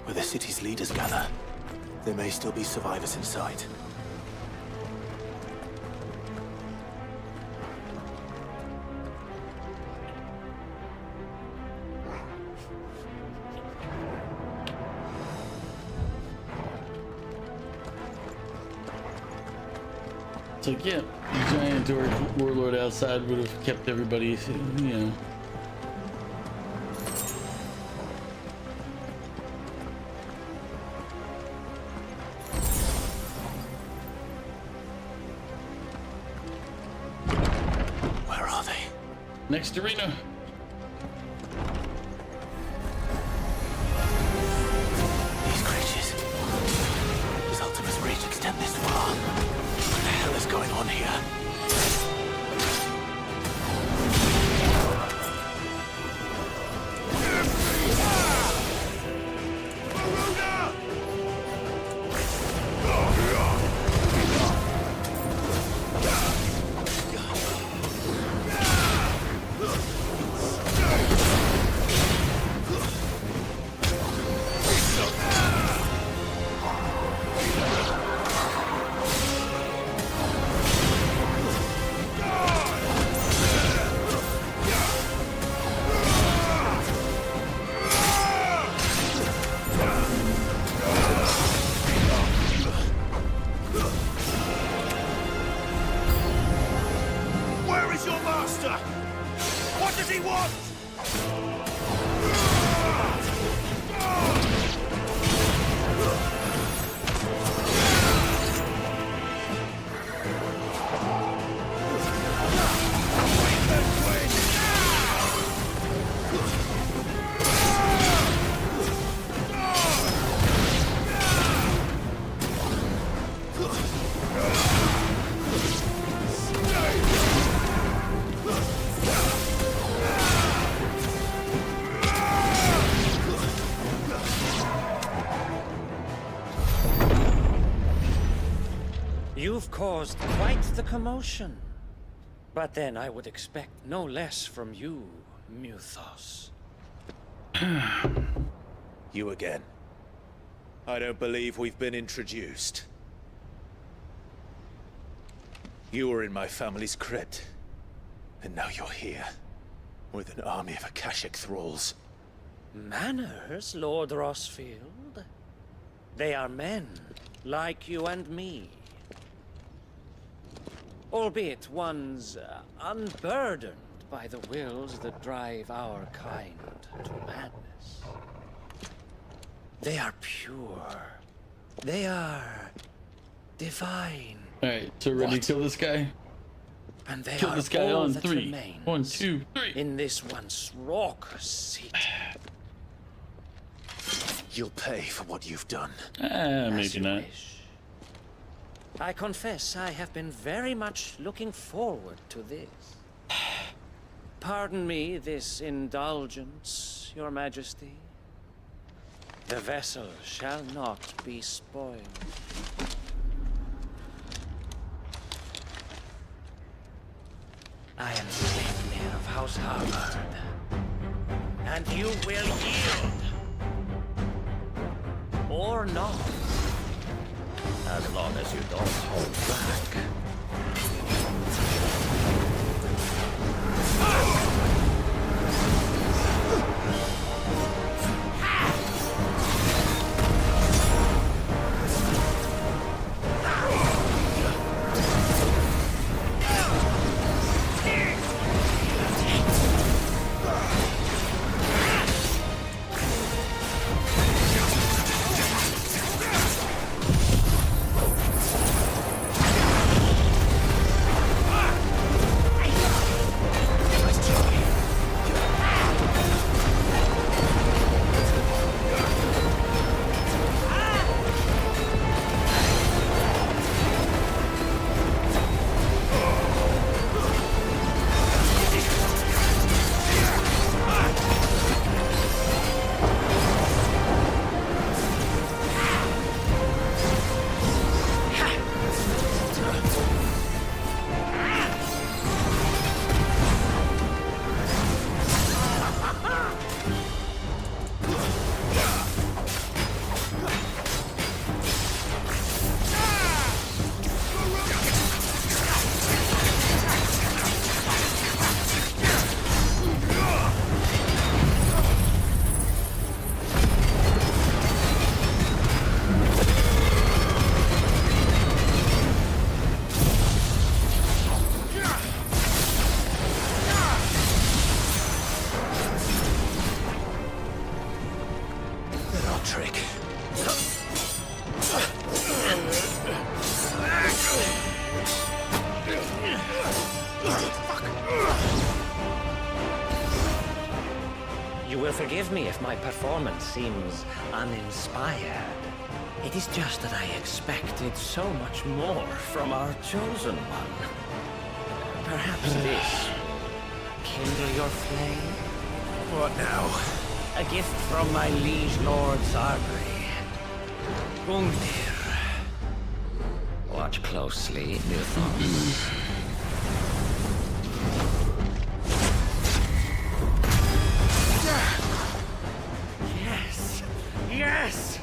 Speaker 7: where the city's leaders gather. There may still be survivors inside.
Speaker 1: So yeah, the giant warlord outside would have kept everybody, you know.
Speaker 7: Where are they?
Speaker 1: Next arena.
Speaker 7: These creatures. Does Ultima's reach extend this far? What the hell is going on here? Where is your master? What does he want?
Speaker 16: You've caused quite the commotion. But then I would expect no less from you, Muthos.
Speaker 10: You again. I don't believe we've been introduced. You were in my family's crypt, and now you're here, with an army of Akashic thralls.
Speaker 16: Manners, Lord Rossfield? They are men, like you and me. Albeit ones unburdened by the wills that drive our kind to madness. They are pure. They are divine.
Speaker 1: Alright, so ready to kill this guy?
Speaker 16: And they
Speaker 1: kill
Speaker 16: are
Speaker 1: this guy
Speaker 16: all
Speaker 1: on
Speaker 16: that
Speaker 1: 3.
Speaker 16: remains
Speaker 1: 1, 2, 3.
Speaker 16: in this once raucous city.
Speaker 10: You'll pay for what you've done.
Speaker 1: Maybe not.
Speaker 16: I confess I have been very much looking forward to this. Pardon me this indulgence, Your Majesty. The vessel shall not be spoiled. I am Sleipnir of House Harvard, and you will yield. Or not. As long as you don't hold back.
Speaker 7: Nice job.
Speaker 13: your trick.
Speaker 2: You will forgive me if my performance seems uninspired. It is just that I expected so much more from our chosen one. Perhaps this kindle your flame?
Speaker 13: What now?
Speaker 2: A gift from my liege lord Zargri. Gungnir. Watch closely, Newthos.
Speaker 13: Yes! Yes!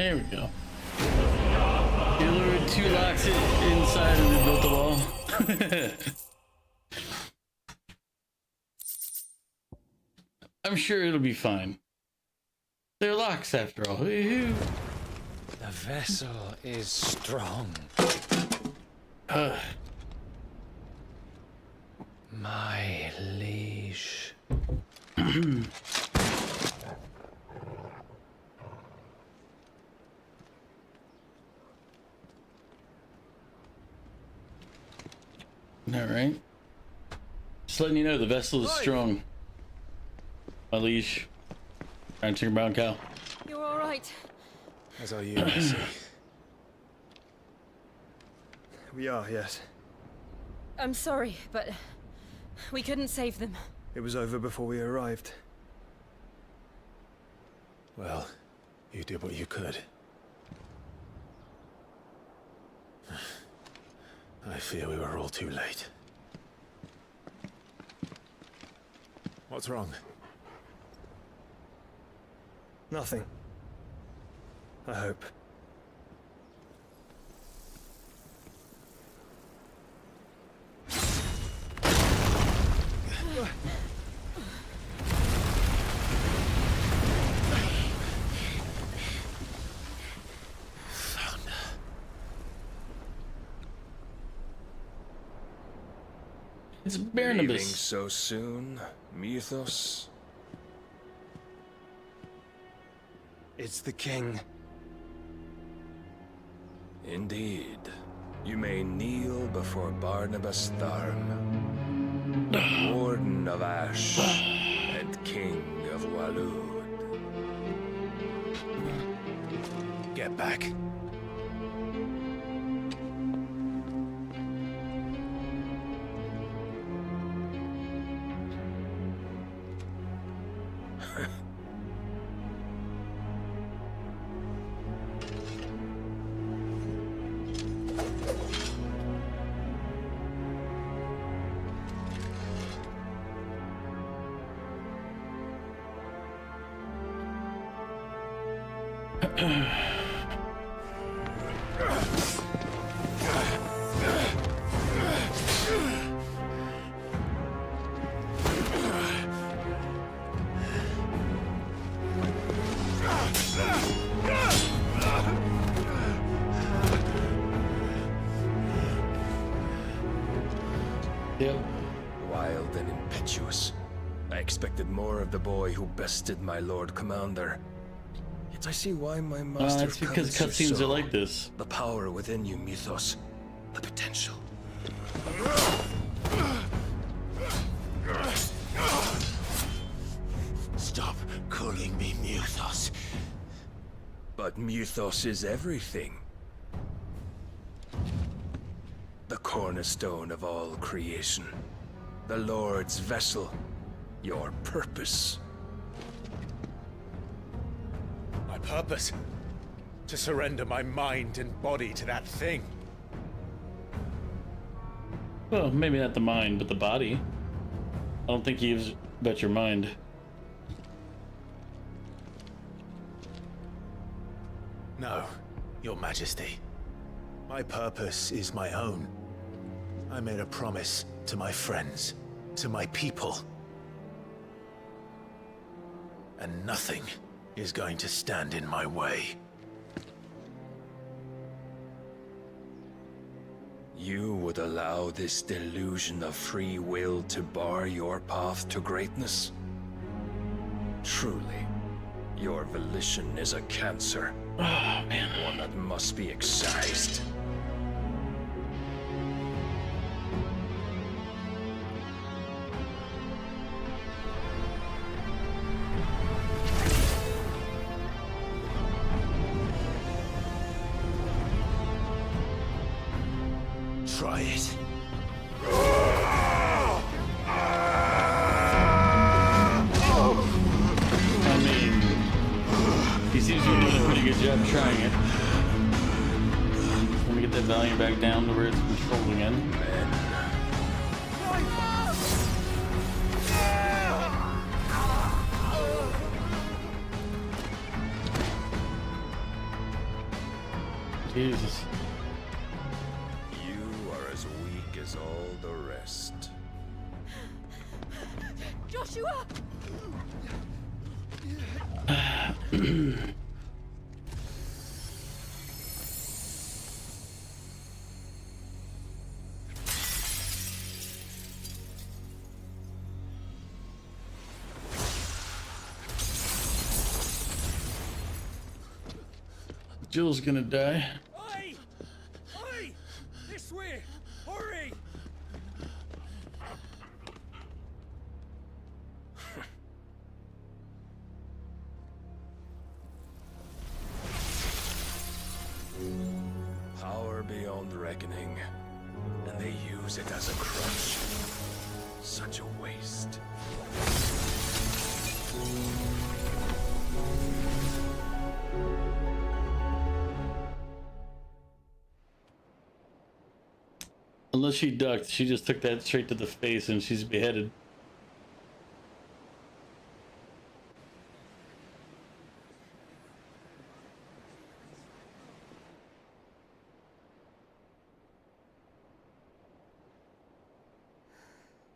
Speaker 1: There we go. You lured 2 locks inside and rebuilt the wall. I'm sure it'll be fine. They're locks after all.
Speaker 2: The vessel is strong. My liege.
Speaker 1: All right. Just letting you know the vessel is strong. My liege. Trying to turn brown cow.
Speaker 21: You're all right.
Speaker 7: As are you, I see.
Speaker 17: We are, yes.
Speaker 21: I'm sorry, but we couldn't save them.
Speaker 17: It was over before we arrived.
Speaker 7: Well, you did what you could. I fear we were all too late. What's wrong?
Speaker 17: Nothing. I hope.
Speaker 1: It's Barnabas.
Speaker 11: Leaving so soon, Mythos?
Speaker 17: It's the king.
Speaker 11: Indeed. You may kneel before Barnabas Tharm, Warden of Ash and King of Walud.
Speaker 7: Get back.
Speaker 1: Yep.
Speaker 11: Wild and impetuous. I expected more of the boy who bested my Lord Commander. Yet I see why my master
Speaker 1: That's because
Speaker 11: covets your
Speaker 1: cutscenes are
Speaker 11: soul.
Speaker 1: like this.
Speaker 11: The power within you, Mythos. The potential.
Speaker 7: Stop calling me Mythos.
Speaker 11: But Mythos is everything. The cornerstone of all creation. The Lord's vessel. Your purpose.
Speaker 10: My purpose? To surrender my mind and body to that thing.
Speaker 1: Well, maybe not the mind, but the body. I don't think he gives about your mind.
Speaker 10: No, Your Majesty. My purpose is my own. I made a promise to my friends, to my people. And nothing is going to stand in my way.
Speaker 11: You would allow this delusion of free will to bar your path to greatness? Truly, your volition is a cancer.
Speaker 1: Oh, man.
Speaker 11: One that must be excised.
Speaker 10: Try it.
Speaker 1: I mean, he seems to be doing a pretty good job trying it. Let me get that volume back down to where it's controlled again. Jesus.
Speaker 11: You are as weak as all the rest.
Speaker 5: Joshua!
Speaker 1: Jill's gonna die.
Speaker 16: Oi! Oi! This way! Hurry!
Speaker 11: Power beyond reckoning, and they use it as a crutch. Such a waste.
Speaker 1: Unless she ducked, she just took that straight to the face and she's beheaded.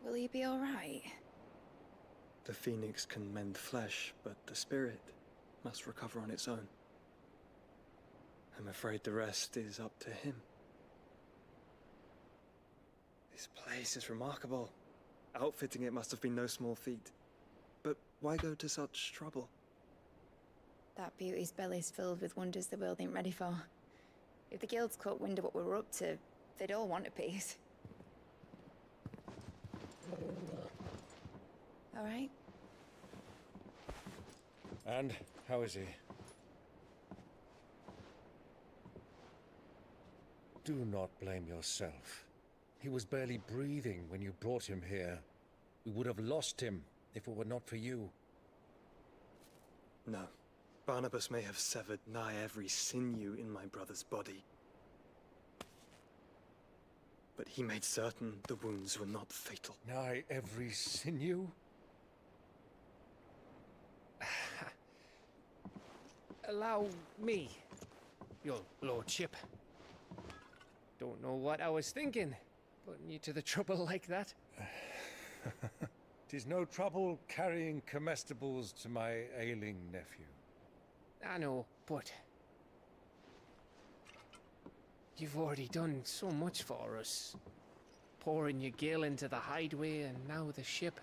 Speaker 18: Will he be alright?
Speaker 17: The phoenix can mend flesh, but the spirit must recover on its own. I'm afraid the rest is up to him. This place is remarkable. Outfitting it must have been no small feat. But why go to such trouble?
Speaker 18: That beauty's belly's filled with wonders the world ain't ready for. If the guilds caught wind of what we were up to, they'd all want a piece. All right?
Speaker 4: And how is he? Do not blame yourself. He was barely breathing when you brought him here. We would have lost him if it were not for you.
Speaker 17: No. Barnabas may have severed nigh every sinew in my brother's body. But he made certain the wounds were not fatal.
Speaker 4: Nigh every sinew?
Speaker 22: Allow me, your lordship. Don't know what I was thinking, putting you to the trouble like that.
Speaker 4: 'Tis no trouble carrying comestibles to my ailing nephew.
Speaker 22: I know, but you've already done so much for us. Pouring your gale into the hideaway and now the ship.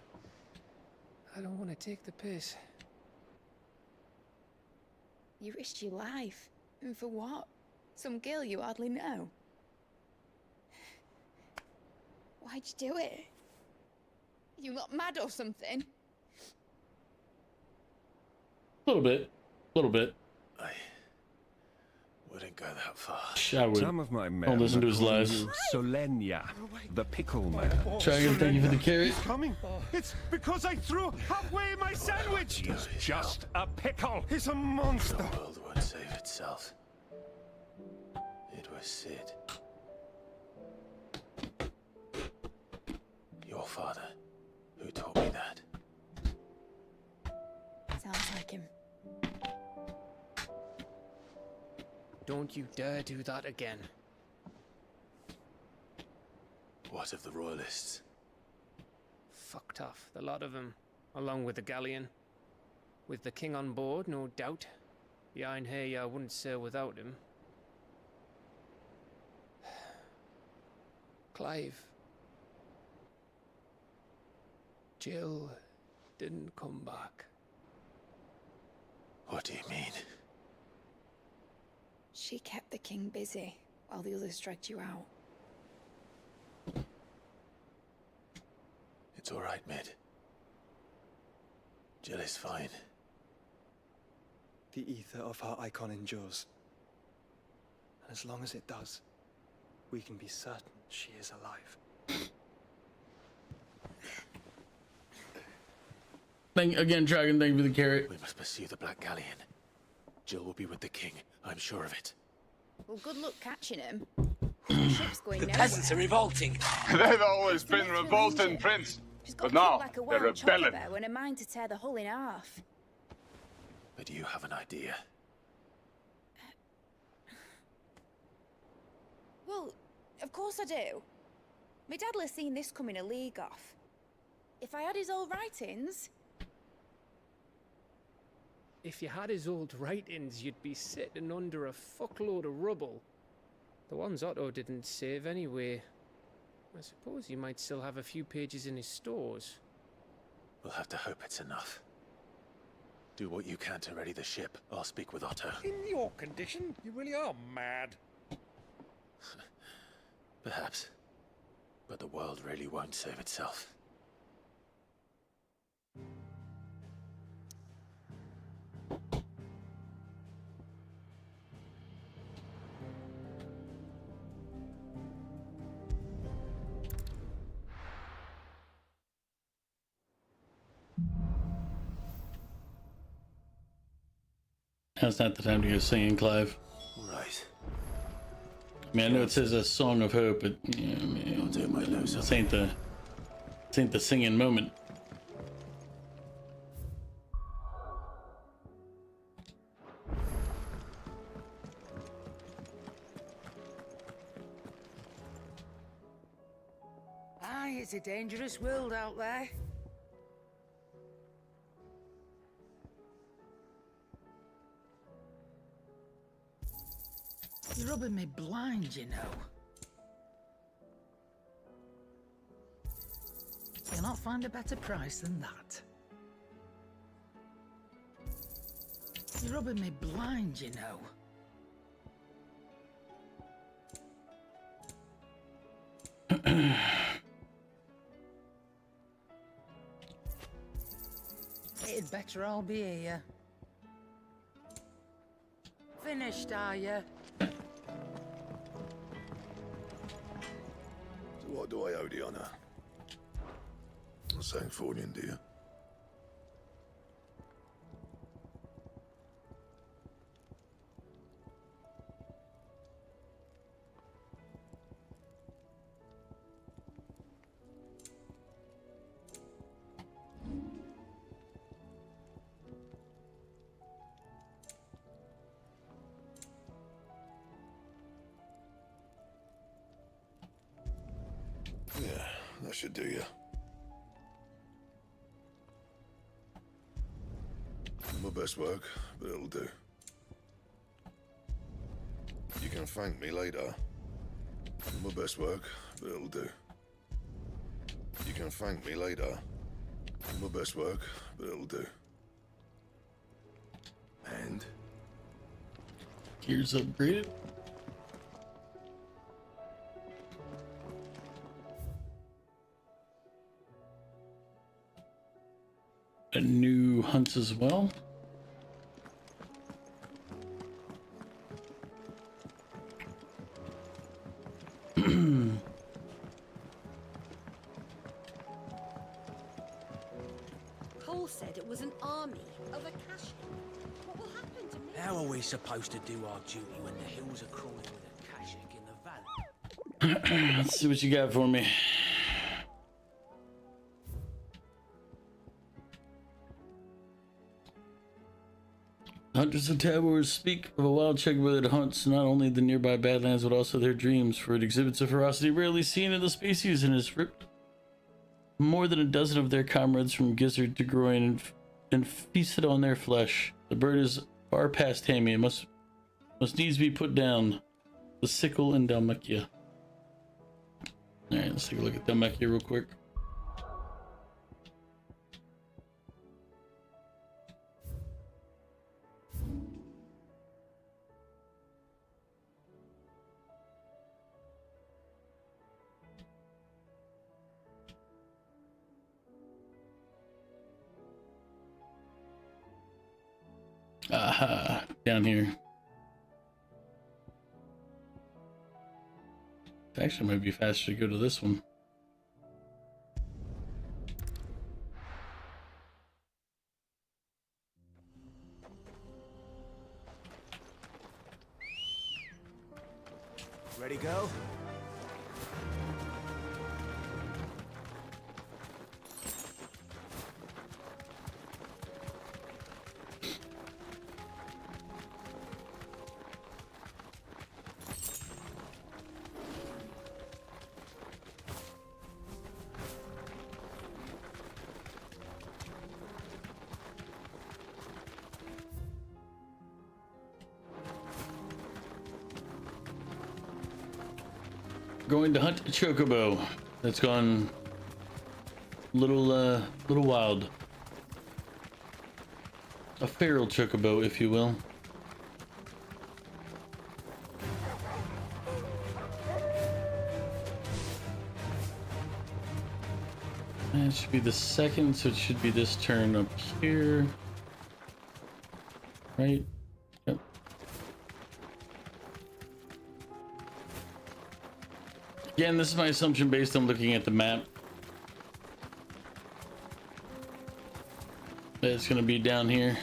Speaker 22: I don't want to take the piss.
Speaker 18: You risked your life. And for what? Some girl you hardly know. Why'd you do it? You not mad or something?
Speaker 1: A little bit. A little bit.
Speaker 10: I wouldn't go that far.
Speaker 1: I would.
Speaker 14: Some of my men
Speaker 1: Don't listen to his
Speaker 14: call
Speaker 1: lies.
Speaker 14: you Solenia, the pickle man.
Speaker 1: Dragon, thank you for the carrot.
Speaker 14: He's coming. It's because I threw halfway my sandwich.
Speaker 10: He's
Speaker 14: Just a pickle. He's a monster.
Speaker 7: The world won't save itself. It was Sid. Your father, who taught me that.
Speaker 18: Sounds like him.
Speaker 22: Don't you dare do that again.
Speaker 7: What of the royalists?
Speaker 22: Fucked off, the lot of them, along with the galleon. With the king on board, no doubt. The Iron Hair I wouldn't sail without him. Clive. Jill didn't come back.
Speaker 7: What do you mean?
Speaker 18: She kept the king busy while the others dragged you out.
Speaker 7: It's all right, Mid. Jill is fine.
Speaker 17: The ether of her icon endures. And as long as it does, we can be certain she is alive.
Speaker 1: Again, Dragon, thank you for the carrot.
Speaker 7: We must pursue the Black Galleon. Jill will be with the king, I'm sure of it.
Speaker 18: Well, good luck catching him. The ship's going nowhere.
Speaker 23: Peasants are revolting. They've always been revolting, Prince. But now,
Speaker 18: Like a
Speaker 23: they're
Speaker 18: wild
Speaker 23: rebelling.
Speaker 18: chocobo and a mind to tear the hull in half.
Speaker 7: But you have an idea.
Speaker 18: Well, of course I do. My dad'll have seen this coming a league off. If I had his old writings...
Speaker 22: If you had his old writings, you'd be sitting under a fuckload of rubble. The ones Otto didn't save anyway. I suppose you might still have a few pages in his stores.
Speaker 10: We'll have to hope it's enough. Do what you can to ready the ship. I'll speak with Otto.
Speaker 4: In your condition, you really are mad.
Speaker 10: Perhaps. But the world really won't save itself.
Speaker 1: Now's not the time to go singing, Clive.
Speaker 10: Right.
Speaker 1: I mean, I know it says a song of hope, but you know, I mean, this ain't the singing moment.
Speaker 19: Aye, it's a dangerous world out there. You're rubbing me blind, you know. You'll not find a better price than that. You're rubbing me blind, you know. It'd better all be here. Finished, are you?
Speaker 11: So what do I owe the honor? A Sanfordine, do you? Yeah, that should do you. My best work, but it'll do. You can thank me later. My best work, but it'll do. You can thank me later. My best work, but it'll do. And?
Speaker 1: Gears upgraded. A new hunts as well.
Speaker 12: Cole said it was an army of Akashi. What will happen to me?
Speaker 16: How are we supposed to do our duty when the hills are crawling with Akashic in the valley?
Speaker 1: Let's see what you got for me. Hunters of Tabor speak of a wild checkbird that hunts not only the nearby badlands but also their dreams, for it exhibits a ferocity rarely seen in the species and has ripped more than a dozen of their comrades from gizzard to groin and feasted on their flesh. The bird is far past taming and must needs be put down. The sickle in Dalmacia. Alright, let's take a look at Dalmacia real quick. Aha, down here. Actually, it might be faster to go to this one.
Speaker 16: Ready, go?
Speaker 1: going to hunt a chocobo that's gone little wild. A feral chocobo, if you will. That should be the second, so it should be this turn up here. Right? Yep. Again, this is my assumption based on looking at the map. It's gonna be down here.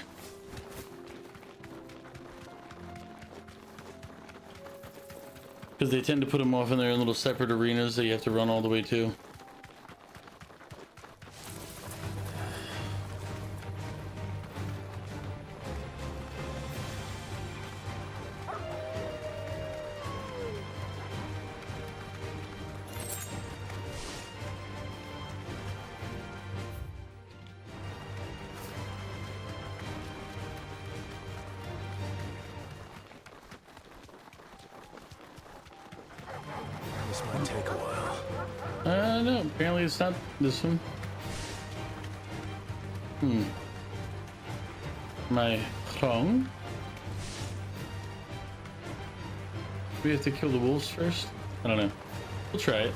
Speaker 1: Because they tend to put them off in their own little separate arenas that you have to run all the way to.
Speaker 10: This might take a while.
Speaker 1: No, apparently it's not this one. Am I wrong? We have to kill the wolves first? I don't know. We'll try it.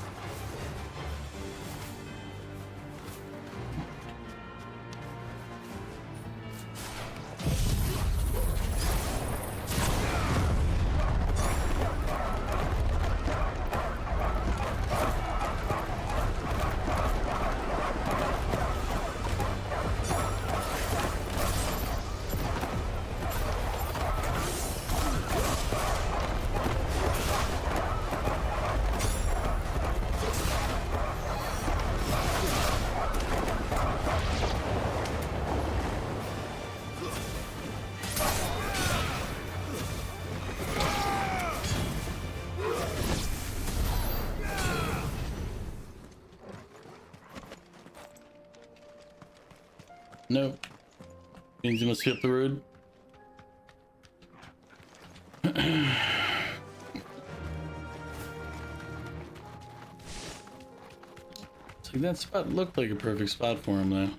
Speaker 1: No. Means you must be up the road. So that spot looked like a perfect spot for him though.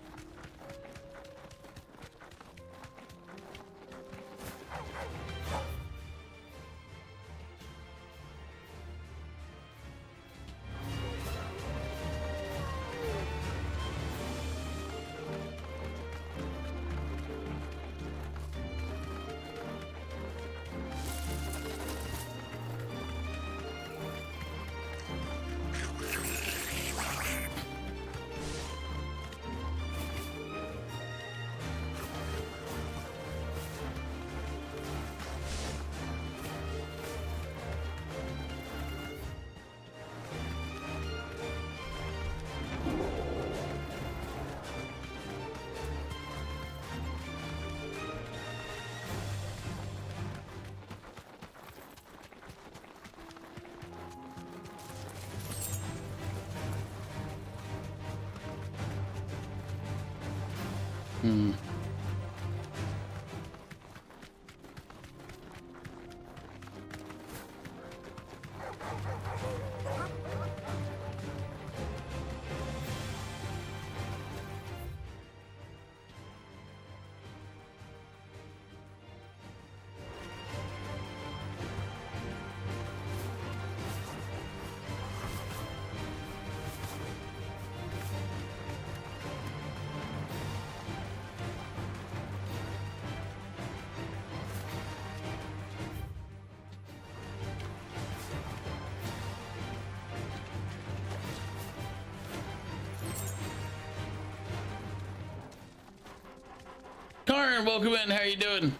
Speaker 1: Karn, welcome in. How you doing?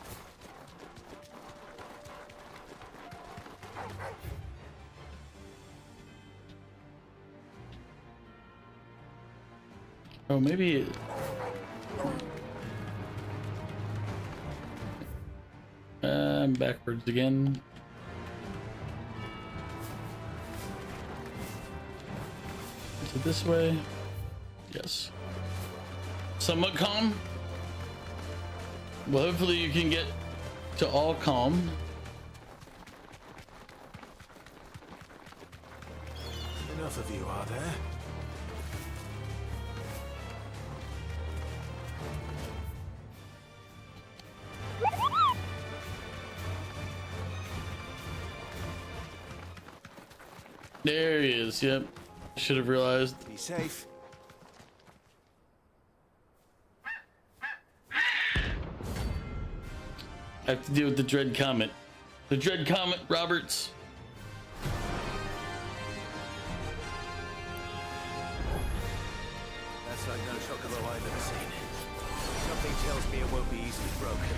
Speaker 1: Oh, maybe. I'm backwards again. Is it this way? Yes. Somewhat calm. Well, hopefully you can get to all calm.
Speaker 10: enough of you, are there?
Speaker 1: There he is. Yep. Should have realized.
Speaker 10: Be safe.
Speaker 1: I have to deal with the Dread Comet. The Dread Comet, Roberts.
Speaker 10: That's like no chocobo I've ever seen. Something tells me it won't be easily broken.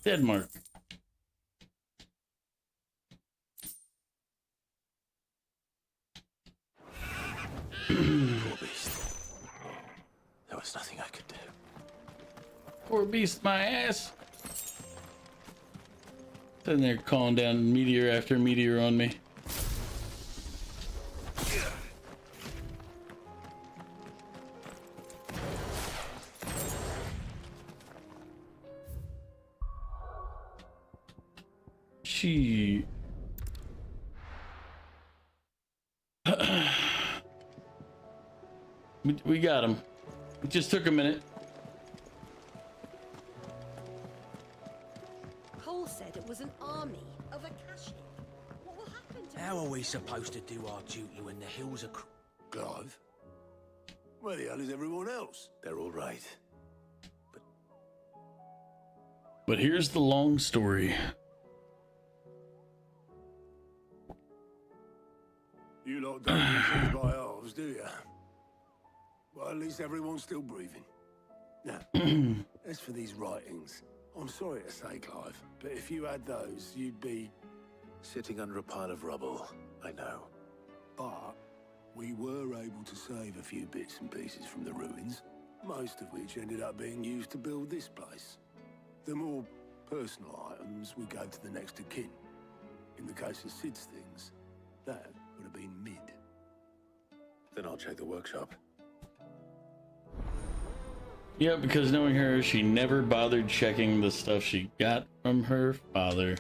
Speaker 1: Denmark.
Speaker 10: Poor beast. There was nothing I could do.
Speaker 1: Poor beast, my ass. Sitting there calling down meteor after meteor on me. she? We got him. It just took a minute.
Speaker 3: Cole said it was an army of Akashi. What will happen to
Speaker 16: How are we supposed to do our duty when the hills are
Speaker 7: Clive? Where the hell is everyone else? They're all right.
Speaker 1: But here's the long story.
Speaker 7: You lot don't do things by halves, do you? Well, at least everyone's still breathing. Now, as for these writings, I'm sorry to say, Clive, but if you had those, you'd be... Sitting under a pile of rubble, I know. But we were able to save a few bits and pieces from the ruins, most of which ended up being used to build this place. The more personal items we gave to the next of kin. In the case of Sid's things, that would have been mid. Then I'll check the workshop.
Speaker 1: Yeah, because knowing her, she never bothered checking the stuff she got from her father.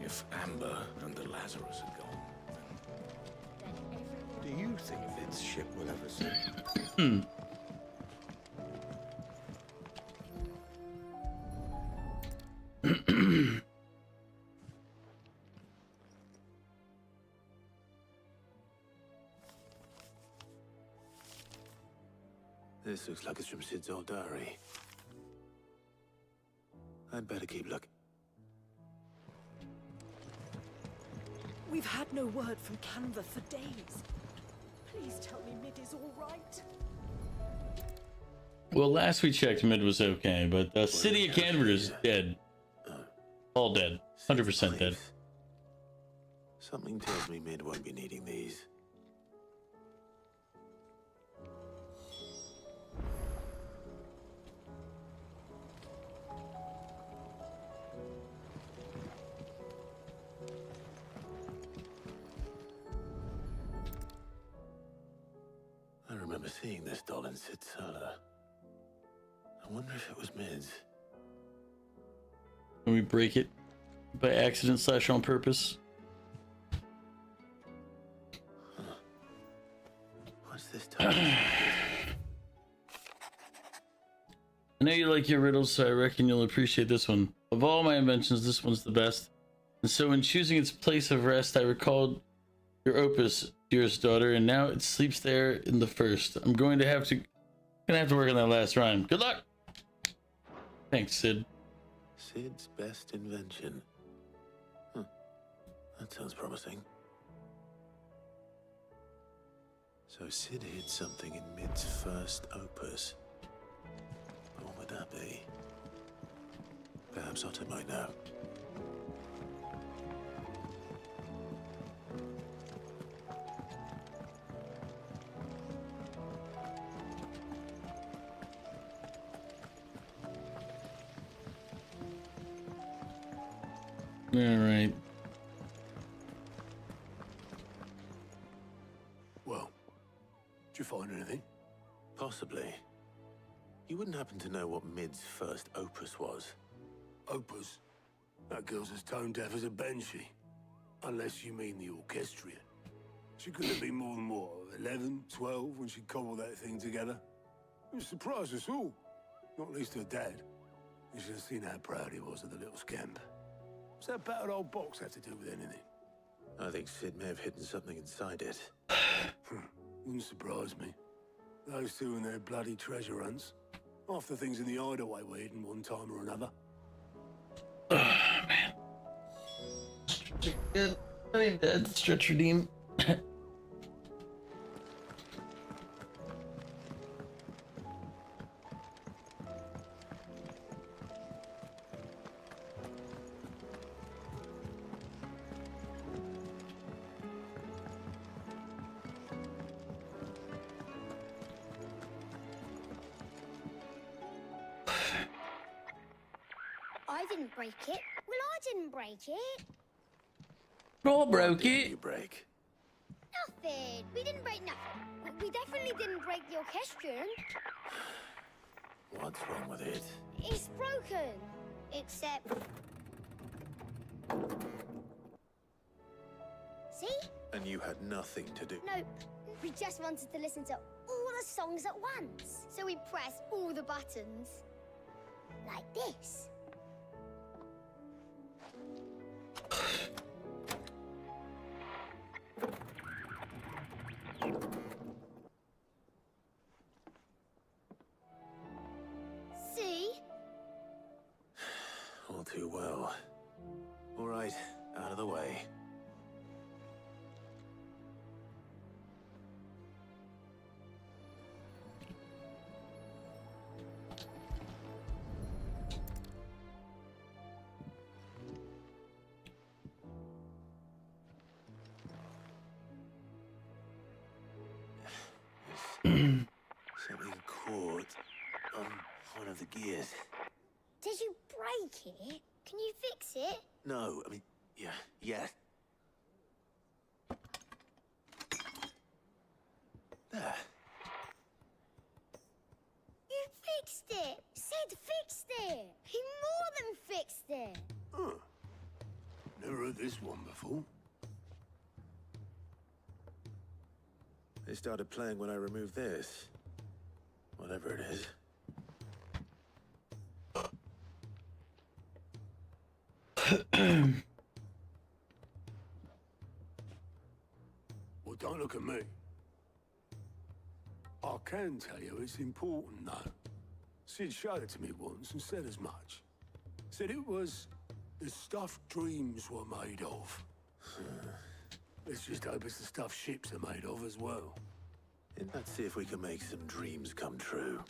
Speaker 13: If Amber and the Lazarus are gone, then do you think this ship will ever sink?
Speaker 7: This looks like it's from Sid's old diary. I'd better keep looking.
Speaker 3: We've had no word from Canva for days. Please tell me Mid is all right.
Speaker 1: Well, last we checked, Mid was okay, but the city of Canver is dead. All dead. 100% dead.
Speaker 7: Something tells me Mid won't be needing these. I remember seeing this doll in Sid's cellar. I wonder if it was Mid's.
Speaker 1: Can we break it by accident / on purpose?
Speaker 7: What's this time?
Speaker 1: I know you like your riddles, so I reckon you'll appreciate this one. Of all my inventions, this one's the best. And so in choosing its place of rest, I recalled your opus, dearest daughter, and now it sleeps there in the first. I'm going to have to work on that last rhyme. Good luck! Thanks, Sid.
Speaker 7: Sid's best invention. Huh. That sounds promising. So Sid hid something in Mid's first opus. What would that be? Perhaps Otto might know.
Speaker 1: All right.
Speaker 7: Well, did you find anything? Possibly. You wouldn't happen to know what Mid's first opus was? Opus? That girl's as tone deaf as a banshee. Unless you mean the orchestrion. She couldn't have been more than, what, 11, 12 when she cobbled that thing together? It surprised us all. Not least her dad. You should have seen how proud he was of the little scamp. What's that battered old box have to do with anything? I think Sid may have hidden something inside it. Wouldn't surprise me. Those two and their bloody treasure hunts. Half the things in the hideaway were hidden one time or another.
Speaker 1: Good. I mean, dead. Stretch redeem.
Speaker 6: I didn't break it. Well, I
Speaker 9: didn't break it.
Speaker 1: All broke it.
Speaker 7: You break.
Speaker 9: Nothing. We didn't break nothing. We definitely didn't break the orchestrion.
Speaker 7: What's wrong with it?
Speaker 9: It's broken. Except... See?
Speaker 7: And you had nothing to do.
Speaker 9: Nope. We just wanted to listen to all the songs at once. So we pressed all the buttons. Like this. See?
Speaker 7: All too well. All right, out of the way. Something caught on one of the gears.
Speaker 9: Did you break it? Can you fix it?
Speaker 7: No, I mean, yeah. There.
Speaker 9: You fixed it! Sid fixed it! He more than fixed it!
Speaker 13: Huh. Never heard this one before.
Speaker 7: They started playing when I removed this. Whatever it is.
Speaker 13: Well, don't look at me. I can tell you it's important, though. Sid showed it to me once and said as much. Said it was the stuff dreams were made of. Let's just hope it's the stuff ships are made of as well.
Speaker 7: And let's see if we can make some dreams come true.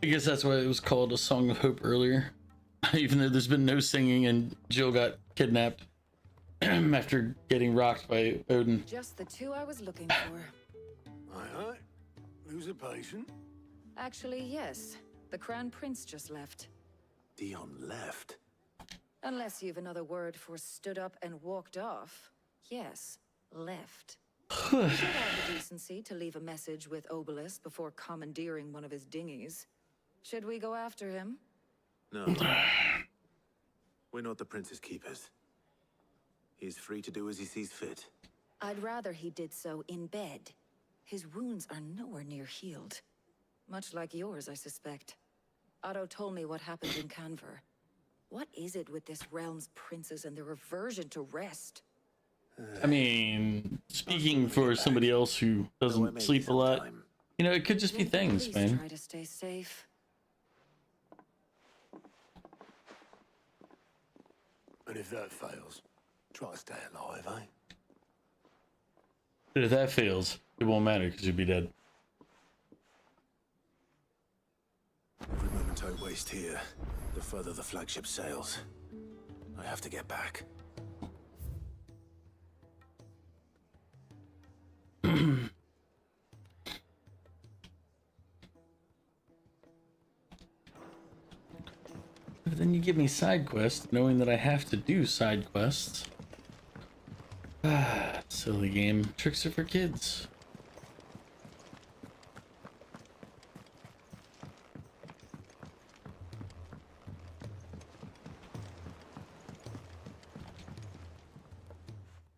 Speaker 1: I guess that's why it was called A Song of Hope earlier. Even though there's been no singing and Jill got kidnapped after getting rocked by Odin.
Speaker 12: Just the two I was looking for.
Speaker 13: Aye. Lose a patient?
Speaker 12: Actually, yes. The Crown Prince just left.
Speaker 7: Dion left?
Speaker 12: Unless you've another word for stood up and walked off. Yes, left. Should have the decency to leave a message with Obelisk before commandeering one of his dinghies. Should we go after him?
Speaker 7: No. We're not the prince's keepers. He's free to do as he sees fit.
Speaker 12: I'd rather he did so in bed. His wounds are nowhere near healed. Much like yours, I suspect. Otto told me what happened in Canver. What is it with this realm's princes and their aversion to rest?
Speaker 1: I mean, speaking for somebody else who doesn't sleep a lot, you know, it could just be things,
Speaker 12: Please
Speaker 1: man.
Speaker 12: try to stay safe.
Speaker 13: And if that fails, try to stay alive, eh?
Speaker 1: But if that fails, it won't matter because you'll be dead.
Speaker 7: Every moment I waste here, the further the flagship sails. I have to get back.
Speaker 1: But then you give me side quests, knowing that I have to do side quests. Ah, silly game. Tricks are for kids.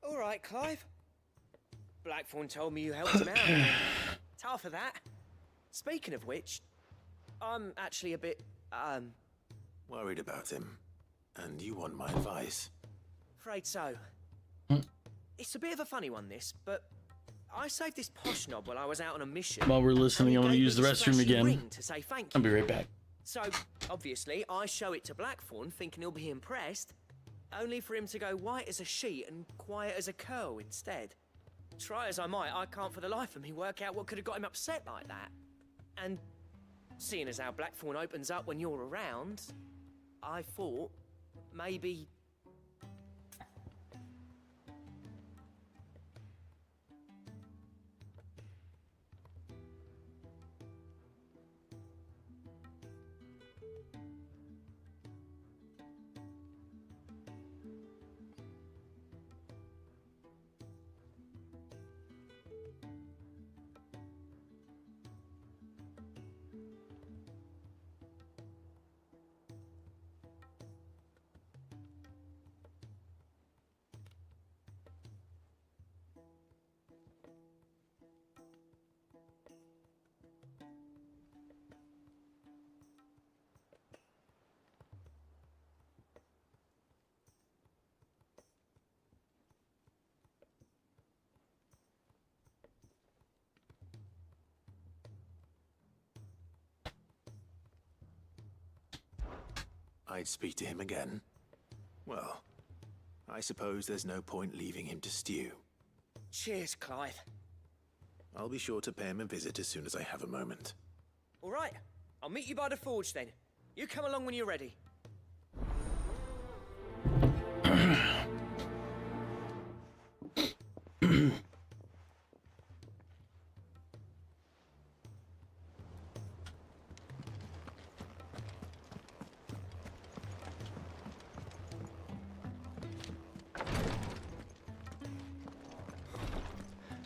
Speaker 16: All right, Clive. Blackthorn told me you helped him out. Tough for that. Speaking of which, I'm actually a bit,
Speaker 7: Worried about him. And you want my advice?
Speaker 16: afraid so. It's a bit of a funny one, this, but I saved this posh knob while I was out on a mission.
Speaker 1: While we're listening, I'm
Speaker 16: and
Speaker 1: gonna
Speaker 16: he
Speaker 1: use the
Speaker 16: gave me a
Speaker 1: restroom
Speaker 16: splashy
Speaker 1: again.
Speaker 16: ring to say thank
Speaker 1: I'll be
Speaker 16: you.
Speaker 1: right back.
Speaker 16: So, obviously, I show it to Blackthorn, thinking he'll be impressed, only for him to go white as a sheet and quiet as a curl instead. Try as I might, I can't for the life of me work out what could have got him upset like that. And Seeing as how Blackthorn opens up when you're around, I thought maybe...
Speaker 10: I'd speak to him again. Well, I suppose there's no point leaving him to stew.
Speaker 16: Cheers, Clive.
Speaker 10: I'll be sure to pay him a visit as soon as I have a moment.
Speaker 16: All right, I'll meet you by the forge then. You come along when you're ready.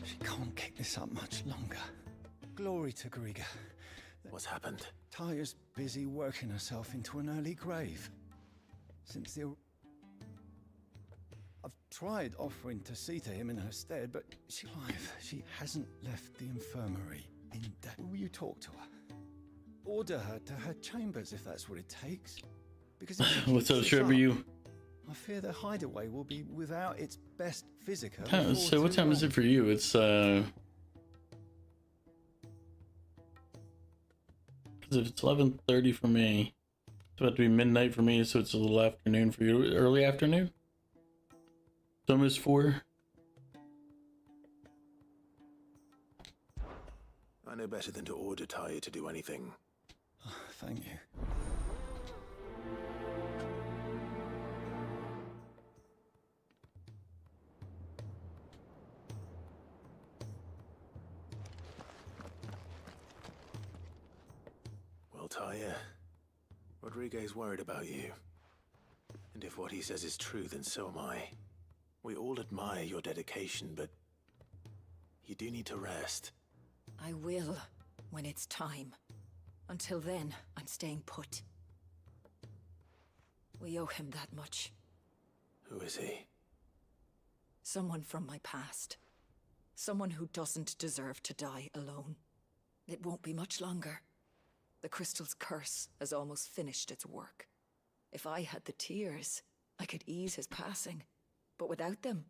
Speaker 17: She can't keep this up much longer. Glory to Griga.
Speaker 10: What's happened?
Speaker 17: Taya's busy working herself into an early grave. Since the... I've tried offering to see to him in her stead, but she hasn't left the infirmary in debt. Will you talk to her? Order her to her chambers if that's what it takes. Because if she
Speaker 1: What's up,
Speaker 17: keeps this
Speaker 1: Trevor?
Speaker 17: up,
Speaker 1: You?
Speaker 17: I fear the hideaway will be without its best physica.
Speaker 1: So what time is it for you? It's Because if it's 11:30 for me, it's about to be midnight for me, so it's a little afternoon for you. Early afternoon? It's almost 4.
Speaker 10: I know better than to order Taya to do anything.
Speaker 17: Oh, thank you.
Speaker 10: Well, Taya, Rodriguez worried about you. And if what he says is true, then so am I. We all admire your dedication, but you do need to rest.
Speaker 12: I will, when it's time. Until then, I'm staying put. We owe him that much.
Speaker 10: Who is he?
Speaker 12: Someone from my past. Someone who doesn't deserve to die alone. It won't be much longer. The crystal's curse has almost finished its work. If I had the tears, I could ease his passing. But without them,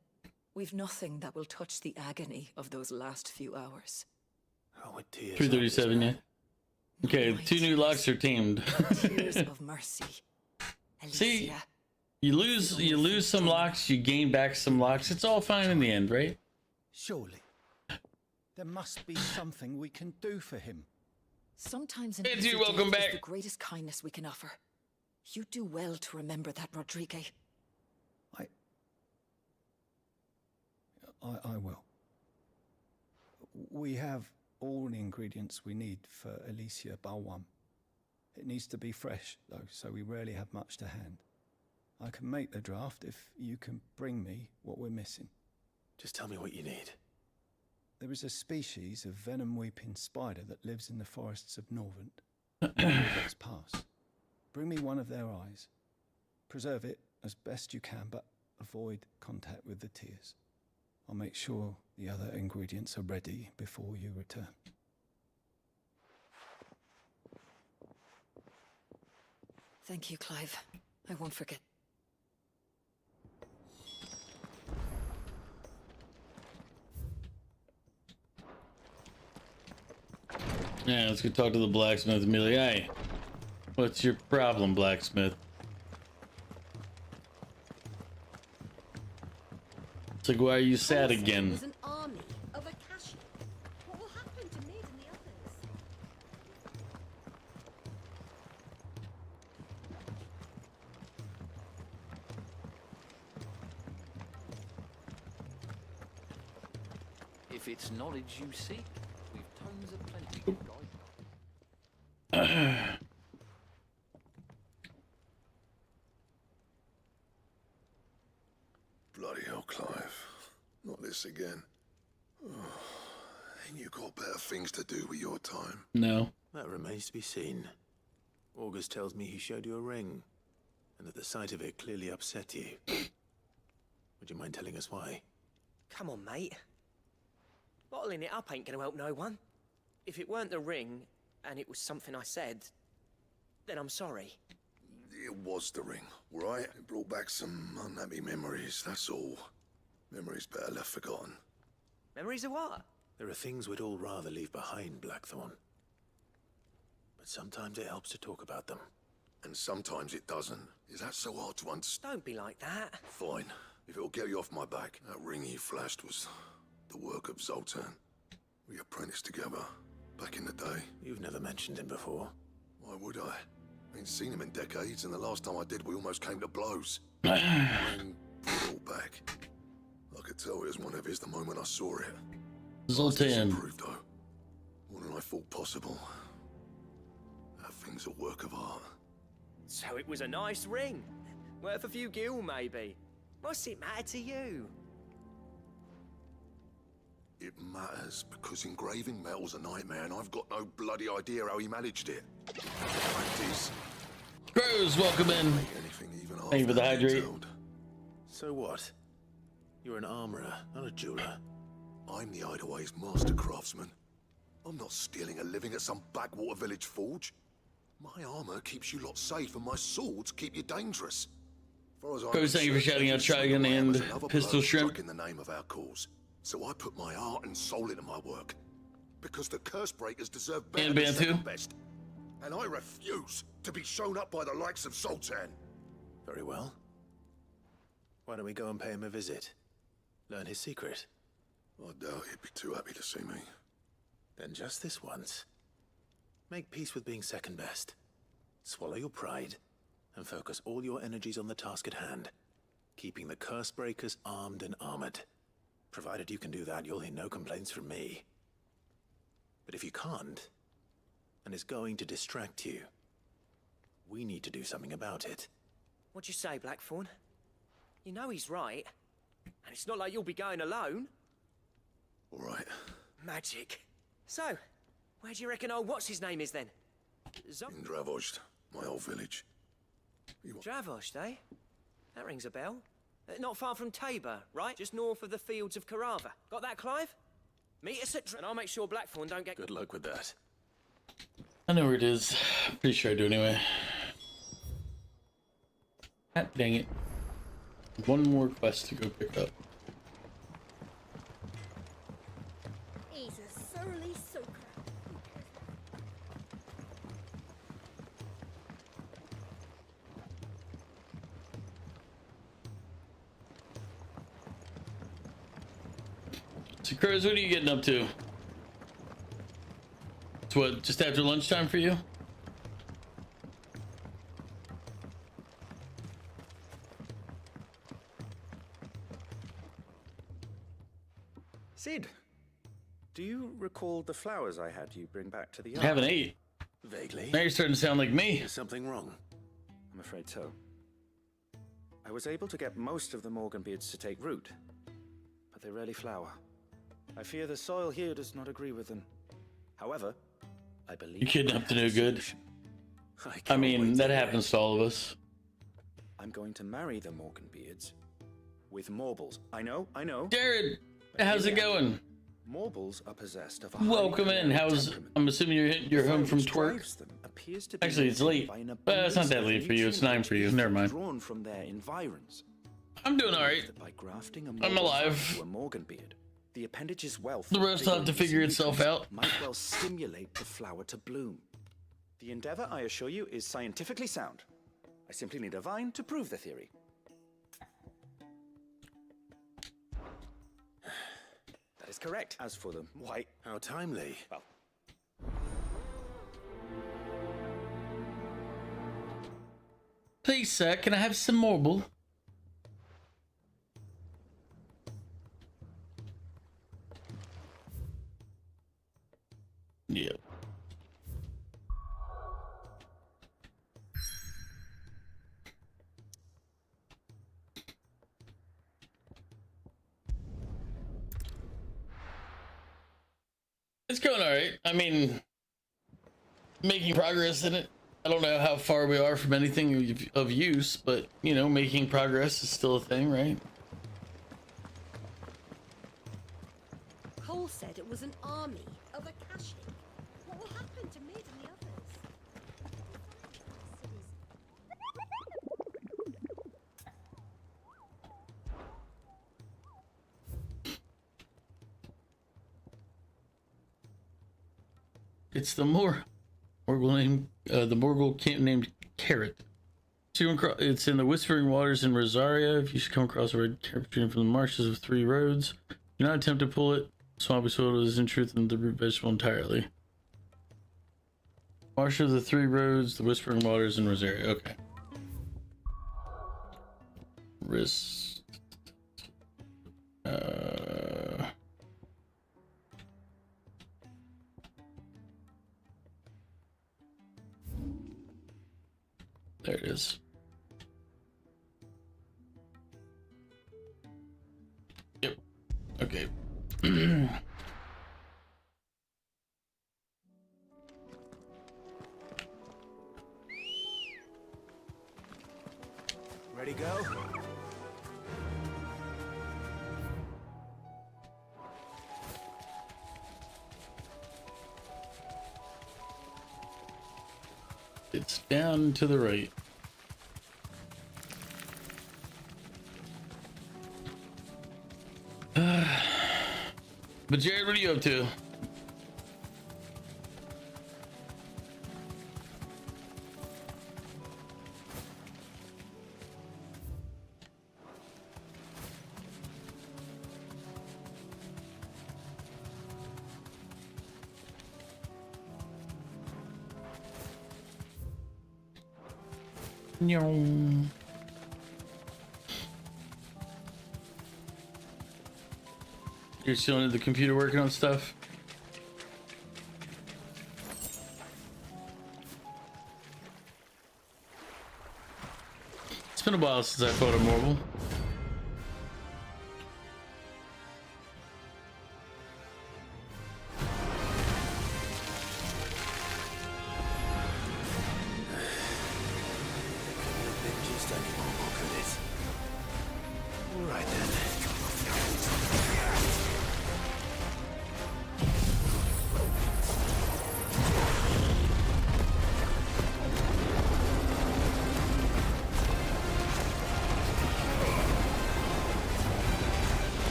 Speaker 12: we've nothing that will touch the agony of those last few hours.
Speaker 10: Oh, with tears.
Speaker 1: 337, yeah. Okay, 2 new locks are tamed.
Speaker 12: Tears of mercy.
Speaker 1: See,
Speaker 12: Alicia.
Speaker 1: you lose some locks, you gain back some locks. It's all fine in the end, right?
Speaker 17: Surely. There must be something we can do for him.
Speaker 12: Sometimes an
Speaker 1: Hey,
Speaker 12: easy
Speaker 1: dude, welcome
Speaker 12: death
Speaker 1: back.
Speaker 12: is the greatest kindness we can offer. You do well to remember that, Rodriguez.
Speaker 17: I will. We have all the ingredients we need for Alicia Balwam. It needs to be fresh, though, so we rarely have much to hand. I can make the draft if you can bring me what we're missing.
Speaker 10: Just tell me what you need.
Speaker 17: There is a species of venom-weeping spider that lives in the forests of Norvent. Let's pass. Bring me one of their eyes. Preserve it as best you can, but avoid contact with the tears. I'll make sure the other ingredients are ready before you return.
Speaker 12: Thank you, Clive. I won't forget.
Speaker 1: Yeah, let's go talk to the blacksmith and be like, hey, what's your problem, blacksmith? It's like, why are you sad again?
Speaker 3: There's an army of Akashi. What will happen to Mid and the others?
Speaker 8: if it's knowledge you seek, we've tons of plenty to guide.
Speaker 11: Bloody hell, Clive. Not this again. Ain't you got better things to do with your time?
Speaker 1: No.
Speaker 10: That remains to be seen. August tells me he showed you a ring, and that the sight of it clearly upset you. Would you mind telling us why?
Speaker 2: Come on, mate. Bottling it up ain't gonna help no one. If it weren't the ring, and it was something I said, then I'm sorry.
Speaker 11: It was the ring, right? It brought back some unhappy memories, that's all. Memories better left forgotten.
Speaker 2: Memories of what?
Speaker 10: There are things we'd all rather leave behind, Blackthorn. But sometimes it helps to talk about them.
Speaker 11: And sometimes it doesn't. Is that so hard to understand?
Speaker 2: Don't be like that.
Speaker 11: Fine. If it'll get you off my back. That ring he flashed was the work of Zoltan. We apprenticed together, back in the day.
Speaker 10: You've never mentioned him before.
Speaker 11: Why would I? Ain't seen him in decades, and the last time I did, we almost came to blows. Ring brought it all back. I could tell it was one of his the moment I saw it.
Speaker 1: Zoltan.
Speaker 11: Improved, though. More than I thought possible. That thing's a work of art.
Speaker 2: So it was a nice ring. Worth a few gil, maybe. What's it matter to you?
Speaker 11: It matters because engraving metal's a nightmare, and I've got no bloody idea how he managed it. Practice.
Speaker 1: Crows, welcome in. Thank you for the hydrate.
Speaker 10: So what? You're an armorer, not a jeweler.
Speaker 11: I'm the Hideaway's master craftsman. I'm not stealing a living at some backwater village forge. My armor keeps you lot safe, and my swords keep you dangerous.
Speaker 1: Crows, thank you for shouting out Trigon and Pistol Shrimp.
Speaker 11: In the name of our cause. So I put my heart and soul into my work. Because the curse breakers deserve better than second best. And I refuse to be shown up by the likes of Zoltan.
Speaker 10: Very well. Why don't we go and pay him a visit? Learn his secret.
Speaker 11: I doubt he'd be too happy to see me.
Speaker 10: Then just this once. Make peace with being second best. Swallow your pride, and focus all your energies on the task at hand. Keeping the curse breakers armed and armored. Provided you can do that, you'll hear no complaints from me. But if you can't, and it's going to distract you, we need to do something about it.
Speaker 2: What'd you say, Blackthorn? You know he's right. And it's not like you'll be going alone.
Speaker 11: All right.
Speaker 2: Magic. So, where do you reckon old what's-his-name is then?
Speaker 11: In Dravost, my old village.
Speaker 2: Dravost, eh? That rings a bell. Not far from Tabor, right? Just north of the fields of Carava. Got that, Clive? Meet us at and I'll make sure Blackthorn don't get...
Speaker 10: Good luck with that.
Speaker 1: I know where it is. Pretty sure I do anyway. God dang it. One more quest to go pick up.
Speaker 3: He's a surly soaker.
Speaker 1: So, Crows, what are you getting up to? It's what, just after lunchtime for you?
Speaker 15: Sid, do you recall the flowers I had you bring back to the yard?
Speaker 1: I haven't ate.
Speaker 10: Vaguely.
Speaker 1: Now you're starting to sound like me.
Speaker 10: Is something wrong?
Speaker 15: I'm afraid so. I was able to get most of the Morganbeards to take root, but they rarely flower. I fear the soil here does not agree with them. However, I believe
Speaker 1: You kidnapped the no good. I mean, that happens to all of us.
Speaker 15: I'm going to marry the Morganbeards with Morbles. I know.
Speaker 1: Jared, how's it going?
Speaker 15: Morbles are possessed of a
Speaker 1: Welcome in. I'm assuming you're home from twerk. Actually, it's late. It's not that late for you. It's 9 for you. Never mind.
Speaker 15: Drawn from their environs.
Speaker 1: I'm doing all right.
Speaker 15: By grafting a
Speaker 1: I'm alive.
Speaker 15: to a Morganbeard, the appendage's wealth.
Speaker 1: The rest will have to figure itself out.
Speaker 15: Might well stimulate the flower to bloom. The endeavor, I assure you, is scientifically sound. I simply need a vine to prove the theory. That is correct. As for the white...
Speaker 10: How timely.
Speaker 15: Well...
Speaker 1: Please, sir, can I have some marble? Yeah. It's going all right. I mean, making progress in it. I don't know how far we are from anything of use, but you know, making progress is still a thing, right?
Speaker 5: Cole said it was an army of Akashi. What will happen to Mid and the others?
Speaker 1: It's the Morgul named the Morgul camp named Carrot. So it's in the Whispering Waters in Rosaria. If you should come across a red carrot from the marshes of 3 roads, do not attempt to pull it. Swampy soil is in truth the root vegetable entirely. Marsh of the 3 roads, the Whispering Waters in Rosaria. Okay. Risk. There it is. Yep. Okay.
Speaker 10: Ready, go?
Speaker 1: It's down to the right. But Jared, what are you up to? No. You're still into the computer working on stuff? It's been a while since I fought a Morgul.
Speaker 10: Right then.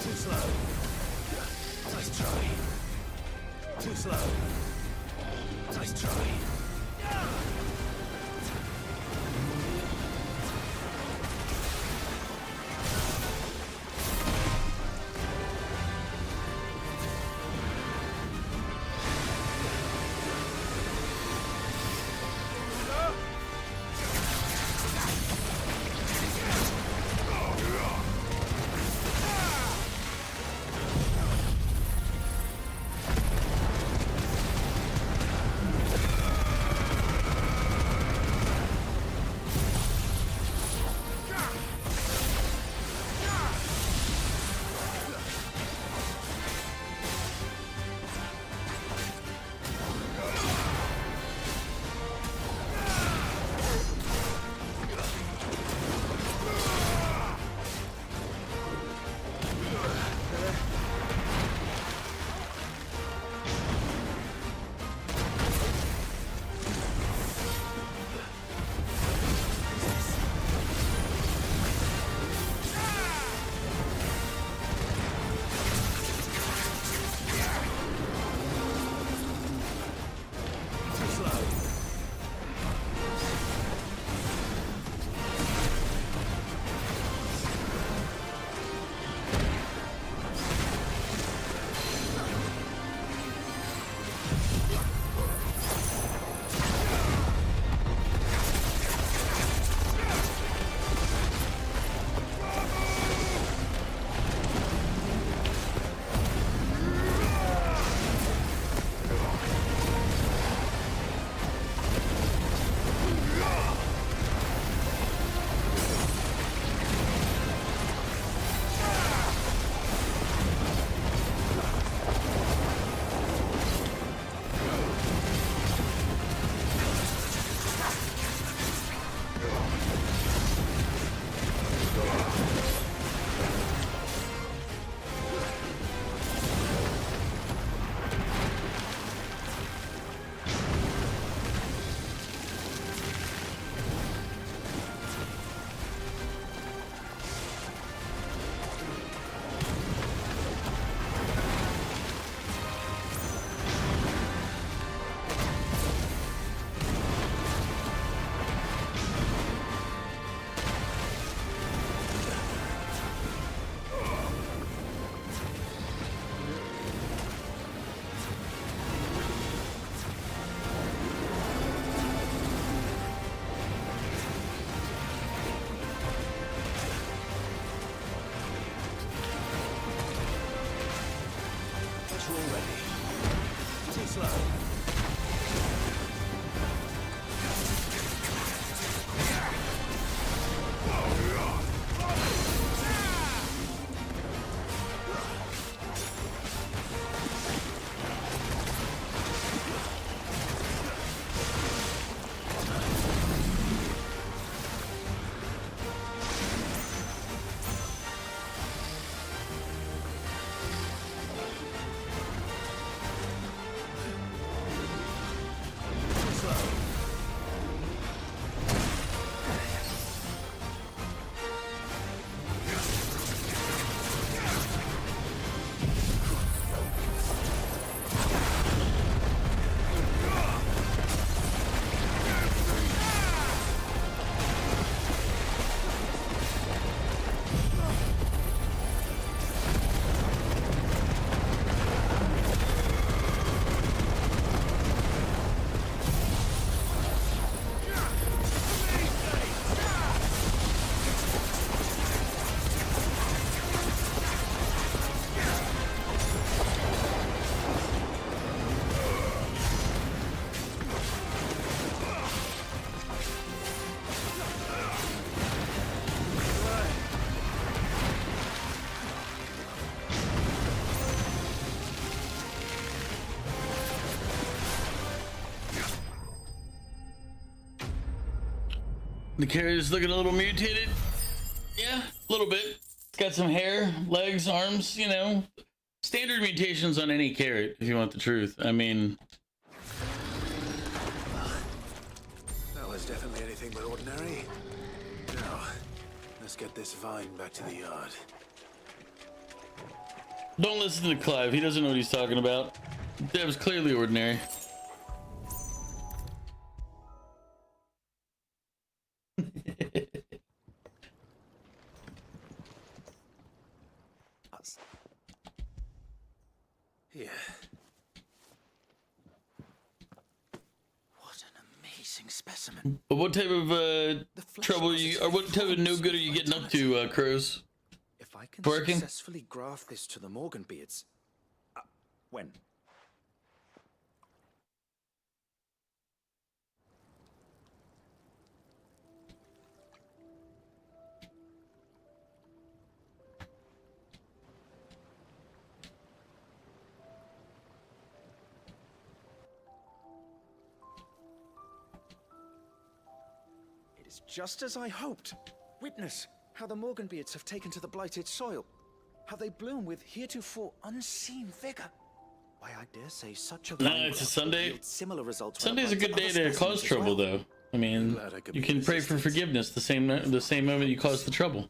Speaker 10: Too slow. Nice try. Too slow. Nice try.
Speaker 1: The carrot is looking a little mutated. Yeah, a little bit. It's got some hair, legs, arms, you know. Standard mutations on any carrot, if you want the truth. I mean...
Speaker 10: That was definitely anything but ordinary. Now, let's get this vine back to the yard.
Speaker 1: Don't listen to Clive. He doesn't know what he's talking about. That was clearly ordinary.
Speaker 10: Yeah.
Speaker 15: What an amazing specimen.
Speaker 1: But what type of trouble you, or what type of no good are you getting up to, Crows?
Speaker 15: If I can
Speaker 1: Working?
Speaker 15: successfully graft this to the Morganbeards... when? It is just as I hoped. Witness how the Morganbeards have taken to the blighted soil. How they bloom with heretofore unseen vigor. Why, I dare say such a...
Speaker 1: No, it's a Sunday.
Speaker 15: Similar results.
Speaker 1: Sunday's a good day to cause trouble, though. I mean, you can pray for forgiveness the same moment you cause the trouble.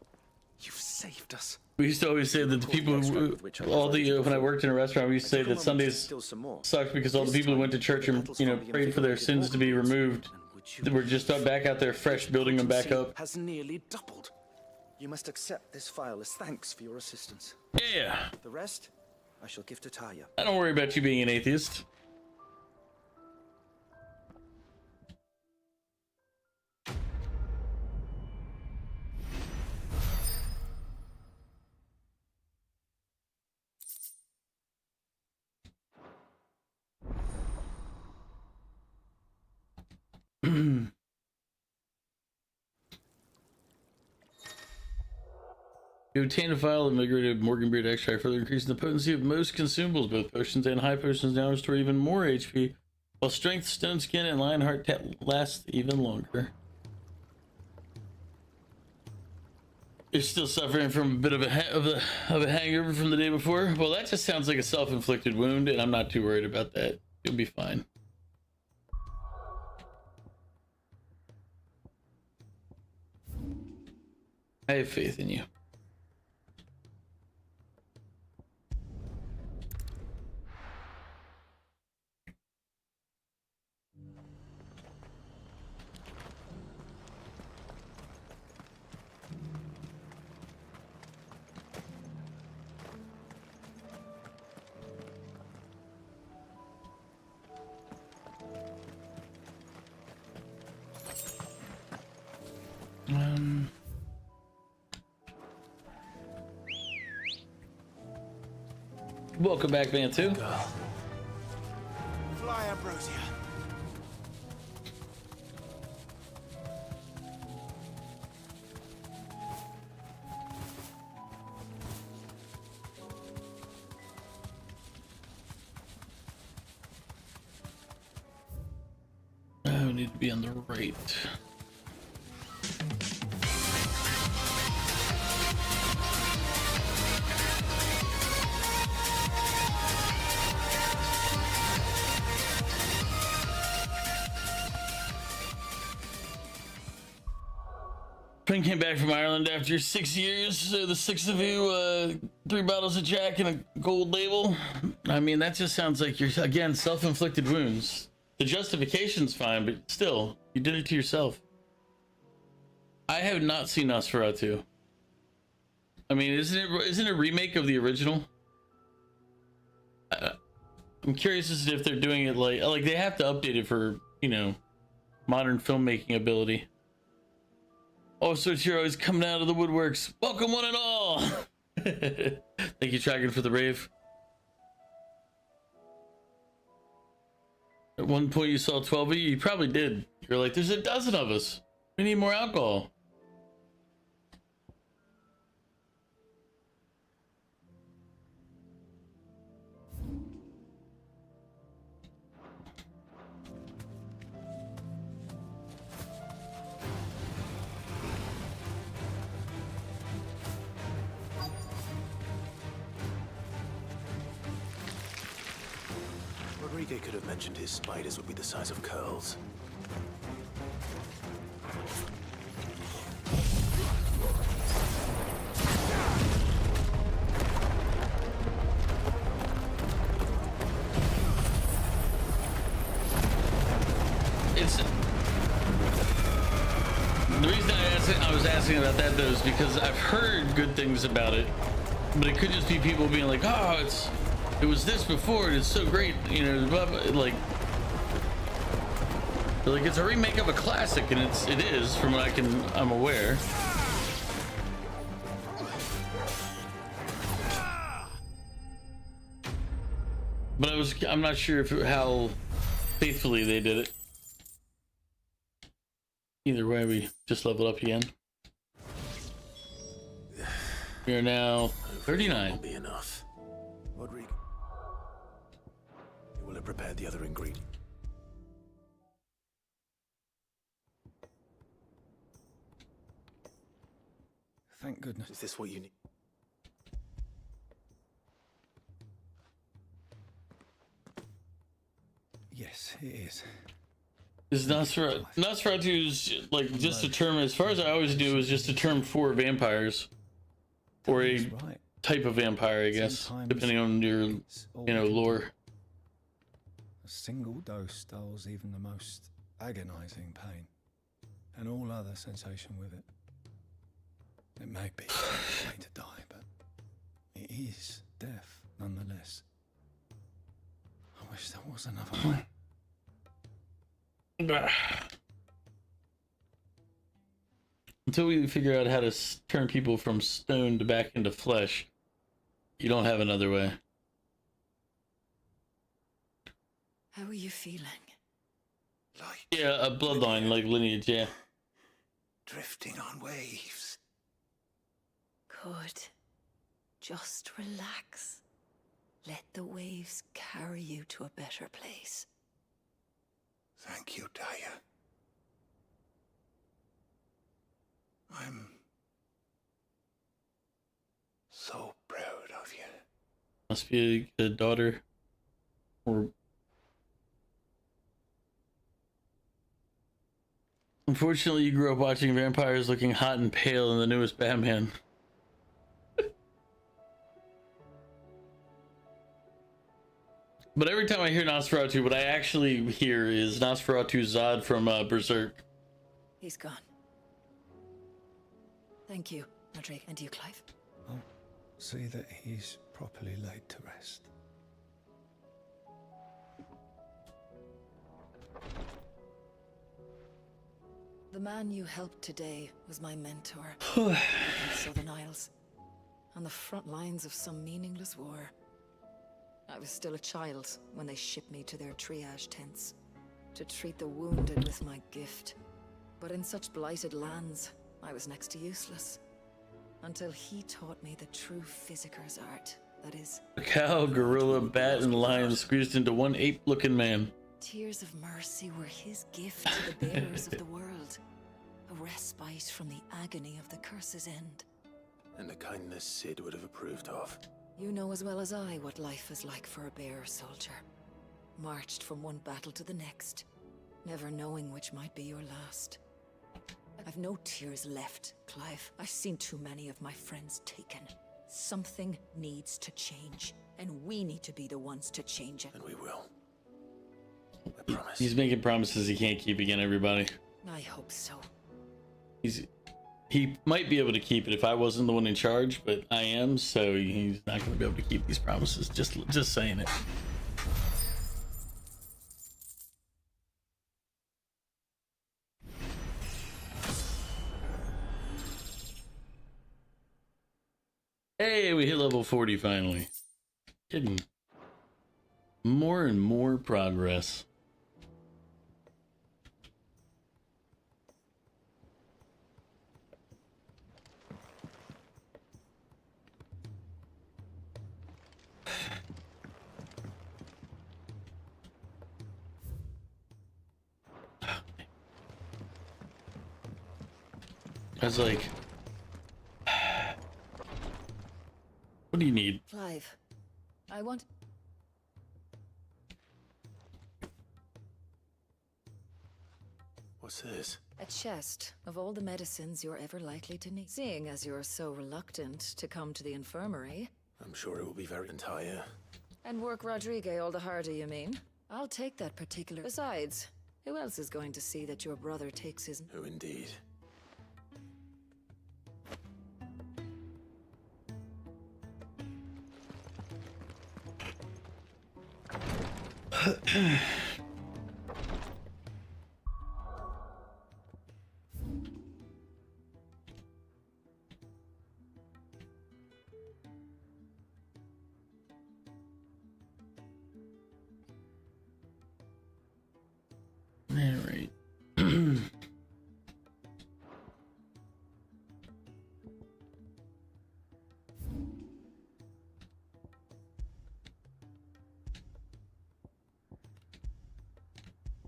Speaker 15: You've saved us.
Speaker 1: We used to always say that the people who, when I worked in a restaurant, we used to say that Sundays sucked because all the people who went to church and, you know, prayed for their sins to be removed, they were just back out there fresh, building them back up.
Speaker 15: Has nearly doubled. You must accept this file as thanks for your assistance.
Speaker 1: Yeah.
Speaker 15: The rest, I shall give to Taya.
Speaker 1: I don't worry about you being an atheist. You obtain a vial of migrated Morganbeard extract, further increasing the potency of most consumables. Both potions and high potions now restore even more HP, while strength, stone skin, and Lionheart last even longer. You're still suffering from a bit of a hangover from the day before? Well, that just sounds like a self-inflicted wound, and I'm not too worried about that. You'll be fine. I have faith in you. Welcome back, man, too.
Speaker 10: Fly, Ambrosia.
Speaker 1: I need to be on the right. Friend came back from Ireland after 6 years. So the 6 of you, 3 bottles of Jack and a gold label. I mean, that just sounds like you're, again, self-inflicted wounds. The justification's fine, but still, you did it to yourself. I have not seen Nosferatu. I mean, isn't it a remake of the original? I'm curious as to if they're doing it like they have to update it for, you know, modern filmmaking ability. Oh, so you're always coming out of the woodworks. Welcome, one and all. Thank you, Dragon, for the rave. At one point, you saw 12 of you. You probably did. You're like, there's a dozen of us. We need more alcohol.
Speaker 7: Rodrigo could have mentioned his spiders would be the size of curls.
Speaker 1: It's the reason I was asking about that though is because I've heard good things about it, but it could just be people being like, "Oh, it was this before, and it's so great," you know, blah, blah, like it's a remake of a classic, and it is from what I'm aware. But I'm not sure how faithfully they did it. Either way, we just leveled up again. We are now 39.
Speaker 7: Won't be enough. Rodrigo, you will have prepared the other ingredient.
Speaker 17: Thank goodness.
Speaker 7: Is this what you need?
Speaker 17: Yes, it is.
Speaker 1: Is Nosferatu's like just a term? As far as I always knew, it was just a term for vampires, or a type of vampire, I guess, depending on your, lore.
Speaker 17: A single dose dulls even the most agonizing pain, and all other sensation with it. It may be a way to die, but it is death nonetheless. I wish there was another way.
Speaker 1: Until we figure out how to turn people from stone to back into flesh, you don't have another way.
Speaker 12: How are you feeling?
Speaker 1: Yeah, a bloodline, like lineage, yeah.
Speaker 13: Drifting on waves.
Speaker 12: Good. Just relax. Let the waves carry you to a better place.
Speaker 13: Thank you, Daya. I'm so proud of you.
Speaker 1: Must be a daughter. Or unfortunately, you grew up watching vampires looking hot and pale in the newest Batman. But every time I hear Nosferatu, what I actually hear is Nosferatu Zod from Berserk.
Speaker 12: He's gone. Thank you, Rodrigo, and you, Clive.
Speaker 17: I'll see that he's properly laid to rest.
Speaker 12: The man you helped today was my mentor in the Southern Isles, on the front lines of some meaningless war. I was still a child when they shipped me to their triage tents to treat the wounded with my gift. But in such blighted lands, I was next to useless. Until he taught me the true physicker's art, that is...
Speaker 1: A cow, gorilla, bat, and lion squeezed into one ape-looking man.
Speaker 12: Tears of mercy were his gift to the bearers of the world. A respite from the agony of the curse's end.
Speaker 7: And the kindness Sid would have approved of.
Speaker 12: You know as well as I what life is like for a bearer soldier. Marched from one battle to the next, never knowing which might be your last. I've no tears left, Clive. I've seen too many of my friends taken. Something needs to change, and we need to be the ones to change it.
Speaker 7: And we will. I promise.
Speaker 1: He's making promises he can't keep again, everybody.
Speaker 12: I hope so.
Speaker 1: He might be able to keep it if I wasn't the one in charge, but I am, so he's not going to be able to keep these promises. Just saying it. Hey, we hit level 40 finally. Getting more and more progress. I was like, what do you need?
Speaker 12: Clive, I want...
Speaker 10: What's this?
Speaker 18: A chest of all the medicines you're ever likely to need. Seeing as you're so reluctant to come to the infirmary.
Speaker 10: I'm sure it will be very entire.
Speaker 18: And work Rodrigue all the harder, you mean? I'll take that particular... Besides, who else is going to see that your brother takes his...
Speaker 10: Who indeed?
Speaker 1: Alright.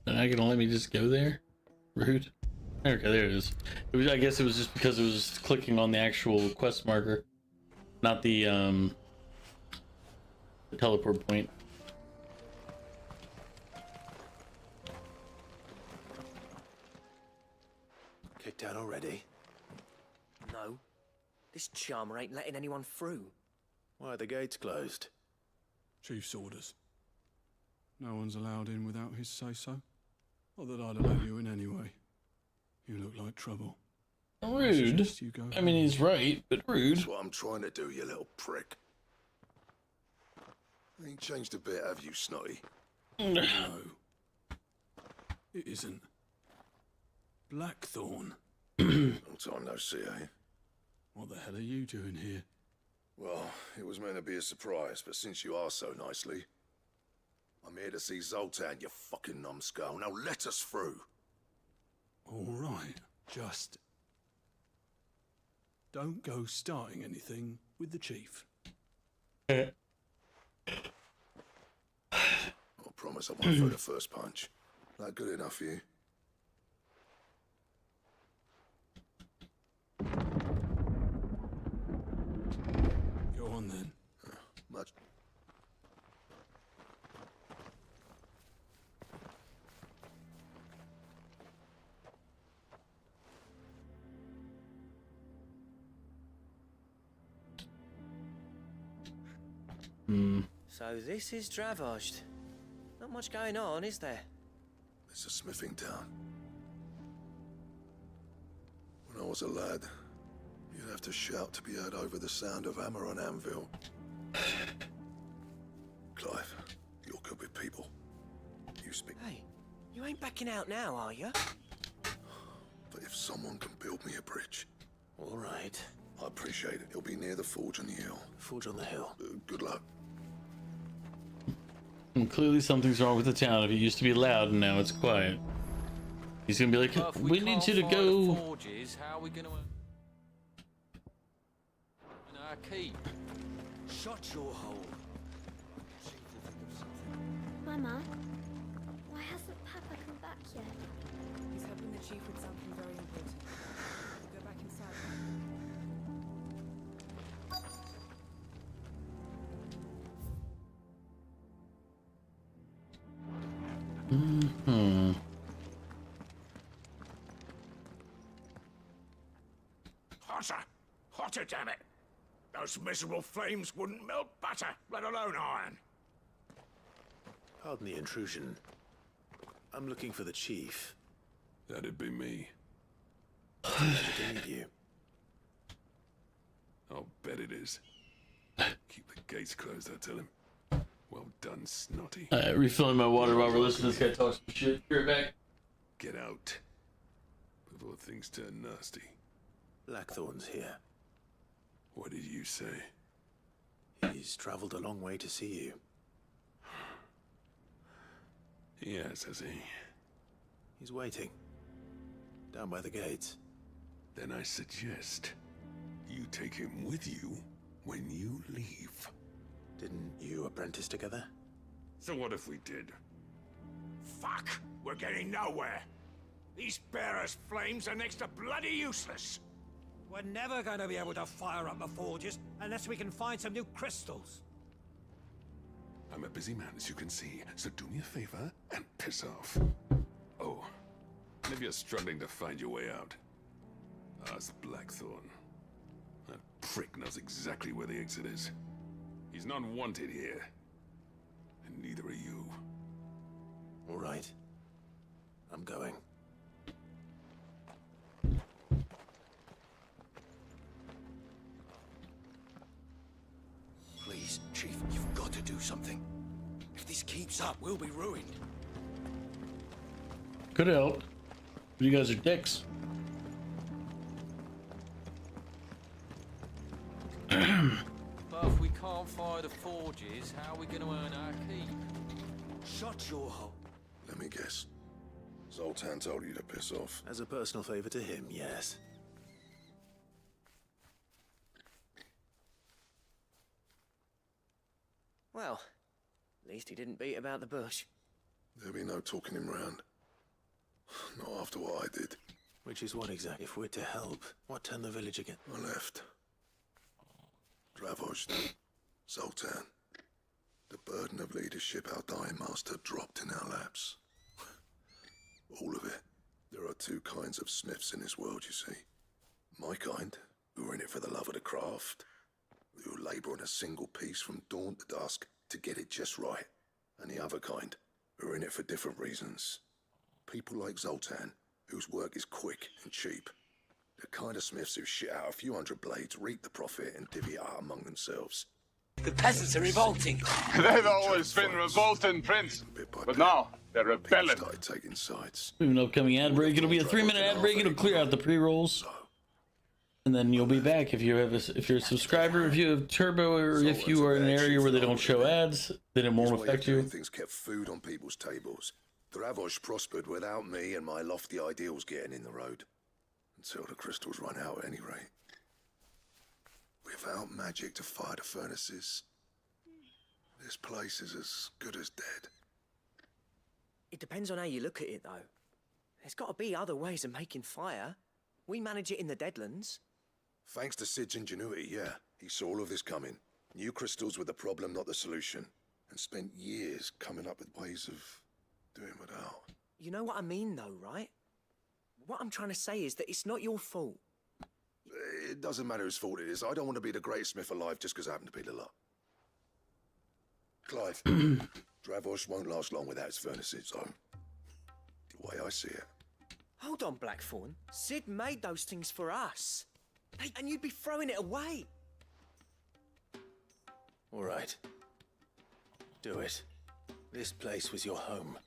Speaker 1: They're not gonna let me just go there? Rude. Okay, there it is. It was, I guess it was just because it was just clicking on the actual quest marker, not the teleport point.
Speaker 10: Kicked out already?
Speaker 2: No. This charmer ain't letting anyone through.
Speaker 10: Why are the gates closed?
Speaker 14: Chief's orders. No one's allowed in without his say-so. Not that I'd allow you in anyway. You look like trouble.
Speaker 1: Rude. I mean, he's right, but rude.
Speaker 11: That's what I'm trying to do, you little prick. Ain't changed a bit, have you, Snotty?
Speaker 14: No. It isn't. Blackthorn.
Speaker 11: Long time no see, eh?
Speaker 14: What the hell are you doing here?
Speaker 11: Well, it was meant to be a surprise, but since you are so nicely, I'm here to see Zoltan, you fucking numbskull. Now let us through.
Speaker 14: All right, just don't go starting anything with the chief.
Speaker 11: I promise I won't throw the first punch. That good enough for you?
Speaker 14: Go on then.
Speaker 11: Much.
Speaker 2: So this is Dravoged. Not much going on, is there?
Speaker 11: It's a smithing town. When I was a lad, you'd have to shout to be heard over the sound of hammer on anvil. Clive, you're good with people. You speak.
Speaker 2: Hey, you ain't backing out now, are you?
Speaker 11: But if someone can build me a bridge...
Speaker 10: All right.
Speaker 11: I appreciate it. It'll be near the forge on the hill.
Speaker 10: Forge on the hill.
Speaker 11: Good luck.
Speaker 1: And clearly something's wrong with the town. If it used to be loud and now it's quiet. He's gonna be like,
Speaker 8: Well,
Speaker 1: we need you to go.
Speaker 8: Forges, how are we gonna earn our keep?
Speaker 2: Shut your hole.
Speaker 9: Mama, why hasn't Papa come back yet?
Speaker 3: He's helping the chief with something very important. We'll go back inside.
Speaker 1: Mm-hmm.
Speaker 13: Hotter! Hotter, damn it! Those miserable flames wouldn't melt butter, let alone iron.
Speaker 10: Pardon the intrusion. I'm looking for the chief.
Speaker 14: That'd be me.
Speaker 10: Pleasure to meet you.
Speaker 14: I'll bet it is. Keep the gates closed, I tell him. Well done, Snotty.
Speaker 1: Refilling my water while we're listening to this guy talk some shit. Be right back.
Speaker 14: Get out before things turn nasty.
Speaker 10: Blackthorn's here.
Speaker 14: What did you say?
Speaker 10: He's traveled a long way to see you.
Speaker 14: Yes, has he?
Speaker 10: He's waiting. Down by the gates.
Speaker 14: Then I suggest you take him with you when you leave.
Speaker 10: Didn't you apprentice together?
Speaker 14: So what if we did?
Speaker 13: Fuck! We're getting nowhere. These bearers' flames are next to bloody useless.
Speaker 16: We're never going to be able to fire up the forges unless we can find some new crystals.
Speaker 14: I'm a busy man, as you can see, so do me a favor and piss off. Oh,
Speaker 11: Maybe you're struggling to find your way out. Ask Blackthorn. That prick knows exactly where the exit is. He's not wanted here. And neither are you.
Speaker 10: All right. I'm going.
Speaker 20: Please, Chief, you've got to do something. If this keeps up, we'll be ruined.
Speaker 1: Could help. But you guys are dicks.
Speaker 8: But if we can't fire the forges, how are we going to earn our keep?
Speaker 20: Shut your hole.
Speaker 11: Let me guess. Zoltan told you to piss off.
Speaker 10: As a personal favor to him, yes.
Speaker 2: Well, at least he didn't beat about the bush.
Speaker 11: There'll be no talking him round. Not after what I did.
Speaker 10: Which is what exactly? If we're to help, what turned the village again?
Speaker 11: I left. Dravost, Zoltan. The burden of leadership our dying master dropped in our laps. All of it. There are two kinds of smiths in this world, you see. My kind, who are in it for the love of the craft, who labour on a single piece from dawn to dusk to get it just right. And the other kind, who are in it for different reasons. People like Zoltan, whose work is quick and cheap. The kind of smiths who shit out a few hundred blades, reap the profit, and divvy it out among themselves.
Speaker 20: The peasants are revolting.
Speaker 21: They've always been revolting, Prince. But now, they're rebelling.
Speaker 11: Started taking sides.
Speaker 1: We have an upcoming ad break. It'll be a 3-minute ad break. It'll clear out the pre-rolls. And then you'll be back if you have if you're a subscriber, if you have Turbo, or if you are in an area where they don't show ads, then it won't affect you.
Speaker 11: Things kept food on people's tables. Dravost prospered without me and my lofty ideals getting in the road. Until the crystals run out at any rate. Without magic to fire the furnaces, this place is as good as dead.
Speaker 2: It depends on how you look at it, though. There's got to be other ways of making fire. We manage it in the Deadlands.
Speaker 11: Thanks to Sid's ingenuity, yeah. He saw all of this coming. Knew crystals were the problem, not the solution. And spent years coming up with ways of doing without.
Speaker 2: You know what I mean, though, right? What I'm trying to say is that it's not your fault.
Speaker 11: It doesn't matter whose fault it is. I don't want to be the greatest smith alive just because I happen to be the lot. Clive, Dravost won't last long without his furnaces, though. The way I see it.
Speaker 2: Hold on, Blackthorn. Sid made those things for us. Hey, and you'd be throwing it away.
Speaker 10: All right. Do it. This place was your home.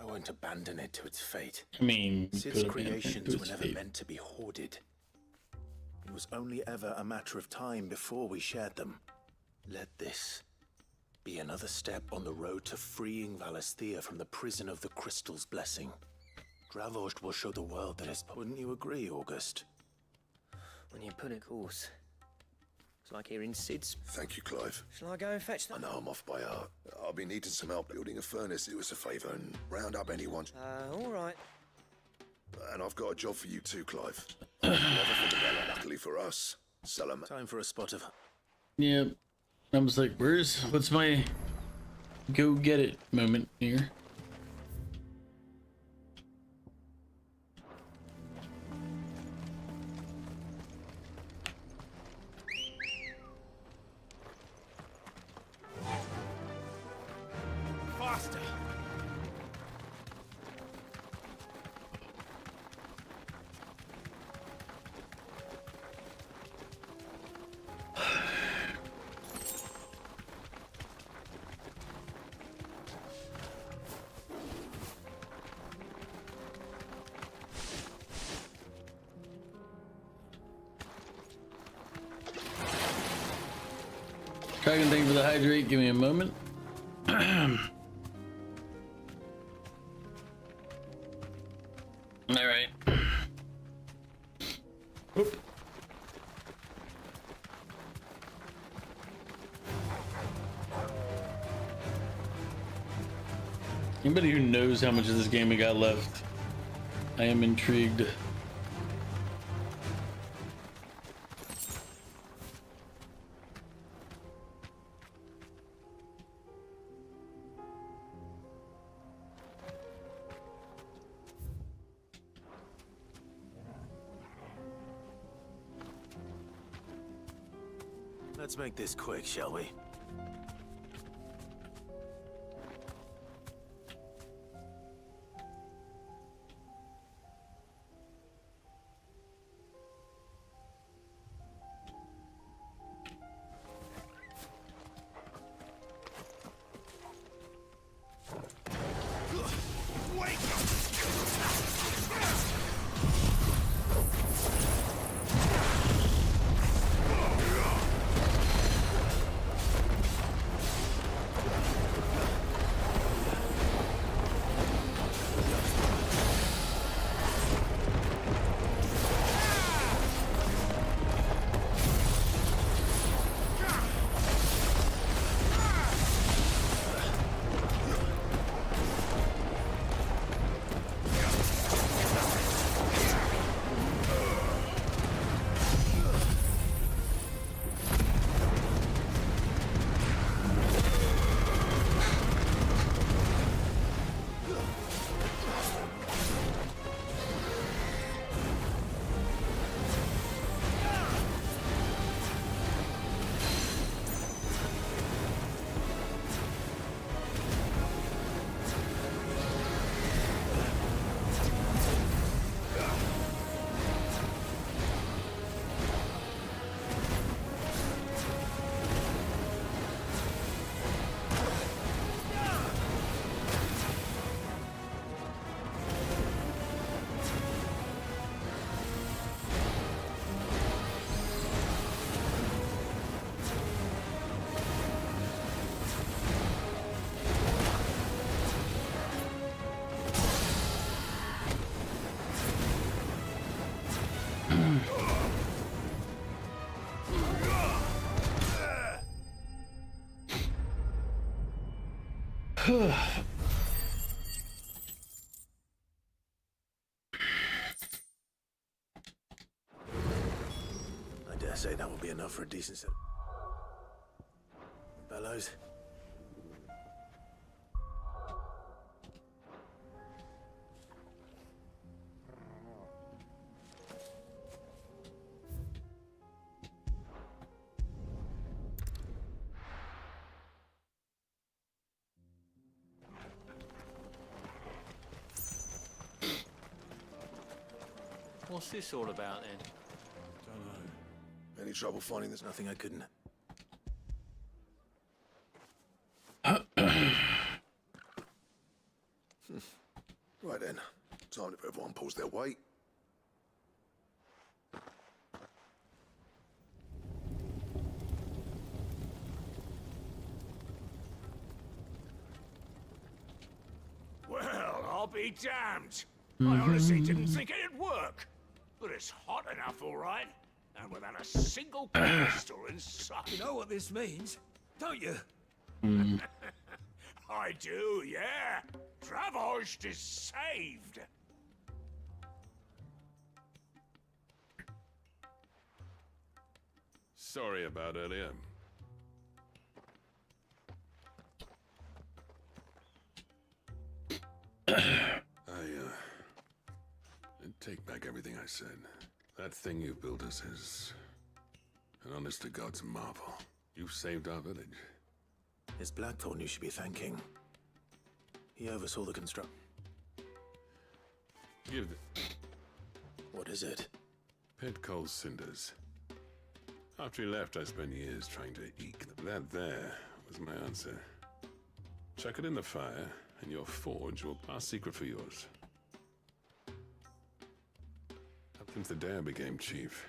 Speaker 10: I won't abandon it to its fate.
Speaker 1: I mean,
Speaker 10: Sid's creations were never meant to be hoarded. It was only ever a matter of time before we shared them. Let this be another step on the road to freeing Valisthea from the prison of the Crystal's blessing. Dravost will show the world that it's... Wouldn't you agree, August?
Speaker 2: When you put it, of course. It's like hearing Sid's...
Speaker 11: Thank you, Clive.
Speaker 2: Shall I go and fetch them?
Speaker 11: I know I'm off by heart. I'll be needing some help building a furnace. Do us a favour and round up anyone.
Speaker 2: All right.
Speaker 11: And I've got a job for you too, Clive. Never for the better, luckily for us. Sell 'em.
Speaker 10: Time for a spot of...
Speaker 1: Yeah. I was like, what's my go get it moment here?
Speaker 20: Faster.
Speaker 1: Dragon, thank you for the hydrate. Give me a moment. All right. Oop. Anybody who knows how much of this game we got left, I am intrigued.
Speaker 10: Let's make this quick, shall we? I dare say that will be enough for a decent set. Bellows.
Speaker 16: What's this all about then?
Speaker 11: Don't know. Any trouble finding this?
Speaker 10: Nothing I couldn't.
Speaker 11: Right then. Time if everyone pulls their weight.
Speaker 13: Well, I'll be damned. I honestly didn't think it'd work. But it's hot enough, all right. And without a single crystal in sight.
Speaker 20: You know what this means, don't you?
Speaker 13: I do, yeah. Travost is saved.
Speaker 4: Sorry about earlier.
Speaker 11: Take back everything I said. That thing you built us is an honest to God's marvel. You've saved our village.
Speaker 10: It's Blackthorn you should be thanking. He oversaw the construction.
Speaker 11: Give
Speaker 10: What is it?
Speaker 11: Pit coal cinders. After he left, I spent years trying to eke them. That there was my answer. Chuck it in the fire, and your forge will pass secret for yours. Since the day I became chief,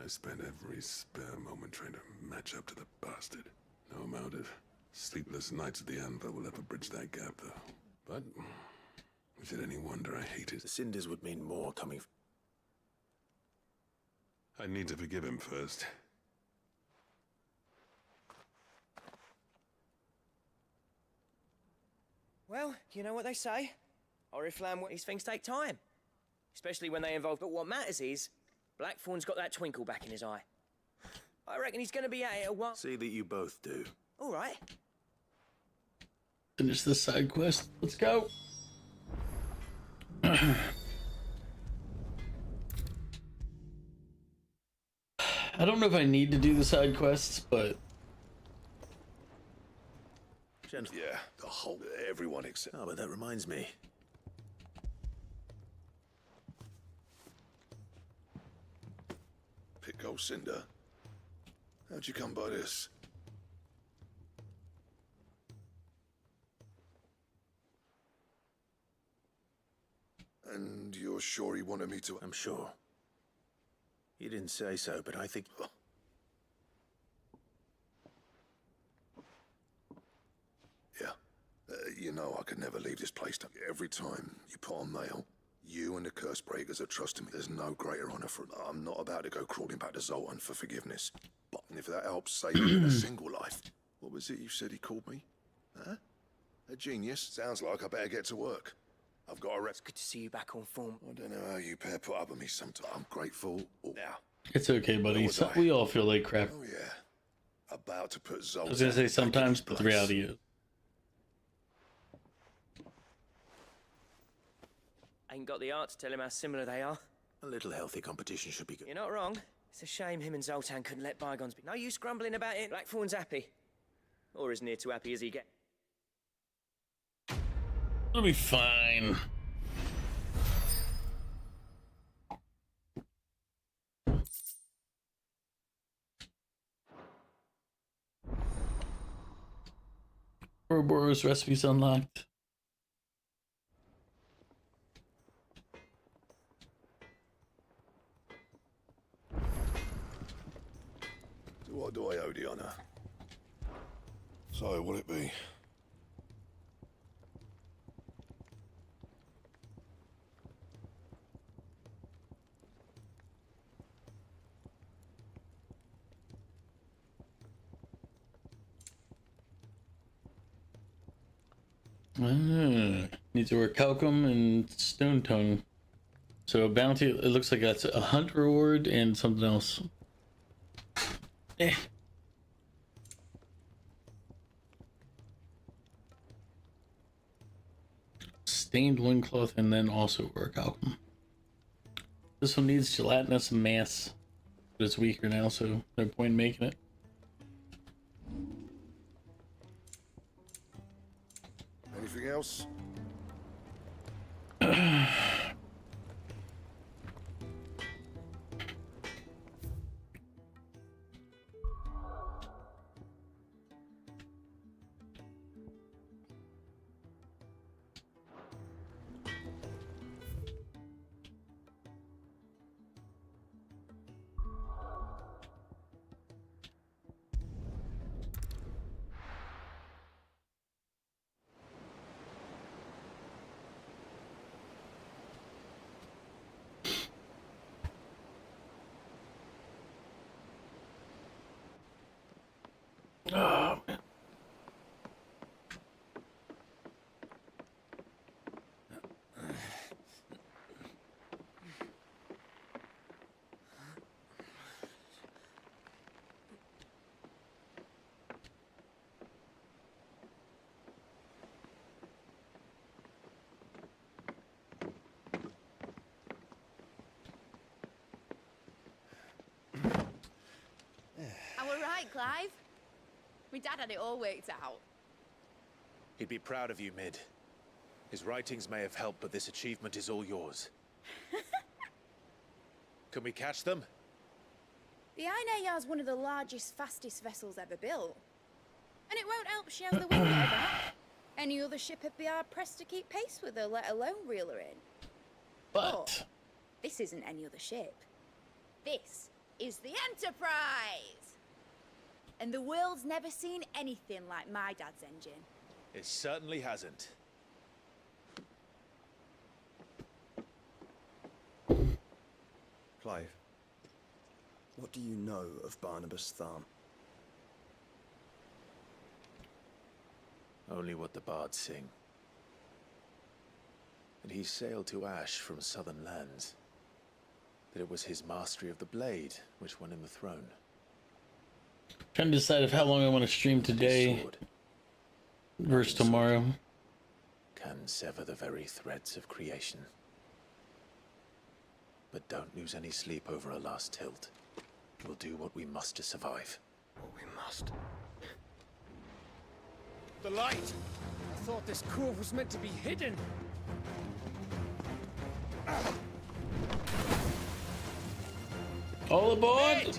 Speaker 11: I spent every spare moment trying to match up to the bastard. No amount of sleepless nights at the anvil will ever bridge that gap, though. But is it any wonder I hate it?
Speaker 10: The cinders would mean more coming.
Speaker 11: I need to forgive him first.
Speaker 22: Well, you know what they say. Oriflamme, these things take time. Especially when they involve... But what matters is, Blackthorn's got that twinkle back in his eye. I reckon he's going to be at it a while.
Speaker 10: See that you both do.
Speaker 22: All right.
Speaker 1: Finish this side quest. Let's go. I don't know if I need to do the side quests, but
Speaker 11: Yeah, the whole everyone except.
Speaker 10: Oh, but that reminds me.
Speaker 11: Pico Cinder. How'd you come by this? And you're sure he wanted me to?
Speaker 10: I'm sure. He didn't say so, but I think.
Speaker 11: Yeah. You know I could never leave this place. Every time you put on mail, you and the curse breakers are trusting me. There's no greater honor for it. I'm not about to go crawling back to Zoltan for forgiveness. But if that helps save me a single life. What was it you said he called me? Huh? A genius? Sounds like I better get to work. I've got a rep.
Speaker 22: It's good to see you back on form.
Speaker 11: I don't know how you pair put up with me sometimes. I'm grateful. Now.
Speaker 1: it's okay, buddy. We all feel like crap.
Speaker 11: Oh yeah. About to put
Speaker 1: I
Speaker 11: Zoltan.
Speaker 1: was gonna say sometimes, but the reality is.
Speaker 22: Ain't got the art to tell him how similar they are.
Speaker 10: A little healthy competition should be good.
Speaker 22: You're not wrong. It's a shame him and Zoltan couldn't let bygones be. No use grumbling about it. Blackthorn's happy. Or as near to happy as he gets.
Speaker 1: It'll be fine. Ouroboros recipes unlocked.
Speaker 11: What do I owe the honor? So, will it be?
Speaker 1: Need to work Calcum and Stone Tongue. So a bounty, it looks like that's a hunt reward and something else. Eh. Stained loincloth and then also work Calcum. This one needs gelatinous mass, but it's weaker now, so no point in making it.
Speaker 11: Anything else?
Speaker 1: Oh, man.
Speaker 18: I were right, Clive. My dad had it all worked out.
Speaker 7: He'd be proud of you, Mid. His writings may have helped, but this achievement is all yours. Can we catch them?
Speaker 18: The Ainayar's one of the largest, fastest vessels ever built. And it won't help she has the wind at her back. Any other ship would be hard-pressed to keep pace with her, let alone reel her in.
Speaker 1: But
Speaker 18: this isn't any other ship. This is the Enterprise! And the world's never seen anything like my dad's engine.
Speaker 7: It certainly hasn't.
Speaker 17: Clive, what do you know of Barnabas Tharm?
Speaker 7: Only what the bards sing. That he sailed to Ash from southern lands. That it was his mastery of the blade which won him the throne.
Speaker 1: Trying to decide of how long I want to stream today versus tomorrow.
Speaker 7: Can sever the very threads of creation. But don't lose any sleep over a last tilt.
Speaker 10: We'll do what we must to survive.
Speaker 17: What we must.
Speaker 16: The light! I thought this cove was meant to be hidden.
Speaker 1: All aboard!
Speaker 4: Ed!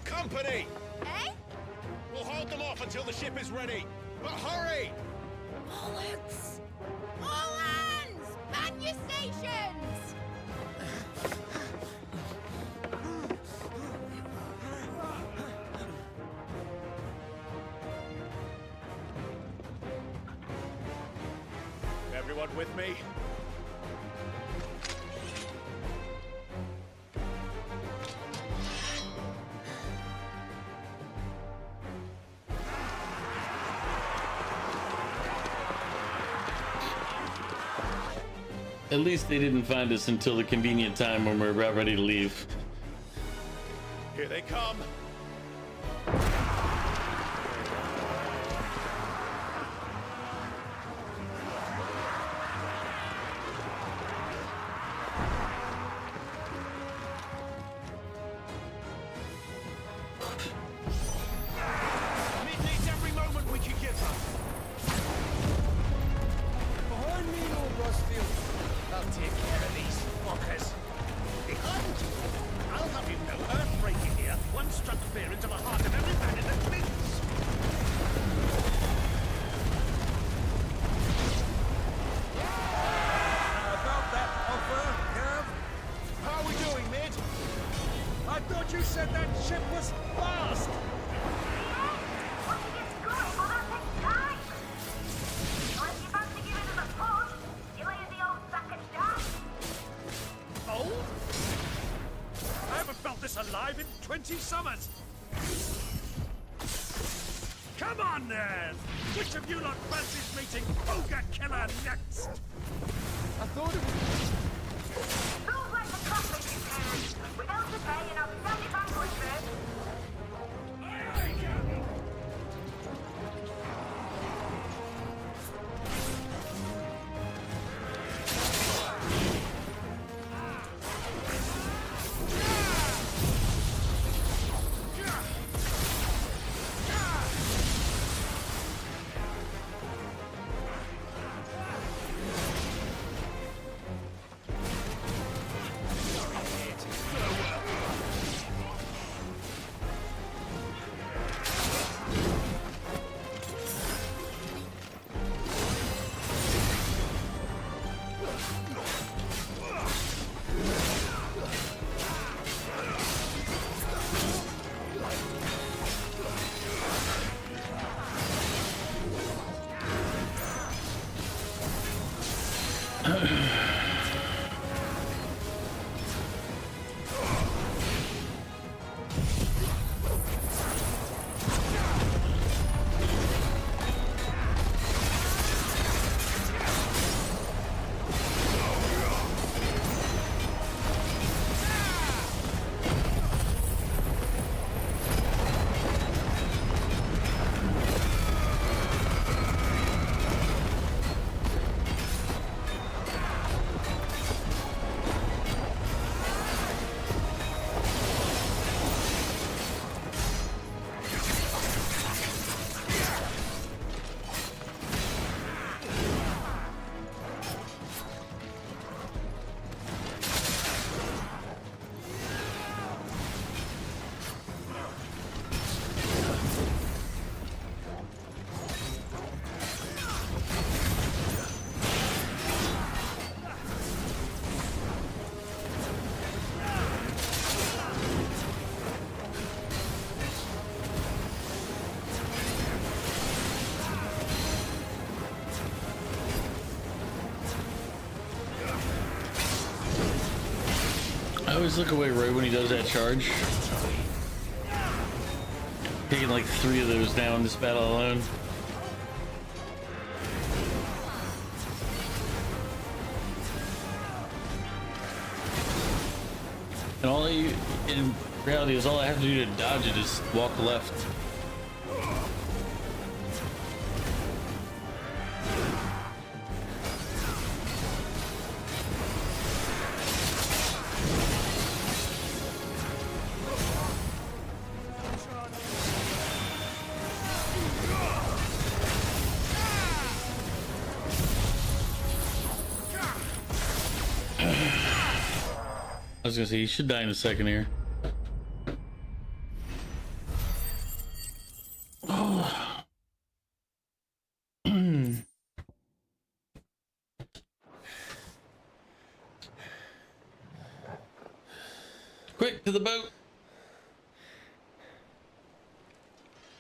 Speaker 4: Company!
Speaker 18: Eh?
Speaker 4: We'll hold them off until the ship is ready. But hurry!
Speaker 18: Bollocks! All hands! Man your stations!
Speaker 4: Everyone with me?
Speaker 1: At least they didn't find us until the convenient time when we're about ready to leave.
Speaker 4: Here they come. Mid needs every moment we can give her.
Speaker 16: Behind me, Lord Rustfield. I'll take care of these fuckers.
Speaker 4: Behind you! I'll have you know, earth-breaking here. One struck fear into the heart of every man in the Prince.
Speaker 16: About that offer, Cav?
Speaker 4: How are we doing, Mid?
Speaker 16: I thought you said that ship was fast!
Speaker 4: Old? I haven't felt this alive in 20 summers. Come on, then! Which of you lot fancies meeting Ogre Killer next?
Speaker 16: I thought it was...
Speaker 1: I always look away right when he does that charge. Taking like 3 of those down this battle alone. And all you, in reality, is all I have to do to dodge it is walk left. was gonna say he should die in a second here. Oh. Quick to the boat.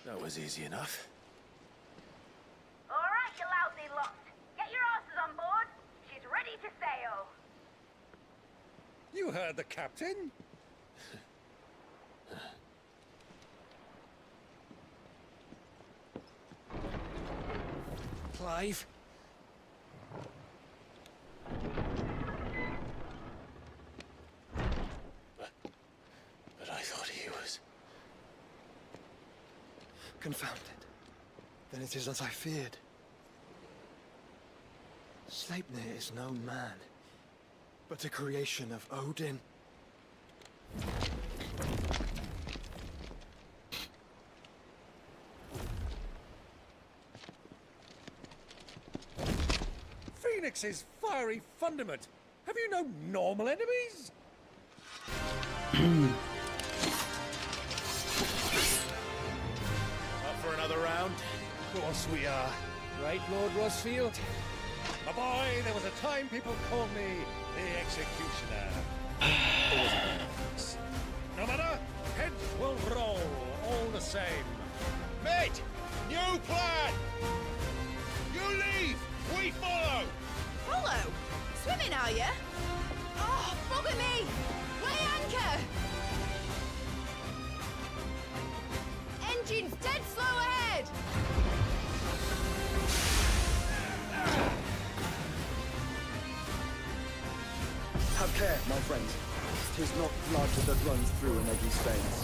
Speaker 10: That was easy enough.
Speaker 6: All right, you lousy lot. Get your asses on board. She's ready to sail.
Speaker 4: You heard the captain.
Speaker 22: Clive?
Speaker 10: But I thought he was...
Speaker 17: Confounded. Then it is as I feared. Sleipnir is no man, but a creation of Odin.
Speaker 4: Phoenix's fiery fundament. Have you no normal enemies?
Speaker 19: Up for another round?
Speaker 4: Of course we are. Right, Lord Rossfield? My boy, there was a time people called me the Executioner. No matter, heads will roll all the same.
Speaker 19: Mate! New plan! You leave! We follow!
Speaker 18: Follow? Swimming, are you? Oh, bugger me! Weigh anchor! Engine's dead slow ahead!
Speaker 23: Have care, my friends. 'Tis not blood that runs through an eggy's veins.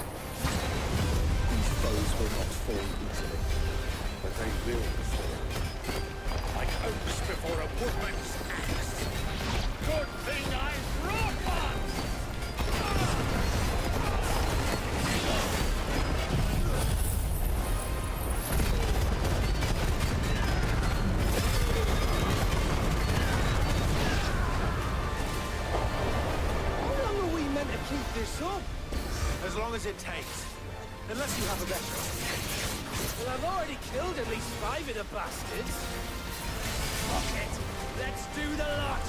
Speaker 23: These foes will not fall easily, but they will fall.
Speaker 4: Like oaks before a woodman's axe. Good thing I brought one!
Speaker 19: How long are we meant to keep this up?
Speaker 10: As long as it takes. Unless you have a better idea.
Speaker 22: Well, I've already killed at least 5 of the bastards. Fuck it. Let's do the lot.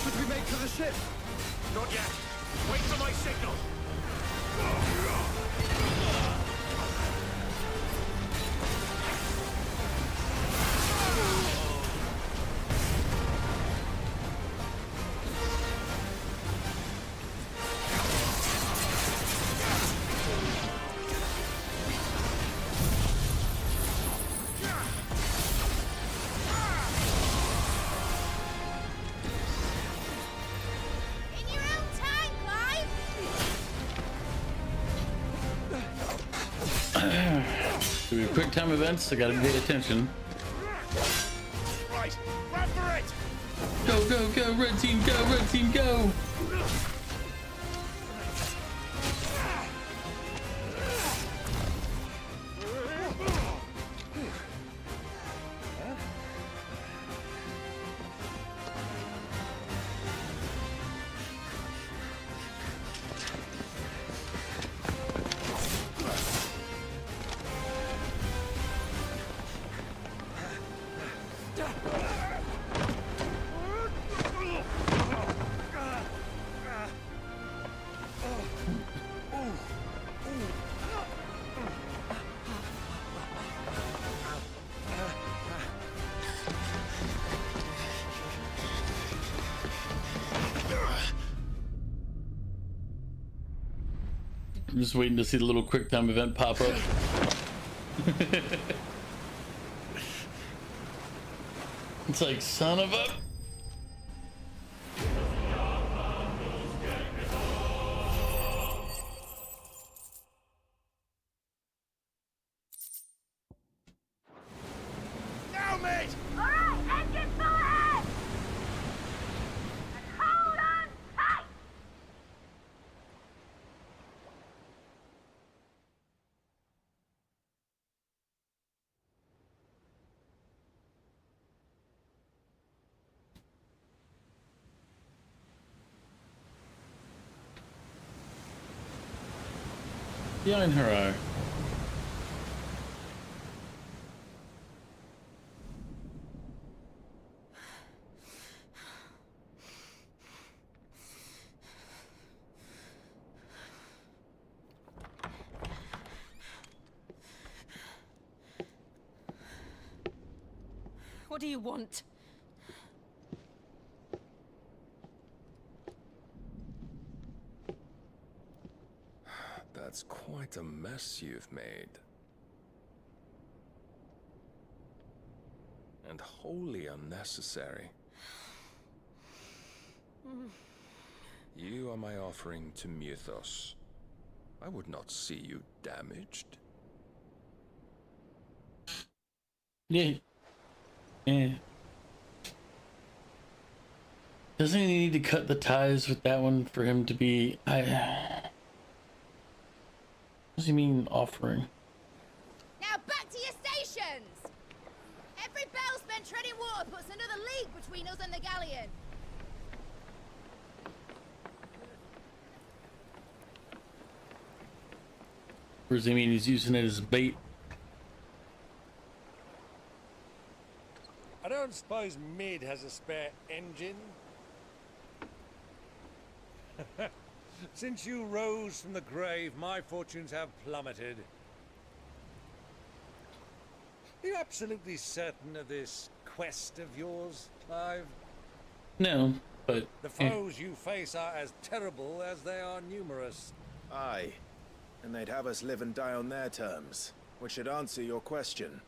Speaker 19: Should we make for the ship?
Speaker 4: Not yet. Wait for my signal.
Speaker 18: In your own time, Clive!
Speaker 1: Do we have quick time events? I gotta pay attention.
Speaker 4: Right, run for it!
Speaker 1: Go, go, go, red team, go, red team, go! I'm just waiting to see the little quick time event pop up. It's like, son of a... Behind her eye.
Speaker 6: What do you want?
Speaker 5: That's quite a mess you've made. And wholly unnecessary. You are my offering to Mythos. I would not see you damaged.
Speaker 1: Yeah. Yeah. Doesn't he need to cut the ties with that one for him to be... What does he mean offering?
Speaker 18: Now back to your stations! Every bell spent treading water puts another league between us and the galleon.
Speaker 1: Or does he mean he's using it as bait?
Speaker 4: I don't suppose Mid has a spare engine? Since you rose from the grave, my fortunes have plummeted. Are you absolutely certain of this quest of yours, Clive?
Speaker 1: No, but...
Speaker 4: The foes you face are as terrible as they are numerous.
Speaker 10: Aye. And they'd have us live and die on their terms, which should answer your question.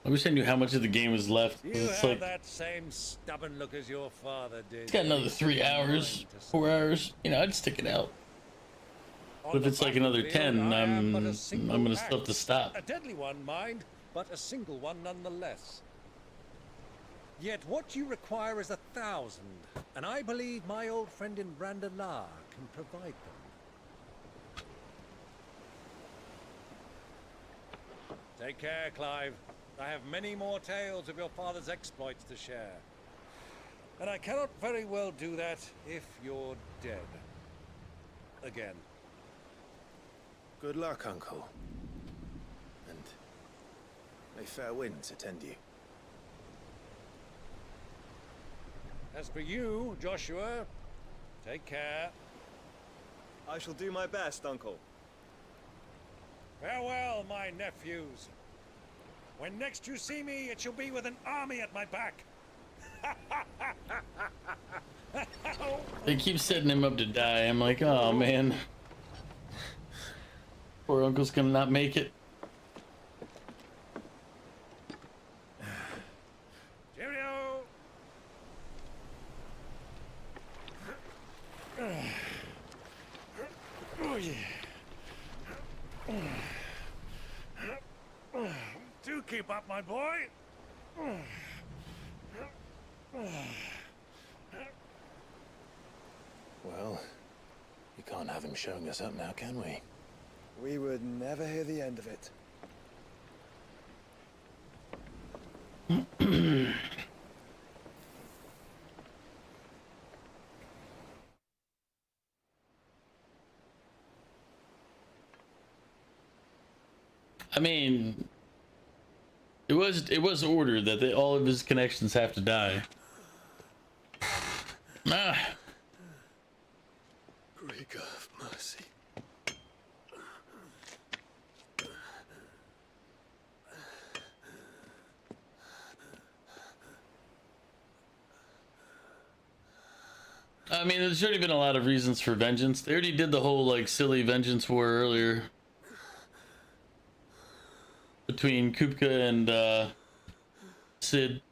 Speaker 1: I wish I knew how much of the game is left.
Speaker 4: You
Speaker 1: It's
Speaker 4: have
Speaker 1: like,
Speaker 4: that same stubborn look as your father did.
Speaker 1: it's got another 3 hours, 4 hours. You know, I'd stick it out. But if it's like another 10, I'm gonna still have to stop.
Speaker 4: A deadly one, mind, but a single one nonetheless. Yet what you require is 1,000, and I believe my old friend in Brandalar can provide them. Take care, Clive. I have many more tales of your father's exploits to share. And I cannot very well do that if you're dead. Again.
Speaker 10: Good luck, Uncle. And may fair winds attend you.
Speaker 4: As for you, Joshua, take care.
Speaker 23: I shall do my best, Uncle.
Speaker 4: Farewell, my nephews. When next you see me, it shall be with an army at my back.
Speaker 1: They keep setting him up to die. I'm like, oh man. Poor uncle's gonna not make it.
Speaker 4: Cheerio! Oh yeah. Do keep up, my boy.
Speaker 10: Well, we can't have him showing us up now, can we?
Speaker 17: We would never hear the end of it.
Speaker 1: I mean, it was ordered that all of his connections have to die. Ah.
Speaker 11: Greek of mercy.
Speaker 1: I mean, there's already been a lot of reasons for vengeance. They already did the whole like silly vengeance war earlier between Kupka and Sid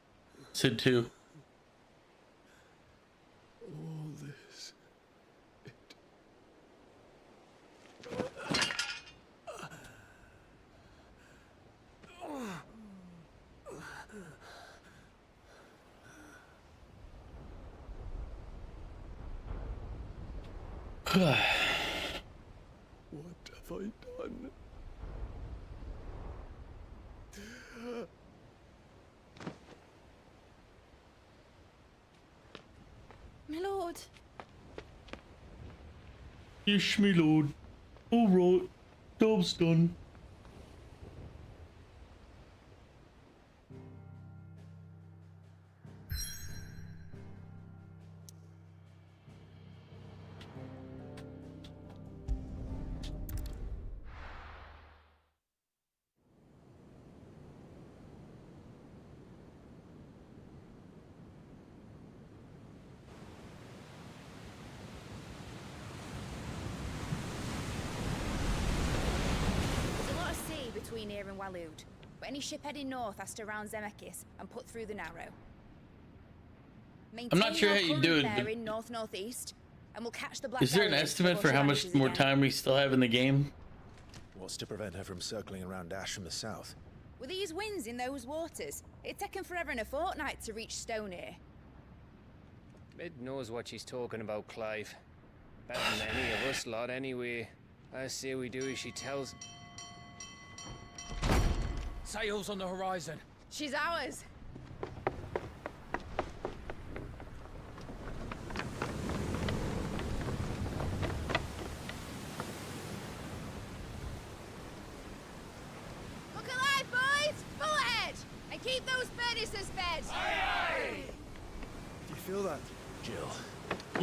Speaker 1: 2.
Speaker 11: All this. What have I done?
Speaker 18: My lord.
Speaker 1: Yes, my lord. All right, job's done.
Speaker 18: There's a lot of sea between here and Waloed, but any ship heading north has to round Zemeckis and put through the Narrow.
Speaker 1: I'm not sure
Speaker 18: Maintain
Speaker 1: how
Speaker 18: our
Speaker 1: you
Speaker 18: current
Speaker 1: do it, but
Speaker 18: bearing north-northeast, and we'll catch the Black
Speaker 1: is there an
Speaker 18: Galleons
Speaker 1: estimate
Speaker 18: before
Speaker 1: for
Speaker 18: she
Speaker 1: how much
Speaker 18: vanishes
Speaker 1: more
Speaker 18: again.
Speaker 1: time we still have in the game?
Speaker 10: What's to prevent her from circling around Ash from the south?
Speaker 18: With these winds in those waters, it'd taken forever and a fortnight to reach Stonehenge.
Speaker 9: Mid knows what she's talking about, Clive. Better than any of us lot, anyway. I say we do as she tells.
Speaker 8: Sails on the horizon.
Speaker 18: She's ours. Look alive, boys! Full ahead! And keep those furnaces fed!
Speaker 23: Do you feel that?
Speaker 10: Jill.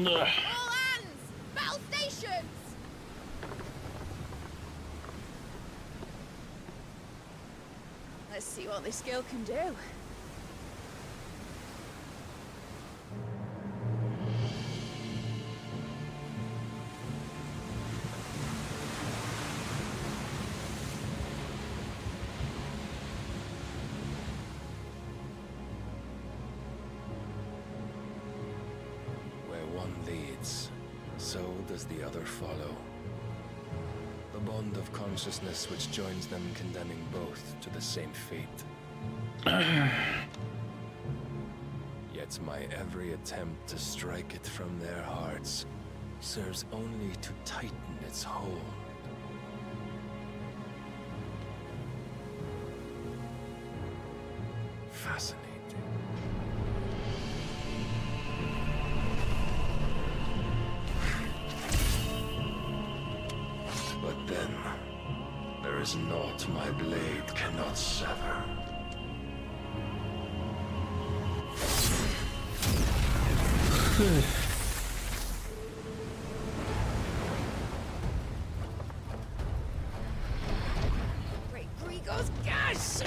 Speaker 18: All hands! Battle stations! Let's see what this girl can do.
Speaker 5: Where one leads, so does the other follow. The bond of consciousness which joins them condemning both to the same fate. Yet my every attempt to strike it from their hearts serves only to tighten its hold. Fascinating. But then, there is naught my blade cannot sever.
Speaker 18: Great Grigos, gosh!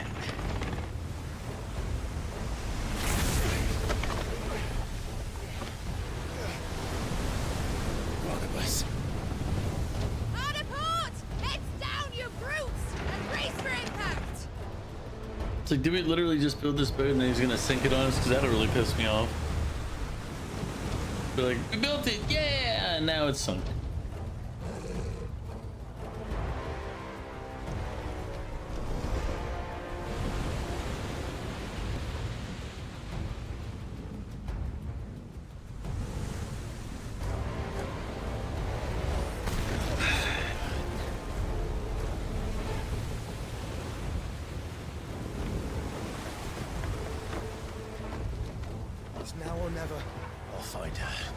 Speaker 5: Barnabas.
Speaker 18: Hard port! Heads down, you brutes! And brace for impact!
Speaker 1: It's like, did we literally just build this boat and then he's gonna sink it on us? Because that'll really piss me off. Be like, we built it, yeah! And now it's sunk.
Speaker 10: It's now or never. I'll find her.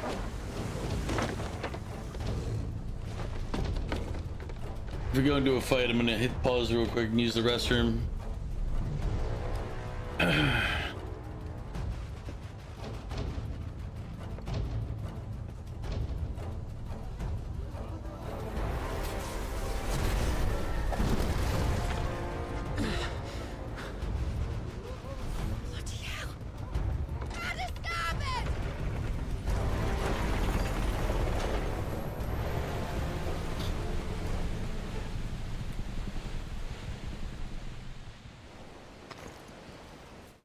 Speaker 1: If we go into a fight, I'm gonna hit pause real quick and use the restroom.
Speaker 18: Bloody hell! Add a starboard!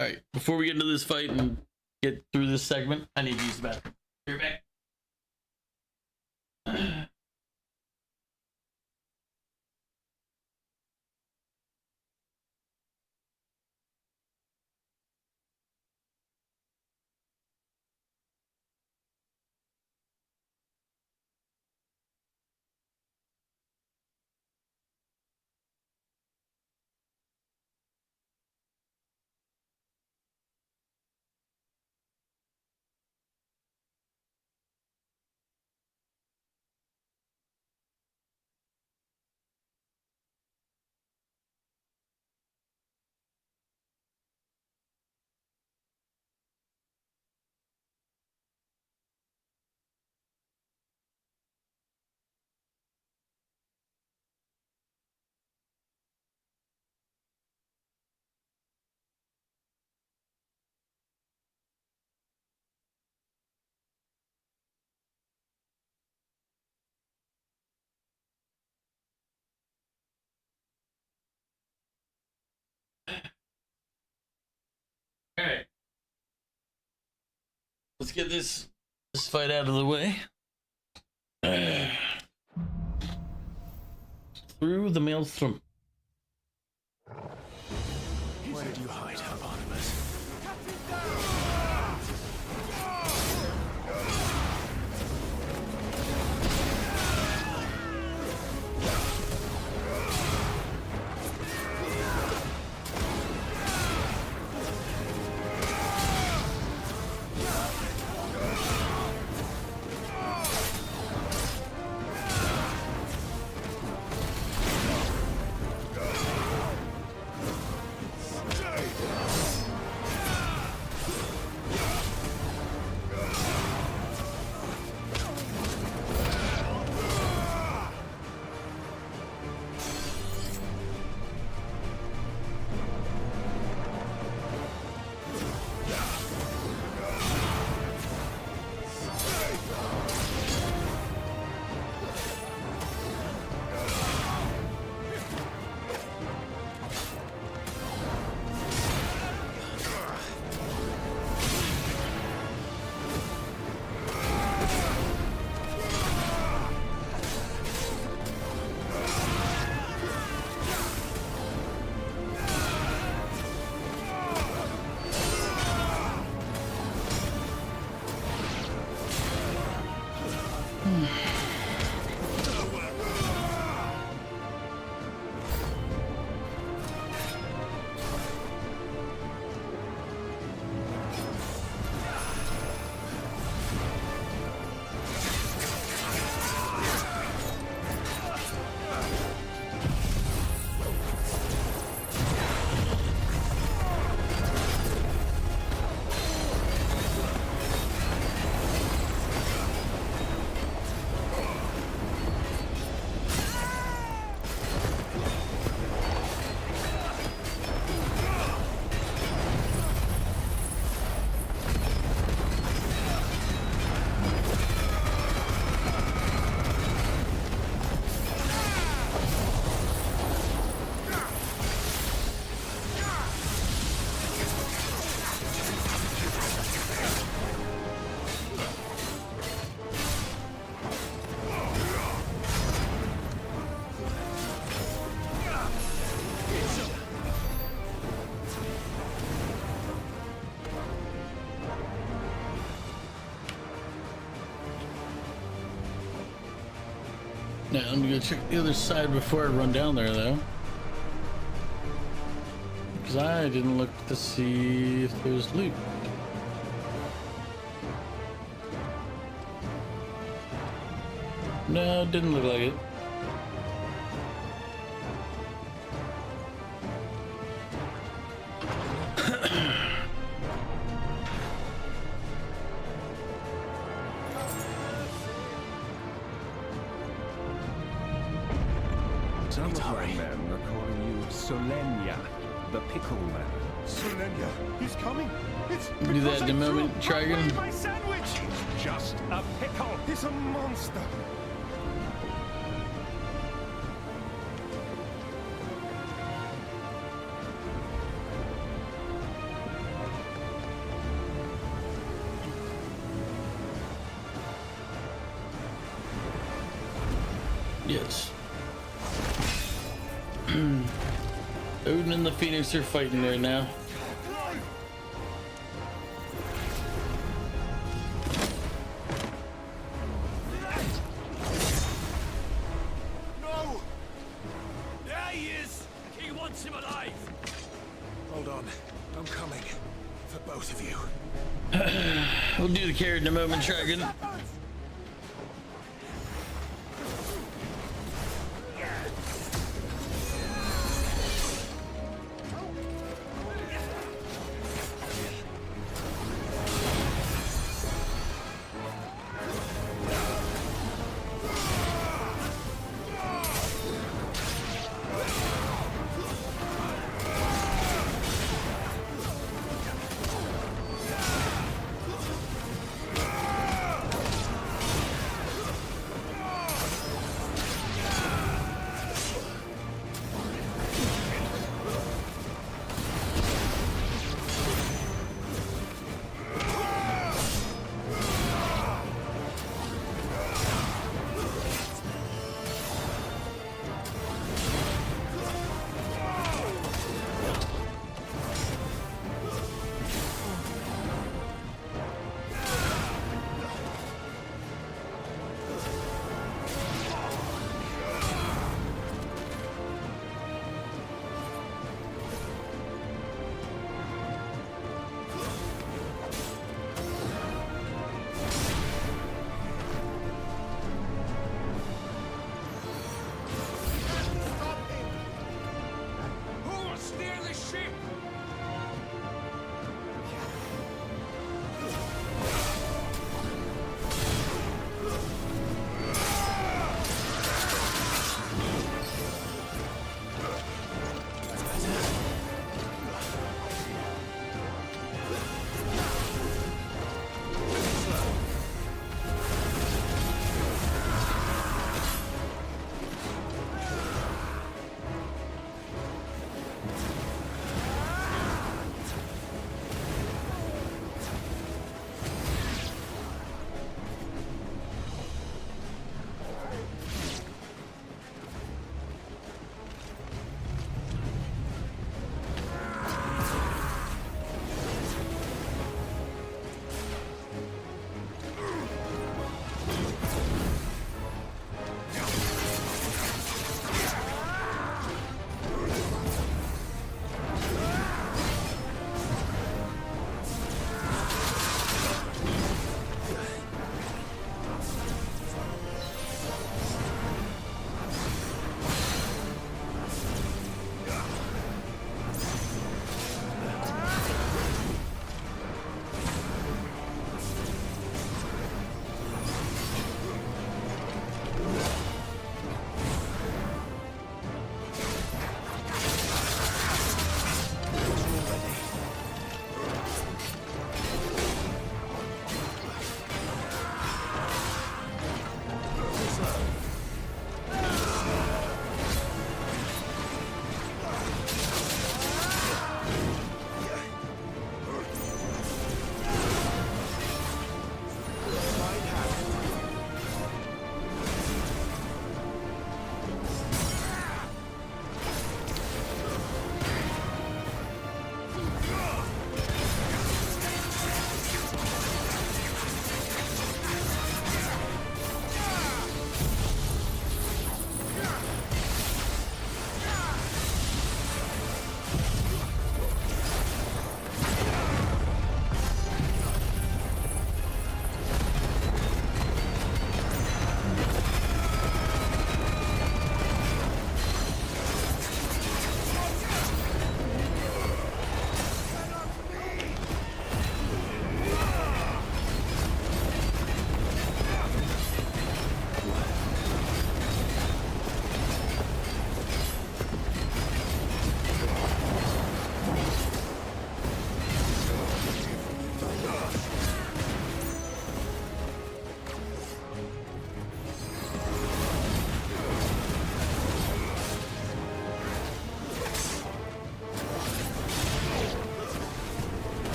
Speaker 1: All right, before we get into this fight and get through this segment, I need to use the bathroom. Be right back. let's get this fight out of the way. Through the maelstrom.
Speaker 10: Where did you hide, Barnabas?
Speaker 1: Now I'm gonna check the other side before I run down there, though, because I didn't look to see if there's loot. No, didn't look like it.
Speaker 3: Some of my men are calling you Solenia, the pickle man.
Speaker 19: Solenia, he's coming. It's
Speaker 1: Do that in a moment, Trigon.
Speaker 19: my sandwich.
Speaker 3: It's just a pickle.
Speaker 19: He's a monster.
Speaker 1: Yes. Odin and the Phoenix are fighting right now.
Speaker 19: No! There he is! He wants him alive! Hold on. I'm coming. For both of you.
Speaker 1: We'll do the carrot in a moment, Dragon.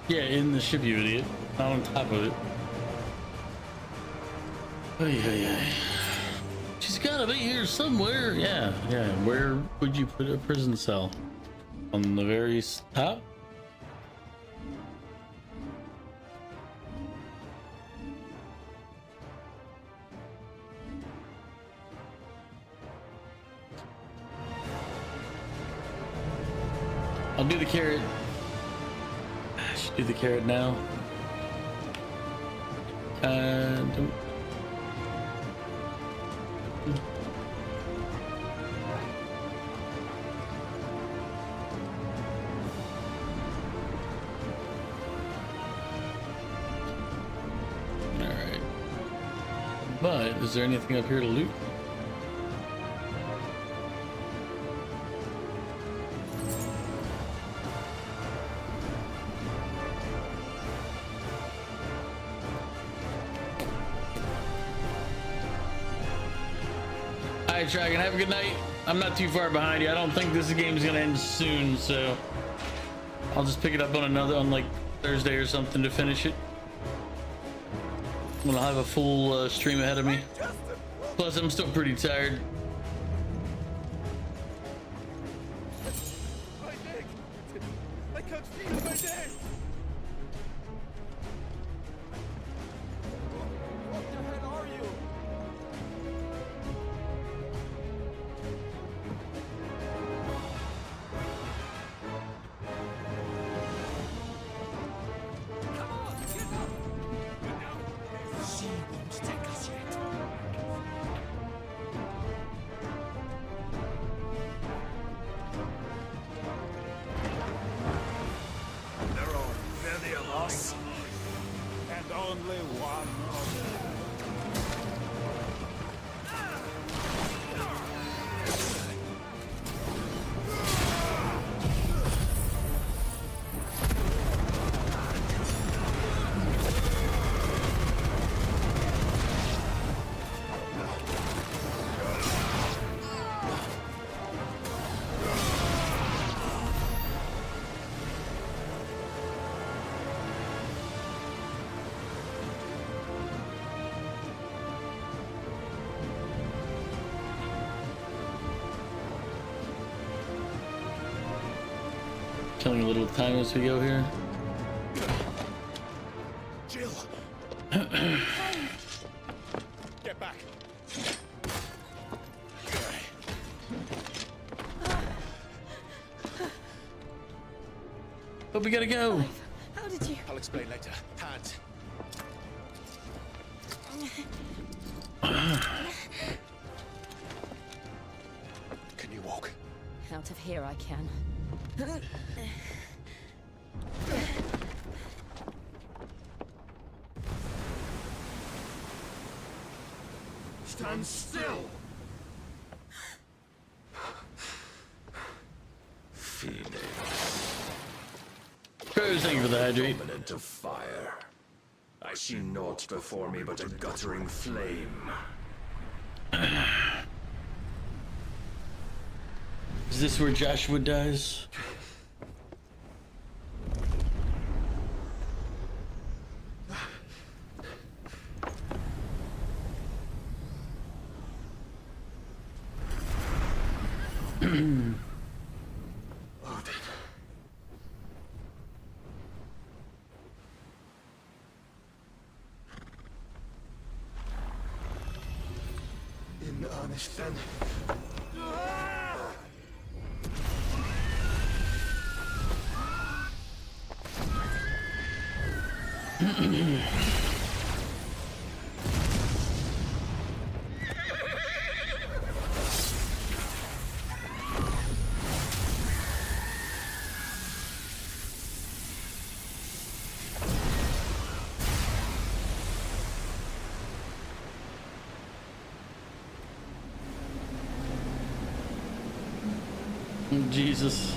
Speaker 1: Yeah, in the ship, you idiot. Not on top of it. She's gotta be here somewhere. Yeah. Where would you put a prison cell? On the very top? I'll do the carrot. I should do the carrot now. And all right. But is there anything up here to loot? Alright, Dragon, have a good night. I'm not too far behind you. I don't think this game is gonna end soon, so I'll just pick it up on like Thursday or something to finish it. When I'll have a full stream ahead of me. Plus, I'm still pretty tired.
Speaker 19: My leg! I can't feel my leg! What the hell are you? Only one
Speaker 1: Killing a little time as we go here.
Speaker 19: Jill! Get back!
Speaker 1: But we gotta go.
Speaker 18: How did you?
Speaker 19: I'll explain later. Hands. Can you walk?
Speaker 12: Out of here I can.
Speaker 19: Stand still!
Speaker 5: Phoenix.
Speaker 1: Thank you for the hydrate.
Speaker 5: Dominant of fire. I see naught before me but a guttering flame.
Speaker 1: Is this where Joshua dies?
Speaker 19: In earnest then.
Speaker 1: Jesus.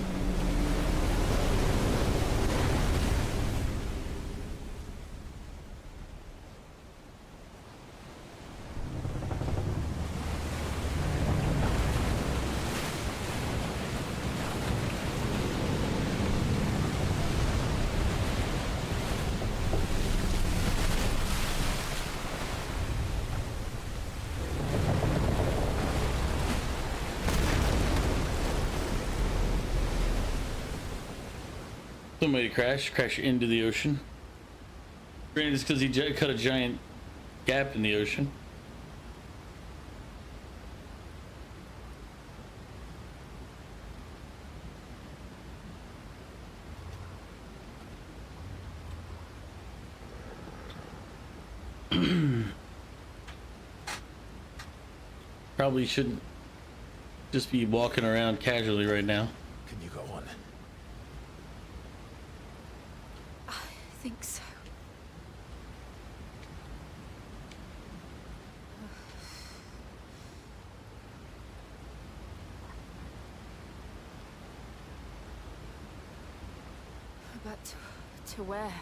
Speaker 1: Somebody crash into the ocean. Granted, it's because he cut a giant gap in the ocean. Probably shouldn't just be walking around casually right now.
Speaker 10: Can you go on?
Speaker 12: I think so. But to where?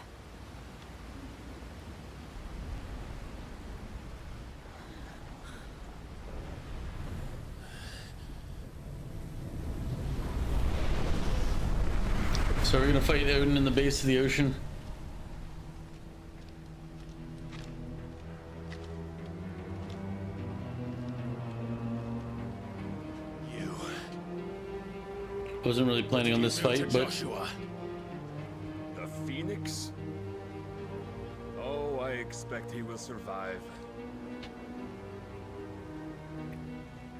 Speaker 1: So we're gonna fight Odin in the base of the ocean.
Speaker 10: You.
Speaker 1: Wasn't really planning on this fight, but
Speaker 3: Joshua. The Phoenix? Oh, I expect he will survive.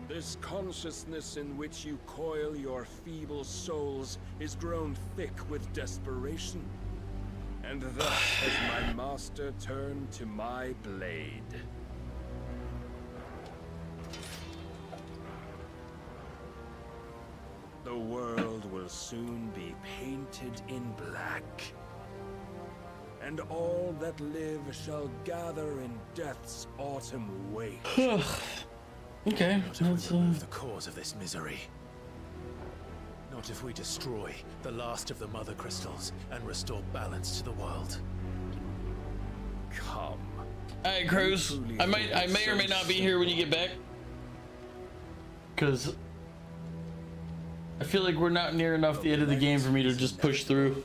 Speaker 3: This consciousness in which you coil your feeble souls is grown thick with desperation. And thus has my master turned to my blade. The world will soon be painted in black. And all that live shall gather in death's autumn wake.
Speaker 1: Okay,
Speaker 10: not if we remove the cause of this misery. Not if we destroy the last of the mother crystals and restore balance to the world.
Speaker 3: Come.
Speaker 1: Alright, Crows. I may or may not be here when you get back. Cause I feel like we're not near enough the end of the game for me to just push through.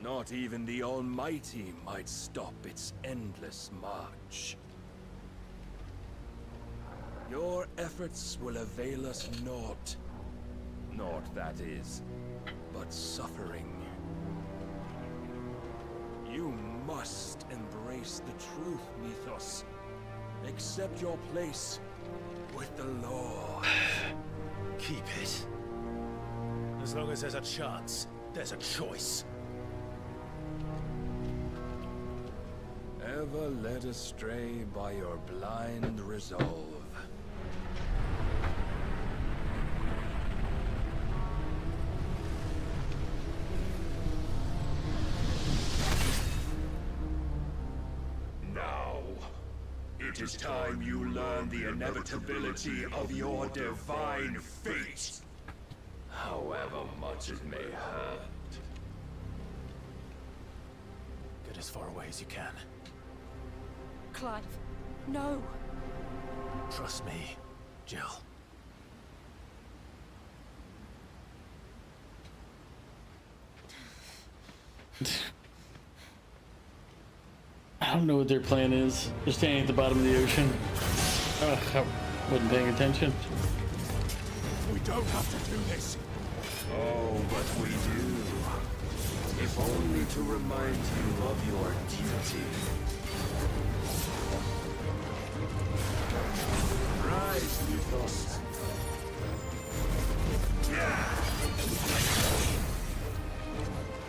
Speaker 3: Not even the Almighty might stop its endless march. Your efforts will avail us naught. Naught, that is, but suffering. You must embrace the truth, Mythos. Accept your place with the Lord.
Speaker 10: Keep it. As long as there's a chance, there's a choice.
Speaker 3: Ever led astray by your blind resolve.
Speaker 14: Now, it is time you learn the inevitability of your divine fate. However much it may hurt.
Speaker 10: Get as far away as you can.
Speaker 12: Clive, no.
Speaker 10: Trust me, Jill.
Speaker 1: I don't know what their plan is. They're standing at the bottom of the ocean. Ugh, I wasn't paying attention.
Speaker 14: We don't have to do this. Oh, but we do. If only to remind you of your duty. Rise, Mythos.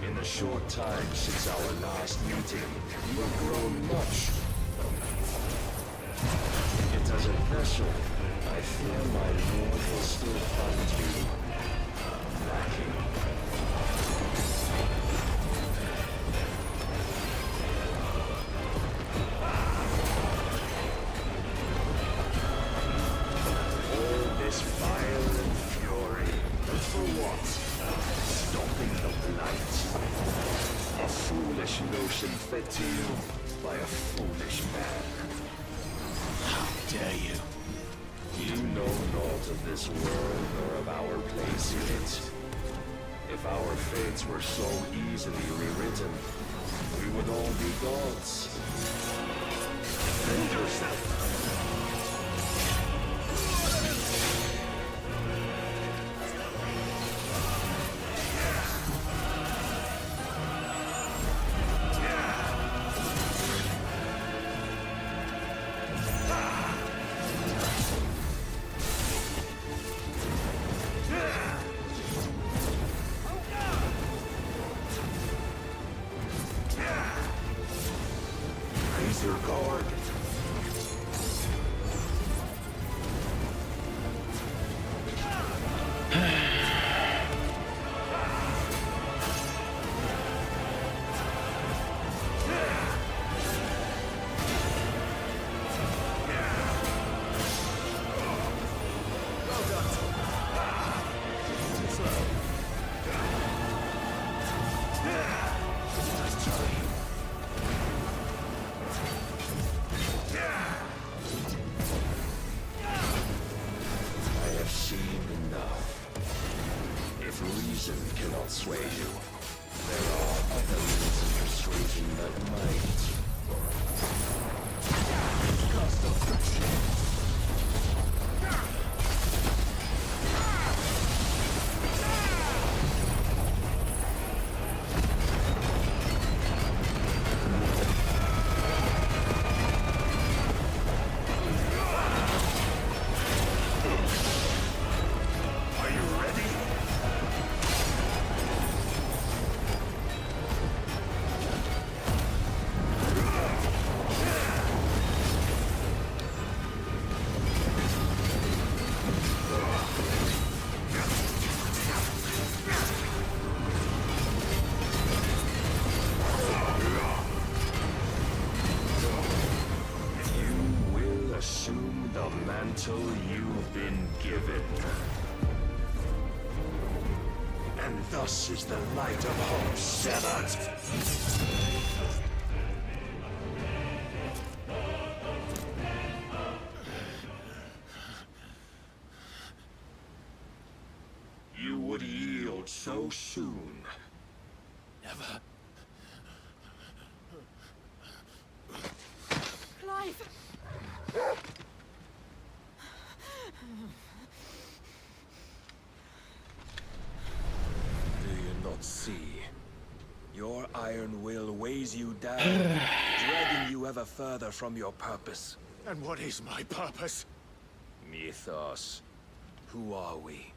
Speaker 14: In the short time since our last meeting, you have grown much. Yet as a vessel, I fear my lord will still find you lacking. All this fire and fury, for what? Stopping the blight. A foolish notion fed to you by a foolish man.
Speaker 10: How dare you?
Speaker 14: You know naught of this world nor of our place in it. If our fates were so easily rewritten, we would all be gods. Defend yourself. Reason cannot sway you. There are other means of persuasion that might. Cast of friction. You've been given. And thus is the light of hope severed. You would yield so soon.
Speaker 19: Never.
Speaker 12: Clive!
Speaker 5: Do you not see? Your iron will weighs you down, dragging you ever further from your purpose.
Speaker 19: And what is my purpose?
Speaker 5: Mythos. Who are we?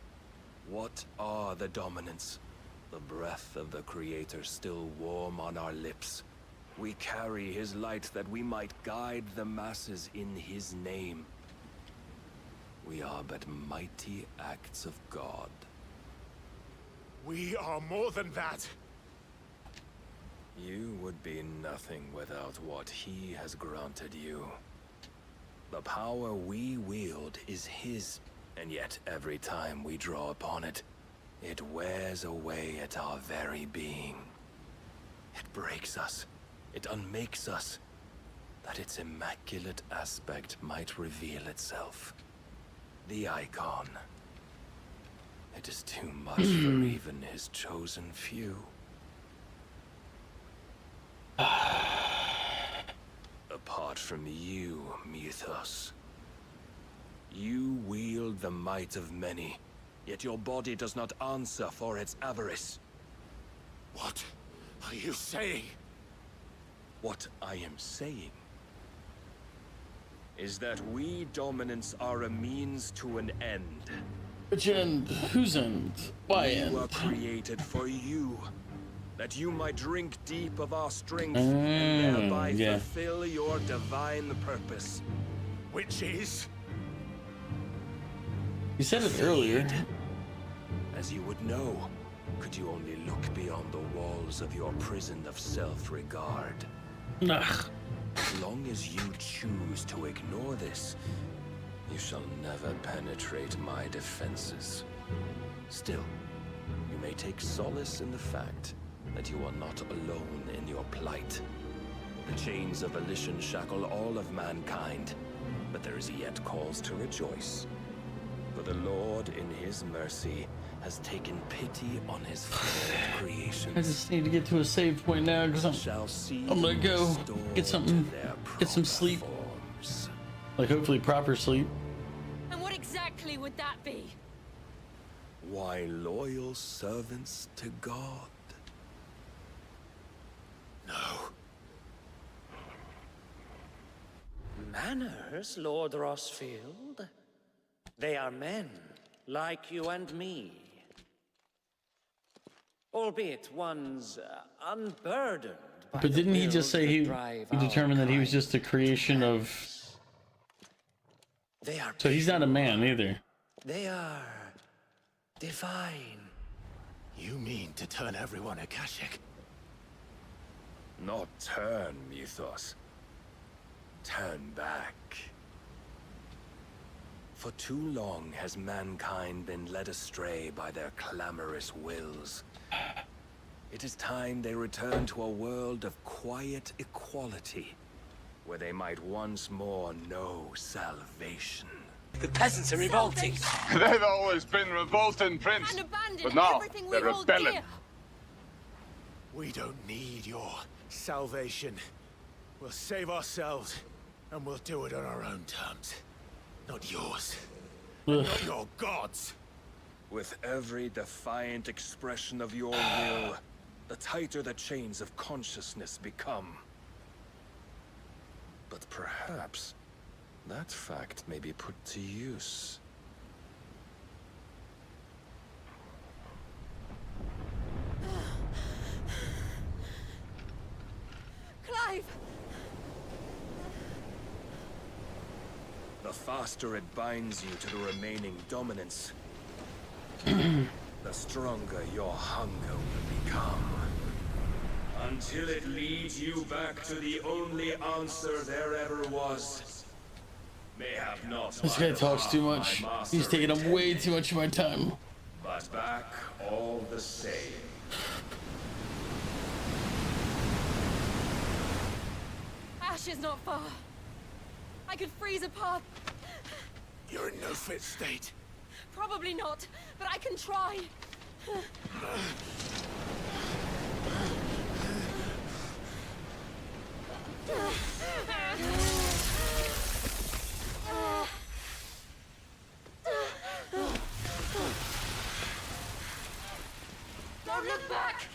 Speaker 5: What are the dominants? The breath of the Creator still warm on our lips. We carry his light that we might guide the masses in his name. We are but mighty acts of God.
Speaker 19: We are more than that.
Speaker 5: You would be nothing without what he has granted you. The power we wield is his, and yet every time we draw upon it, it wears away at our very being. It breaks us, it unmakes us, that its immaculate aspect might reveal itself. The icon. It is too much for even his chosen few. Apart from you, Mythos. You wield the might of many, yet your body does not answer for its avarice.
Speaker 19: What are you saying?
Speaker 5: What I am saying is that we dominants are a means to an end.
Speaker 1: Which end? Whose end? Why end?
Speaker 5: We were created for you, that you might drink deep of our strength and thereby fulfill your divine purpose.
Speaker 19: Which is?
Speaker 1: You said it earlier.
Speaker 5: As you would know, could you only look beyond the walls of your prison of self-regard.
Speaker 1: Ugh.
Speaker 5: As long as you choose to ignore this, you shall never penetrate my defenses. Still, you may take solace in the fact that you are not alone in your plight. The chains of volition shackle all of mankind, but there is yet cause to rejoice. For the Lord, in his mercy, has taken pity on his flawed creations.
Speaker 1: I just need to get to a save point now because I'm gonna go get something, get some sleep. Like hopefully proper sleep.
Speaker 12: And what exactly would that be?
Speaker 5: Why, loyal servants to God.
Speaker 19: No.
Speaker 16: Manners, Lord Rossfield? They are men, like you and me. Albeit one's unburdened by
Speaker 1: But didn't
Speaker 16: the
Speaker 1: he just
Speaker 16: will
Speaker 1: say
Speaker 16: to
Speaker 1: he
Speaker 16: drive
Speaker 1: determined
Speaker 16: our
Speaker 1: that he was
Speaker 16: kind.
Speaker 1: just a creation of...
Speaker 16: They are
Speaker 1: So he's not a man either.
Speaker 16: They are divine.
Speaker 19: You mean to turn everyone Akashic?
Speaker 5: Not turn, Mythos. Turn back. For too long has mankind been led astray by their clamorous wills. It is time they return to a world of quiet equality, where they might once more know salvation.
Speaker 16: The peasants are revolting.
Speaker 2: They've always been revolting, Prince.
Speaker 12: And abandon
Speaker 2: But now,
Speaker 12: everything we
Speaker 2: they're
Speaker 12: hold
Speaker 2: rebelling.
Speaker 12: dear.
Speaker 10: We don't need your salvation. We'll save ourselves, and we'll do it on our own terms. Not yours. And not your gods.
Speaker 3: With every defiant expression of your will, the tighter the chains of consciousness become. But perhaps that fact may be put to use.
Speaker 12: Clive!
Speaker 3: The faster it binds you to the remaining dominance, the stronger your hunger will become. Until it leads you back to the only answer there ever was. Mayhap not.
Speaker 1: This guy talks too much. He's taking up way too much of my time.
Speaker 3: But back all the same.
Speaker 12: Ash is not far. I could freeze a path.
Speaker 10: You're in no fit state.
Speaker 12: Probably not, but I can try. Don't look back!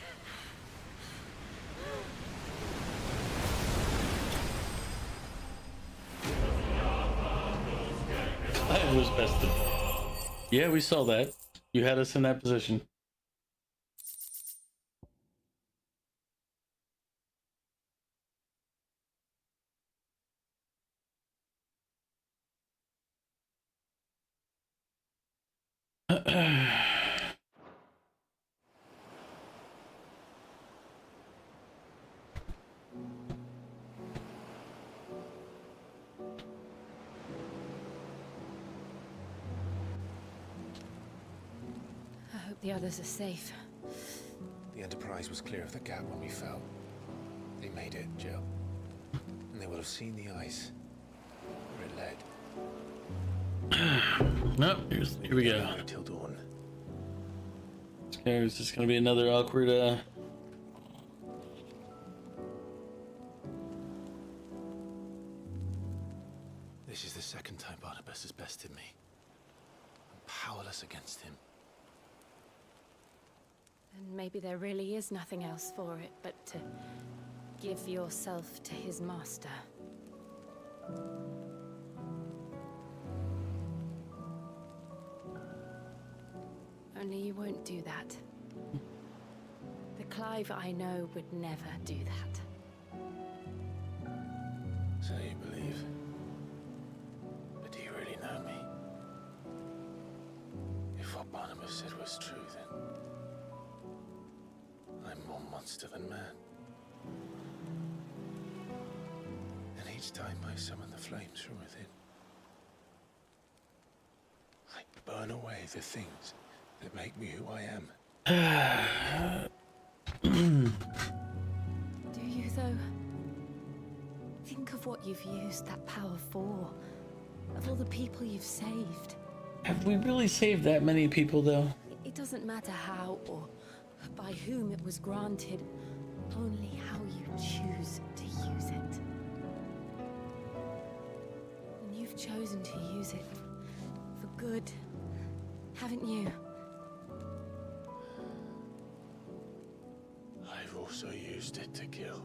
Speaker 1: I was bested. Yeah, we saw that. You had us in that position.
Speaker 15: I hope the others are safe.
Speaker 5: The Enterprise was clear of the gap when we fell. They made it, Jill. And they will have seen the ice where it led.
Speaker 1: Nope, here we go.
Speaker 5: Till dawn.
Speaker 1: It's just gonna be another awkward
Speaker 10: This is the second time Barnabas has bested me. I'm powerless against him.
Speaker 15: And maybe there really is nothing else for it but to give yourself to his master. Only you won't do that. The Clive I know would never do that.
Speaker 10: So you believe? But do you really know me? If what Barnabas said was true, then I'm more monster than man. And each time I summon the flames from within, I burn away the things that make me who I am.
Speaker 15: Do you, though? Think of what you've used that power for. Of all the people you've saved.
Speaker 1: Have we really saved that many people, though?
Speaker 15: It doesn't matter how or by whom it was granted, only how you choose to use it. And you've chosen to use it for good, haven't you?
Speaker 10: I've also used it to kill.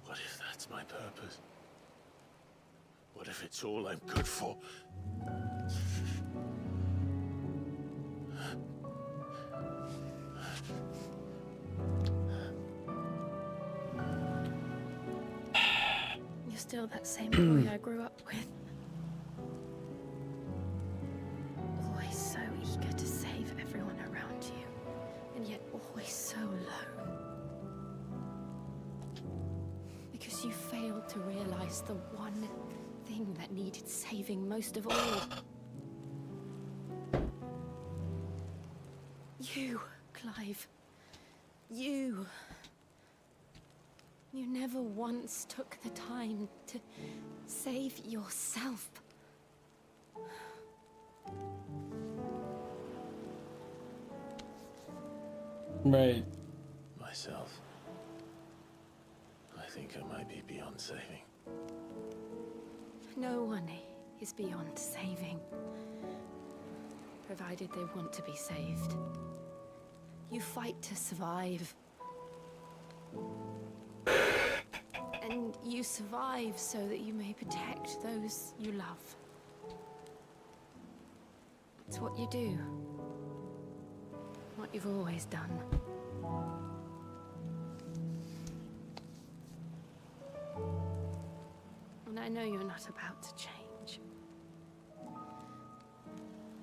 Speaker 10: What if that's my purpose? What if it's all I'm good for?
Speaker 15: You're still that same boy I grew up with. Always so eager to save everyone around you, and yet always so alone. Because you failed to realize the one thing that needed saving most of all. You, Clive. You. You never once took the time to Save yourself.
Speaker 1: Right.
Speaker 10: Myself. I think I might be beyond saving.
Speaker 15: No one is beyond saving, provided they want to be saved. You fight to survive. And you survive so that you may protect those you love. It's what you do. What you've always done. And I know you're not about to change.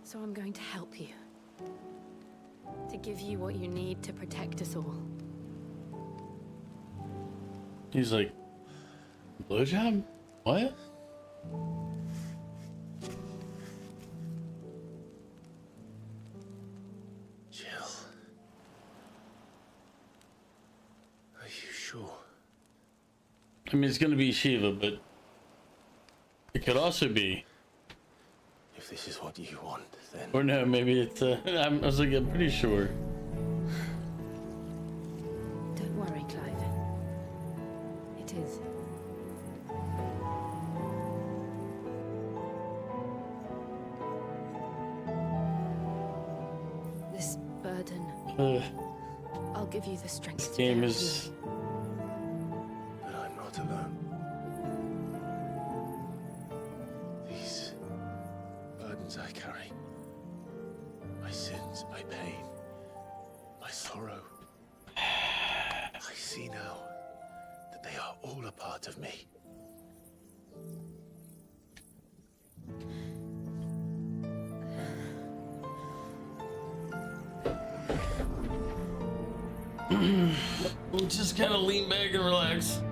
Speaker 15: So I'm going to help you. To give you what you need to protect us all.
Speaker 1: He's like, blowjob? What?
Speaker 10: Jill. Are you sure?
Speaker 1: I mean, it's gonna be Shiva, but it could also be.
Speaker 10: If this is what you want, then...
Speaker 1: Or no, maybe it's, I was like, I'm pretty sure.
Speaker 15: Don't worry, Clive. It is. This burden, I'll give you the strength
Speaker 1: This
Speaker 15: to
Speaker 1: game
Speaker 15: carry
Speaker 1: is...
Speaker 15: it.
Speaker 10: But I'm not alone. These burdens I carry, my sins, my pain, my sorrow, I see now that they are all a part of me.
Speaker 1: Just kind of lean back and relax.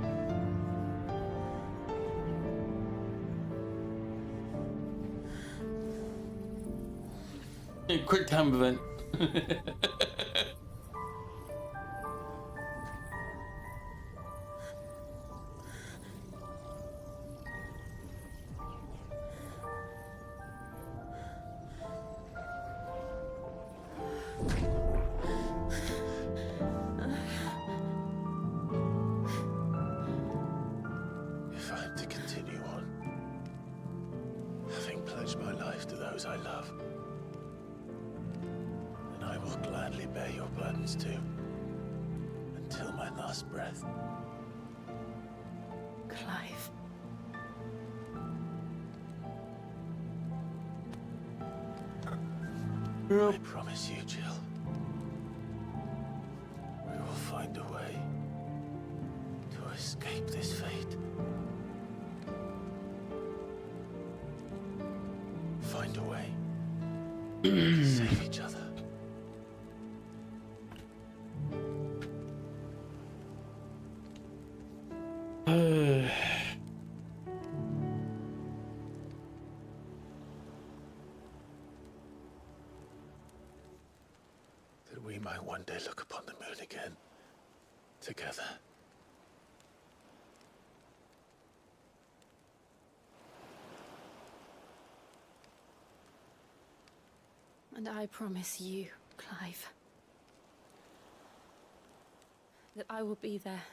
Speaker 1: A quick time event.
Speaker 10: If I'm to continue on, having pledged my life to those I love, then I will gladly bear your burdens too, until my last breath.
Speaker 15: Clive.
Speaker 10: I promise you, Jill, we will find a way to escape this fate. Find a way to save each other. That we might one day look upon the moon again, together.
Speaker 15: And I promise you, Clive, that I will be there,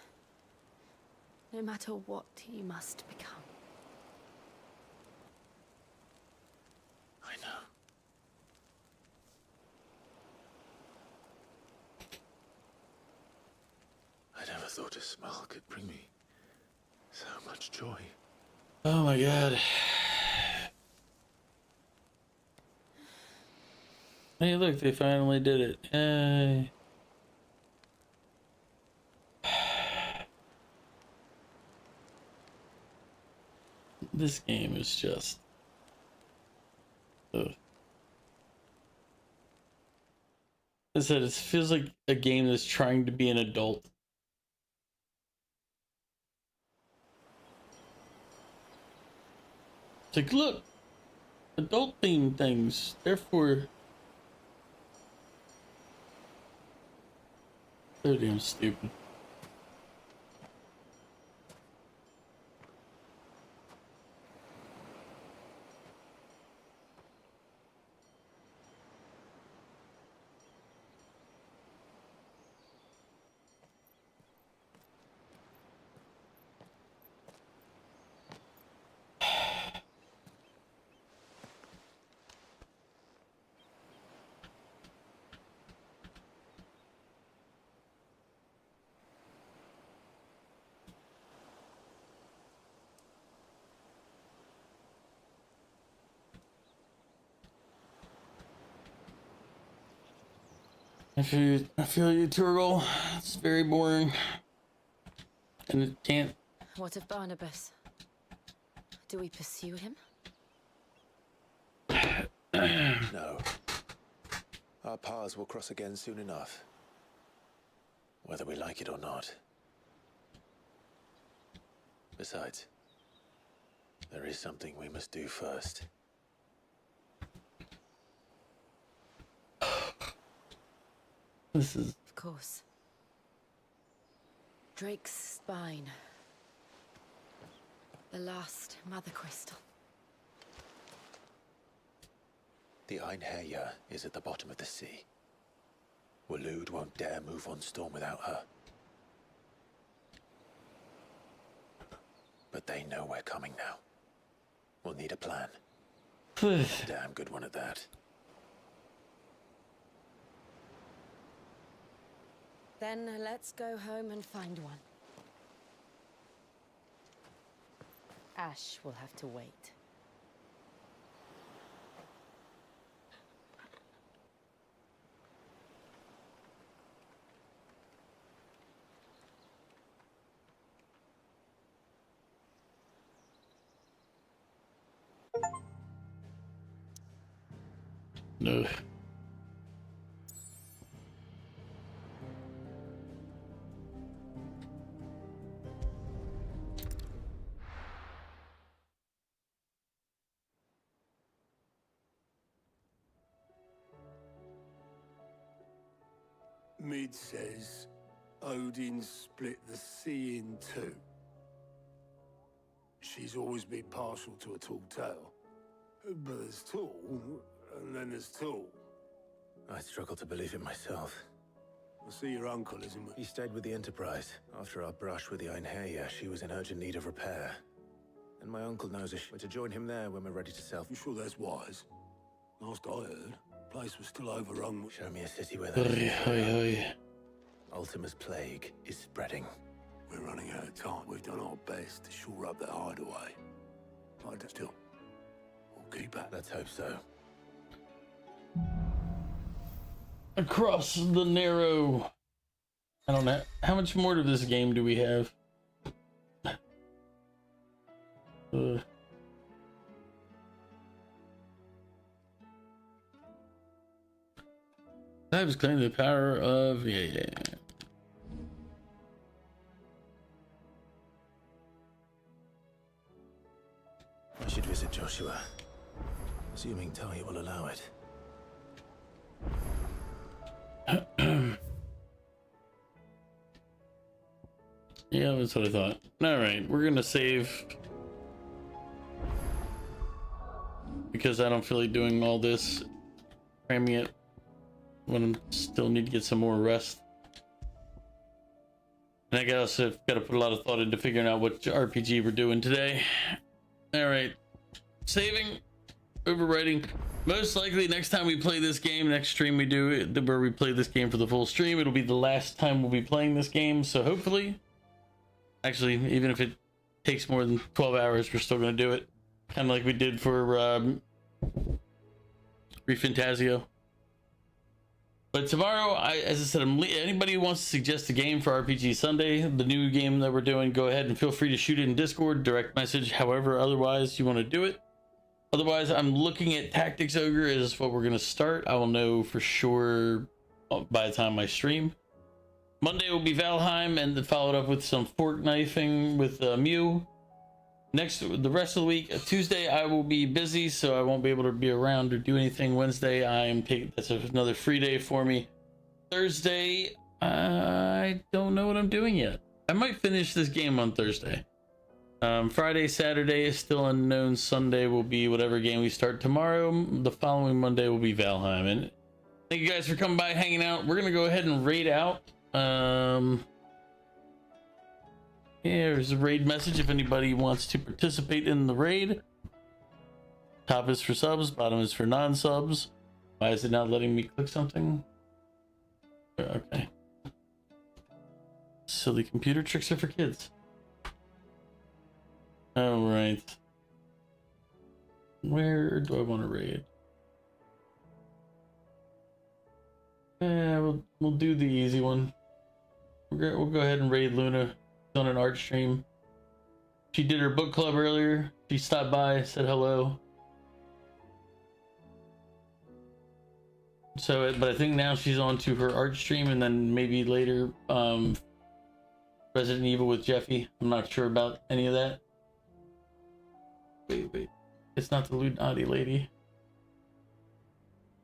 Speaker 15: no matter what you must become.
Speaker 10: I know. I never thought a smile could bring me so much joy.
Speaker 1: Oh my god. Hey, look, they finally did it. Yay. This game is just... Ugh. I said, it feels like a game that's trying to be an adult. It's like, look, adult themed things, therefore... So damn stupid. I feel you, Turgle. It's very boring. And it can't.
Speaker 15: What of Barnabas? Do we pursue him?
Speaker 10: No. Our paths will cross again soon enough. Whether we like it or not. Besides, there is something we must do first.
Speaker 1: This is...
Speaker 15: Of course. Drake's spine. The last mother crystal.
Speaker 10: The Einherja is at the bottom of the sea. Waloed won't dare move on Storm without her. But they know we're coming now. We'll need a plan. Damn good one at that.
Speaker 15: Then let's go home and find one. Ash will have to wait.
Speaker 1: No.
Speaker 13: Mid says Odin split the sea in two. She's always been partial to a tall tale. But there's tall, and then there's tall.
Speaker 10: I struggle to believe it myself.
Speaker 13: I see your uncle isn't...
Speaker 10: He stayed with the Enterprise. After our brush with the Einherja, she was in urgent need of repair. And my uncle knows we're to join him there when we're ready to self...
Speaker 13: You sure that's wise? Last I heard, the place was still overrun.
Speaker 10: Show me a city where that is. Ultima's plague is spreading.
Speaker 13: We're running out of time. We've done our best to shore up that hideaway. But still, we'll keep at.
Speaker 10: Let's hope so.
Speaker 1: Across the narrow. I don't know. How much more of this game do we have? I was claiming the power of yeah.
Speaker 10: I should visit Joshua, assuming Talia will allow it.
Speaker 1: Yeah, that's what I thought. All right, we're gonna save because I don't feel like doing all this, cramming it when I still need to get some more rest. And I guess I've got to put a lot of thought into figuring out what RPG we're doing today. All right, saving, overwriting. Most likely next time we play this game, next stream we do it, where we play this game for the full stream, it'll be the last time we'll be playing this game. So hopefully, actually, even if it takes more than 12 hours, we're still going to do it. Kind of like we did for Refantasio. But tomorrow, as I said, anybody who wants to suggest a game for RPG Sunday, the new game that we're doing, go ahead and feel free to shoot it in Discord, direct message, however otherwise you want to do it. Otherwise, I'm looking at Tactics Ogre is what we're going to start. I will know for sure by the time I stream. Monday will be Valheim, and then followed up with some fork knifing with Mew. The rest of the week, Tuesday, I will be busy, so I won't be able to be around or do anything. Wednesday, that's another free day for me. Thursday, I don't know what I'm doing yet. I might finish this game on Thursday. Friday, Saturday is still unknown. Sunday will be whatever game we start tomorrow. The following Monday will be Valheim. And thank you guys for coming by, hanging out. We're gonna go ahead and raid out. Here's a raid message if anybody wants to participate in the raid. Top is for subs, bottom is for non-subs. Why is it not letting me click something? Okay. Silly computer tricks are for kids. All right. Where do I want to raid? We'll We'll do the easy one. We'll go ahead and raid Luna on an art stream. She did her book club earlier. She stopped by, said hello. So, but I think now she's on to her art stream, and then maybe later, Resident Evil with Jeffy. I'm not sure about any of that. Wait. It's not the Lunati lady.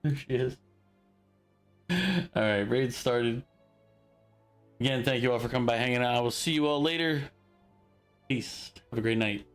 Speaker 1: There she is. Alright, raid started. Again, thank you all for coming by, hanging out. I will see you all later. Peace. Have a great night.